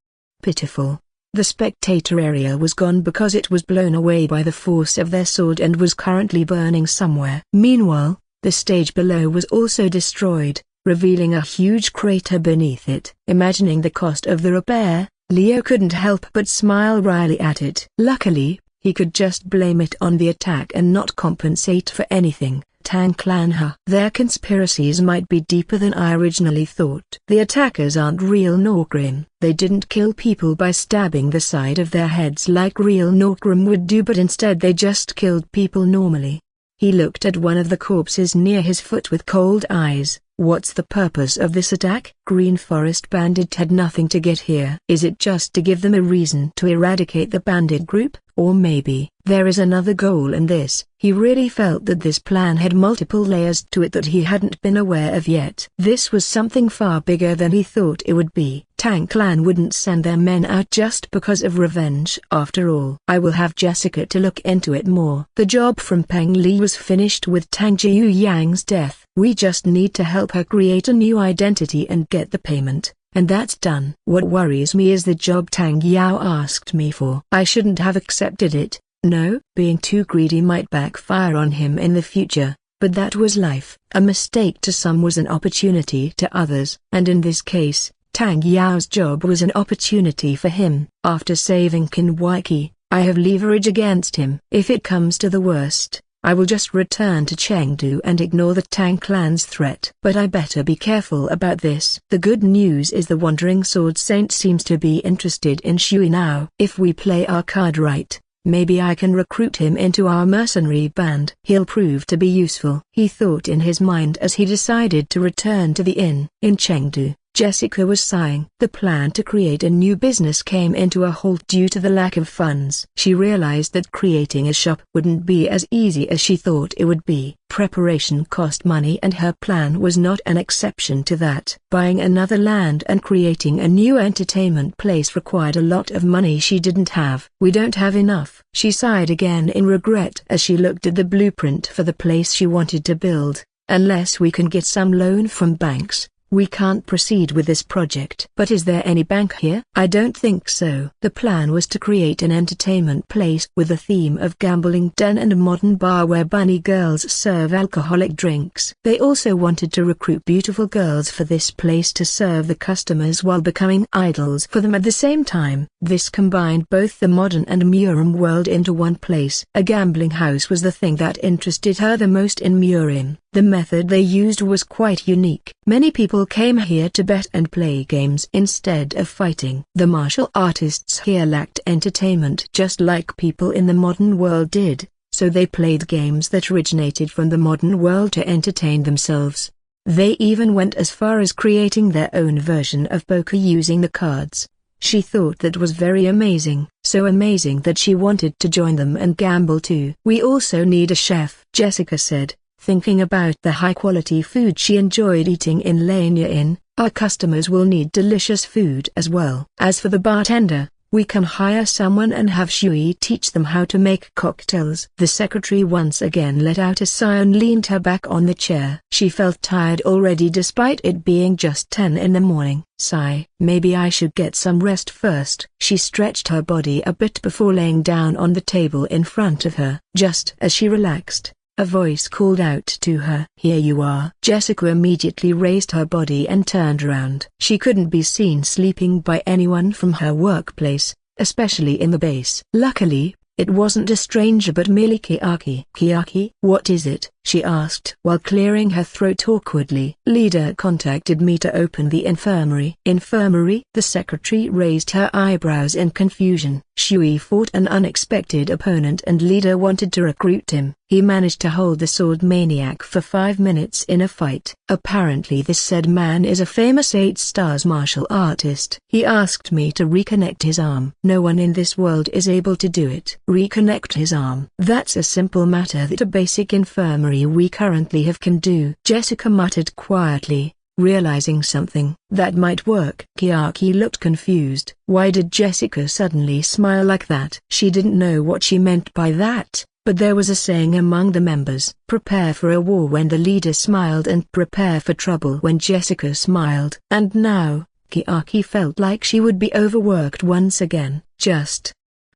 Speaker 1: pitiful. The spectator area was gone because it was blown away by the force of their sword and was currently burning somewhere. Meanwhile, the stage below was also destroyed, revealing a huge crater beneath it. Imagining the cost of the repair, Leo couldn't help but smile wryly at it. Luckily, he could just blame it on the attack and not compensate for anything. Tang Clan Their conspiracies might be deeper than I originally thought. The attackers aren't real Norgrim. They didn't kill people by stabbing the side of their heads like real Norgrim would do, but instead they just killed people normally. He looked at one of the corpses near his foot with cold eyes. What's the purpose of this attack? Green Forest Bandit had nothing to get here. Is it just to give them a reason to eradicate the bandit group? Or maybe there is another goal in this. He really felt that this plan had multiple layers to it that he hadn't been aware of yet. This was something far bigger than he thought it would be. Tang Clan wouldn't send their men out just because of revenge. After all, I will have Jessica to look into it more. The job from Peng Li was finished with Tang Jiu Yang's death. We just need to help her create a new identity and get the payment. And that's done. What worries me is the job Tang Yao asked me for. I shouldn't have accepted it. No, being too greedy might backfire on him in the future, but that was life. A mistake to some was an opportunity to others, and in this case, Tang Yao's job was an opportunity for him. After saving Qin Waiki, I have leverage against him. If it comes to the worst, I will just return to Chengdu and ignore the Tang Clan's threat. But I better be careful about this. The good news is the Wandering Sword Saint seems to be interested in Shui now. If we play our card right, maybe I can recruit him into our mercenary band. He'll prove to be useful, he thought in his mind as he decided to return to the inn. In Chengdu, Jessica was sighing. The plan to create a new business came into a halt due to the lack of funds. She realized that creating a shop wouldn't be as easy as she thought it would be. Preparation cost money and her plan was not an exception to that. Buying another land and creating a new entertainment place required a lot of money she didn't have. We don't have enough. She sighed again in regret as she looked at the blueprint for the place she wanted to build. Unless we can get some loan from banks, we can't proceed with this project. But is there any bank here? I don't think so. The plan was to create an entertainment place with a theme of gambling den and a modern bar where bunny girls serve alcoholic drinks. They also wanted to recruit beautiful girls for this place to serve the customers while becoming idols for them at the same time. This combined both the modern and Murim world into one place. A gambling house was the thing that interested her the most in Murim. The method they used was quite unique. Many people came here to bet and play games instead of fighting. The martial artists here lacked entertainment just like people in the modern world did, so they played games that originated from the modern world to entertain themselves. They even went as far as creating their own version of poker using the cards. She thought that was very amazing, so amazing that she wanted to join them and gamble too. We also need a chef, Jessica said, thinking about the high-quality food she enjoyed eating in Lania Inn. Our customers will need delicious food as well. As for the bartender, We can hire someone and have Shui teach them how to make cocktails." The secretary once again let out a sigh and leaned her back on the chair. She felt tired already despite it being just 10 in the morning. Sigh, "Maybe I should get some rest first." She stretched her body a bit before laying down on the table in front of her. Just as she relaxed, a voice called out to her. "Here you are." Jessica immediately raised her body and turned around. She couldn't be seen sleeping by anyone from her workplace, especially in the base. Luckily, it wasn't a stranger but merely Kiaki. "Kiaki, what is it?" she asked while clearing her throat awkwardly. "Leader contacted me to open the infirmary." "Infirmary?" The secretary raised her eyebrows in confusion. Shui fought an unexpected opponent and Leader wanted to recruit him. He managed to hold the sword maniac for 5 minutes in a fight. Apparently this said man is a famous 8 stars martial artist. He asked me to reconnect his arm. No one in this world is able to do it. Reconnect his arm. That's a simple matter that a basic infirmary we currently have can do. Jessica muttered quietly, realizing something that might work. Kiaki looked confused. Why did Jessica suddenly smile like that? She didn't know what she meant by that, but there was a saying among the members: prepare for a war when the leader smiled and prepare for trouble when Jessica smiled. And now, Kiaki felt like she would be overworked once again. "Just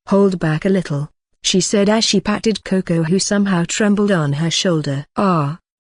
Speaker 1: hold back a little," she said as she patted Coco, who somehow trembled on her shoulder.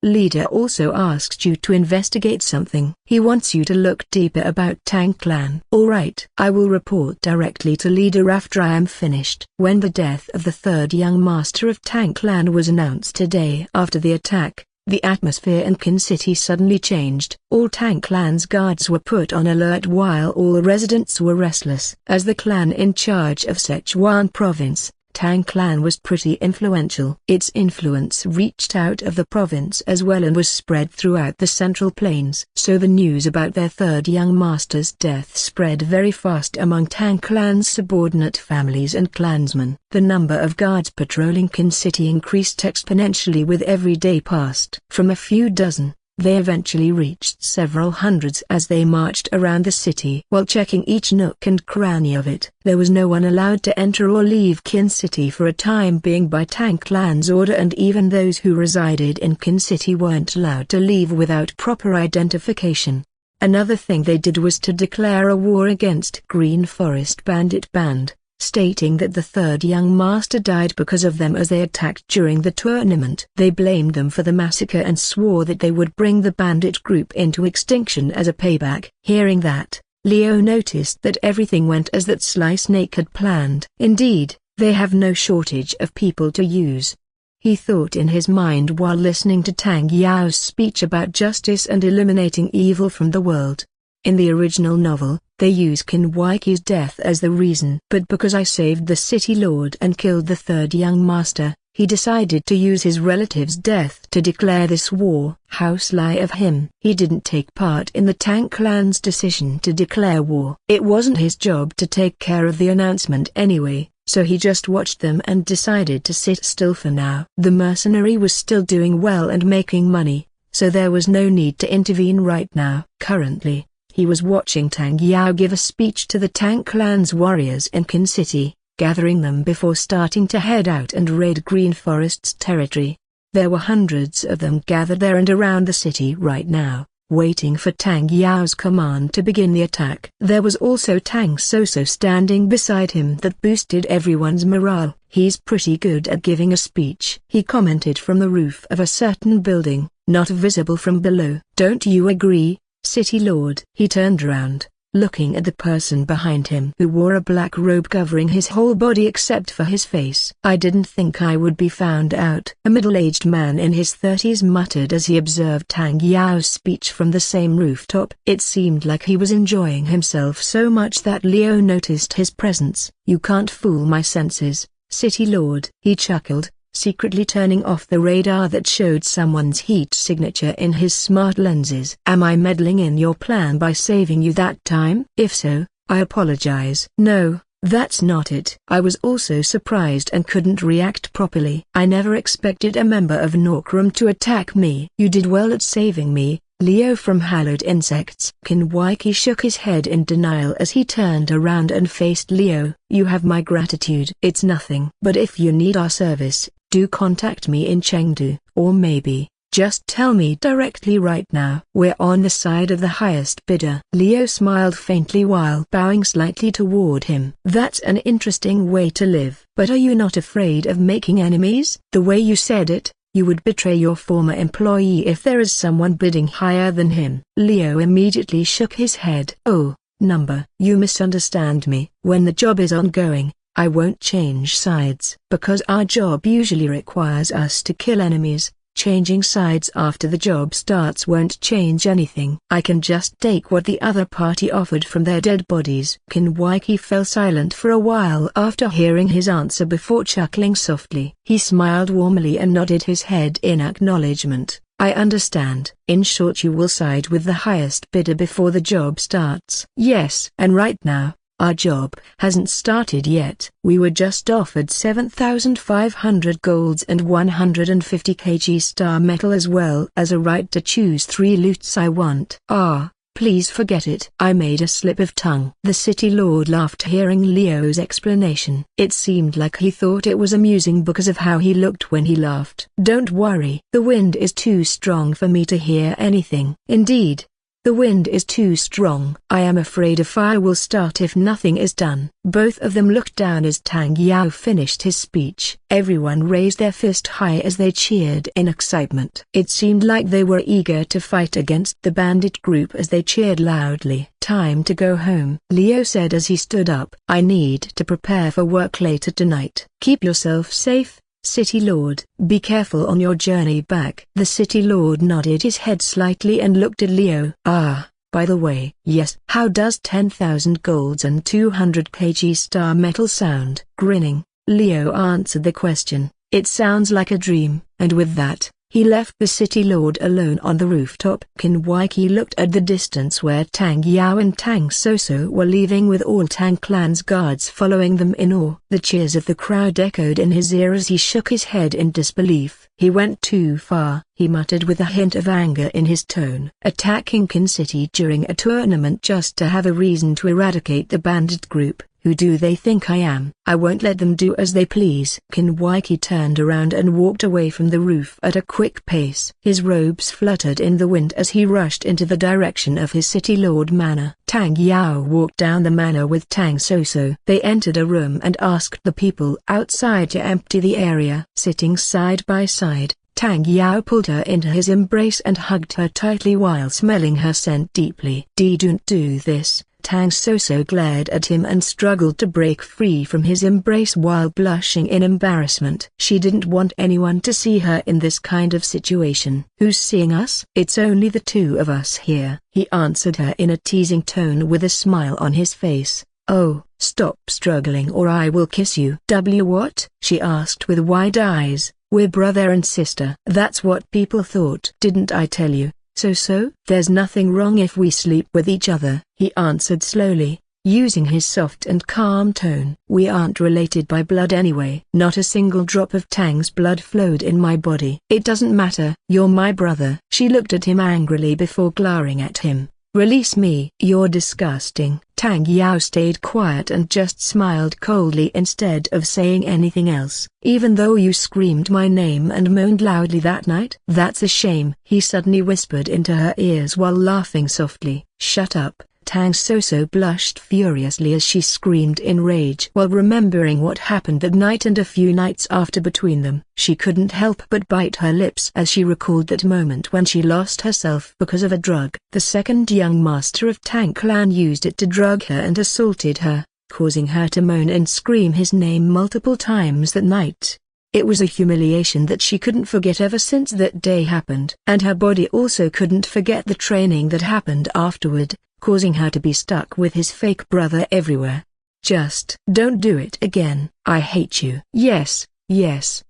Speaker 1: Leader also asked you to investigate something. He wants you to look deeper about Tang Clan." "All right. I will report directly to Leader after I am finished." When the death of the third young master of Tang Clan was announced today after the attack, the atmosphere in Qin City suddenly changed. All Tang Clan's guards were put on alert while all residents were restless. As the clan in charge of Sichuan province, Tang Clan was pretty influential. Its influence reached out of the province as well and was spread throughout the Central Plains. So the news about their third young master's death spread very fast among Tang Clan's subordinate families and clansmen. The number of guards patrolling Qin City increased exponentially with every day passed. From a few dozen, they eventually reached several hundreds as they marched around the city. While checking each nook and cranny of it, there was no one allowed to enter or leave Qin City for a time being by Tang Clan's order, and even those who resided in Qin City weren't allowed to leave without proper identification. Another thing they did was to declare a war against Green Forest Bandit Band, stating that the third young master died because of them as they attacked during the tournament. They blamed them for the massacre and swore that they would bring the bandit group into extinction as a payback. Hearing that, Leo noticed that everything went as that Sly Snake had planned. Indeed, they have no shortage of people to use, he thought in his mind while listening to Tang Yao's speech about justice and eliminating evil from the world. In the original novel, they use Qin Weiqi's death as the reason. But because I saved the city lord and killed the third young master, he decided to use his relative's death to declare this war. How sly of him. He didn't take part in the Tang Clan's decision to declare war. It wasn't his job to take care of the announcement anyway, so he just watched them and decided to sit still for now. The mercenary was still doing well and making money, so there was no need to intervene right now. Currently, he was watching Tang Yao give a speech to the Tang Clan's warriors in Qin City, gathering them before starting to head out and raid Green Forest's territory. There were hundreds of them gathered there and around the city right now, waiting for Tang Yao's command to begin the attack. There was also Tang Soso standing beside him that boosted everyone's morale. "He's pretty good at giving a speech," he commented from the roof of a certain building, not visible from below. "Don't you agree, City Lord?" He turned around, looking at the person behind him who wore a black robe covering his whole body except for his face. "I didn't think I would be found out," a middle-aged man in his 30s muttered as he observed Tang Yao's speech from the same rooftop. It seemed like he was enjoying himself so much that Leo noticed his presence. "You can't fool my senses, City Lord," he chuckled, secretly turning off the radar that showed someone's heat signature in his smart lenses. "Am I meddling in your plan by saving you that time? If so, I apologize." "No, that's not it." I was also surprised and couldn't react properly. "I never expected a member of Norkrum to attack me." "You did well at saving me, Leo from Hallowed Insects. Kanwaiki shook his head in denial as he turned around and faced Leo. You have my gratitude. It's nothing. But if you need our service, do contact me in Chengdu, or maybe, just tell me directly right now. We're on the side of the highest bidder. Leo smiled faintly while bowing slightly toward him. That's an interesting way to live. But are you not afraid of making enemies? The way you said it, you would betray your former employee if there is someone bidding higher than him. Leo immediately shook his head. Oh, number. You misunderstand me. When the job is ongoing, I won't change sides. Because our job usually requires us to kill enemies. Changing sides after the job starts won't change anything. I can just take what the other party offered from their dead bodies. Kanwaiki fell silent for a while after hearing his answer before chuckling softly. He smiled warmly and nodded his head in acknowledgement. I understand. In short, you will side with the highest bidder before the job starts. Yes. And right now, our job hasn't started yet. We were just offered 7,500 golds and 150 kg star metal as well as a right to choose 3 loots I want. Ah, please forget it. I made a slip of tongue. The city lord laughed hearing Leo's explanation. It seemed like he thought it was amusing because of how he looked when he laughed. Don't worry. The wind is too strong for me to hear anything. Indeed. The wind is too strong. I am afraid a fire will start if nothing is done. Both of them looked down as Tang Yao finished his speech. Everyone raised their fist high as they cheered in excitement. It seemed like they were eager to fight against the bandit group as they cheered loudly. Time to go home, Leo said as he stood up. I need to prepare for work later tonight. Keep yourself safe, City Lord. Be careful on your journey back. The City Lord nodded his head slightly and looked at Leo. Ah, by the way. Yes. How does 10,000 golds and 200 kg star metal sound? Grinning, Leo answered the question. It sounds like a dream. And with that, he left the City Lord alone on the rooftop. Kanwaiki looked at the distance where Tang Yao and Tang Soso were leaving with all Tang clan's guards following them in awe. The cheers of the crowd echoed in his ear as he shook his head in disbelief. He went too far, he muttered with a hint of anger in his tone. Attacking Qin City during a tournament just to have a reason to eradicate the bandit group. Who do they think I am? I won't let them do as they please. Kanwaiki turned around and walked away from the roof at a quick pace. His robes fluttered in the wind as he rushed into the direction of his City Lord manor. Tang Yao walked down the manor with Tang Soso. They entered a room and asked the people outside to empty the area. Sitting side by side, Tang Yao pulled her into his embrace and hugged her tightly while smelling her scent deeply. Don't do this. Tang Soso glared at him and struggled to break free from his embrace while blushing in embarrassment. She didn't want anyone to see her in this kind of situation. Who's seeing us? It's only the two of us here, he answered her in a teasing tone with a smile on his face. Oh, stop struggling or I will kiss you. What? She asked with wide eyes. We're brother and sister. That's what people thought. Didn't I tell you? So? There's nothing wrong if we sleep with each other, he answered slowly, using his soft and calm tone. We aren't related by blood anyway. Not a single drop of Tang's blood flowed in my body. It doesn't matter. You're my brother. She looked at him angrily before glaring at him. Release me. You're disgusting. Tang Yao stayed quiet and just smiled coldly instead of saying anything else. Even though you screamed my name and moaned loudly that night? That's a shame, he suddenly whispered into her ears while laughing softly. Shut up. Tang Soso blushed furiously as she screamed in rage. While remembering what happened that night and a few nights after between them, she couldn't help but bite her lips as she recalled that moment when she lost herself because of a drug. The second young master of Tang Clan used it to drug her and assaulted her, causing her to moan and scream his name multiple times that night. It was a humiliation that she couldn't forget ever since that day happened. And her body also couldn't forget the training that happened afterward, causing her to be stuck with his fake brother everywhere. Just don't do it again. I hate you. Yes,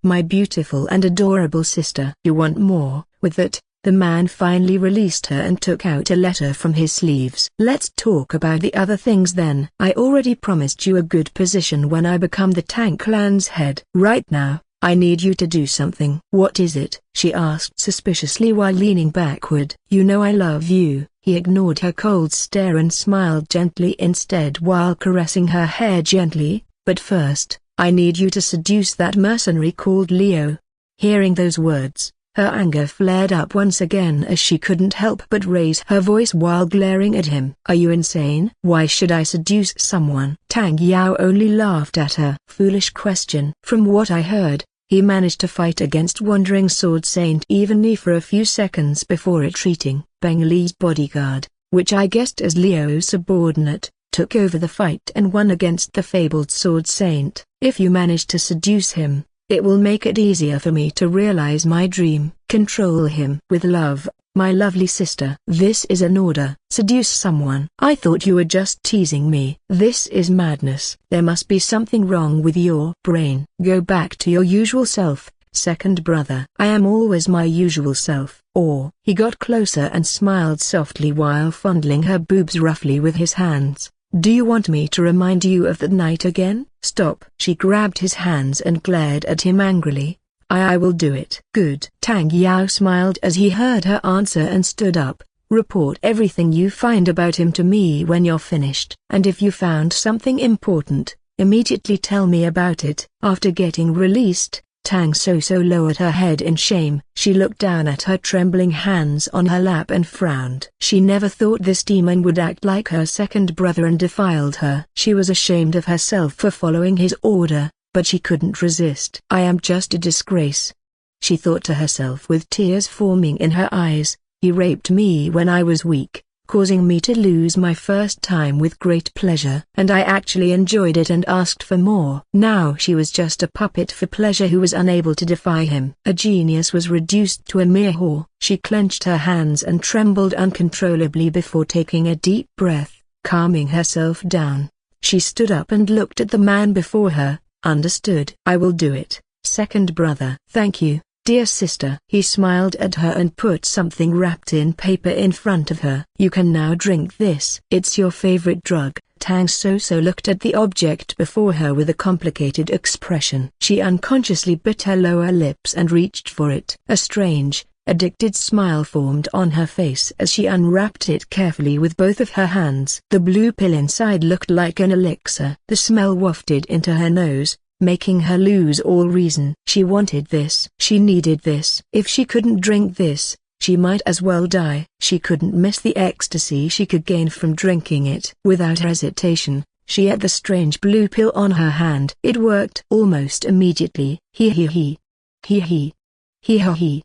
Speaker 1: my beautiful and adorable sister. You want more? With that, the man finally released her and took out a letter from his sleeves. Let's talk about the other things then. I already promised you a good position when I become the Tang Clan's head. Right now, I need you to do something. What is it? She asked suspiciously while leaning backward. You know I love you. He ignored her cold stare and smiled gently instead while caressing her hair gently. But first, I need you to seduce that mercenary called Leo. Hearing those words, her anger flared up once again as she couldn't help but raise her voice while glaring at him. Are you insane? Why should I seduce someone? Tang Yao only laughed at her. Foolish question. From what I heard, he managed to fight against Wandering Sword Saint evenly for a few seconds before retreating. Beng Li's bodyguard, which I guessed as Leo's subordinate, took over the fight and won against the fabled Sword Saint. If you manage to seduce him, it will make it easier for me to realize my dream. Control him. With love, my lovely sister. This is an order. Seduce someone. I thought you were just teasing me. This is madness. There must be something wrong with your brain. Go back to your usual self, second brother. I am always my usual self. Or. He got closer and smiled softly while fondling her boobs roughly with his hands. Do you want me to remind you of that night again? Stop. She grabbed his hands and glared at him angrily. I will do it. Good. Tang Yao smiled as he heard her answer and stood up. Report everything you find about him to me when you're finished. And if you found something important, immediately tell me about it. After getting released, Tang So-So lowered her head in shame. She looked down at her trembling hands on her lap and frowned. She never thought this demon would act like her second brother and defiled her. She was ashamed of herself for following his order, but she couldn't resist. I am just a disgrace, she thought to herself with tears forming in her eyes. He raped me when I was weak, causing me to lose my first time with great pleasure. And I actually enjoyed it and asked for more. Now she was just a puppet for pleasure who was unable to defy him. A genius was reduced to a mere whore. She clenched her hands and trembled uncontrollably before taking a deep breath. Calming herself down, she stood up and looked at the man before her. Understood. I will do it, second brother. Thank you, dear sister. He smiled at her and put something wrapped in paper in front of her. You can now drink this. It's your favorite drug. Tang So-So looked at the object before her with a complicated expression. She unconsciously bit her lower lips and reached for it. A strange, addicted smile formed on her face as she unwrapped it carefully with both of her hands. The blue pill inside looked like an elixir. The smell wafted into her nose, making her lose all reason. She wanted this. She needed this. If she couldn't drink this, she might as well die. She couldn't miss the ecstasy she could gain from drinking it. Without hesitation, she ate the strange blue pill on her hand. It worked almost immediately. He. He.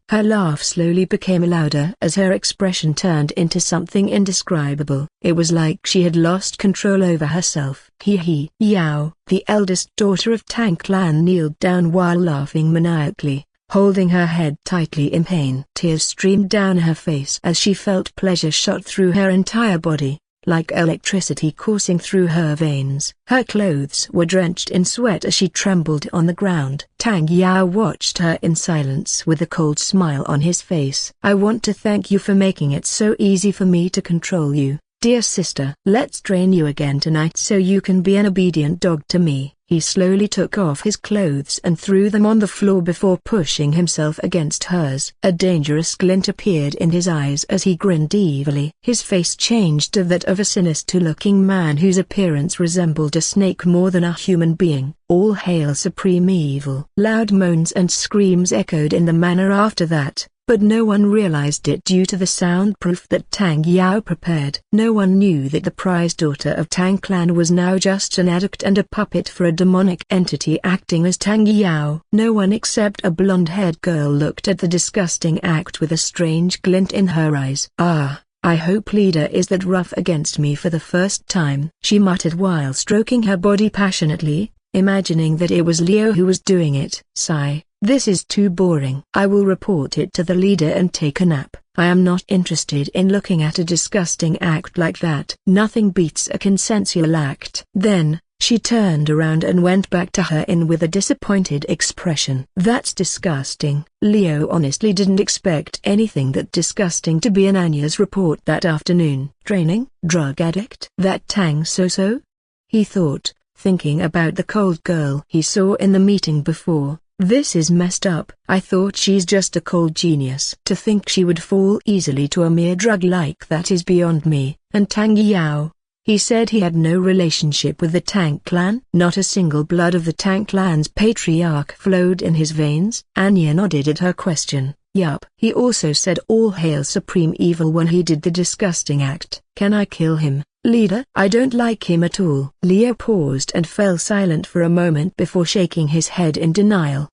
Speaker 1: Her laugh slowly became louder as her expression turned into something indescribable. It was like she had lost control over herself. Yao, the eldest daughter of Tang Clan, kneeled down while laughing maniacally, holding her head tightly in pain. Tears streamed down her face as she felt pleasure shot through her entire body, like electricity coursing through her veins. Her clothes were drenched in sweat as she trembled on the ground. Tang Yao watched her in silence with a cold smile on his face. I want to thank you for making it so easy for me to control you, dear sister. Let's train you again tonight so you can be an obedient dog to me. He slowly took off his clothes and threw them on the floor before pushing himself against hers. A dangerous glint appeared in his eyes as he grinned evilly. His face changed to that of a sinister-looking man whose appearance resembled a snake more than a human being. All hail supreme evil. Loud moans and screams echoed in the manor after that, but no one realized it due to the soundproof that Tang Yao prepared. No one knew that the prize daughter of Tang Clan was now just an addict and a puppet for a demonic entity acting as Tang Yao. No one except a blonde-haired girl looked at the disgusting act with a strange glint in her eyes. I hope Leader is that rough against me for the first time, she muttered while stroking her body passionately, imagining that it was Leo who was doing it. Sigh. This is too boring. I will report it to the leader and take a nap. I am not interested in looking at a disgusting act like that. Nothing beats a consensual act. Then, she turned around and went back to her inn with a disappointed expression. That's disgusting. Leo honestly didn't expect anything that disgusting to be in Anya's report that afternoon. Training? Drug addict? That Tang So-So? He thought, thinking about the cold girl he saw in the meeting before. This is messed up. I thought she's just a cold genius. To think she would fall easily to a mere drug like that is beyond me. And Tang Yao? He said he had no relationship with the Tang clan. Not a single blood of the Tang clan's patriarch flowed in his veins. Anya nodded at her question. Yup. He also said all hail Supreme Evil when he did the disgusting act. Can I kill him, leader? I don't like him at all. Leo paused and fell silent for a moment before shaking his head in denial.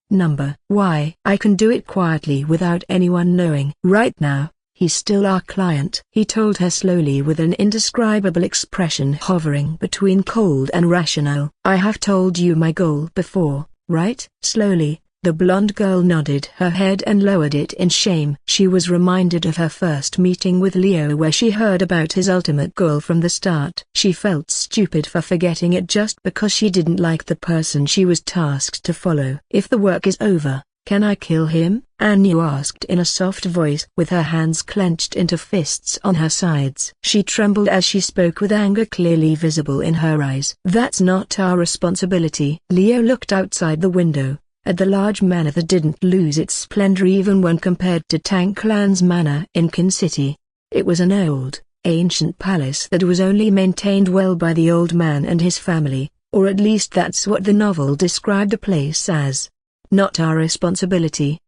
Speaker 1: Why? I can do it quietly without anyone knowing. Right now, he's still our client, he told her slowly with an indescribable expression hovering between cold and rational. I have told you my goal before, right? Slowly, the blonde girl nodded her head and lowered it in shame. She was reminded of her first meeting with Leo where she heard about his ultimate goal from the start. She felt stupid for forgetting it just because she didn't like the person she was tasked to follow. If the work is over, can I kill him? Anya asked in a soft voice with her hands clenched into fists on her sides. She trembled as she spoke with anger clearly visible in her eyes. That's not our responsibility. Leo looked outside the window, at the large manor that didn't lose its splendor even when compared to Tang Clan's manor in Qin City. It was an old, ancient palace that was only maintained well by the old man and his family, or at least that's what the novel described the place as. Not our responsibility.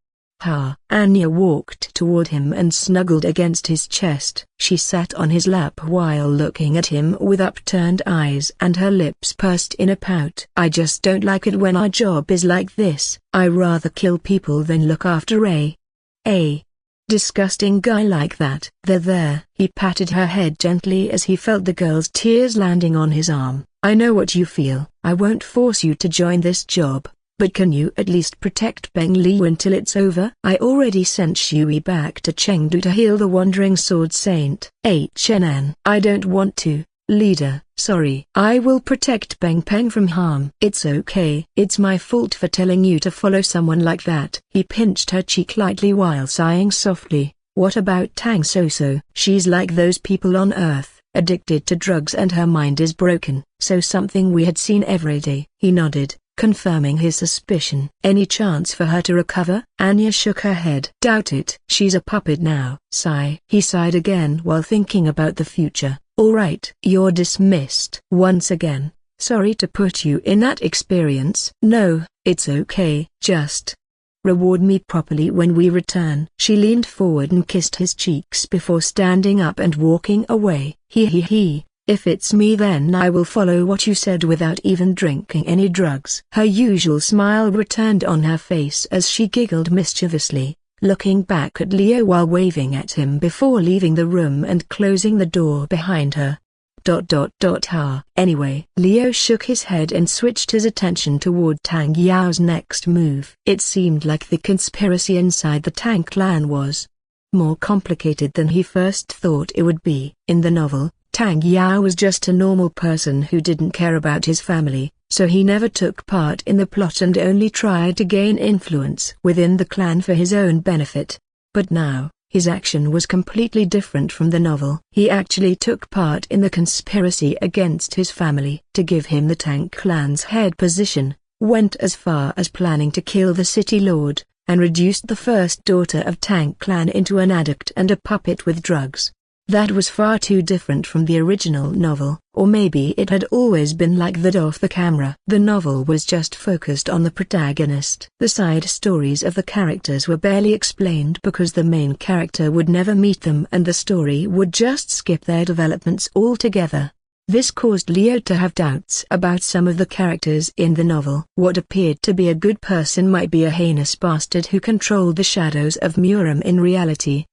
Speaker 1: Anya walked toward him and snuggled against his chest. She sat on his lap while looking at him with upturned eyes and her lips pursed in a pout. I just don't like it when our job is like this. I rather kill people than look after a disgusting guy like that. There. He patted her head gently as he felt the girl's tears landing on his arm. I know what you feel. I won't force you to join this job. But can you at least protect Beng Liu until it's over? I already sent Shui back to Chengdu to heal the Wandering Sword Saint. HNN. I don't want to, leader. Sorry. I will protect Beng Peng from harm. It's okay. It's my fault for telling you to follow someone like that. He pinched her cheek lightly while sighing softly. What about Tang Soso? She's like those people on Earth, addicted to drugs and her mind is broken. So something we had seen every day. He nodded, confirming his suspicion. Any chance for her to recover? Anya shook her head. Doubt it. She's a puppet now. Sigh. He sighed again while thinking about the future. All right. You're dismissed. Once again, sorry to put you in that experience. No, it's okay. Just reward me properly when we return. She leaned forward and kissed his cheeks before standing up and walking away. He. If it's me then I will follow what you said without even drinking any drugs. Her usual smile returned on her face as she giggled mischievously, looking back at Leo while waving at him before leaving the room and closing the door behind her. Anyway. Leo shook his head and switched his attention toward Tang Yao's next move. It seemed like the conspiracy inside the Tang clan was more complicated than he first thought it would be. In the novel, Tang Yao was just a normal person who didn't care about his family, so he never took part in the plot and only tried to gain influence within the clan for his own benefit. But now, his action was completely different from the novel. He actually took part in the conspiracy against his family. To give him the Tang clan's head position, went as far as planning to kill the city lord, and reduced the first daughter of Tang clan into an addict and a puppet with drugs. That was far too different from the original novel, or maybe it had always been like that off the camera. The novel was just focused on the protagonist. The side stories of the characters were barely explained because the main character would never meet them and the story would just skip their developments altogether. This caused Leo to have doubts about some of the characters in the novel. What appeared to be a good person might be a heinous bastard who controlled the shadows of Murim in reality.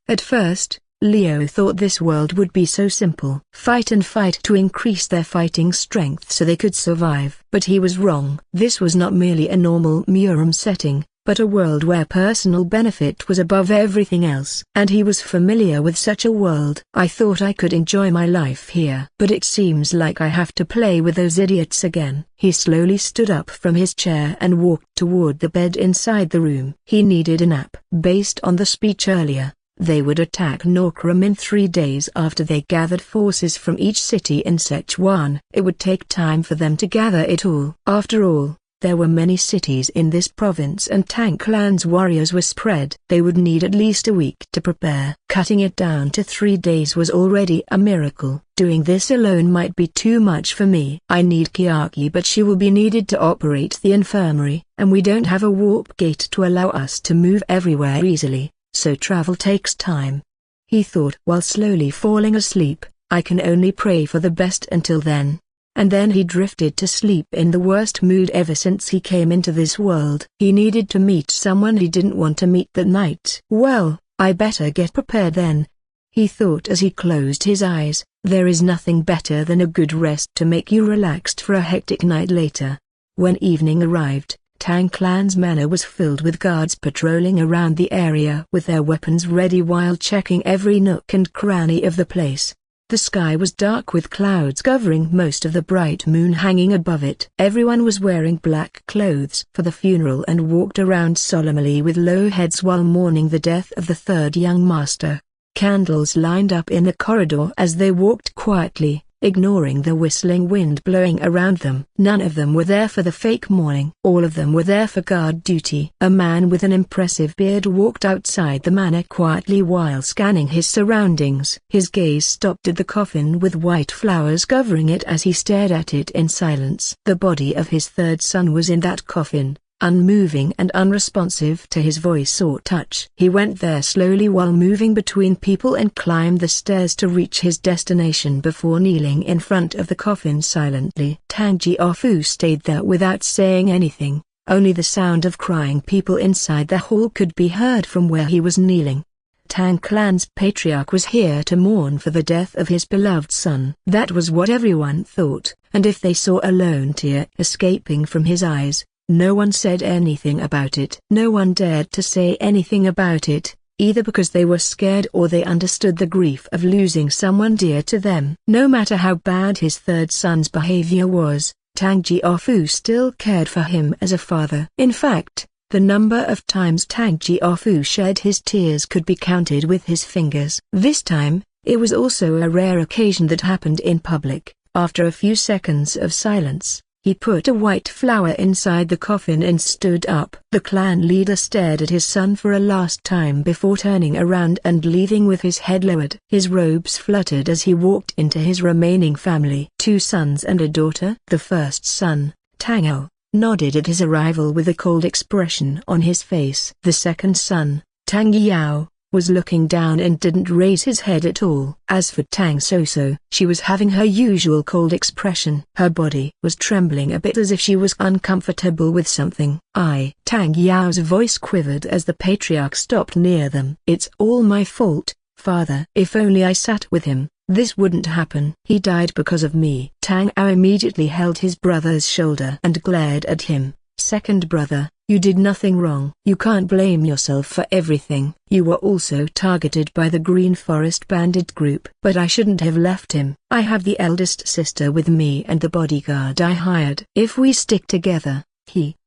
Speaker 1: At first, Leo thought this world would be so simple. Fight to increase their fighting strength so they could survive. But he was wrong. This was not merely a normal Murim setting, but a world where personal benefit was above everything else. And he was familiar with such a world. I thought I could enjoy my life here. But it seems like I have to play with those idiots again. He slowly stood up from his chair and walked toward the bed inside the room. He needed a nap. Based on the speech earlier, they would attack Norkram in 3 days after they gathered forces from each city in Sichuan. It would take time for them to gather it all. After all, There were many cities in this province and Tang clan's warriors were spread. They would need at least a week to prepare. Cutting it down to 3 days was already a miracle. Doing this alone might be too much for me. I need Kiyaki, but she will be needed to operate the infirmary, and we don't have a warp gate to allow us to move everywhere easily, so travel takes time. He thought while slowly falling asleep. I can only pray for the best until then. And then he drifted to sleep in the worst mood ever since he came into this world. He needed to meet someone he didn't want to meet that night. Well, I better get prepared then, he thought as he closed his eyes. There is nothing better than a good rest to make you relaxed for a hectic night later. When evening arrived, Tang clan's manor was filled with guards patrolling around the area with their weapons ready while checking every nook and cranny of the place. The sky was dark with clouds covering most of the bright moon hanging above it. Everyone was wearing black clothes for the funeral and walked around solemnly with low heads while mourning the death of the third young master. Candles lined up in the corridor as they walked quietly, ignoring the whistling wind blowing around them. None of them were there for the fake mourning. All of them were there for guard duty. A man with an impressive beard walked outside the manor quietly while scanning his surroundings. His gaze stopped at the coffin with white flowers covering it as he stared at it in silence. The body of his third son was in that coffin, unmoving and unresponsive to his voice or touch. He went there slowly while moving between people and climbed the stairs to reach his destination before kneeling in front of the coffin silently. Tang Jiafu stayed there without saying anything. Only the sound of crying people inside the hall could be heard from where he was kneeling. Tang clan's patriarch was here to mourn for the death of his beloved son. That was what everyone thought, and if they saw a lone tear escaping from his eyes, no one said anything about it. No one dared to say anything about it, either because they were scared or they understood the grief of losing someone dear to them. No matter how bad his third son's behavior was, Tang Jiafu still cared for him as a father. In fact, the number of times Tang Jiafu shed his tears could be counted with his fingers. This time, it was also a rare occasion that happened in public. After a few seconds of silence, he put a white flower inside the coffin and stood up. The clan leader stared at his son for a last time before turning around and leaving with his head lowered. His robes fluttered as he walked into his remaining family. 2 sons and a daughter. The first son, Tang El, nodded at his arrival with a cold expression on his face. The second son, Tang Yao, was looking down and didn't raise his head at all. As for Tang Soso, she was having her usual cold expression. Her body was trembling a bit as if she was uncomfortable with something. Tang Yao's voice quivered as the patriarch stopped near them. It's all my fault, father. If only I sat with him, this wouldn't happen. He died because of me. Tang Yao immediately held his brother's shoulder and glared at him. Second brother, you did nothing wrong. You can't blame yourself for everything. You were also targeted by the Green Forest bandit group. But I shouldn't have left him. I have the eldest sister with me and the bodyguard I hired. If we stick together,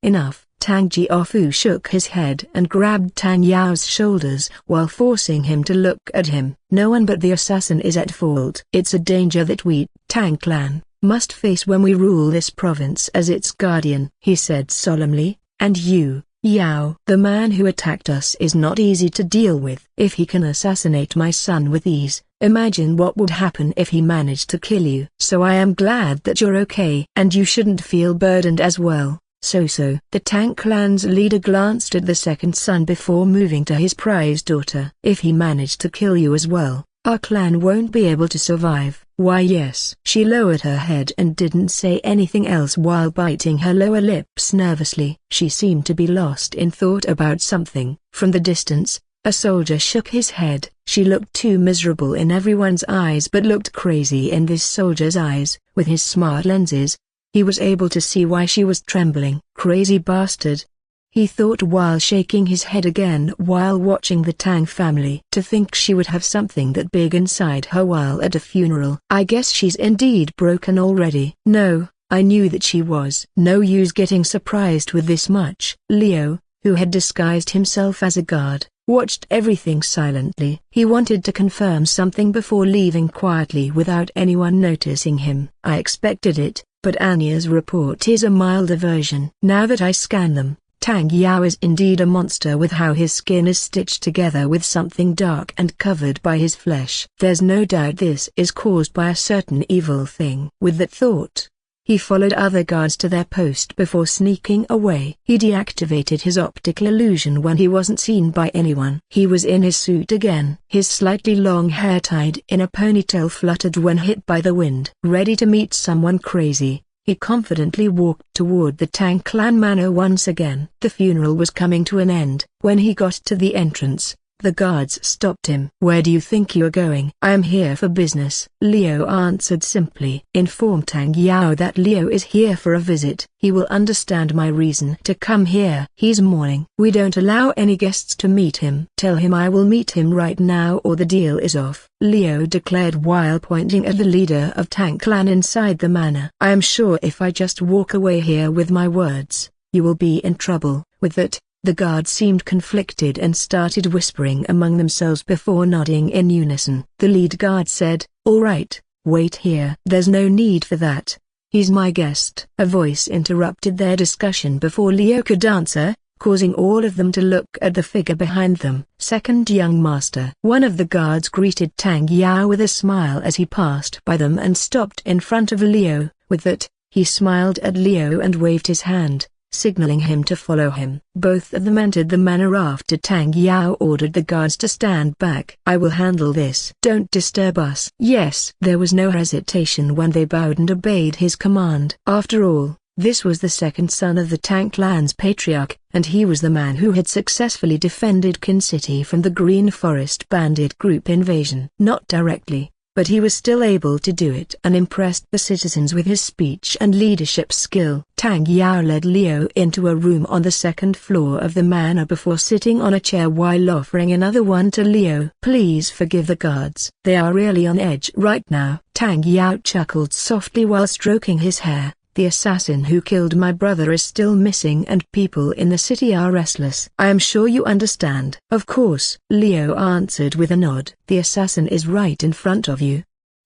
Speaker 1: enough. Tang Jiafu shook his head and grabbed Tang Yao's shoulders while forcing him to look at him. No one but the assassin is at fault. It's a danger that we, Tang clan, must face when we rule this province as its guardian, he said solemnly, and you, Yao. The man who attacked us is not easy to deal with. If he can assassinate my son with ease, imagine what would happen if he managed to kill you. So I am glad that you're okay. And you shouldn't feel burdened as well, Soso. The Tang clan's leader glanced at the second son before moving to his prize daughter. If he managed to kill you as well, our clan won't be able to survive. Why yes. She lowered her head and didn't say anything else while biting her lower lips nervously. She seemed to be lost in thought about something. From the distance, a soldier shook his head. She looked too miserable in everyone's eyes but looked crazy in this soldier's eyes. With his smart lenses, he was able to see why she was trembling. Crazy bastard, he thought while shaking his head again while watching the Tang family. To think she would have something that big inside her while at a funeral. I guess she's indeed broken already. No, I knew that she was. No use getting surprised with this much. Leo, who had disguised himself as a guard, watched everything silently. He wanted to confirm something before leaving quietly without anyone noticing him. I expected it, but Anya's report is a milder version. Now that I scan them, Tang Yao is indeed a monster with how his skin is stitched together with something dark and covered by his flesh. There's no doubt this is caused by a certain evil thing. With that thought, he followed other guards to their post before sneaking away. He deactivated his optical illusion when he wasn't seen by anyone. He was in his suit again. His slightly long hair tied in a ponytail fluttered when hit by the wind. Ready to meet someone crazy, he confidently walked toward the Tang clan manor once again. The funeral was coming to an end. When he got to the entrance, the guards stopped him. "Where do you think you are going?" "I am here for business," Liu answered simply. "Inform Tang Yao that Liu is here for a visit. He will understand my reason to come here. He's mourning. We don't allow any guests to meet him. Tell him I will meet him right now or the deal is off," Liu declared while pointing at the leader of Tang clan inside the manor. "I am sure if I just walk away here with my words, you will be in trouble." With that, the guards seemed conflicted and started whispering among themselves before nodding in unison. The lead guard said, "All right, wait here." "There's no need for that. He's my guest." A voice interrupted their discussion before Leo could answer, causing all of them to look at the figure behind them. "Second young master." One of the guards greeted Tang Yao with a smile as he passed by them and stopped in front of Leo. With that, he smiled at Leo and waved his hand, signaling him to follow him. Both of them entered the manor after Tang Yao ordered the guards to stand back. "I will handle this. Don't disturb us." Yes. There was no hesitation when they bowed and obeyed his command. After all, this was the second son of the Tang clan's patriarch, and he was the man who had successfully defended Qin City from the Green Forest bandit group invasion. Not directly, but he was still able to do it and impressed the citizens with his speech and leadership skill. Tang Yao led Leo into a room on the second floor of the manor before sitting on a chair while offering another one to Leo. "Please forgive the guards. They are really on edge right now." Tang Yao chuckled softly while stroking his hair. "The assassin who killed my brother is still missing and people in the city are restless. I am sure you understand." "Of course," Leo answered with a nod. "The assassin is right in front of you,"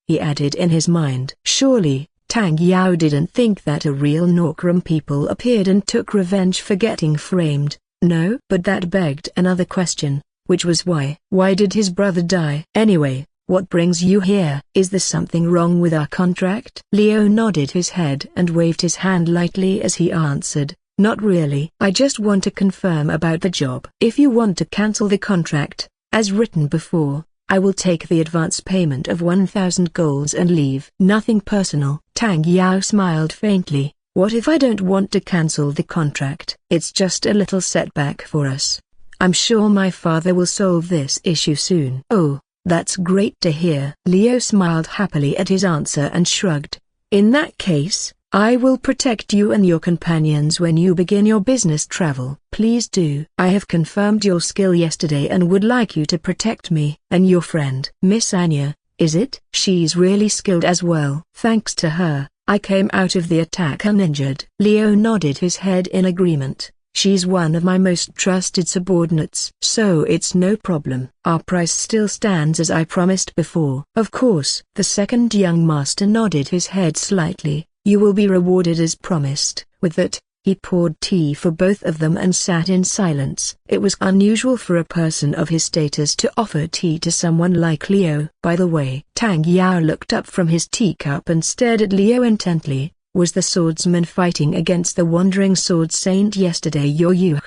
Speaker 1: he added in his mind. Surely, Tang Yao didn't think that a real Norkram people appeared and took revenge for getting framed. No. But that begged another question, which was why? Why did his brother die? Anyway, what brings you here? Is there something wrong with our contract? Leo nodded his head and waved his hand lightly as he answered, "Not really. I just want to confirm about the job. If you want to cancel the contract, as written before, I will take the advance payment of 1,000 golds and leave." "Nothing personal." Tang Yao smiled faintly. "What if I don't want to cancel the contract? It's just a little setback for us. I'm sure my father will solve this issue soon." "Oh, that's great to hear." Leo smiled happily at his answer and shrugged. "In that case, I will protect you and your companions when you begin your business travel." "Please do. I have confirmed your skill yesterday and would like you to protect me." "And your friend?" "Miss Anya, is it?" "She's really skilled as well. Thanks to her, I came out of the attack uninjured." Leo nodded his head in agreement. "She's one of my most trusted subordinates. So it's no problem. Our price still stands as I promised before." "Of course." The second young master nodded his head slightly. "You will be rewarded as promised." With that, he poured tea for both of them and sat in silence. It was unusual for a person of his status to offer tea to someone like Leo. By the way, Tang Yao looked up from his teacup and stared at Leo intently. "Was the swordsman fighting against the wandering sword saint yesterday your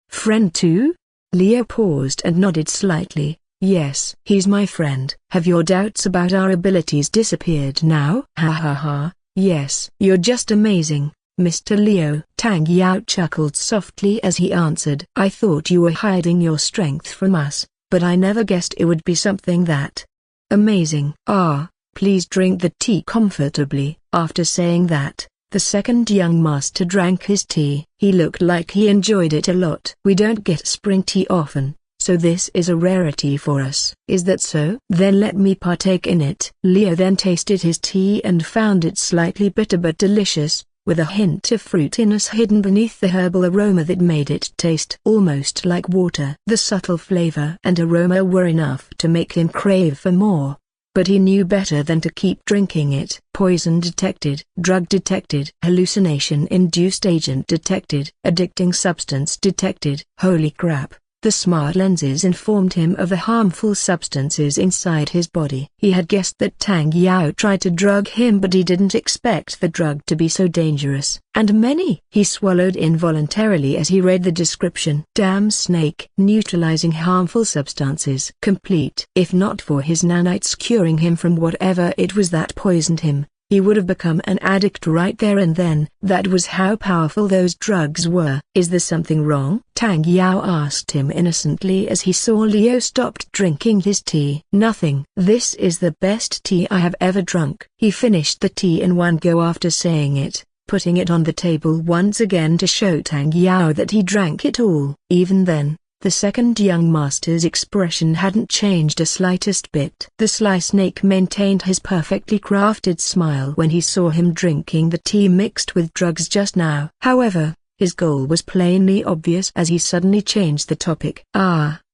Speaker 1: friend too?" Leo paused and nodded slightly. "Yes. He's my friend." "Have your doubts about our abilities disappeared now?" "Ha ha ha, yes." "You're just amazing, Mr. Leo." Tang Yao chuckled softly as he answered. "I thought you were hiding your strength from us, but I never guessed it would be something that amazing." "Ah, please drink the tea comfortably." After saying that, the second young master drank his tea. He looked like he enjoyed it a lot. "We don't get spring tea often, so this is a rarity for us." "Is that so? Then let me partake in it." Leo then tasted his tea and found it slightly bitter but delicious, with a hint of fruitiness hidden beneath the herbal aroma that made it taste almost like water. The subtle flavor and aroma were enough to make him crave for more. but he knew better than to keep drinking it. Poison detected, drug detected, hallucination-induced agent detected, addicting substance detected. Holy crap. The smart lenses informed him of the harmful substances inside his body. He had guessed that Tang Yao tried to drug him, but he didn't expect the drug to be so dangerous. And many. He swallowed involuntarily as he read the description. Damn snake. Neutralizing harmful substances. Complete. If not for his nanites curing him from whatever it was that poisoned him, he would have become an addict right there and then. That was how powerful those drugs were. Is there something wrong? Tang Yao asked him innocently as he saw Leo stopped drinking his tea. Nothing. This is the best tea I have ever drunk. He finished the tea in one go after saying it, putting it on the table once again to show Tang Yao that he drank it all. Even then, the second young master's expression hadn't changed a slightest bit. The sly snake maintained his perfectly crafted smile when he saw him drinking the tea mixed with drugs just now. However, his goal was plainly obvious as he suddenly changed the topic.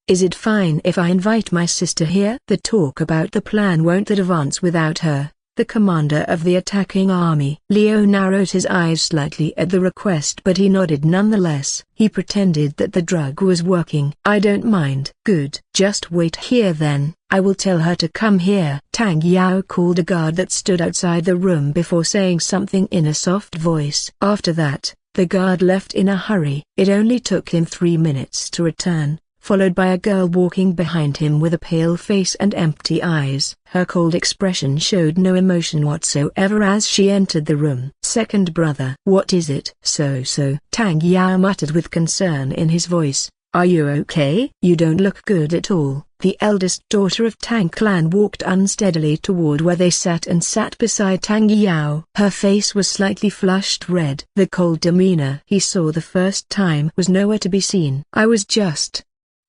Speaker 1: Is it fine if I invite my sister here? The talk about the plan won't advance without her, the commander of the attacking army. Leo narrowed his eyes slightly at the request, but he nodded nonetheless. He pretended that the drug was working. I don't mind. Good. Just wait here then. I will tell her to come here. Tang Yao called a guard that stood outside the room before saying something in a soft voice. After that, the guard left in a hurry. It only took him 3 minutes to return, followed by a girl walking behind him with a pale face and empty eyes. Her cold expression showed no emotion whatsoever as she entered the room. Second brother. What is it? So. Tang Yao muttered with concern in his voice. Are you okay? You don't look good at all. The eldest daughter of Tang clan walked unsteadily toward where they sat and sat beside Tang Yao. Her face was slightly flushed red. The cold demeanor he saw the first time was nowhere to be seen. I was just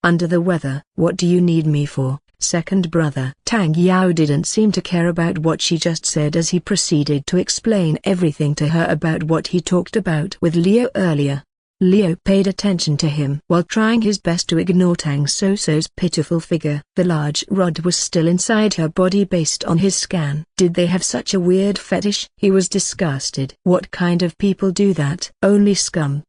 Speaker 1: under the weather. What do you need me for, second brother? Tang Yao didn't seem to care about what she just said as he proceeded to explain everything to her about what he talked about with Leo earlier. Leo paid attention to him while trying his best to ignore Tang Soso's pitiful figure. The large rod was still inside her body based on his scan. Did they have such a weird fetish? He was disgusted. What kind of people do that? Only scum.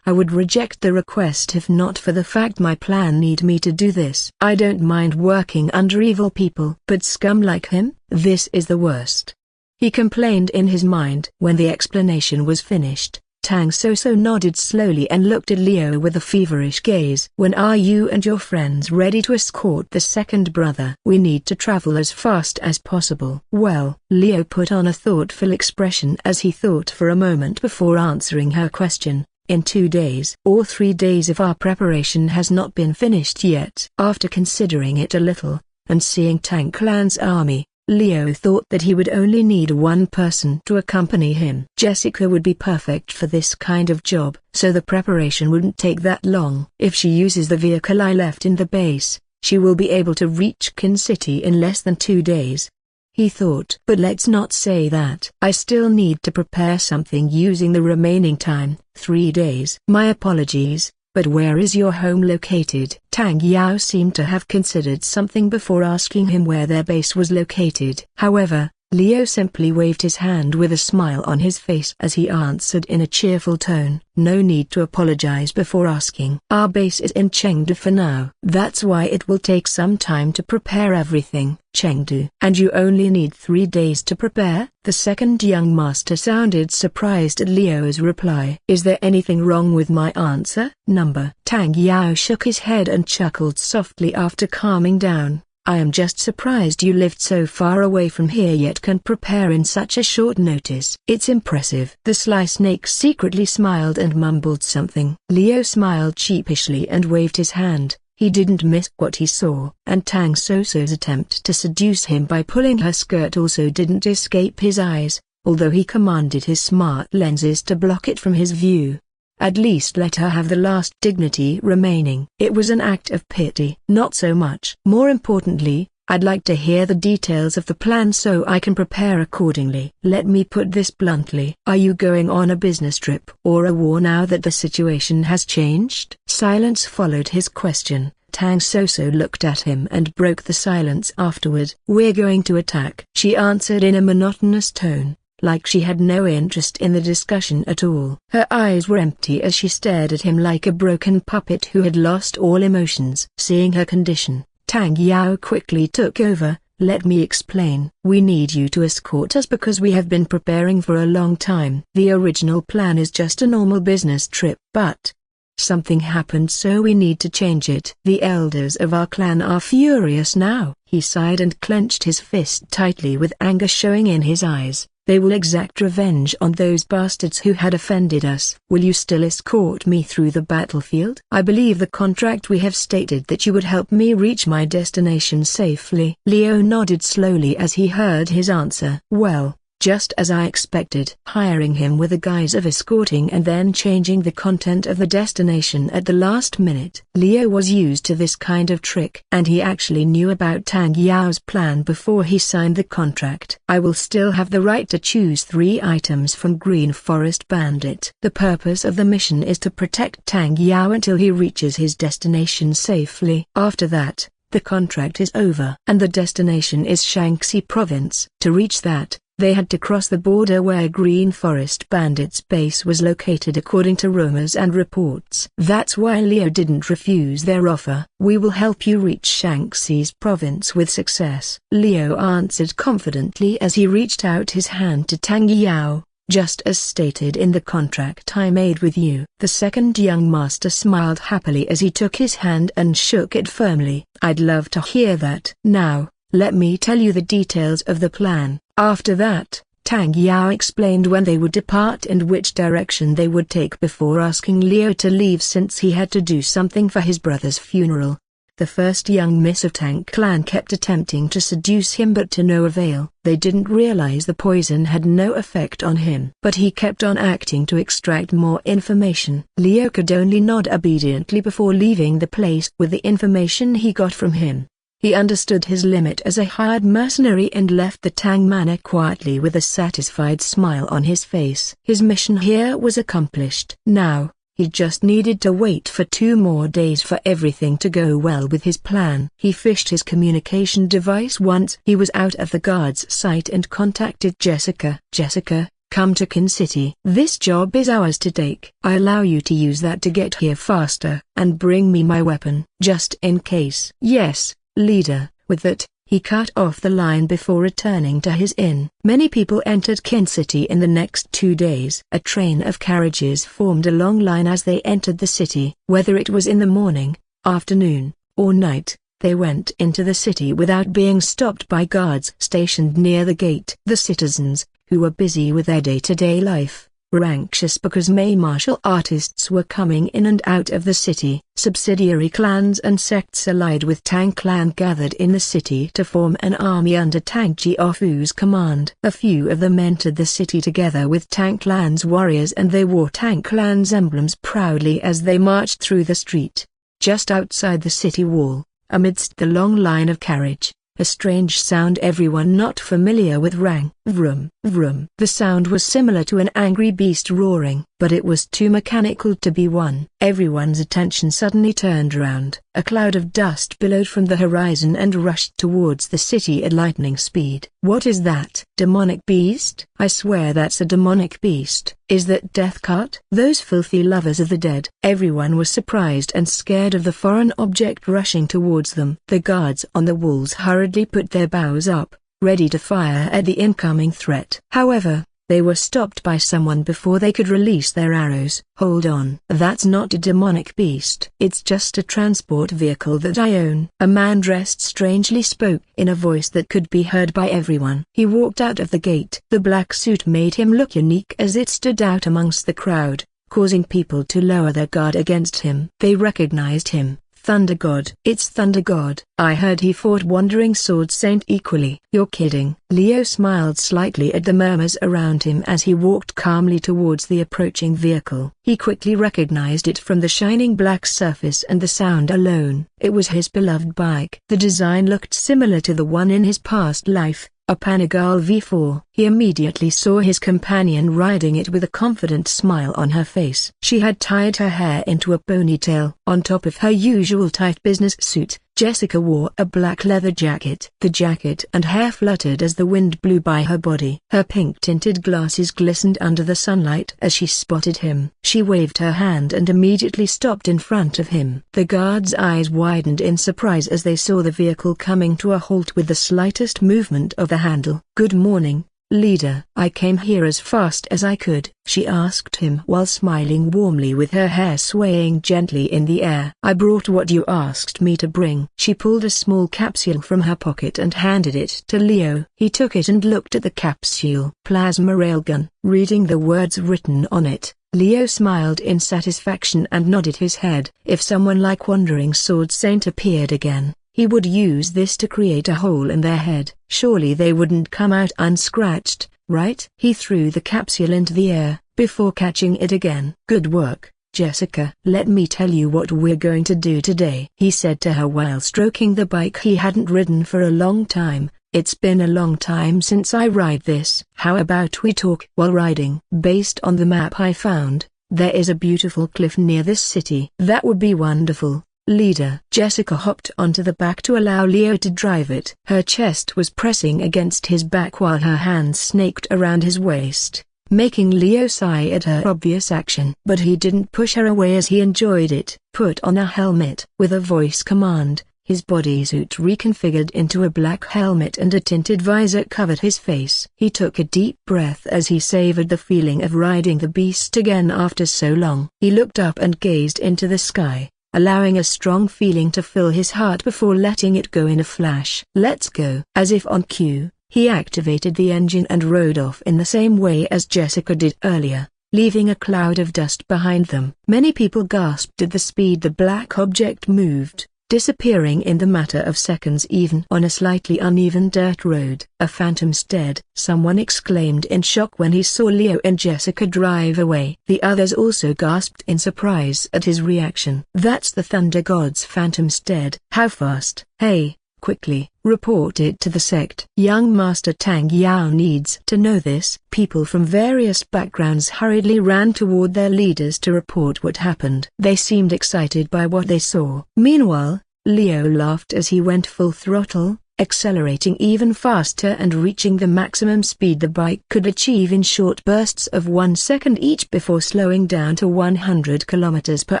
Speaker 1: I would reject the request if not for the fact my plan need me to do this. I don't mind working under evil people, but scum like him? This is the worst. He complained in his mind. When the explanation was finished, Tang Soso nodded slowly and looked at Leo with a feverish gaze. When are you and your friends ready to escort the second brother? We need to travel as fast as possible. Well, Leo put on a thoughtful expression as he thought for a moment before answering her question. In 2 days or 3 days if our preparation has not been finished yet. After considering it a little, and seeing Tang Clan's army, Leo thought that he would only need one person to accompany him. Jessica would be perfect for this kind of job, so the preparation wouldn't take that long. If she uses the vehicle I left in the base, she will be able to reach Qin City in less than 2 days. He thought. But let's not say that. I still need to prepare something using the remaining time, 3 days. My apologies, but where is your home located? Tang Yao seemed to have considered something before asking him where their base was located. However, Leo simply waved his hand with a smile on his face as he answered in a cheerful tone. No need to apologize before asking. Our base is in Chengdu for now. That's why it will take some time to prepare everything. Chengdu. And you only need 3 days to prepare? The second young master sounded surprised at Leo's reply. Is there anything wrong with my answer? Number. Tang Yao shook his head and chuckled softly after calming down. I am just surprised you lived so far away from here yet can prepare in such a short notice. It's impressive. The sly snake secretly smiled and mumbled something. Leo smiled sheepishly and waved his hand. He didn't miss what he saw, and Tang Soso's attempt to seduce him by pulling her skirt also didn't escape his eyes, although he commanded his smart lenses to block it from his view. At least let her have the last dignity remaining. It was an act of pity. Not so much. More importantly, I'd like to hear the details of the plan so I can prepare accordingly. Let me put this bluntly. Are you going on a business trip or a war now that the situation has changed? Silence followed his question. Tang Soso looked at him and broke the silence afterward. "We're going to attack," she answered in a monotonous tone, like she had no interest in the discussion at all. Her eyes were empty as she stared at him like a broken puppet who had lost all emotions. Seeing her condition, Tang Yao quickly took over. "Let me explain. We need you to escort us because we have been preparing for a long time. The original plan is just a normal business trip, but something happened, so we need to change it. The elders of our clan are furious now." He sighed and clenched his fist tightly with anger showing in his eyes. "They will exact revenge on those bastards who had offended us." "Will you still escort me through the battlefield?" "I believe the contract we have stated that you would help me reach my destination safely." Leo nodded slowly as he heard his answer. "Well, just as I expected." Hiring him with the guise of escorting and then changing the content of the destination at the last minute. Leo was used to this kind of trick, and he actually knew about Tang Yao's plan before he signed the contract. "I will still have the right to choose 3 items from Green Forest Bandit. The purpose of the mission is to protect Tang Yao until he reaches his destination safely. After that, the contract is over. And the destination is Shaanxi Province. To reach that, they had to cross the border where Green Forest Bandits' base was located according to rumors and reports. That's why Leo didn't refuse their offer. "We will help you reach Shaanxi's province with success," Leo answered confidently as he reached out his hand to Tang Yao. "Just as stated in the contract I made with you." The second young master smiled happily as he took his hand and shook it firmly. "I'd love to hear that." "Now, let me tell you the details of the plan." After that, Tang Yao explained when they would depart and which direction they would take before asking Leo to leave since he had to do something for his brother's funeral. The first young miss of Tang clan kept attempting to seduce him but to no avail. They didn't realize the poison had no effect on him. But he kept on acting to extract more information. Leo could only nod obediently before leaving the place with the information he got from him. He understood his limit as a hired mercenary and left the Tang Manor quietly with a satisfied smile on his face. His mission here was accomplished. Now, he just needed to wait for 2 more days for everything to go well with his plan. He fished his communication device once he was out of the guard's sight and contacted Jessica. "Jessica, come to Qin City. This job is ours to take. I allow you to use that to get here faster, and bring me my weapon, just in case." "Yes, leader." With that, he cut off the line before returning to his inn. Many people entered Qin City in the next 2 days. A train of carriages formed a long line as they entered the city. Whether it was in the morning, afternoon, or night, they went into the city without being stopped by guards stationed near the gate. The citizens, who were busy with their day-to-day life, were anxious because May martial artists were coming in and out of the city. Subsidiary clans and sects allied with Tang Clan gathered in the city to form an army under Tang Jiaofu's command. A few of them entered the city together with Tang Clan's warriors and they wore Tang Clan's emblems proudly as they marched through the street. Just outside the city wall, amidst the long line of carriage, a strange sound everyone not familiar with rang. Vroom, vroom. The sound was similar to an angry beast roaring, but it was too mechanical to be one. Everyone's attention suddenly turned around. A cloud of dust billowed from the horizon and rushed towards the city at lightning speed. "What is that? Demonic beast? I swear that's a demonic beast. Is that Death Cart? Those filthy lovers of the dead." Everyone was surprised and scared of the foreign object rushing towards them. The guards on the walls hurriedly put their bows up, ready to fire at the incoming threat. However, they were stopped by someone before they could release their arrows. "Hold on. That's not a demonic beast. It's just a transport vehicle that I own." A man dressed strangely spoke in a voice that could be heard by everyone. He walked out of the gate. The black suit made him look unique as it stood out amongst the crowd, causing people to lower their guard against him. They recognized him. "Thunder God." "It's Thunder God. I heard he fought Wandering Sword Saint equally." "You're kidding." Leo smiled slightly at the murmurs around him as he walked calmly towards the approaching vehicle. He quickly recognized it from the shining black surface and the sound alone. It was his beloved bike. The design looked similar to the one in his past life, a Panagal V4. He immediately saw his companion riding it with a confident smile on her face. She had tied her hair into a ponytail. On top of her usual tight business suit, Jessica wore a black leather jacket. The jacket and hair fluttered as the wind blew by her body. Her pink-tinted glasses glistened under the sunlight as she spotted him. She waved her hand and immediately stopped in front of him. The guards' eyes widened in surprise as they saw the vehicle coming to a halt with the slightest movement of the handle. "Good morning, leader." "I came here as fast as I could," she asked him while smiling warmly with her hair swaying gently in the air. "I brought what you asked me to bring." She pulled a small capsule from her pocket and handed it to Leo. He took it and looked at the capsule. "Plasma railgun." Reading the words written on it, Leo smiled in satisfaction and nodded his head. If someone like Wandering Sword Saint appeared again, he would use this to create a hole in their head. Surely they wouldn't come out unscratched, right? He threw the capsule into the air, before catching it again. "Good work, Jessica." "Let me tell you what we're going to do today," he said to her while stroking the bike he hadn't ridden for a long time. "It's been a long time since I ride this. How about we talk while riding?" "Based on the map I found, there is a beautiful cliff near this city." "That would be wonderful, leader." Jessica hopped onto the back to allow Leo to drive it. Her chest was pressing against his back while her hands snaked around his waist, making Leo sigh at her obvious action. But he didn't push her away as he enjoyed it. "Put on a helmet." With a voice command, his bodysuit reconfigured into a black helmet and a tinted visor covered his face. He took a deep breath as he savored the feeling of riding the beast again after so long. He looked up and gazed into the sky, allowing a strong feeling to fill his heart before letting it go in a flash. "Let's go." As if on cue, he activated the engine and rode off in the same way as Jessica did earlier, leaving a cloud of dust behind them. Many people gasped at the speed the black object moved, disappearing in the matter of seconds even on a slightly uneven dirt road. "A phantom stead," someone exclaimed in shock when he saw Leo and Jessica drive away. The others also gasped in surprise at his reaction. "That's the Thunder God's phantom stead." "How fast?" "Hey, quickly, report it to the sect. Young Master Tang Yao needs to know this." People from various backgrounds hurriedly ran toward their leaders to report what happened. They seemed excited by what they saw. Meanwhile, Leo laughed as he went full throttle, accelerating even faster and reaching the maximum speed the bike could achieve in short bursts of 1 second each before slowing down to 100 kilometers per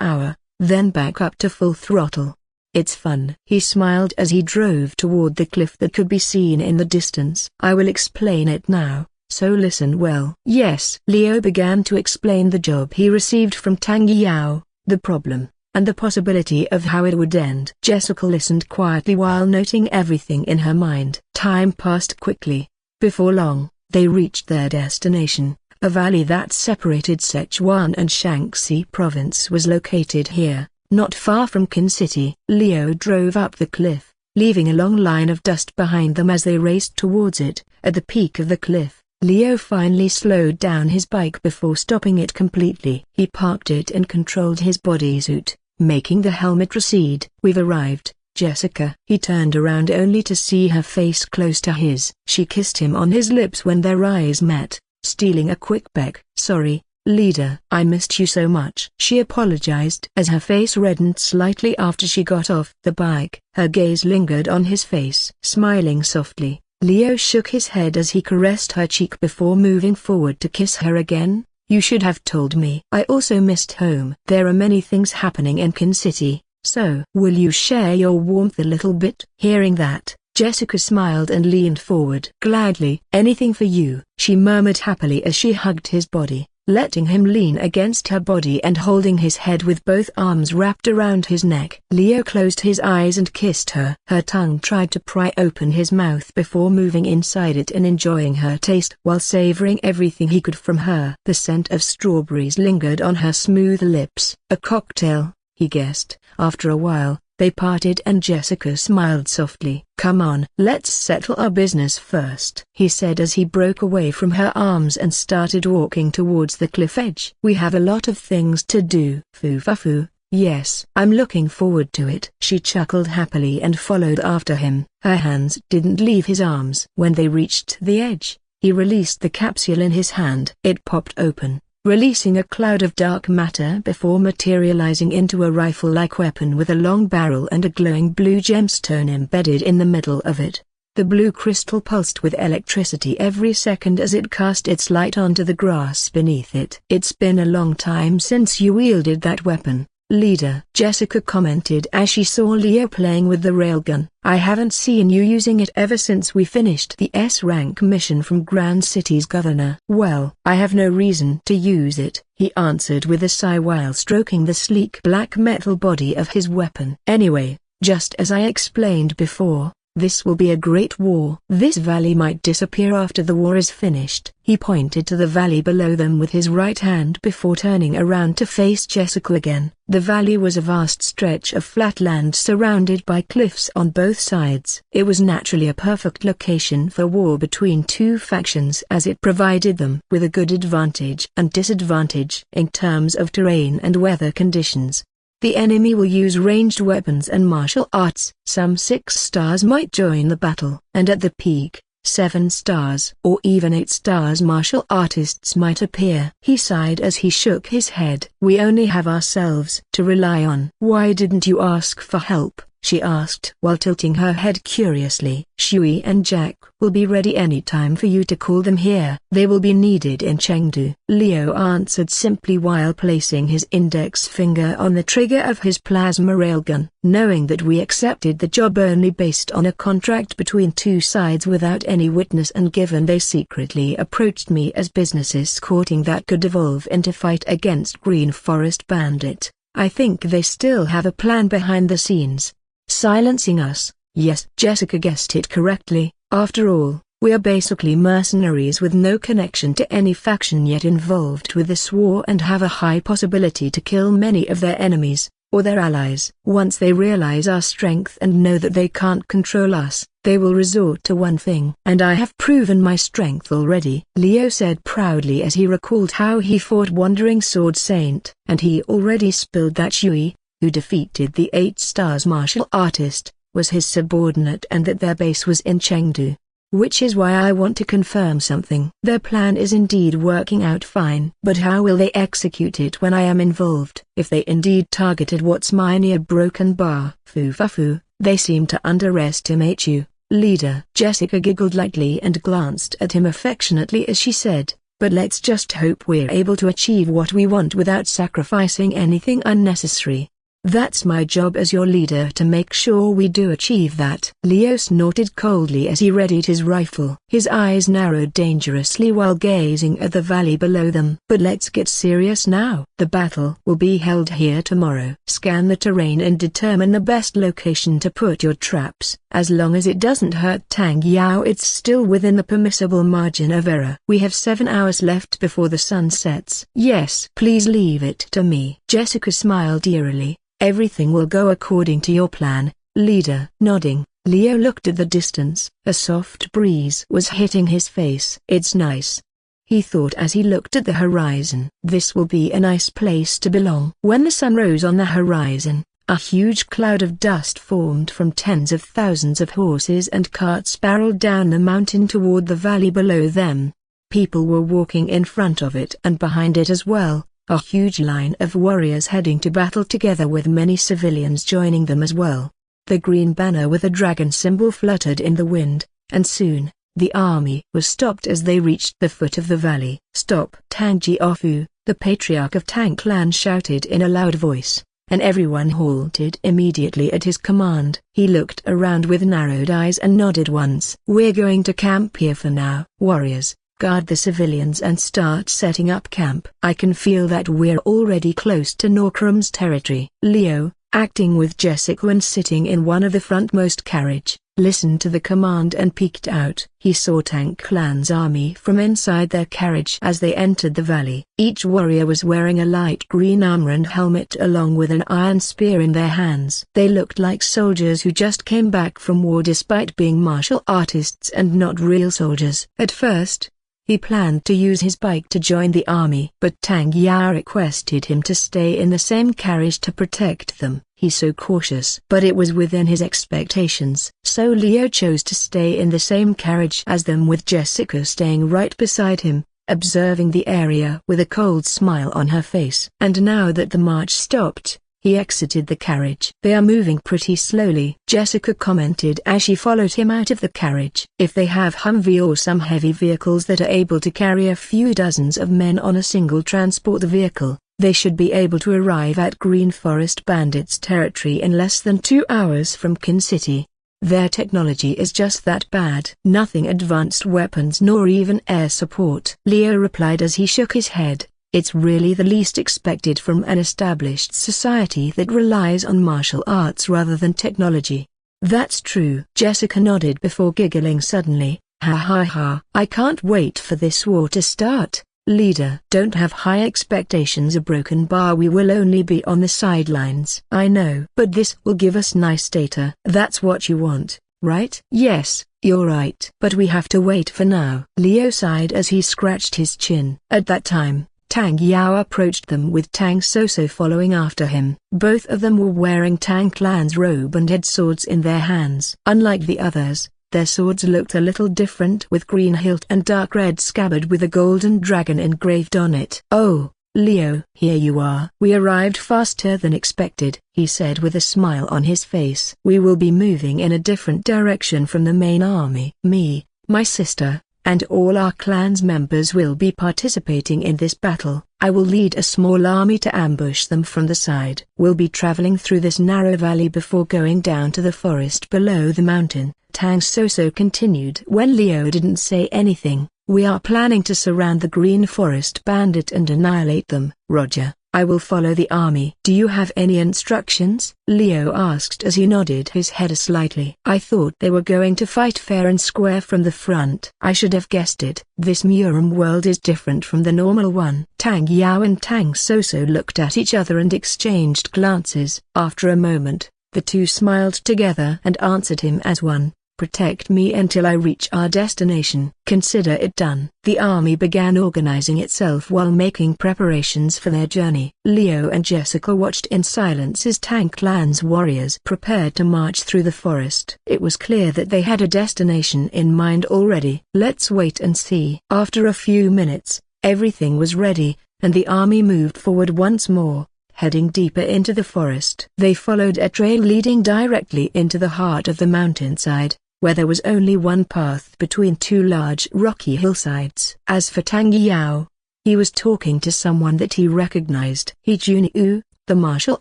Speaker 1: hour, then back up to full throttle. "It's fun." He smiled as he drove toward the cliff that could be seen in the distance. "I will explain it now, so listen well." "Yes." Leo began to explain the job he received from Tang Yao, the problem, and the possibility of how it would end. Jessica listened quietly while noting everything in her mind. Time passed quickly. Before long, they reached their destination. A valley that separated Sichuan and Shaanxi province was located here, not far from Qin City. Leo drove up the cliff, leaving a long line of dust behind them as they raced towards it. At the peak of the cliff, Leo finally slowed down his bike before stopping it completely. He parked it and controlled his bodysuit, making the helmet recede. "We've arrived, Jessica." He turned around only to see her face close to his. She kissed him on his lips when their eyes met, stealing a quick peck. "Sorry, leader. I missed you so much." She apologized as her face reddened slightly after she got off the bike. Her gaze lingered on his face. Smiling softly, Leo shook his head as he caressed her cheek before moving forward to kiss her again. "You should have told me. I also missed home. There are many things happening in Qin City, so will you share your warmth a little bit?" Hearing that, Jessica smiled and leaned forward. "Gladly." "Anything for you," she murmured happily as she hugged his body, letting him lean against her body and holding his head with both arms wrapped around his neck. Leo closed his eyes and kissed her. Her tongue tried to pry open his mouth before moving inside it and enjoying her taste while savoring everything he could from her. The scent of strawberries lingered on her smooth lips. "A cocktail," he guessed. After a while, they parted and Jessica smiled softly. "Come on, let's settle our business first," he said as he broke away from her arms and started walking towards the cliff edge. "We have a lot of things to do." "Foo-fa-foo, Yes, I'm looking forward to it. She chuckled happily and followed after him. Her hands didn't leave his arms. When they reached the edge, he released the capsule in his hand. It popped open, releasing a cloud of dark matter before materializing into a rifle-like weapon with a long barrel and a glowing blue gemstone embedded in the middle of it. The blue crystal pulsed with electricity every second as it cast its light onto the grass beneath it. It's been a long time since you wielded that weapon, leader, Jessica commented as she saw Leo playing with the railgun. I haven't seen you using it ever since we finished the S-rank mission from Grand City's governor. Well, I have no reason to use it, he answered with a sigh while stroking the sleek black metal body of his weapon. Anyway, just as I explained before, this will be a great war. This valley might disappear after the war is finished. He pointed to the valley below them with his right hand before turning around to face Jessica again. The valley was a vast stretch of flat land surrounded by cliffs on both sides. It was naturally a perfect location for war between two factions as it provided them with a good advantage and disadvantage in terms of terrain and weather conditions. The enemy will use ranged weapons and martial arts. Some 6 stars might join the battle, and at the peak, 7 stars or even 8 stars martial artists might appear. He sighed as he shook his head. We only have ourselves to rely on. Why didn't you ask for help? She asked while tilting her head curiously. Shui and Jack will be ready any time for you to call them here. They will be needed in Chengdu, Leo answered simply while placing his index finger on the trigger of his plasma railgun. Knowing that we accepted the job only based on a contract between two sides without any witness, and given they secretly approached me as business escorting that could evolve into fight against Green Forest Bandit, I think they still have a plan behind the scenes. Silencing us. Yes, Jessica guessed it correctly. After all, we are basically mercenaries with no connection to any faction yet involved with this war and have a high possibility to kill many of their enemies, or their allies. Once they realize our strength and know that they can't control us, they will resort to one thing. And I have proven my strength already, Leo said proudly as he recalled how he fought Wandering Sword Saint. And he already spilled that Shui, who defeated the 8 stars martial artist, was his subordinate and that their base was in Chengdu. Which is why I want to confirm something. Their plan is indeed working out fine. But how will they execute it when I am involved? If they indeed targeted what's mine near Broken Bar, Fufafu, they seem to underestimate you, leader. Jessica giggled lightly and glanced at him affectionately as she said, but let's just hope we're able to achieve what we want without sacrificing anything unnecessary. That's my job as your leader to make sure we do achieve that. Leo snorted coldly as he readied his rifle. His eyes narrowed dangerously while gazing at the valley below them. But let's get serious now. The battle will be held here tomorrow. Scan the terrain and determine the best location to put your traps. As long as it doesn't hurt Tang Yao, it's still within the permissible margin of error. We have 7 hours left before the sun sets. Yes, please leave it to me. Jessica smiled eerily. Everything will go according to your plan, leader. Nodding, Leo looked at the distance. A soft breeze was hitting his face. It's nice, he thought as he looked at the horizon. This will be a nice place to belong. When the sun rose on the horizon, a huge cloud of dust formed from tens of thousands of horses and carts barreled down the mountain toward the valley below them. People were walking in front of it and behind it as well. A huge line of warriors heading to battle together with many civilians joining them as well. The green banner with a dragon symbol fluttered in the wind, and soon, the army was stopped as they reached the foot of the valley. Stop! Tang Jiaofu, the patriarch of Tang Clan, shouted in a loud voice, and everyone halted immediately at his command. He looked around with narrowed eyes and nodded once. We're going to camp here for now. Warriors, guard the civilians and start setting up camp. I can feel that we're already close to Norkrum's territory. Leo, acting with Jessica and sitting in one of the frontmost carriage, listened to the command and peeked out. He saw Tang Clan's army from inside their carriage as they entered the valley. Each warrior was wearing a light green armor and helmet along with an iron spear in their hands. They looked like soldiers who just came back from war despite being martial artists and not real soldiers. At first, He planned to use his bike to join the army, but Tang Yao requested him to stay in the same carriage to protect them. He's so cautious. But it was within his expectations. So Leo chose to stay in the same carriage as them, with Jessica staying right beside him, observing the area with a cold smile on her face. And now that the march stopped, he exited the carriage. "They are moving pretty slowly," Jessica commented as she followed him out of the carriage. "If they have Humvee or some heavy vehicles that are able to carry a few dozens of men on a single transport vehicle, they should be able to arrive at Green Forest Bandits territory in less than 2 hours from Kin City. Their technology is just that bad." "Nothing advanced weapons nor even air support," Leo replied as he shook his head. "It's really the least expected from an established society that relies on martial arts rather than technology." "That's true." Jessica nodded before giggling suddenly. "Ha ha ha. I can't wait for this war to start." "Leader, don't have high expectations. A broken bar, we will only be on the sidelines." "I know, but this will give us nice data." "That's what you want, right?" "Yes, you're right. But we have to wait for now." Leo sighed as he scratched his chin. At that time, Tang Yao approached them with Tang Soso following after him. Both of them were wearing Tang Clan's robe and had swords in their hands. Unlike the others, their swords looked a little different, with green hilt and dark red scabbard with a golden dragon engraved on it. "Oh, Leo, here you are." "We arrived faster than expected," he said with a smile on his face. "We will be moving in a different direction from the main army. Me, my sister, and all our clan's members will be participating in this battle. I will lead a small army to ambush them from the side. We'll be traveling through this narrow valley before going down to the forest below the mountain." Tang Soso continued when Leo didn't say anything. "We are planning to surround the Green Forest Bandit and annihilate them." "Roger, I will follow the army." "Do you have any instructions?" Leo asked as he nodded his head slightly. "I thought they were going to fight fair and square from the front." "I should have guessed it. This Murim world is different from the normal one." Tang Yao and Tang Soso looked at each other and exchanged glances. After a moment, the two smiled together and answered him as one. "Protect me until I reach our destination." "Consider it done." The army began organizing itself while making preparations for their journey. Leo and Jessica watched in silence as Tang Clan's warriors prepared to march through the forest. It was clear that they had a destination in mind already. "Let's wait and see." After a few minutes, everything was ready, and the army moved forward once more, heading deeper into the forest. They followed a trail leading directly into the heart of the mountainside, where there was only one path between two large rocky hillsides. As for Tang Yao, he was talking to someone that he recognized. Juniu, the martial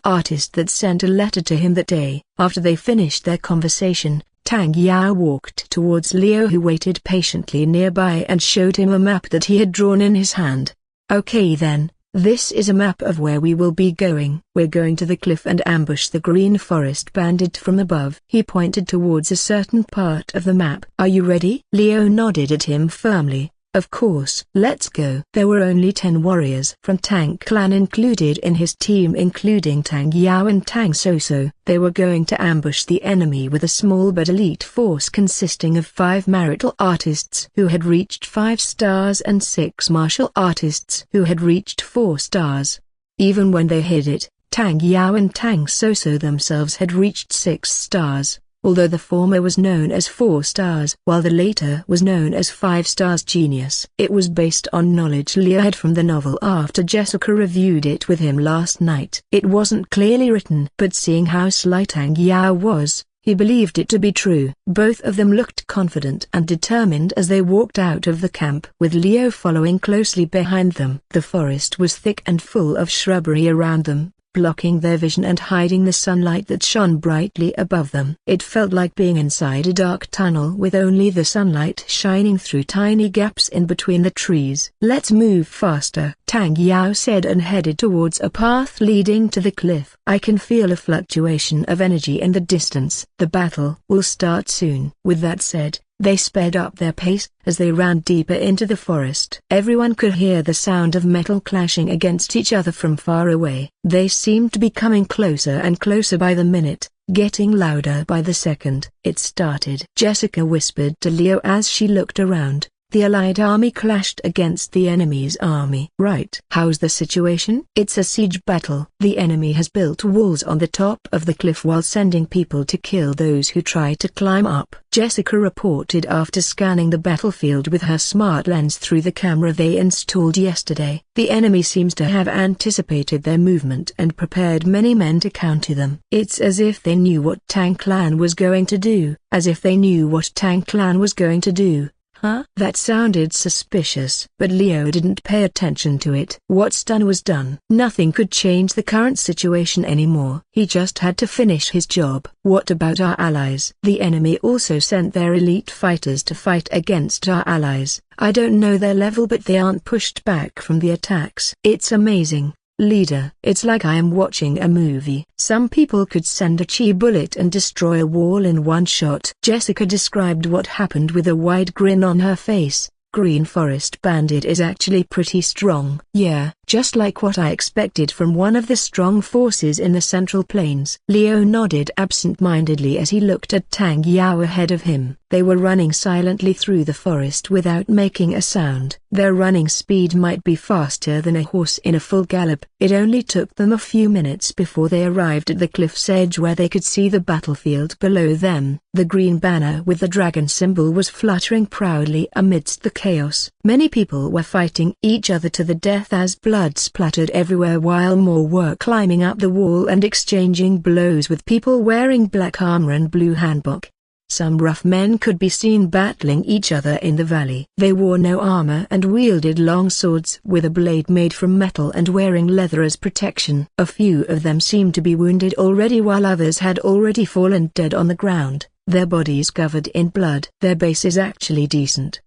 Speaker 1: artist that sent a letter to him that day. After they finished their conversation, Tang Yao walked towards Leo, who waited patiently nearby, and showed him a map that he had drawn in his hand. "Okay then. This is a map of where we will be going. We're going to the cliff and ambush the Green Forest Bandit from above." He pointed towards a certain part of the map. "Are you ready?" Leo nodded at him firmly. "Of course." "Let's go." There were only 10 warriors from Tang Clan included in his team, including Tang Yao and Tang Soso. They were going to ambush the enemy with a small but elite force consisting of 5 martial artists who had reached 5 stars and 6 martial artists who had reached 4 stars. Even when they hid it, Tang Yao and Tang Soso themselves had reached 6 stars. Although the former was known as 4 stars while the later was known as 5 stars genius. It was based on knowledge Leo had from the novel after Jessica reviewed it with him last night. It wasn't clearly written, but seeing how sly Tang Yao was, he believed it to be true. Both of them looked confident and determined as they walked out of the camp, with Leo following closely behind them. The forest was thick and full of shrubbery around them, blocking their vision and hiding the sunlight that shone brightly above them. It felt like being inside a dark tunnel with only the sunlight shining through tiny gaps in between the trees. "Let's move faster," Tang Yao said, and headed towards a path leading to the cliff. "I can feel a fluctuation of energy in the distance. The battle will start soon." With that said, they sped up their pace as they ran deeper into the forest. Everyone could hear the sound of metal clashing against each other from far away. They seemed to be coming closer and closer by the minute, getting louder by the second. It started. Jessica whispered to Leo as she looked around. The Allied army clashed against the enemy's army. Right. How's the situation? It's a siege battle. The enemy has built walls on the top of the cliff while sending people to kill those who try to climb up. Jessica reported after scanning the battlefield with her smart lens through the camera they installed yesterday. The enemy seems to have anticipated their movement and prepared many men to counter them. It's as if they knew what Tang Clan was going to do. As if they knew what Tang Clan was going to do. Huh? That sounded suspicious. But Leo didn't pay attention to it. What's done was done. Nothing could change the current situation anymore. He just had to finish his job. What about our allies? The enemy also sent their elite fighters to fight against our allies. I don't know their level, but they aren't pushed back from the attacks. It's amazing. Leader, it's like I am watching a movie. Some people could send a chi bullet and destroy a wall in one shot. Jessica described what happened with a wide grin on her face. Green Forest Bandit is actually pretty strong. Yeah, just like what I expected from one of the strong forces in the Central Plains. Leo nodded absent-mindedly as he looked at Tang Yao ahead of him. They were running silently through the forest without making a sound. Their running speed might be faster than a horse in a full gallop. It only took them a few minutes before they arrived at the cliff's edge where they could see the battlefield below them. The green banner with the dragon symbol was fluttering proudly amidst the chaos. Many people were fighting each other to the death as blood splattered everywhere while more were climbing up the wall and exchanging blows with people wearing black armor and blue hanbok. Some rough men could be seen battling each other in the valley. They wore no armor and wielded long swords with a blade made from metal and wearing leather as protection. A few of them seemed to be wounded already while others had already fallen dead on the ground, their bodies covered in blood. Their base is actually decent,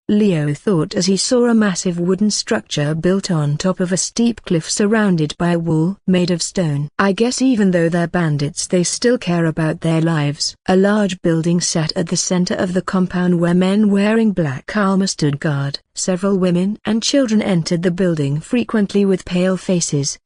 Speaker 1: Leo thought as he saw a massive wooden structure built on top of a steep cliff surrounded by a wall made of stone. I guess even though they're bandits they still care about their lives. A large building sat at the center of the compound where men wearing black armor stood guard. Several women and children entered the building frequently with pale faces.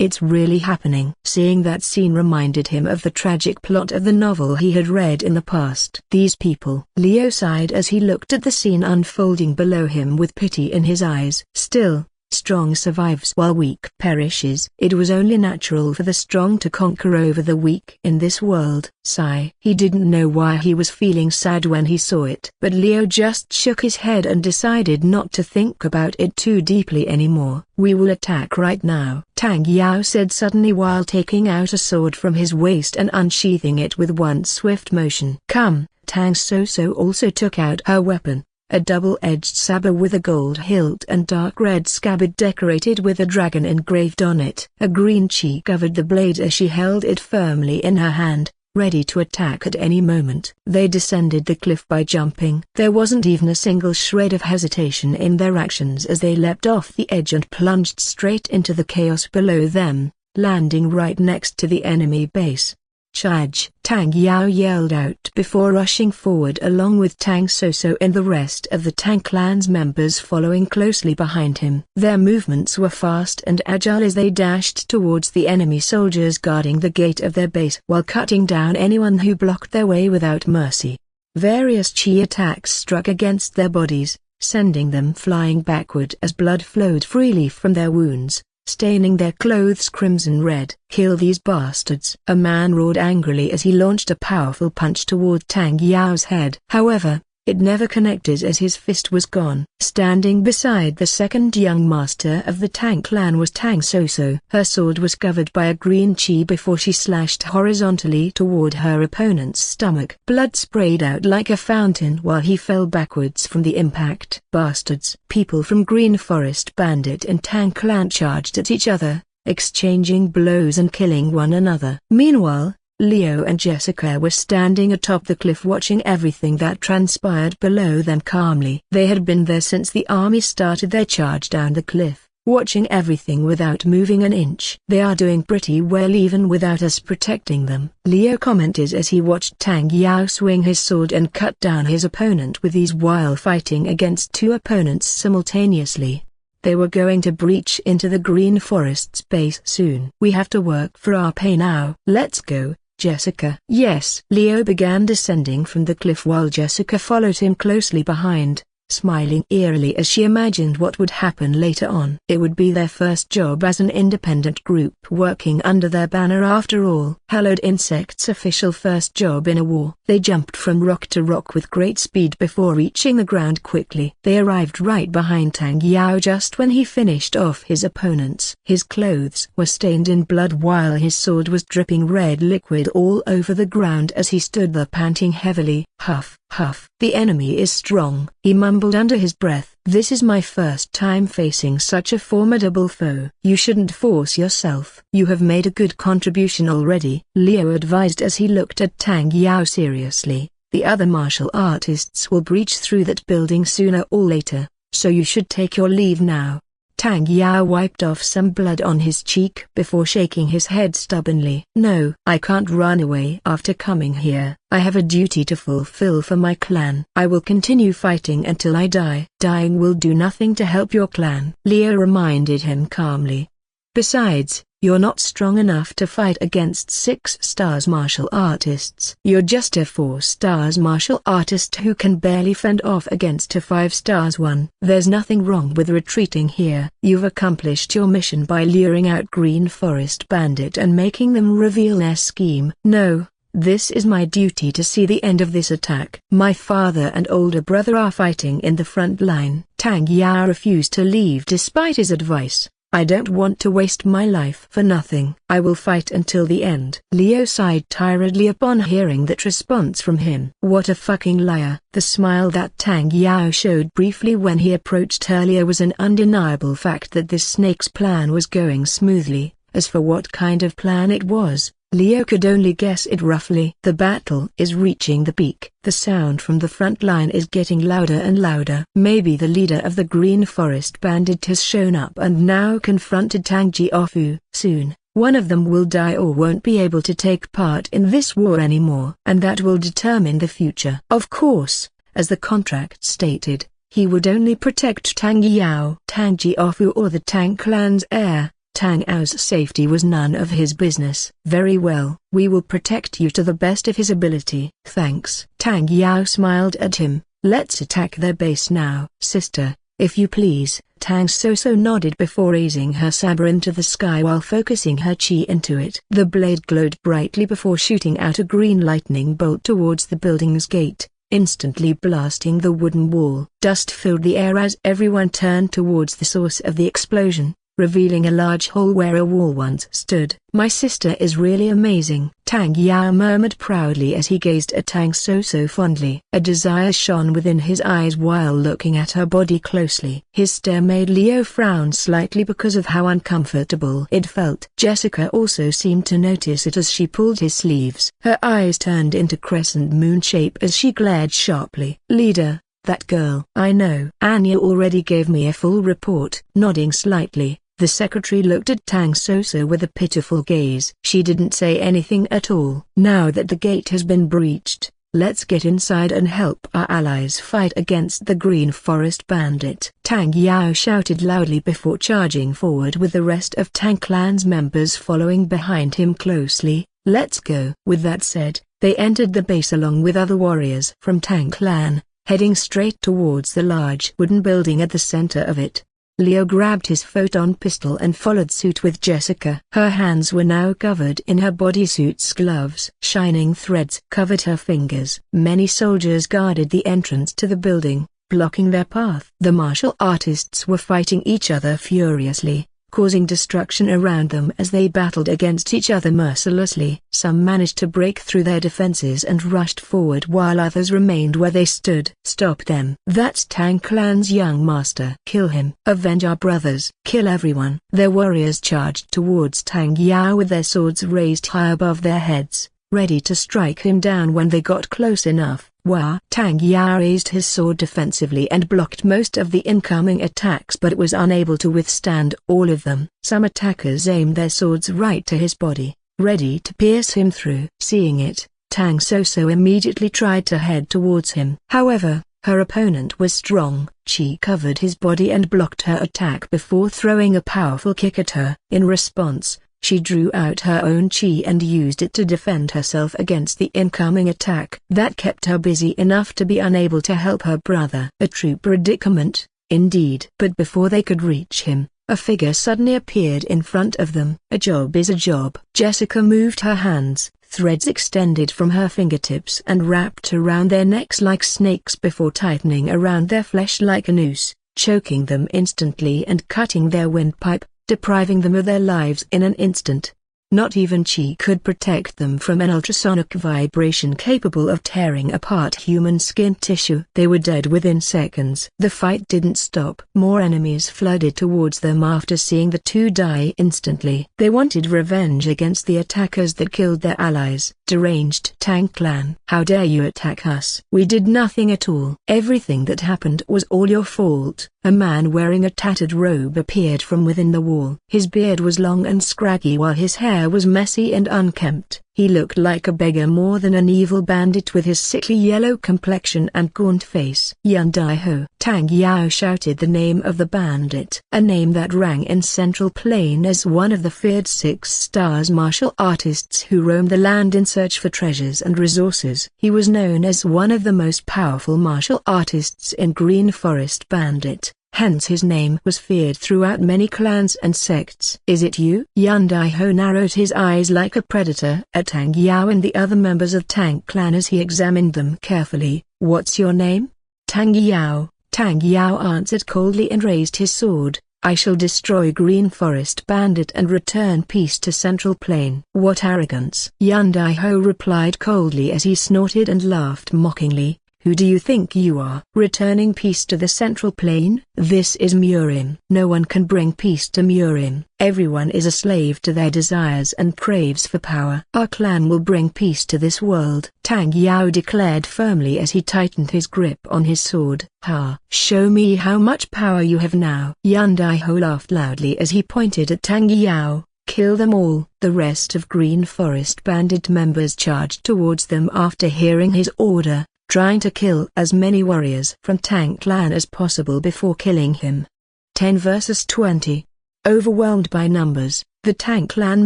Speaker 1: It's really happening. Seeing that scene reminded him of the tragic plot of the novel he had read in the past. These people. Leo sighed as he looked at the scene unfolding below him with pity in his eyes. Still, strong survives while weak perishes. It was only natural for the strong to conquer over the weak in this world. Sigh. He didn't know why he was feeling sad when he saw it. But Leo just shook his head and decided not to think about it too deeply anymore. We will attack right now, Tang Yao said suddenly while taking out a sword from his waist and unsheathing it with one swift motion. Come. Tang Soso also took out her weapon. A double-edged saber with a gold hilt and dark red scabbard decorated with a dragon engraved on it. A green chi covered the blade as she held it firmly in her hand, ready to attack at any moment. They descended the cliff by jumping. There wasn't even a single shred of hesitation in their actions as they leapt off the edge and plunged straight into the chaos below them, landing right next to the enemy base. Charge! Tang Yao yelled out before rushing forward along with Tang Soso and the rest of the Tang clan's members following closely behind him. Their movements were fast and agile as they dashed towards the enemy soldiers guarding the gate of their base while cutting down anyone who blocked their way without mercy. Various chi attacks struck against their bodies, sending them flying backward as blood flowed freely from their wounds, staining their clothes crimson red. Kill these bastards! A man roared angrily as he launched a powerful punch toward Tang Yao's head. However, it never connected as his fist was gone. Standing beside the second young master of the Tang clan was Tang Soso. Her sword was covered by a green chi before she slashed horizontally toward her opponent's stomach. Blood sprayed out like a fountain while he fell backwards from the impact. Bastards! People from Green Forest Bandit and Tang clan charged at each other, exchanging blows and killing one another. Meanwhile, Leo and Jessica were standing atop the cliff watching everything that transpired below them calmly. They had been there since the army started their charge down the cliff, watching everything without moving an inch. They are doing pretty well even without us protecting them, Leo commented as he watched Tang Yao swing his sword and cut down his opponent with ease while fighting against two opponents simultaneously. They were going to breach into the Green Forest's base soon. We have to work for our pay now. Let's go, Jessica. Yes. Leo began descending from the cliff while Jessica followed him closely behind, smiling eerily as she imagined what would happen later on. It would be their first job as an independent group working under their banner after all. Hallowed Insects' official first job in a war. They jumped from rock to rock with great speed before reaching the ground quickly. They arrived right behind Tang Yao just when he finished off his opponents. His clothes were stained in blood while his sword was dripping red liquid all over the ground as he stood there panting heavily. Huff, huff. The enemy is strong, he mumbled under his breath. This is my first time facing such a formidable foe. You shouldn't force yourself. You have made a good contribution already, Liu advised as he looked at Tang Yao seriously. The other martial artists will breach through that building sooner or later, so you should take your leave now. Tang Yao wiped off some blood on his cheek before shaking his head stubbornly. No, I can't run away after coming here. I have a duty to fulfill for my clan. I will continue fighting until I die. Dying will do nothing to help your clan, Leo reminded him calmly. Besides, you're not strong enough to fight against 6 stars martial artists. You're just a 4 stars martial artist who can barely fend off against a 5 stars one. There's nothing wrong with retreating here. You've accomplished your mission by luring out Green Forest Bandit and making them reveal their scheme. No, this is my duty to see the end of this attack. My father and older brother are fighting in the front line. Tang Yao refused to leave despite his advice. I don't want to waste my life for nothing. I will fight until the end. Leo sighed tiredly upon hearing that response from him. What a fucking liar. The smile that Tang Yao showed briefly when he approached earlier was an undeniable fact that this snake's plan was going smoothly. As for what kind of plan it was, Leo could only guess it roughly. The battle is reaching the peak. The sound from the front line is getting louder and louder. Maybe the leader of the Green Forest Bandit has shown up and now confronted Tang Jiaofu. Soon, one of them will die or won't be able to take part in this war anymore. And that will determine the future. Of course, as the contract stated, he would only protect Tang Yao, Tang Jiaofu or the Tang clan's heir. Tang Yao's safety was none of his business. Very well, we will protect you to the best of his ability. Thanks. Tang Yao smiled at him. Let's attack their base now. Sister, if you please. Tang Soso nodded before raising her saber into the sky while focusing her chi into it. The blade glowed brightly before shooting out a green lightning bolt towards the building's gate, instantly blasting the wooden wall. Dust filled the air as everyone turned towards the source of the explosion, revealing a large hole where a wall once stood. My sister is really amazing, Tang Yao murmured proudly as he gazed at Tang Soso fondly. A desire shone within his eyes while looking at her body closely. His stare made Leo frown slightly because of how uncomfortable it felt. Jessica also seemed to notice it as she pulled his sleeves. Her eyes turned into crescent moon shape as she glared sharply. Leader, that girl. I know. Anya already gave me a full report. Nodding slightly, the secretary looked at Tang Soso with a pitiful gaze. She didn't say anything at all. Now that the gate has been breached, let's get inside and help our allies fight against the Green Forest Bandit. Tang Yao shouted loudly before charging forward with the rest of Tang Clan's members following behind him closely. Let's go. With that said, they entered the base along with other warriors from Tang Clan, heading straight towards the large wooden building at the center of it. Leo grabbed his photon pistol and followed suit with Jessica. Her hands were now covered in her bodysuit's gloves. Shining threads covered her fingers. Many soldiers guarded the entrance to the building, blocking their path. The martial artists were fighting each other furiously, causing destruction around them as they battled against each other mercilessly. Some managed to break through their defenses and rushed forward while others remained where they stood. Stop them. That's Tang Clan's young master. Kill him. Avenge our brothers. Kill everyone. Their warriors charged towards Tang Yao with their swords raised high above their heads, ready to strike him down when they got close enough. Wah! Tang Yao raised his sword defensively and blocked most of the incoming attacks but was unable to withstand all of them. Some attackers aimed their swords right to his body, ready to pierce him through. Seeing it, Tang Soso immediately tried to head towards him. However, her opponent was strong. She covered his body and blocked her attack before throwing a powerful kick at her. In response, She drew out her own chi and used it to defend herself against the incoming attack. That kept her busy enough to be unable to help her brother. A true predicament, indeed. But before they could reach him, a figure suddenly appeared in front of them. A job is a job. Jessica moved her hands. Threads extended from her fingertips and wrapped around their necks like snakes before tightening around their flesh like a noose, choking them instantly and cutting their windpipe, depriving them of their lives in an instant. Not even chi could protect them from an ultrasonic vibration capable of tearing apart human skin tissue. They were dead within seconds. The fight didn't stop. More enemies flooded towards them after seeing the two die instantly. They wanted revenge against the attackers that killed their allies. Deranged Tang Clan. How dare you attack us? We did nothing at all. Everything that happened was all your fault. A man wearing a tattered robe appeared from within the wall. His beard was long and scraggy while his hair was messy and unkempt. He looked like a beggar more than an evil bandit with his sickly yellow complexion and gaunt face. Yun Dai Ho. Tang Yao shouted the name of the bandit, a name that rang in Central Plain as one of the feared 6 stars martial artists who roam the land in search for treasures and resources. He was known as one of the most powerful martial artists in Green Forest Bandit. Hence his name was feared throughout many clans and sects. Is it you? Yun Dai Ho narrowed his eyes like a predator at Tang Yao and the other members of Tang Clan as he examined them carefully. What's your name? Tang Yao. Tang Yao answered coldly and raised his sword. I shall destroy Green Forest Bandit and return peace to Central Plain. What arrogance! Yun Dai Ho replied coldly as he snorted and laughed mockingly. Who do you think you are? Returning peace to the Central Plain? This is Murim. No one can bring peace to Murim. Everyone is a slave to their desires and craves for power. Our clan will bring peace to this world, Tang Yao declared firmly as he tightened his grip on his sword. Ha! Show me how much power you have now. Yun Dai Ho laughed loudly as he pointed at Tang Yao. Kill them all. The rest of Green Forest Bandit members charged towards them after hearing his order, trying to kill as many warriors from Tang Clan as possible before killing him. 10 versus 20. Overwhelmed by numbers, the Tang Clan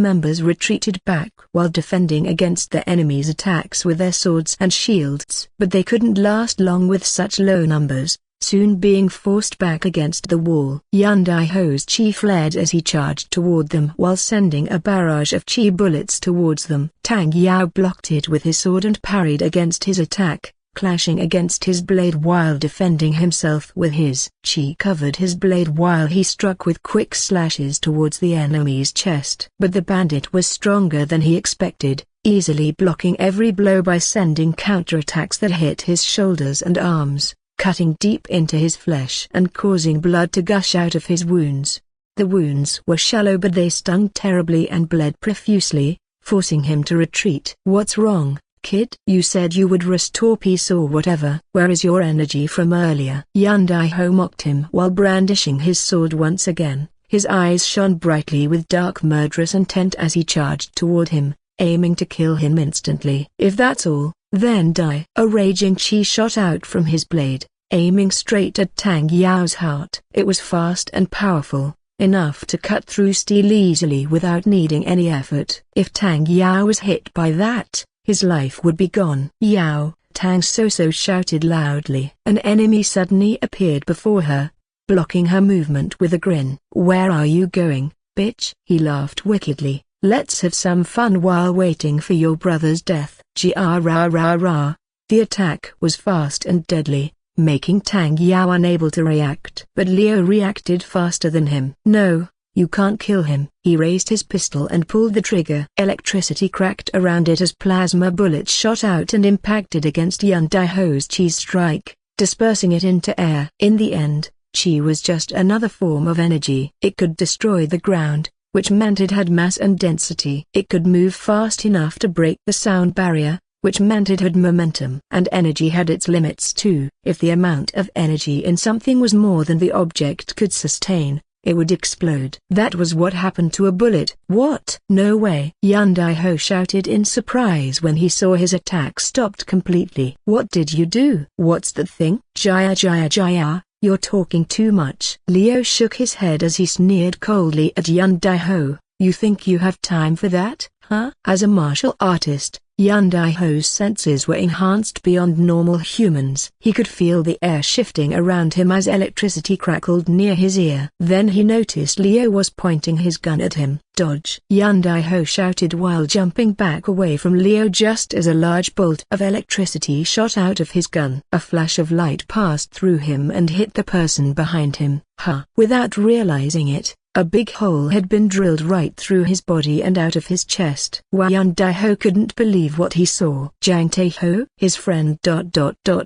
Speaker 1: members retreated back while defending against the enemy's attacks with their swords and shields. But they couldn't last long with such low numbers, soon being forced back against the wall. Yun Dai Ho's chi flared as he charged toward them while sending a barrage of chi bullets towards them. Tang Yao blocked it with his sword and parried against his attack, clashing against his blade while defending himself with his chi covered his blade while he struck with quick slashes towards the enemy's chest. But the bandit was stronger than he expected, easily blocking every blow by sending counterattacks that hit his shoulders and arms, cutting deep into his flesh and causing blood to gush out of his wounds. The wounds were shallow but they stung terribly and bled profusely, forcing him to retreat. What's wrong, kid? You said you would restore peace or whatever. Where is your energy from earlier? Yun Dai Ho mocked him while brandishing his sword once again. His eyes shone brightly with dark murderous intent as he charged toward him, aiming to kill him instantly. If that's all, then die. A raging chi shot out from his blade, aiming straight at Tang Yao's heart. It was fast and powerful, enough to cut through steel easily without needing any effort. If Tang Yao was hit by that, his life would be gone. Yao, Tang So-So shouted loudly. An enemy suddenly appeared before her, blocking her movement with a grin. Where are you going, bitch? He laughed wickedly. Let's have some fun while waiting for your brother's death. Ji-ah-ra-ra-ra. The attack was fast and deadly, making Tang Yao unable to react. But Leo reacted faster than him. No, you can't kill him. He raised his pistol and pulled the trigger. Electricity cracked around it as plasma bullets shot out and impacted against Yun Dai Ho's chi strike, dispersing it into air. In the end, chi was just another form of energy. It could destroy the ground, which meant it had mass and density. It could move fast enough to break the sound barrier, which meant it had momentum. And energy had its limits too. If the amount of energy in something was more than the object could sustain, it would explode. That was what happened to a bullet. What? No way! Yun Dai Ho shouted in surprise when he saw his attack stopped completely. What did you do? What's that thing? Jaya Jaya Jaya, you're talking too much. Leo shook his head as he sneered coldly at Yun Dai Ho. You think you have time for that, huh? As a martial artist, Yan Daiho's senses were enhanced beyond normal humans. He could feel the air shifting around him as electricity crackled near his ear. Then he noticed Liu was pointing his gun at him. Dodge! Yan Daiho shouted while jumping back away from Liu just as a large bolt of electricity shot out of his gun. A flash of light passed through him and hit the person behind him. Without realizing it, a big hole had been drilled right through his body and out of his chest. Yan Daiho couldn't believe what he saw. Jiang Taiho, his friend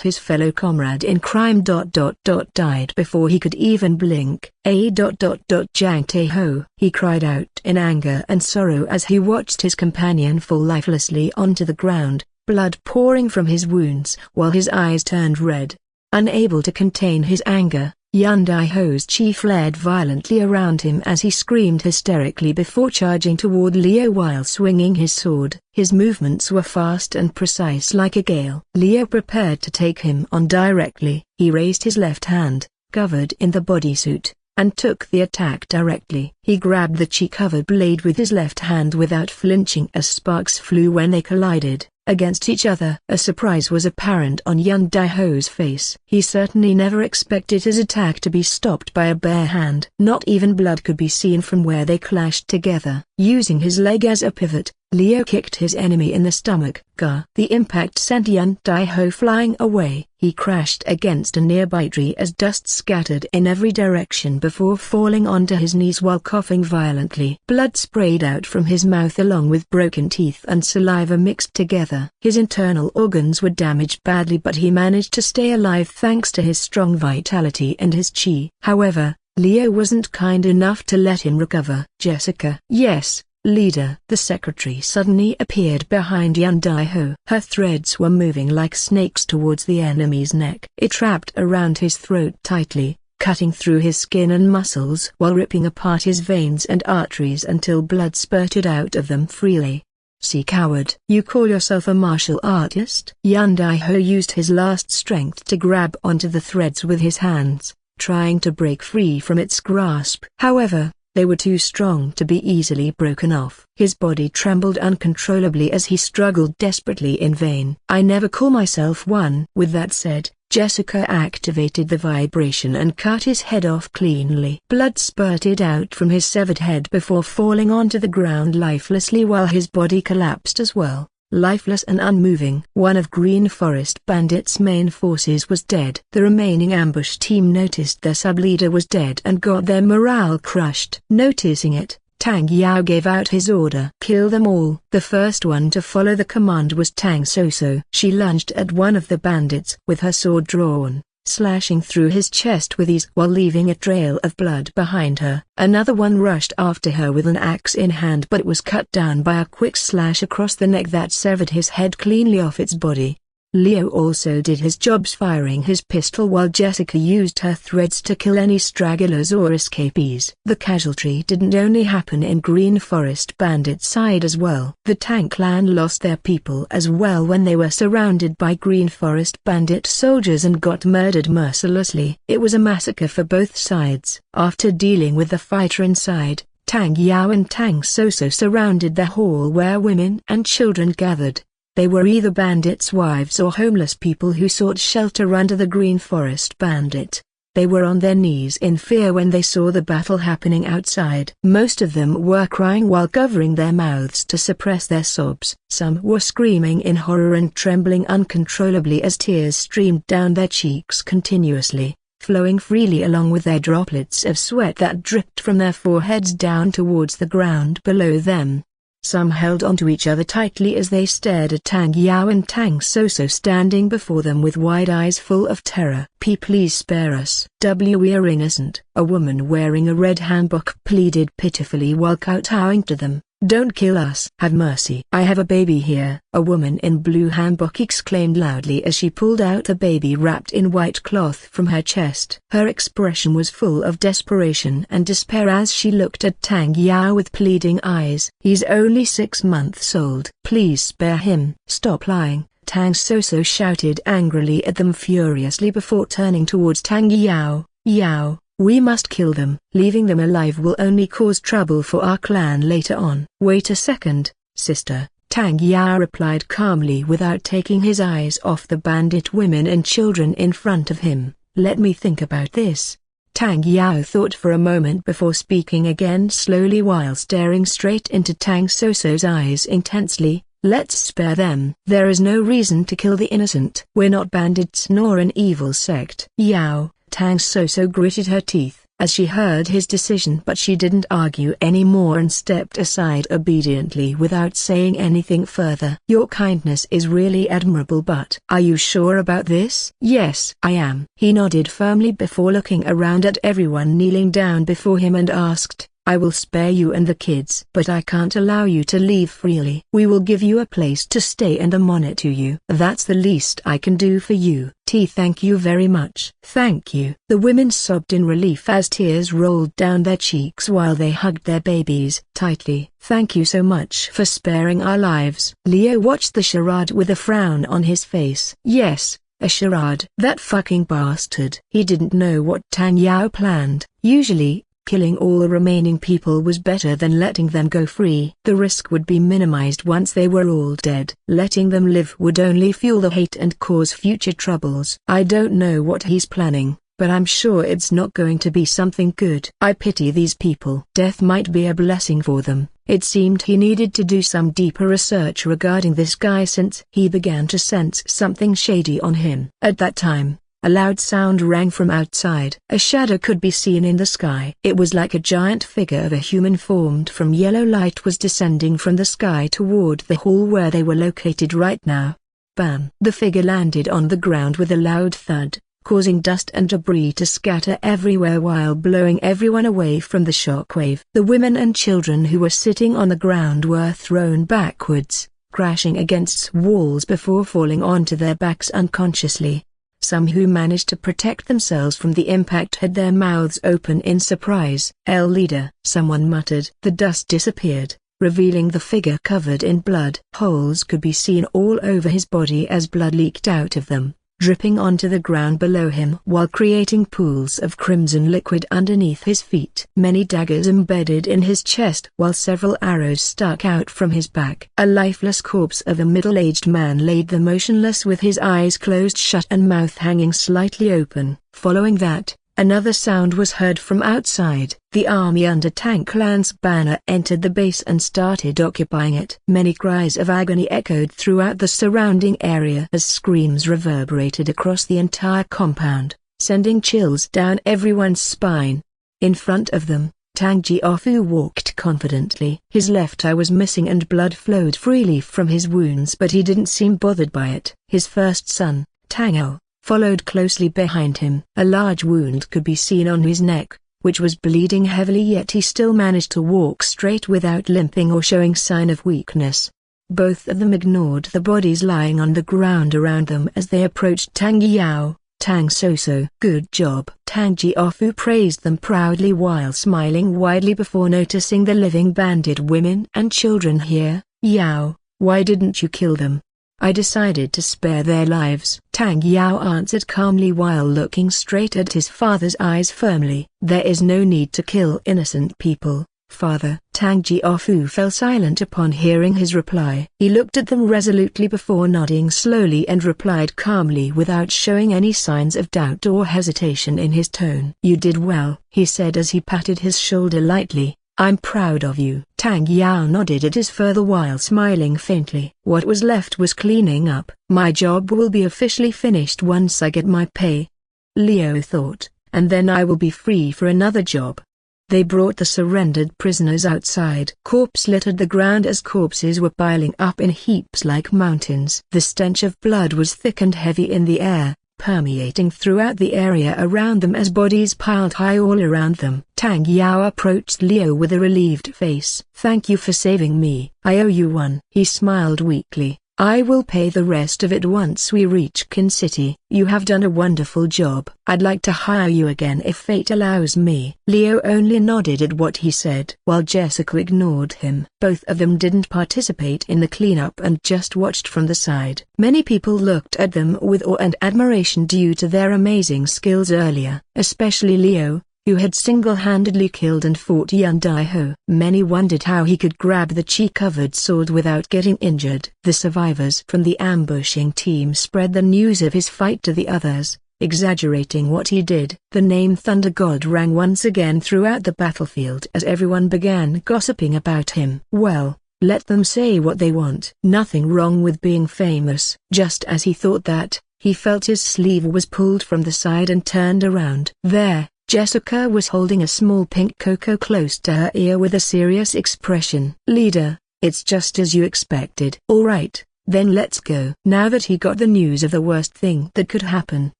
Speaker 1: his fellow comrade in crime died before he could even blink. Jiang Taiho, he cried out in anger and sorrow as he watched his companion fall lifelessly onto the ground, blood pouring from his wounds while his eyes turned red. Unable to contain his anger, Yan Daiho's chi flared violently around him as he screamed hysterically before charging toward Liu while swinging his sword. His movements were fast and precise like a gale. Liu prepared to take him on directly. He raised his left hand, covered in the bodysuit, and took the attack directly. He grabbed the chi-covered blade with his left hand without flinching as sparks flew when they collided against each other. A surprise was apparent on Yan Daiho's face. He certainly never expected his attack to be stopped by a bare hand. Not even blood could be seen from where they clashed together. Using his leg as a pivot, Liu kicked his enemy in the stomach. The impact sent Yan Daiho flying away. He crashed against a nearby tree as dust scattered in every direction before falling onto his knees while coughing violently. Blood sprayed out from his mouth along with broken teeth and saliva mixed together. His internal organs were damaged badly, but he managed to stay alive thanks to his strong vitality and his chi. However, Liu wasn't kind enough to let him recover. Jessica. Yes, leader. The secretary suddenly appeared behind Yan Daiho. Her threads were moving like snakes towards the enemy's neck. It wrapped around his throat tightly, cutting through his skin and muscles while ripping apart his veins and arteries until blood spurted out of them freely. See, coward. You call yourself a martial artist? Yan Daiho used his last strength to grab onto the threads with his hands, trying to break free from its grasp. However, they were too strong to be easily broken off. His body trembled uncontrollably as he struggled desperately in vain. I never call myself one. With that said, Jessica activated the vibration and cut his head off cleanly. Blood spurted out from his severed head before falling onto the ground lifelessly while his body collapsed as well. Lifeless and unmoving. One of Green Forest Bandits' main forces was dead. The remaining ambush team noticed their sub-leader was dead and got their morale crushed. Noticing it, Tang Yao gave out his order. Kill them all. The first one to follow the command was Tang Soso. She lunged at one of the bandits with her sword drawn, slashing through his chest with ease while leaving a trail of blood behind her. Another one rushed after her with an axe in hand, but was cut down by a quick slash across the neck that severed his head cleanly off its body. Liu also did his jobs firing his pistol while Jessica used her threads to kill any stragglers or escapees. The casualty didn't only happen in Green Forest Bandit side as well. The Tang clan lost their people as well when they were surrounded by Green Forest Bandit soldiers and got murdered mercilessly. It was a massacre for both sides. After dealing with the fighter inside, Tang Yao and Tang Soso surrounded the hall where women and children gathered. They were either bandits' wives or homeless people who sought shelter under the Green Forest Bandit. They were on their knees in fear when they saw the battle happening outside. Most of them were crying while covering their mouths to suppress their sobs. Some were screaming in horror and trembling uncontrollably as tears streamed down their cheeks continuously, flowing freely along with their droplets of sweat that dripped from their foreheads down towards the ground below them. Some held onto each other tightly as they stared at Tang Yao and Tang Soso standing before them with wide eyes full of terror. Please spare us. We're innocent. A woman wearing a red hanbok pleaded pitifully while kowtowing to them. Don't kill us. Have mercy. I have a baby here. A woman in blue hanbok exclaimed loudly as she pulled out a baby wrapped in white cloth from her chest. Her expression was full of desperation and despair as she looked at Tang Yao with pleading eyes. He's only 6 months old. Please spare him. Stop lying. Tang Soso shouted angrily at them furiously before turning towards Tang Yao. Yao, We must kill them. Leaving them alive will only cause trouble for our clan later on. Wait a second, sister, Tang Yao replied calmly without taking his eyes off the bandit women and children in front of him. Let me think about this. Tang Yao thought for a moment before speaking again slowly while staring straight into Tang Soso's eyes intensely. Let's spare them. There is no reason to kill the innocent. We're not bandits nor an evil sect. Yao, Tang Soso gritted her teeth as she heard his decision, but she didn't argue anymore and stepped aside obediently without saying anything further. Your kindness is really admirable, but are you sure about this? Yes, I am. He nodded firmly before looking around at everyone kneeling down before him and asked, I will spare you and the kids, but I can't allow you to leave freely. We will give you a place to stay and monitor you. That's the least I can do for you. Thank you very much. Thank you. The women sobbed in relief as tears rolled down their cheeks while they hugged their babies tightly. Thank you so much for sparing our lives. Leo watched the charade with a frown on his face. Yes, a charade. That fucking bastard. He didn't know what Tang Yao planned. Usually, killing all the remaining people was better than letting them go free. The risk would be minimized once they were all dead. Letting them live would only fuel the hate and cause future troubles. I don't know what he's planning, but I'm sure it's not going to be something good. I pity these people. Death might be a blessing for them. It seemed he needed to do some deeper research regarding this guy since he began to sense something shady on him. At that time, a loud sound rang from outside. A shadow could be seen in the sky. It was like a giant figure of a human formed from yellow light was descending from the sky toward the hall where they were located right now. Bam! The figure landed on the ground with a loud thud, causing dust and debris to scatter everywhere while blowing everyone away from the shockwave. The women and children who were sitting on the ground were thrown backwards, crashing against walls before falling onto their backs unconsciously. Some who managed to protect themselves from the impact had their mouths open in surprise. "El leader," someone muttered. The dust disappeared, revealing the figure covered in blood. Holes could be seen all over his body as blood leaked out of them, dripping onto the ground below him while creating pools of crimson liquid underneath his feet. Many daggers embedded in his chest while several arrows stuck out from his back. A lifeless corpse of a middle-aged man laid there motionless with his eyes closed shut and mouth hanging slightly open. Following that, another sound was heard from outside. The army under Tang Clan's banner entered the base and started occupying it. Many cries of agony echoed throughout the surrounding area as screams reverberated across the entire compound, sending chills down everyone's spine. In front of them, Tang Jiaofu walked confidently. His left eye was missing and blood flowed freely from his wounds, but he didn't seem bothered by it. His first son, Tang El, followed closely behind him. A large wound could be seen on his neck, which was bleeding heavily, yet he still managed to walk straight without limping or showing sign of weakness. Both of them ignored the bodies lying on the ground around them as they approached Tang Yao. Tang Soso. Good job. Tang Jiaofu praised them proudly while smiling widely before noticing the living bandit women and children here. Yao, why didn't you kill them? I decided to spare their lives. Tang Yao answered calmly while looking straight at his father's eyes firmly. There is no need to kill innocent people, father. Tang Jiaofu fell silent upon hearing his reply. He looked at them resolutely before nodding slowly and replied calmly without showing any signs of doubt or hesitation in his tone. You did well, he said as he patted his shoulder lightly. I'm proud of you. Tang Yao nodded at his father while smiling faintly. What was left was cleaning up. My job will be officially finished once I get my pay, Leo thought, and then I will be free for another job. They brought the surrendered prisoners outside. Corpses littered the ground as corpses were piling up in heaps like mountains. The stench of blood was thick and heavy in the air, permeating throughout the area around them as bodies piled high all around them. Tang Yao approached Leo with a relieved face. Thank you for saving me. I owe you one. He smiled weakly. I will pay the rest of it once we reach Qin City. You have done a wonderful job. I'd like to hire you again if fate allows me. Leo only nodded at what he said. While Jessica ignored him. Both of them didn't participate in the cleanup and just watched from the side. Many people looked at them with awe and admiration due to their amazing skills earlier, especially Leo, who had single-handedly killed and fought Yun Daiho. Many wondered how he could grab the chi-covered sword without getting injured. The survivors from the ambushing team spread the news of his fight to the others, exaggerating what he did. The name Thunder God rang once again throughout the battlefield as everyone began gossiping about him. Well, let them say what they want. Nothing wrong with being famous. Just as he thought that, he felt his sleeve was pulled from the side and turned around. There, Jessica was holding a small pink cocoa close to her ear with a serious expression. "Leader, it's just as you expected." "All right, then let's go." Now that he got the news of the worst thing that could happen,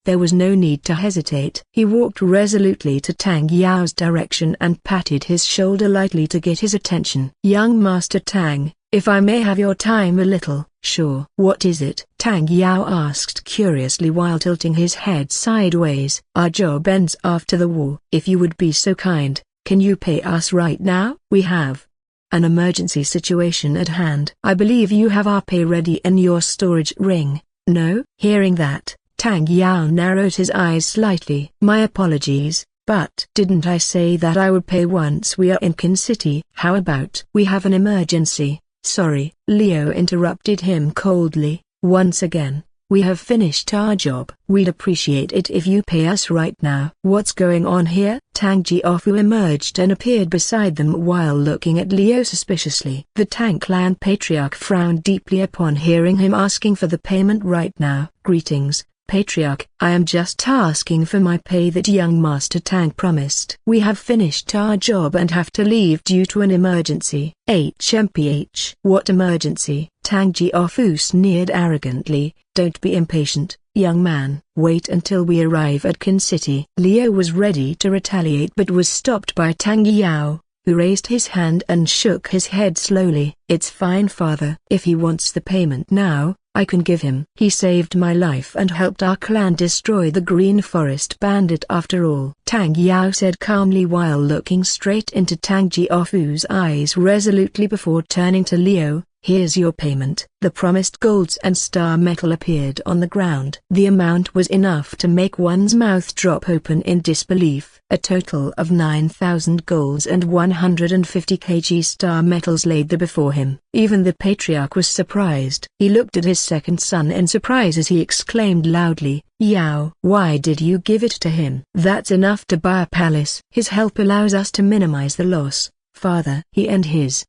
Speaker 1: there was no need to hesitate. He walked resolutely to Tang Yao's direction and patted his shoulder lightly to get his attention. "Young Master Tang, if I may have your time a little." "Sure." "What is it?" Tang Yao asked curiously while tilting his head sideways. "Our job ends after the war. If you would be so kind, can you pay us right now? We have an emergency situation at hand." "I believe you have our pay ready in your storage ring." "No?" Hearing that, Tang Yao narrowed his eyes slightly. "My apologies, but didn't I say that I would pay once we are in Qin City?" "How about we have an emergency?" "Sorry," Leo interrupted him coldly. "Once again, we have finished our job. We'd appreciate it if you pay us right now." "What's going on here?" Tang Jiaofu emerged and appeared beside them while looking at Leo suspiciously. The Tang clan patriarch frowned deeply upon hearing him asking for the payment right now. "Greetings, Patriarch. I am just asking for my pay that young Master Tang promised. We have finished our job and have to leave due to an emergency." "HMPH. What emergency?" Tang Jiaofu sneered arrogantly. "Don't be impatient, young man. Wait until we arrive at Qin City." Leo was ready to retaliate but was stopped by Tang Yao, who raised his hand and shook his head slowly. "It's fine, father. If he wants the payment now, I can give him. He saved my life and helped our clan destroy the Green Forest Bandit after all," Tang Yao said calmly while looking straight into Tang Jiaofu's eyes resolutely before turning to Leo. "Here's your payment." The promised golds and star metal appeared on the ground. The amount was enough to make one's mouth drop open in disbelief. A total of 9,000 golds and 150 kg star metals laid there before him. Even the patriarch was surprised. He looked at his second son in surprise as he exclaimed loudly, "Yao, why did you give it to him? That's enough to buy a palace." "His help allows us to minimize the loss, father." He and his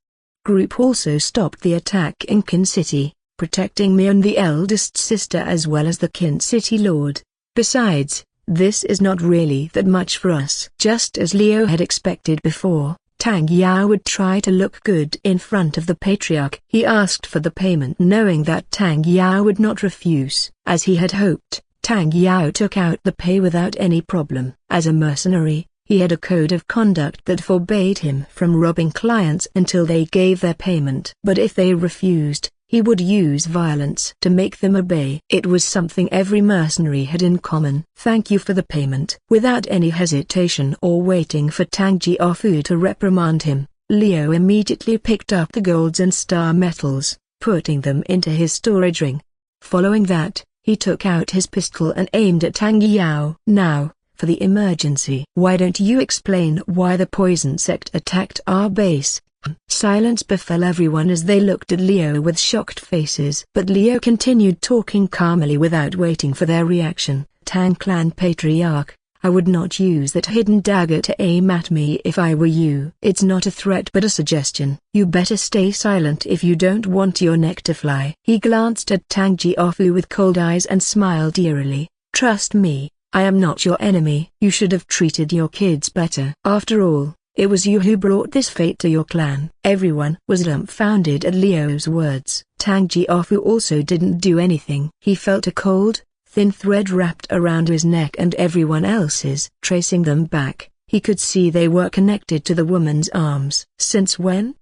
Speaker 1: group also stopped the attack in Qin City, protecting me and the eldest sister as well as the Qin City Lord. "Besides, this is not really that much for us." Just as Leo had expected before, Tang Yao would try to look good in front of the patriarch. He asked for the payment knowing that Tang Yao would not refuse. As he had hoped, Tang Yao took out the pay without any problem. As a mercenary, he had a code of conduct that forbade him from robbing clients until they gave their payment. But if they refused, he would use violence to make them obey. It was something every mercenary had in common. "Thank you for the payment." Without any hesitation or waiting for Tang Jiaofu to reprimand him, Leo immediately picked up the golds and star metals, putting them into his storage ring. Following that, he took out his pistol and aimed at Tang Yao. "Now, for the emergency." "Why don't you explain why the poison sect attacked our base?" Silence befell everyone as they looked at Leo with shocked faces. But Leo continued talking calmly without waiting for their reaction. "Tang Clan Patriarch, I would not use that hidden dagger to aim at me if I were you. It's not a threat but a suggestion. You better stay silent if you don't want your neck to fly." He glanced at Tang Jiaofu with cold eyes and smiled eerily. "Trust me, I am not your enemy. You should have treated your kids better. After all, it was you who brought this fate to your clan." Everyone was dumbfounded at Leo's words. Tang Jiaofu also didn't do anything. He felt a cold, thin thread wrapped around his neck and everyone else's. Tracing them back, he could see they were connected to the woman's arms. "Since when?"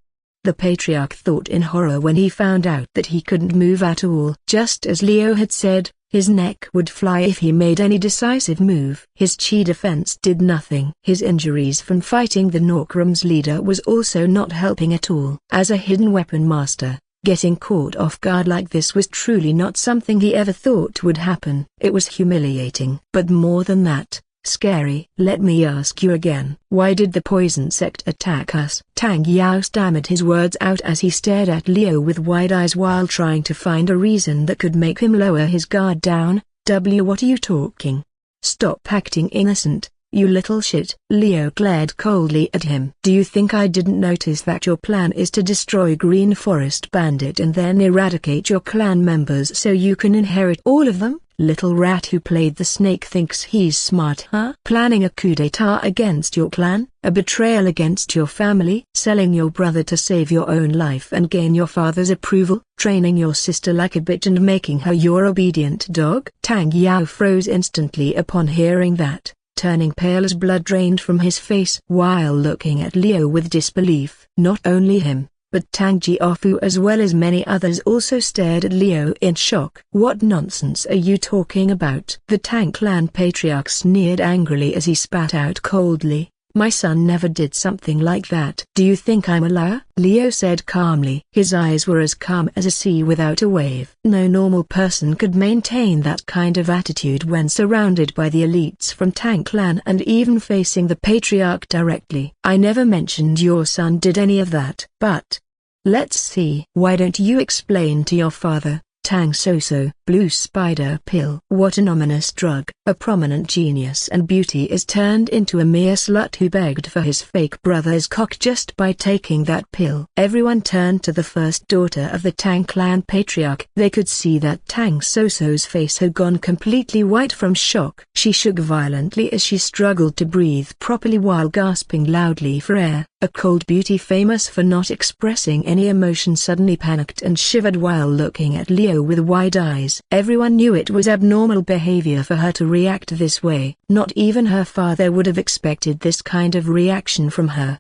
Speaker 1: The patriarch thought in horror when he found out that he couldn't move at all. Just as Leo had said, his neck would fly if he made any decisive move. His chi defense did nothing. His injuries from fighting the Norkrum's leader was also not helping at all. As a hidden weapon master, getting caught off guard like this was truly not something he ever thought would happen. It was humiliating. But more than that, Scary. Let me ask you again. Why did the poison sect attack us? Tang Yao stammered his words out as he stared at Leo with wide eyes while trying to find a reason that could make him lower his guard down. What are you talking? Stop acting innocent, you little shit. Leo glared coldly at him. Do you think I didn't notice that your plan is to destroy Green Forest Bandit and then eradicate your clan members so you can inherit all of them? Little rat who played the snake thinks he's smart, huh? Planning a coup d'etat against your clan, a betrayal against your family, selling your brother to save your own life and gain your father's approval, training your sister like a bitch and making her your obedient dog. Tang Yao froze instantly upon hearing that, turning pale as blood drained from his face while looking at Leo with disbelief. Not only him, but Tang Jiafu as well as many others also stared at Leo in shock. What nonsense are you talking about? The Tang clan patriarch sneered angrily as he spat out coldly. My son never did something like that. Do you think I'm a liar? Leo said calmly. His eyes were as calm as a sea without a wave. No normal person could maintain that kind of attitude when surrounded by the elites from Tang clan and even facing the patriarch directly. I never mentioned your son did any of that. But let's see. Why don't you explain to your father? Tang Soso, blue spider pill. What an ominous drug. A prominent genius and beauty is turned into a mere slut who begged for his fake brother's cock just by taking that pill. Everyone turned to the first daughter of the Tang clan patriarch. They could see that Tang Soso's face had gone completely white from shock. She shook violently as she struggled to breathe properly while gasping loudly for air. A cold beauty famous for not expressing any emotion suddenly panicked and shivered while looking at Leo with wide eyes. Everyone knew it was abnormal behavior for her to react this way. Not even her father would have expected this kind of reaction from her.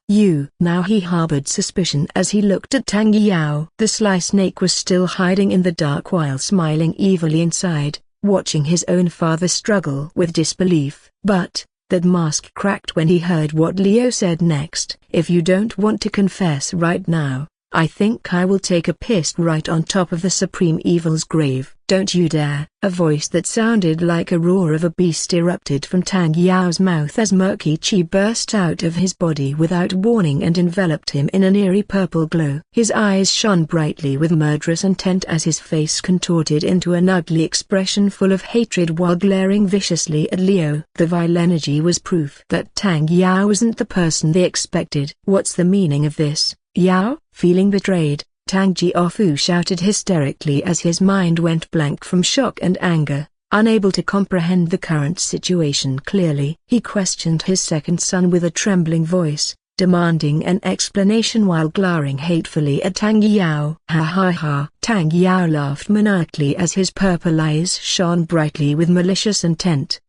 Speaker 1: Now he harbored suspicion as he looked at Tang Yao. The sly snake was still hiding in the dark while smiling evilly inside, watching his own father struggle with disbelief. But that mask cracked when he heard what Leo said next. If you don't want to confess right now, I think I will take a piss right on top of the Supreme Evil's grave. Don't you dare. A voice that sounded like a roar of a beast erupted from Tang Yao's mouth as murky chi burst out of his body without warning and enveloped him in an eerie purple glow. His eyes shone brightly with murderous intent as his face contorted into an ugly expression full of hatred while glaring viciously at Leo. The vile energy was proof that Tang Yao wasn't the person they expected. What's the meaning of this, Yao? Feeling betrayed, Tang Jiafu shouted hysterically as his mind went blank from shock and anger. Unable to comprehend the current situation clearly, he questioned his second son with a trembling voice, demanding an explanation while glaring hatefully at Tang Yao. Ha ha ha! Tang Yao laughed maniacally as his purple eyes shone brightly with malicious intent.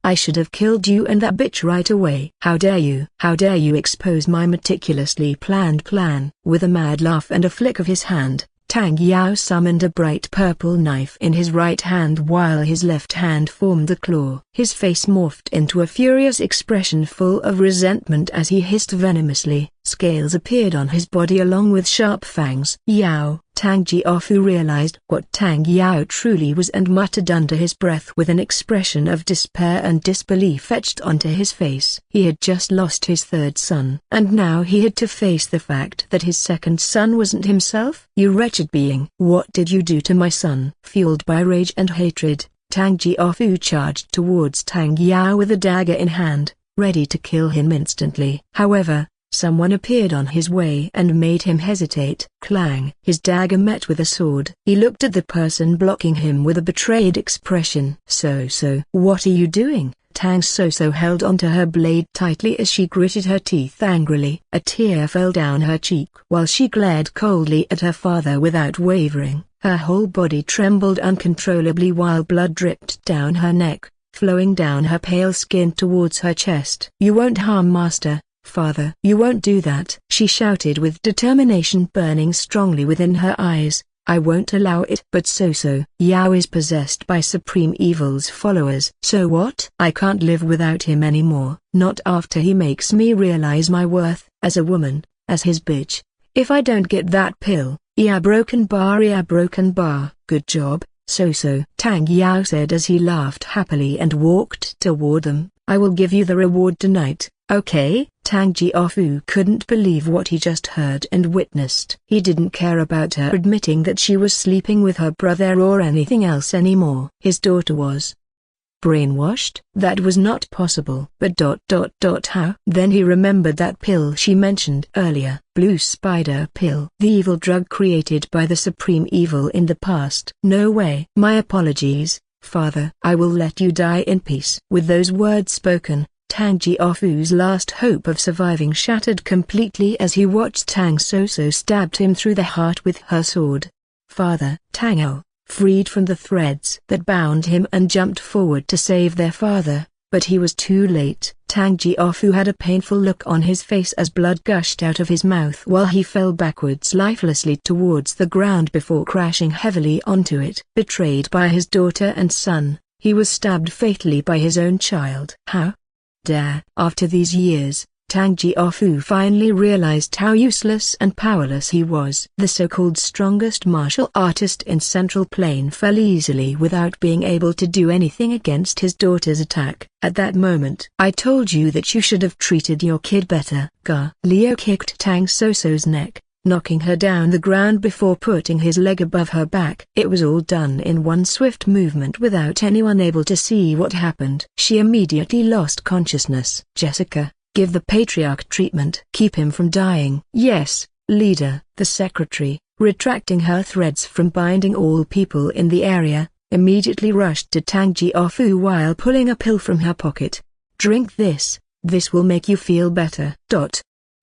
Speaker 1: I should have killed you and that bitch right away. How dare you? How dare you expose my meticulously planned plan? With a mad laugh and a flick of his hand, Tang Yao summoned a bright purple knife in his right hand while his left hand formed a claw. His face morphed into a furious expression full of resentment as he hissed venomously. Scales appeared on his body along with sharp fangs. Yao! Tang Jiafu realized what Tang Yao truly was and muttered under his breath with an expression of despair and disbelief etched onto his face. He had just lost his third son, and now he had to face the fact that his second son wasn't himself. You wretched being! What did you do to my son? Fueled by rage and hatred, Tang Jiafu charged towards Tang Yao with a dagger in hand, ready to kill him instantly. However, someone appeared on his way and made him hesitate. Clang! His dagger met with a sword. He looked at the person blocking him with a betrayed expression. So, what are you doing? Tang Soso held onto her blade tightly as she gritted her teeth angrily. A tear fell down her cheek while she glared coldly at her father without wavering. Her whole body trembled uncontrollably while blood dripped down her neck, flowing down her pale skin towards her chest. You won't harm Master. Father, you won't do that, she shouted with determination burning strongly within her eyes. I won't allow it. But Soso, Yao is possessed by Supreme Evil's followers. So what? I can't live without him anymore, not after he makes me realize my worth, as a woman, as his bitch. If I don't get that pill, yeah broken bar. Good job, So, Tang Yao said as he laughed happily and walked toward them. I will give you the reward tonight, okay? Tang Jiaofu couldn't believe what he just heard and witnessed. He didn't care about her admitting that she was sleeping with her brother or anything else anymore. His daughter was brainwashed? That was not possible. But how? Then he remembered that pill she mentioned earlier, Blue Spider Pill. The evil drug created by the supreme evil in the past. No way. My apologies, father. I will let you die in peace. With those words spoken, Tang Jiaofu's last hope of surviving shattered completely as he watched Tang Soso stabbed him through the heart with her sword. Father, Tang Ao freed from the threads that bound him and jumped forward to save their father, but he was too late. Tang Jiaofu had a painful look on his face as blood gushed out of his mouth while he fell backwards lifelessly towards the ground before crashing heavily onto it. Betrayed by his daughter and son, he was stabbed fatally by his own child. How dare? After these years, Tang Jiaofu finally realized how useless and powerless he was. The so-called strongest martial artist in Central Plain fell easily without being able to do anything against his daughter's attack. At that moment, I told you that you should have treated your kid better. Ga. Liu kicked Tang Soso's neck, knocking her down the ground before putting his leg above her back. It was all done in one swift movement without anyone able to see what happened. She immediately lost consciousness. Jessica, give the patriarch treatment. Keep him from dying. Yes, leader. The secretary, retracting her threads from binding all people in the area, immediately rushed to Tang Jiaofu while pulling a pill from her pocket. Drink this, this will make you feel better.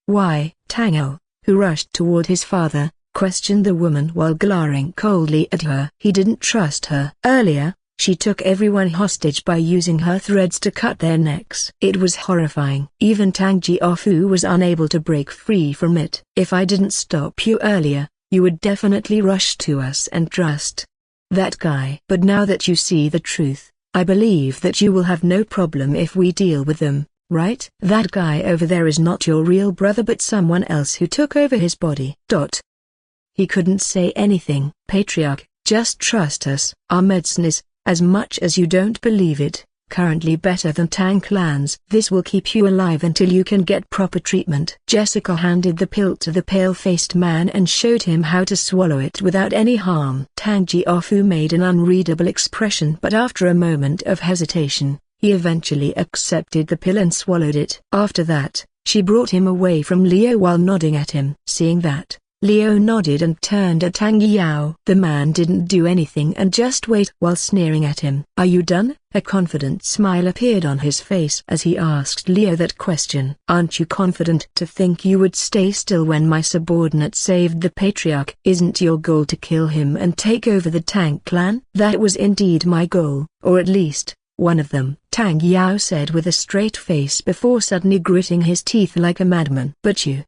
Speaker 1: Why? Tang Ao, who rushed toward his father, questioned the woman while glaring coldly at her. He didn't trust her. Earlier, she took everyone hostage by using her threads to cut their necks. It was horrifying. Even Tang Jiaofu was unable to break free from it. If I didn't stop you earlier, you would definitely rush to us and trust that guy. But now that you see the truth, I believe that you will have no problem if we deal with them, right? That guy over there is not your real brother but someone else who took over his body. He couldn't say anything. Patriarch, just trust us. Our medicine is, as much as you don't believe it, currently better than Tang Clan's. This will keep you alive until you can get proper treatment. Jessica handed the pill to the pale-faced man and showed him how to swallow it without any harm. Tang Jiaofu made an unreadable expression, but after a moment of hesitation, he eventually accepted the pill and swallowed it. After that, she brought him away from Leo while nodding at him. Seeing that, Leo nodded and turned at Tang Yao. The man didn't do anything and just waited while sneering at him. Are you done? A confident smile appeared on his face as he asked Leo that question. Aren't you confident to think you would stay still when my subordinate saved the patriarch? Isn't your goal to kill him and take over the Tang clan? That was indeed my goal, or at least one of them, Tang Yao said with a straight face before suddenly gritting his teeth like a madman. But you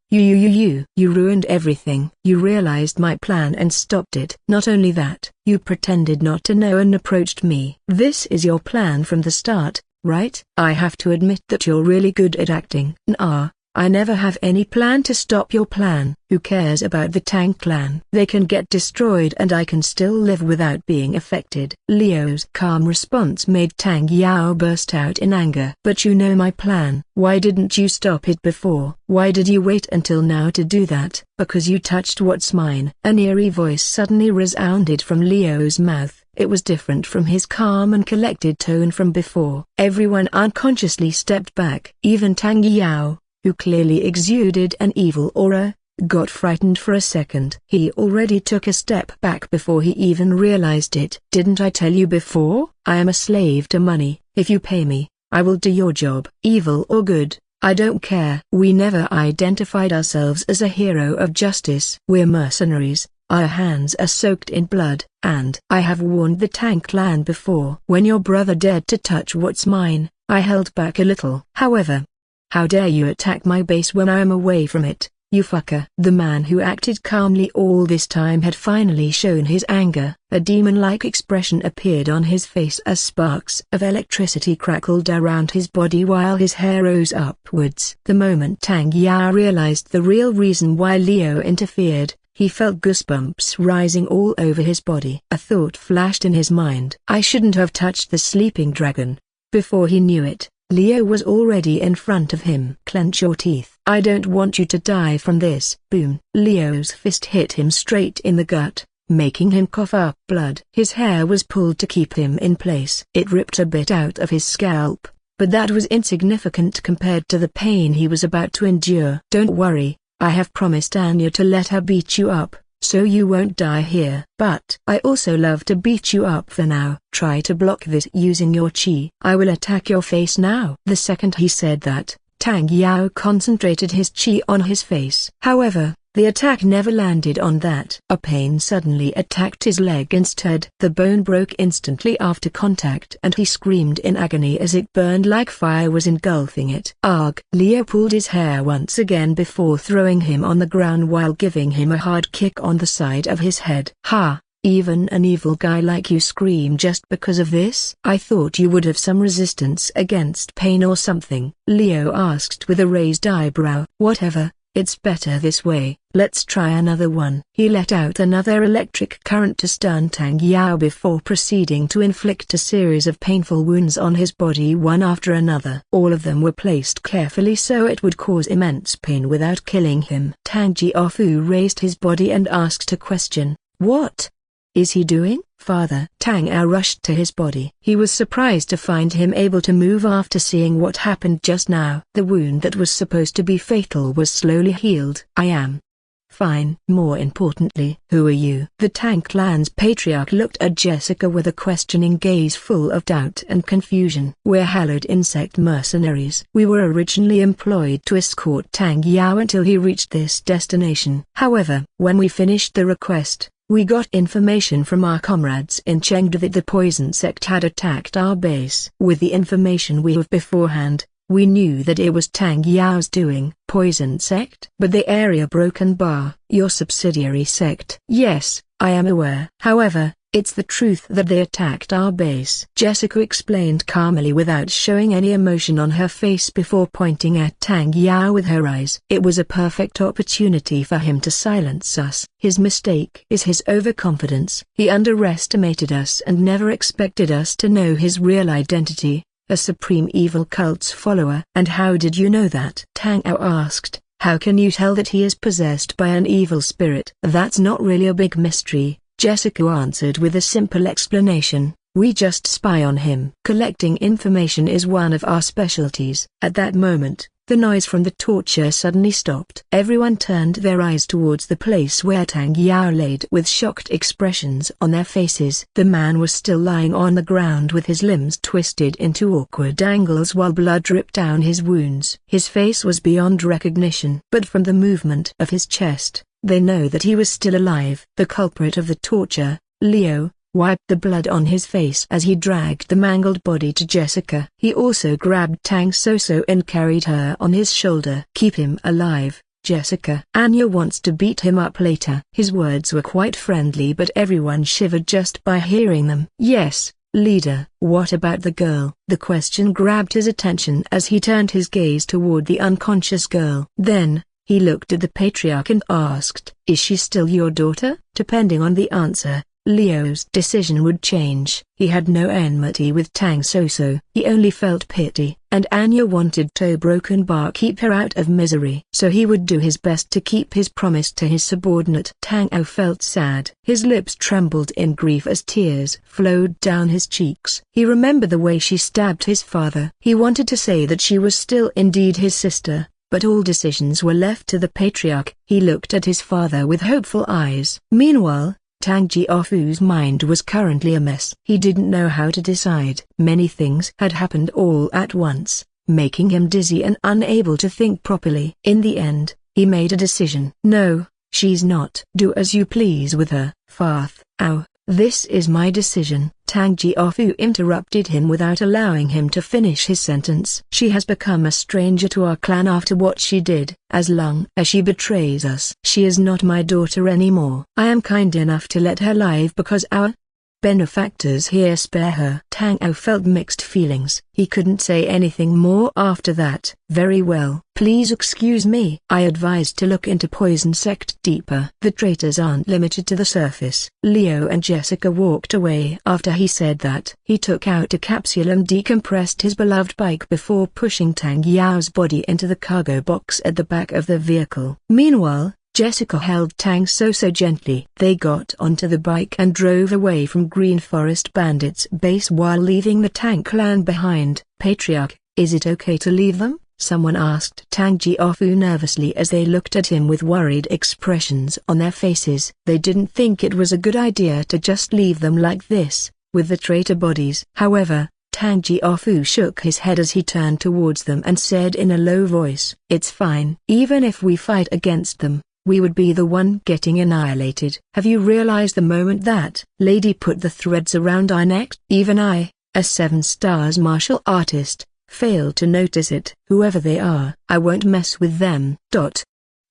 Speaker 1: ruined everything. You realized my plan and stopped it. Not only that, you pretended not to know and approached me. This is your plan from the start, right? I have to admit that you're really good at acting. Nah, I never have any plan to stop your plan. Who cares about the Tang clan? They can get destroyed and I can still live without being affected. Leo's calm response made Tang Yao burst out in anger. But you know my plan. Why didn't you stop it before? Why did you wait until now to do that? Because you touched what's mine. An eerie voice suddenly resounded from Leo's mouth. It was different from his calm and collected tone from before. Everyone unconsciously stepped back. Even Tang Yao, who clearly exuded an evil aura, got frightened for a second. He already took a step back before he even realized it. Didn't I tell you before? I am a slave to money. If you pay me, I will do your job. Evil or good, I don't care. We never identified ourselves as a hero of justice. We're mercenaries. Our hands are soaked in blood, and I have warned the Tang clan before. When your brother dared to touch what's mine, I held back a little. However, how dare you attack my base when I am away from it, you fucker. The man who acted calmly all this time had finally shown his anger. A demon-like expression appeared on his face as sparks of electricity crackled around his body while his hair rose upwards. The moment Tang Yao realized the real reason why Leo interfered, He felt goosebumps rising all over his body. A thought flashed in his mind. I shouldn't have touched the sleeping dragon. Before he knew it, Leo was already in front of him. Clench your teeth. I don't want you to die from this. Boom. Leo's fist hit him straight in the gut, making him cough up blood. His hair was pulled to keep him in place. It ripped a bit out of his scalp, but that was insignificant compared to the pain he was about to endure. Don't worry, I have promised Anya to let her beat you up, so you won't die here. But I also love to beat you up for now. Try to block this using your chi. I will attack your face now. The second he said that, Tang Yao concentrated his chi on his face. However, the attack never landed on that. A pain suddenly attacked his leg instead. The bone broke instantly after contact and he screamed in agony as it burned like fire was engulfing it. Arg! Leo pulled his hair once again before throwing him on the ground while giving him a hard kick on the side of his head. Ha! Even an evil guy like you scream just because of this? I thought you would have some resistance against pain or something, Leo asked with a raised eyebrow. Whatever. It's better this way. Let's try another one. He let out another electric current to stun Tang Yao before proceeding to inflict a series of painful wounds on his body one after another. All of them were placed carefully so it would cause immense pain without killing him. Tang Jiaofu raised his body and asked a question. What is he doing? Father. Tang Ao rushed to his body. He was surprised to find him able to move after seeing what happened just now. The wound that was supposed to be fatal was slowly healed. I am fine. More importantly, who are you? The Tang clan's patriarch looked at Jessica with a questioning gaze full of doubt and confusion. We're hallowed insect mercenaries. We were originally employed to escort Tang Yao until he reached this destination. However, when we finished the request, we got information from our comrades in Chengdu that the poison sect had attacked our base. With the information we have beforehand, we knew that it was Tang Yao's doing. Poison sect? But the area Broken Bar, your subsidiary sect. Yes, I am aware. However, it's the truth that they attacked our base. Jessica explained calmly without showing any emotion on her face before pointing at Tang Yao with her eyes. It was a perfect opportunity for him to silence us. His mistake is his overconfidence. He underestimated us and never expected us to know his real identity, a supreme evil cult's follower. And how did you know that? Tang Ao asked. How can you tell that he is possessed by an evil spirit? That's not really a big mystery, Jessica answered with a simple explanation. We just spy on him. Collecting information is one of our specialties. At that moment, the noise from the torture suddenly stopped. Everyone turned their eyes towards the place where Tang Yao laid with shocked expressions on their faces. The man was still lying on the ground with his limbs twisted into awkward angles while blood dripped down his wounds. His face was beyond recognition. But from the movement of his chest, they know that he was still alive. The culprit of the torture, Leo, wiped the blood on his face as he dragged the mangled body to Jessica. He also grabbed Tang Soso and carried her on his shoulder. Keep him alive, Jessica. Anya wants to beat him up later. His words were quite friendly but everyone shivered just by hearing them. Yes, leader. What about the girl? The question grabbed his attention as he turned his gaze toward the unconscious girl. Then, he looked at the patriarch and asked, is she still your daughter? Depending on the answer, Leo's decision would change. He had no enmity with Tang Soso. He only felt pity, and Anya wanted to Broken Bar keep her out of misery. So he would do his best to keep his promise to his subordinate. Tang Ao felt sad. His lips trembled in grief as tears flowed down his cheeks. He remembered the way she stabbed his father. He wanted to say that she was still indeed his sister, but all decisions were left to the patriarch. He looked at his father with hopeful eyes. Meanwhile, Tang Jiaofu's mind was currently a mess. He didn't know how to decide. Many things had happened all at once, making him dizzy and unable to think properly. In the end, he made a decision. No, she's not. Do as you please with her, Farth. Ow. This is my decision. Tang Jiaofu interrupted him without allowing him to finish his sentence. She has become a stranger to our clan after what she did. As long as she betrays us, she is not my daughter anymore. I am kind enough to let her live because our Benefactors here spare her. Tang Ao felt mixed feelings. He couldn't say anything more after that. Very well. Please excuse me. I advised to look into poison sect deeper. The traitors aren't limited to the surface. Leo and Jessica walked away after he said that. He took out a capsule and decompressed his beloved bike before pushing Tang Yao's body into the cargo box at the back of the vehicle. Meanwhile, Jessica held Tang so gently. They got onto the bike and drove away from Green Forest Bandits base while leaving the Tang clan behind. Patriarch, is it okay to leave them? Someone asked Tang Jiaofu nervously as they looked at him with worried expressions on their faces. They didn't think it was a good idea to just leave them like this, with the traitor bodies. However, Tang Jiaofu shook his head as he turned towards them and said in a low voice, "It's fine. Even if we fight against them, we would be the one getting annihilated. Have you realized the moment that lady put the threads around our neck? Even I, a 7 stars martial artist, failed to notice it. Whoever they are, I won't mess with them."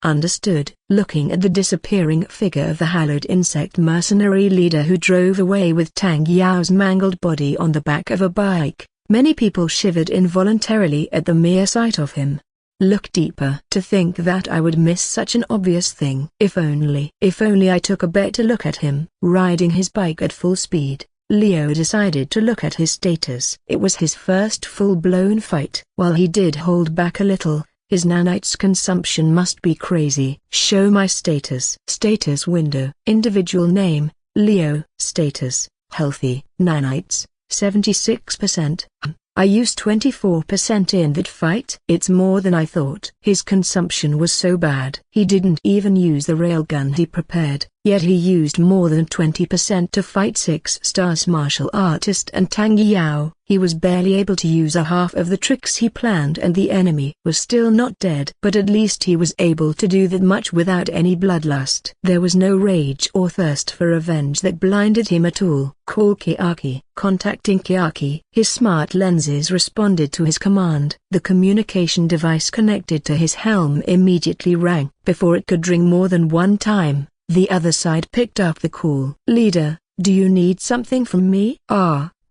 Speaker 1: Understood. Looking at the disappearing figure of the hallowed insect mercenary leader who drove away with Tang Yao's mangled body on the back of a bike, many people shivered involuntarily at the mere sight of him. Look deeper. To think that I would miss such an obvious thing. If only I took a better look at him. Riding his bike at full speed, Leo decided to look at his status. It was his first full-blown fight. While he did hold back a little, his nanites consumption must be crazy. Show my status. Status window. Individual name, Leo. Status, healthy. Nanites, 76%. I used 24% in that fight. It's more than I thought. His consumption was so bad. He didn't even use the railgun he prepared, yet he used more than 20% to fight 6 stars martial artist and Tang Yao. He was barely able to use a half of the tricks he planned and the enemy was still not dead. But at least he was able to do that much without any bloodlust. There was no rage or thirst for revenge that blinded him at all. Call Kiaki. Contacting Kiaki. His smart lenses responded to his command. The communication device connected to his helm immediately rang. Before it could ring more than one time, the other side picked up the call. "Leader, do you need something from me?"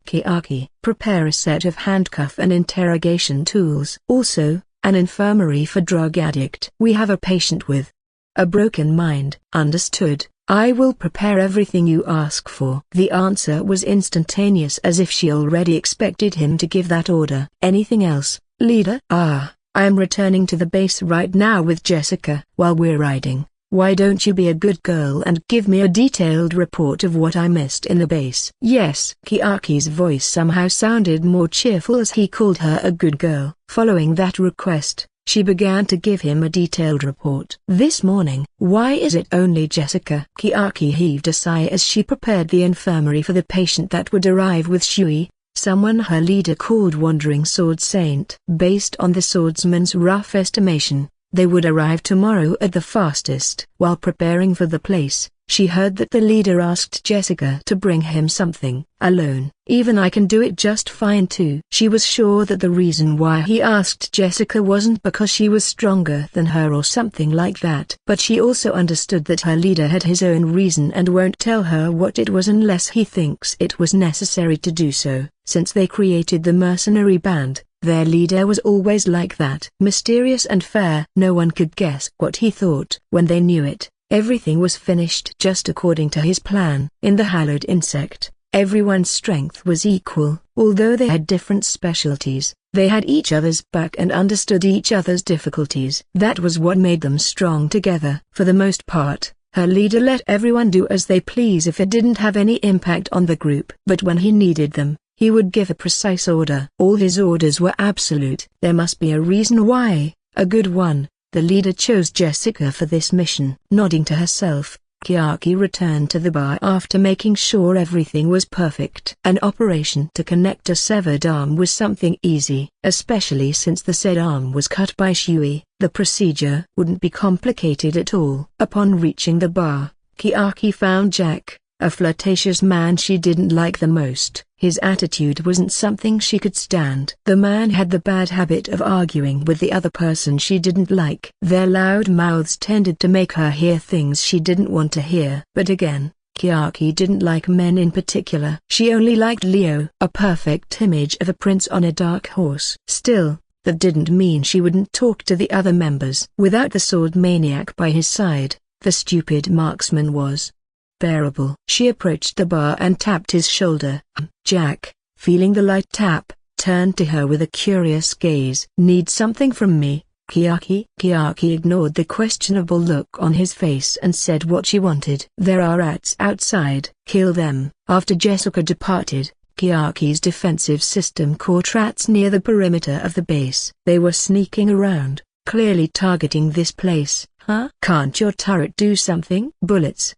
Speaker 1: Kiaki. Prepare a set of handcuff and interrogation tools. Also, an infirmary for drug addict. We have a patient with a broken mind. Understood. I will prepare everything you ask for. The answer was instantaneous, as if she already expected him to give that order. Anything else, leader? I am returning to the base right now with Jessica. While we're riding, why don't you be a good girl and give me a detailed report of what I missed in the base? Yes. Kiaki's voice somehow sounded more cheerful as he called her a good girl. Following that request, she began to give him a detailed report. This morning. Why is it only Jessica? Kiaki heaved a sigh as she prepared the infirmary for the patient that would arrive with Shui, someone her leader called Wandering Sword Saint. Based on the swordsman's rough estimation, they would arrive tomorrow at the fastest. While preparing for the place, she heard that the leader asked Jessica to bring him something. Alone. Even I can do it just fine too. She was sure that the reason why he asked Jessica wasn't because she was stronger than her or something like that. But she also understood that her leader had his own reason and won't tell her what it was unless he thinks it was necessary to do so. Since they created the mercenary band, their leader was always like that. Mysterious and fair. No one could guess what he thought. When they knew it, everything was finished just according to his plan. In the hallowed insect, everyone's strength was equal. Although they had different specialties, they had each other's back and understood each other's difficulties. That was what made them strong together. For the most part, her leader let everyone do as they please if it didn't have any impact on the group. But when he needed them, he would give a precise order. All his orders were absolute. There must be a reason why, a good one. The leader chose Jessica for this mission. Nodding to herself, Kiaki returned to the bar after making sure everything was perfect. An operation to connect a severed arm was something easy, especially since the said arm was cut by Shui. The procedure wouldn't be complicated at all. Upon reaching the bar, Kiaki found Jack, a flirtatious man she didn't like the most. His attitude wasn't something she could stand. The man had the bad habit of arguing with the other person she didn't like. Their loud mouths tended to make her hear things she didn't want to hear. But again, Chiaki didn't like men in particular. She only liked Leo, a perfect image of a prince on a dark horse. Still, that didn't mean she wouldn't talk to the other members. Without the sword maniac by his side, the stupid marksman was bearable. She approached the bar and tapped his shoulder. Jack, feeling the light tap, turned to her with a curious gaze. "Need something from me, Chiaki?" Chiaki ignored the questionable look on his face and said what she wanted. "There are rats outside. Kill them." After Jessica departed, Chiaki's defensive system caught rats near the perimeter of the base. They were sneaking around, clearly targeting this place. "Huh? Can't your turret do something?" "Bullets.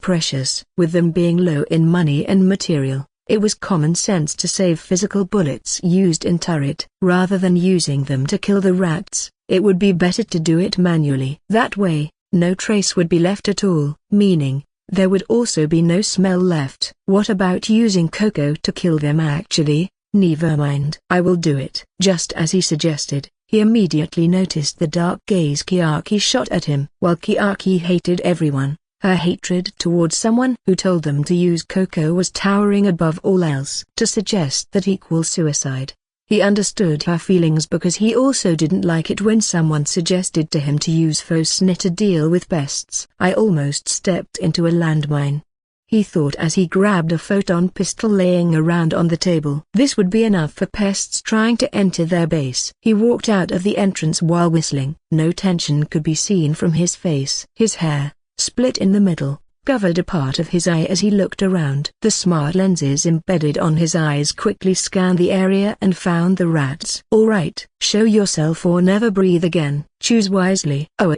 Speaker 1: Precious." With them being low in money and material, it was common sense to save physical bullets used in turret. Rather than using them to kill the rats, it would be better to do it manually. That way, no trace would be left at all, meaning there would also be no smell left. "What about using cocoa to kill them actually?" "Never mind. I will do it." Just as he suggested, he immediately noticed the dark gaze Chiaki shot at him. While Chiaki hated everyone, her hatred towards someone who told them to use cocoa was towering above all else. To suggest that equals suicide. He understood her feelings because he also didn't like it when someone suggested to him to use Fosni to deal with pests. "I almost stepped into a landmine," he thought as he grabbed a photon pistol laying around on the table. This would be enough for pests trying to enter their base. He walked out of the entrance while whistling. No tension could be seen from his face. His hair, split in the middle, covered a part of his eye as he looked around. The smart lenses embedded on his eyes quickly scanned the area and found the rats. "All right, show yourself or never breathe again. Choose wisely." "Oh,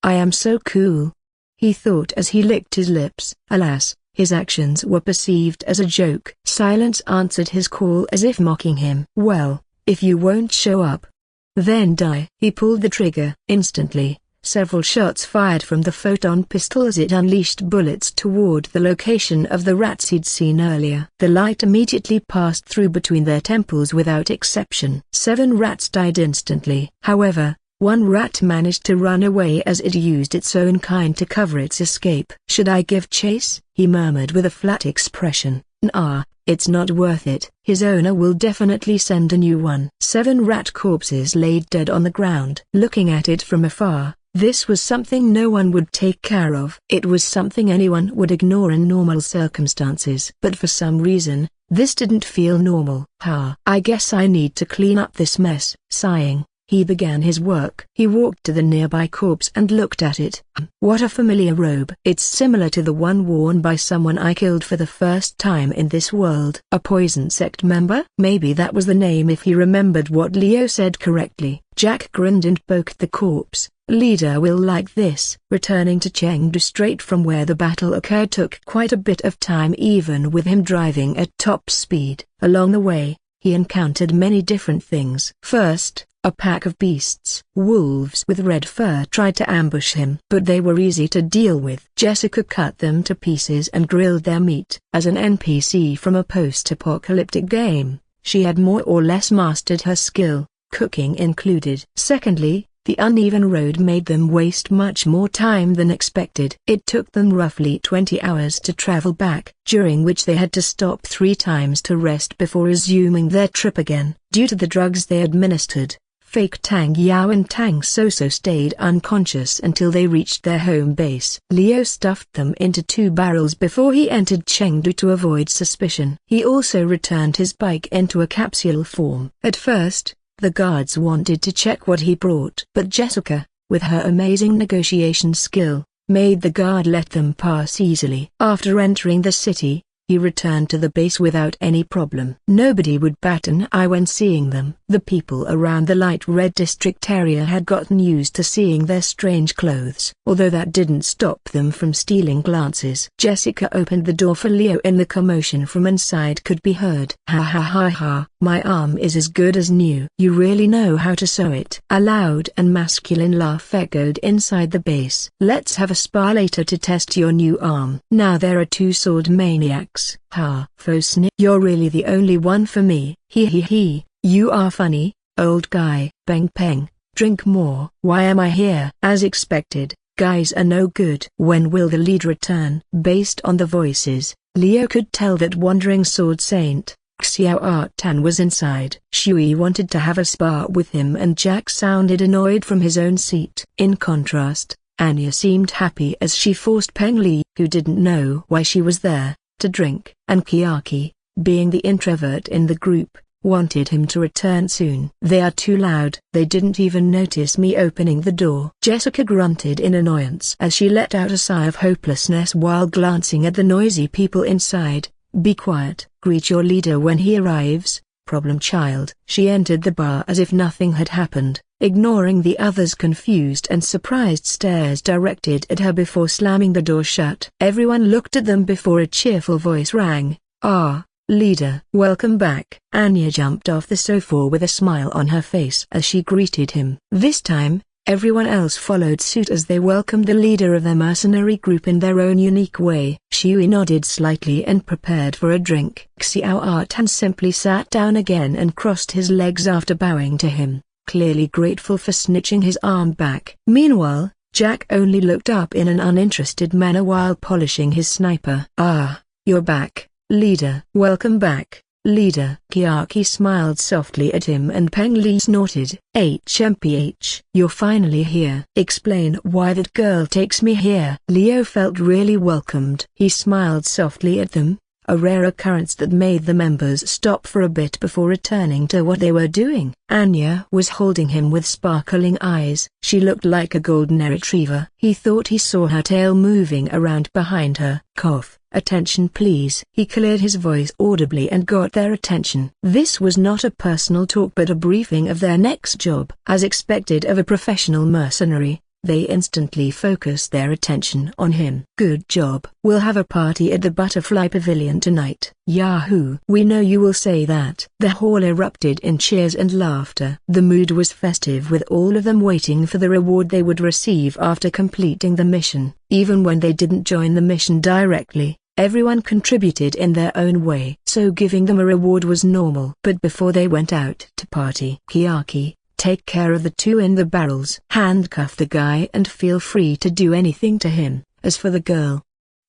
Speaker 1: I am so cool," he thought as he licked his lips. Alas, his actions were perceived as a joke. Silence answered his call as if mocking him. "Well, if you won't show up, then die." He pulled the trigger. Instantly, several shots fired from the photon pistol as it unleashed bullets toward the location of the rats he'd seen earlier. The light immediately passed through between their temples without exception. 7 rats died instantly. However, one rat managed to run away as it used its own kind to cover its escape. "Should I give chase?" he murmured with a flat expression. "Nah, it's not worth it. His owner will definitely send a new one." 7 rat corpses laid dead on the ground. Looking at it from afar, this was something no one would take care of. It was something anyone would ignore in normal circumstances. But for some reason, this didn't feel normal. I guess I need to clean up this mess." Sighing, he began his work. He walked to the nearby corpse and looked at it. "What a familiar robe. It's similar to the one worn by someone I killed for the first time in this world." "A poison sect member?" Maybe that was the name if he remembered what Leo said correctly. Jack grinned and poked the corpse. "Leader will like this." Returning to Chengdu straight from where the battle occurred took quite a bit of time even with him driving at top speed. Along the way, he encountered many different things. First, a pack of beasts. Wolves with red fur tried to ambush him, but they were easy to deal with. Jessica cut them to pieces and grilled their meat. As an NPC from a post-apocalyptic game, she had more or less mastered her skill, cooking included. Secondly, the uneven road made them waste much more time than expected. It took them roughly 20 hours to travel back, during which they had to stop 3 times to rest before resuming their trip again. Due to the drugs they administered, Fake Tang Yao and Tang Soso stayed unconscious until they reached their home base. Leo stuffed them into 2 barrels before he entered Chengdu to avoid suspicion. He also returned his bike into a capsule form. At first, the guards wanted to check what he brought, but Jessica, with her amazing negotiation skill, made the guard let them pass easily. After entering the city, he returned to the base without any problem. Nobody would bat an eye when seeing them. The people around the light red district area had gotten used to seeing their strange clothes, although that didn't stop them from stealing glances. Jessica opened the door for Leo and the commotion from inside could be heard. "Ha ha ha ha, my arm is as good as new." "You really know how to sew it." A loud and masculine laugh echoed inside the base. "Let's have a spar later to test your new arm." Now there are 2 sword maniacs. "Ha, Fosni, you're really the only one for me." He. "You are funny, old guy." "Peng peng, drink more." "Why am I here?" As expected, Guys are no good. When will the lead return? Based on the voices, Leo could tell that Wandering Sword Saint, Xiao Tan was inside. Shui wanted to have a spar with him and Jack sounded annoyed from his own seat. In contrast, Anya seemed happy as she forced Peng Li, who didn't know why she was there, to drink. And Kiaki, being the introvert in the group, wanted him to return soon. They are too loud. They didn't even notice me opening the door. Jessica grunted in annoyance as she let out a sigh of hopelessness while glancing at the noisy people inside. Be quiet. Greet your leader when he arrives, problem child. She entered the bar as if nothing had happened, ignoring the others' confused and surprised stares directed at her before slamming the door shut. Everyone looked at them before a cheerful voice rang. Ah, leader. Welcome back. Anya jumped off the sofa with a smile on her face as she greeted him. This time, everyone else followed suit as they welcomed the leader of their mercenary group in their own unique way. Shui nodded slightly and prepared for a drink. Xiao Tan simply sat down again and crossed his legs after bowing to him, clearly grateful for snitching his arm back. Meanwhile, Jack only looked up in an uninterested manner while polishing his sniper. Ah, you're back, leader. Welcome back, leader. Kiaki smiled softly at him and Peng Li snorted. HMPH. You're finally here. Explain why that girl takes me here. Leo felt really welcomed. He smiled softly at them, a rare occurrence that made the members stop for a bit before returning to what they were doing. Anya was holding him with sparkling eyes. She looked like a golden retriever. He thought he saw her tail moving around behind her. Cough. Attention please. He cleared his voice audibly and got their attention. This was not a personal talk but a briefing of their next job. As expected of a professional mercenary, they instantly focused their attention on him. Good job. We'll have a party at the Butterfly Pavilion tonight. Yahoo! We know you will say that. The hall erupted in cheers and laughter. The mood was festive with all of them waiting for the reward they would receive after completing the mission. Even when they didn't join the mission directly, everyone contributed in their own way. So giving them a reward was normal. But before they went out to party, Kiaki, take care of the two in the barrels. Handcuff the guy and feel free to do anything to him. As for the girl,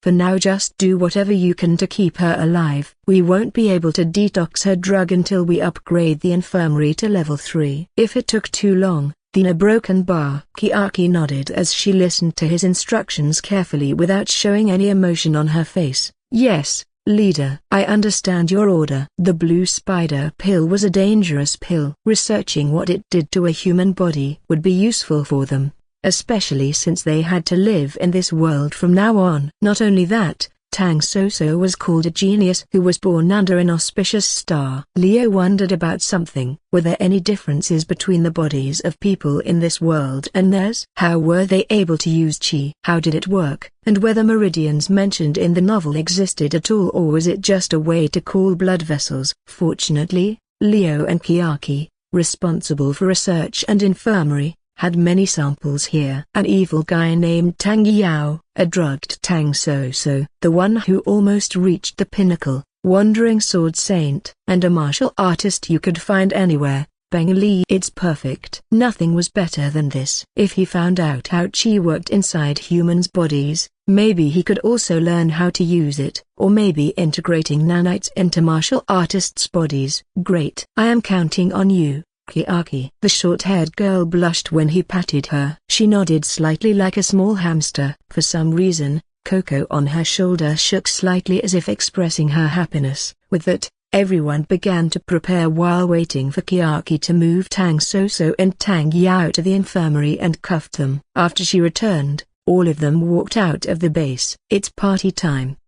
Speaker 1: for now just do whatever you can to keep her alive. We won't be able to detox her drug until we upgrade the infirmary to level 3. If it took too long, then a broken bar. Kiaki nodded as she listened to his instructions carefully without showing any emotion on her face. Yes, leader. I understand your order. The blue spider pill was a dangerous pill. Researching what it did to a human body would be useful for them, especially since they had to live in this world from now on. Not only that, Tang Soso was called a genius who was born under an auspicious star. Leo wondered about something. Were there any differences between the bodies of people in this world and theirs? How were they able to use chi? How did it work? And whether meridians mentioned in the novel existed at all or was it just a way to cool blood vessels? Fortunately, Leo and Kiaki, responsible for research and infirmary, had many samples here. An evil guy named Tang Yao, a drugged Tang Soso, the one who almost reached the pinnacle, Wandering Sword Saint, and a martial artist you could find anywhere, Peng Li. It's perfect. Nothing was better than this. If he found out how chi worked inside humans' bodies, maybe he could also learn how to use it, or maybe integrating nanites into martial artists' bodies. Great. I am counting on you, Kiaki. The short-haired girl blushed when he patted her. She nodded slightly like a small hamster. For some reason, Coco on her shoulder shook slightly as if expressing her happiness. With that, everyone began to prepare while waiting for Kiaki to move Tang Soso and Tang Yao to the infirmary and cuffed them. After she returned, all of them walked out of the base. It's party time.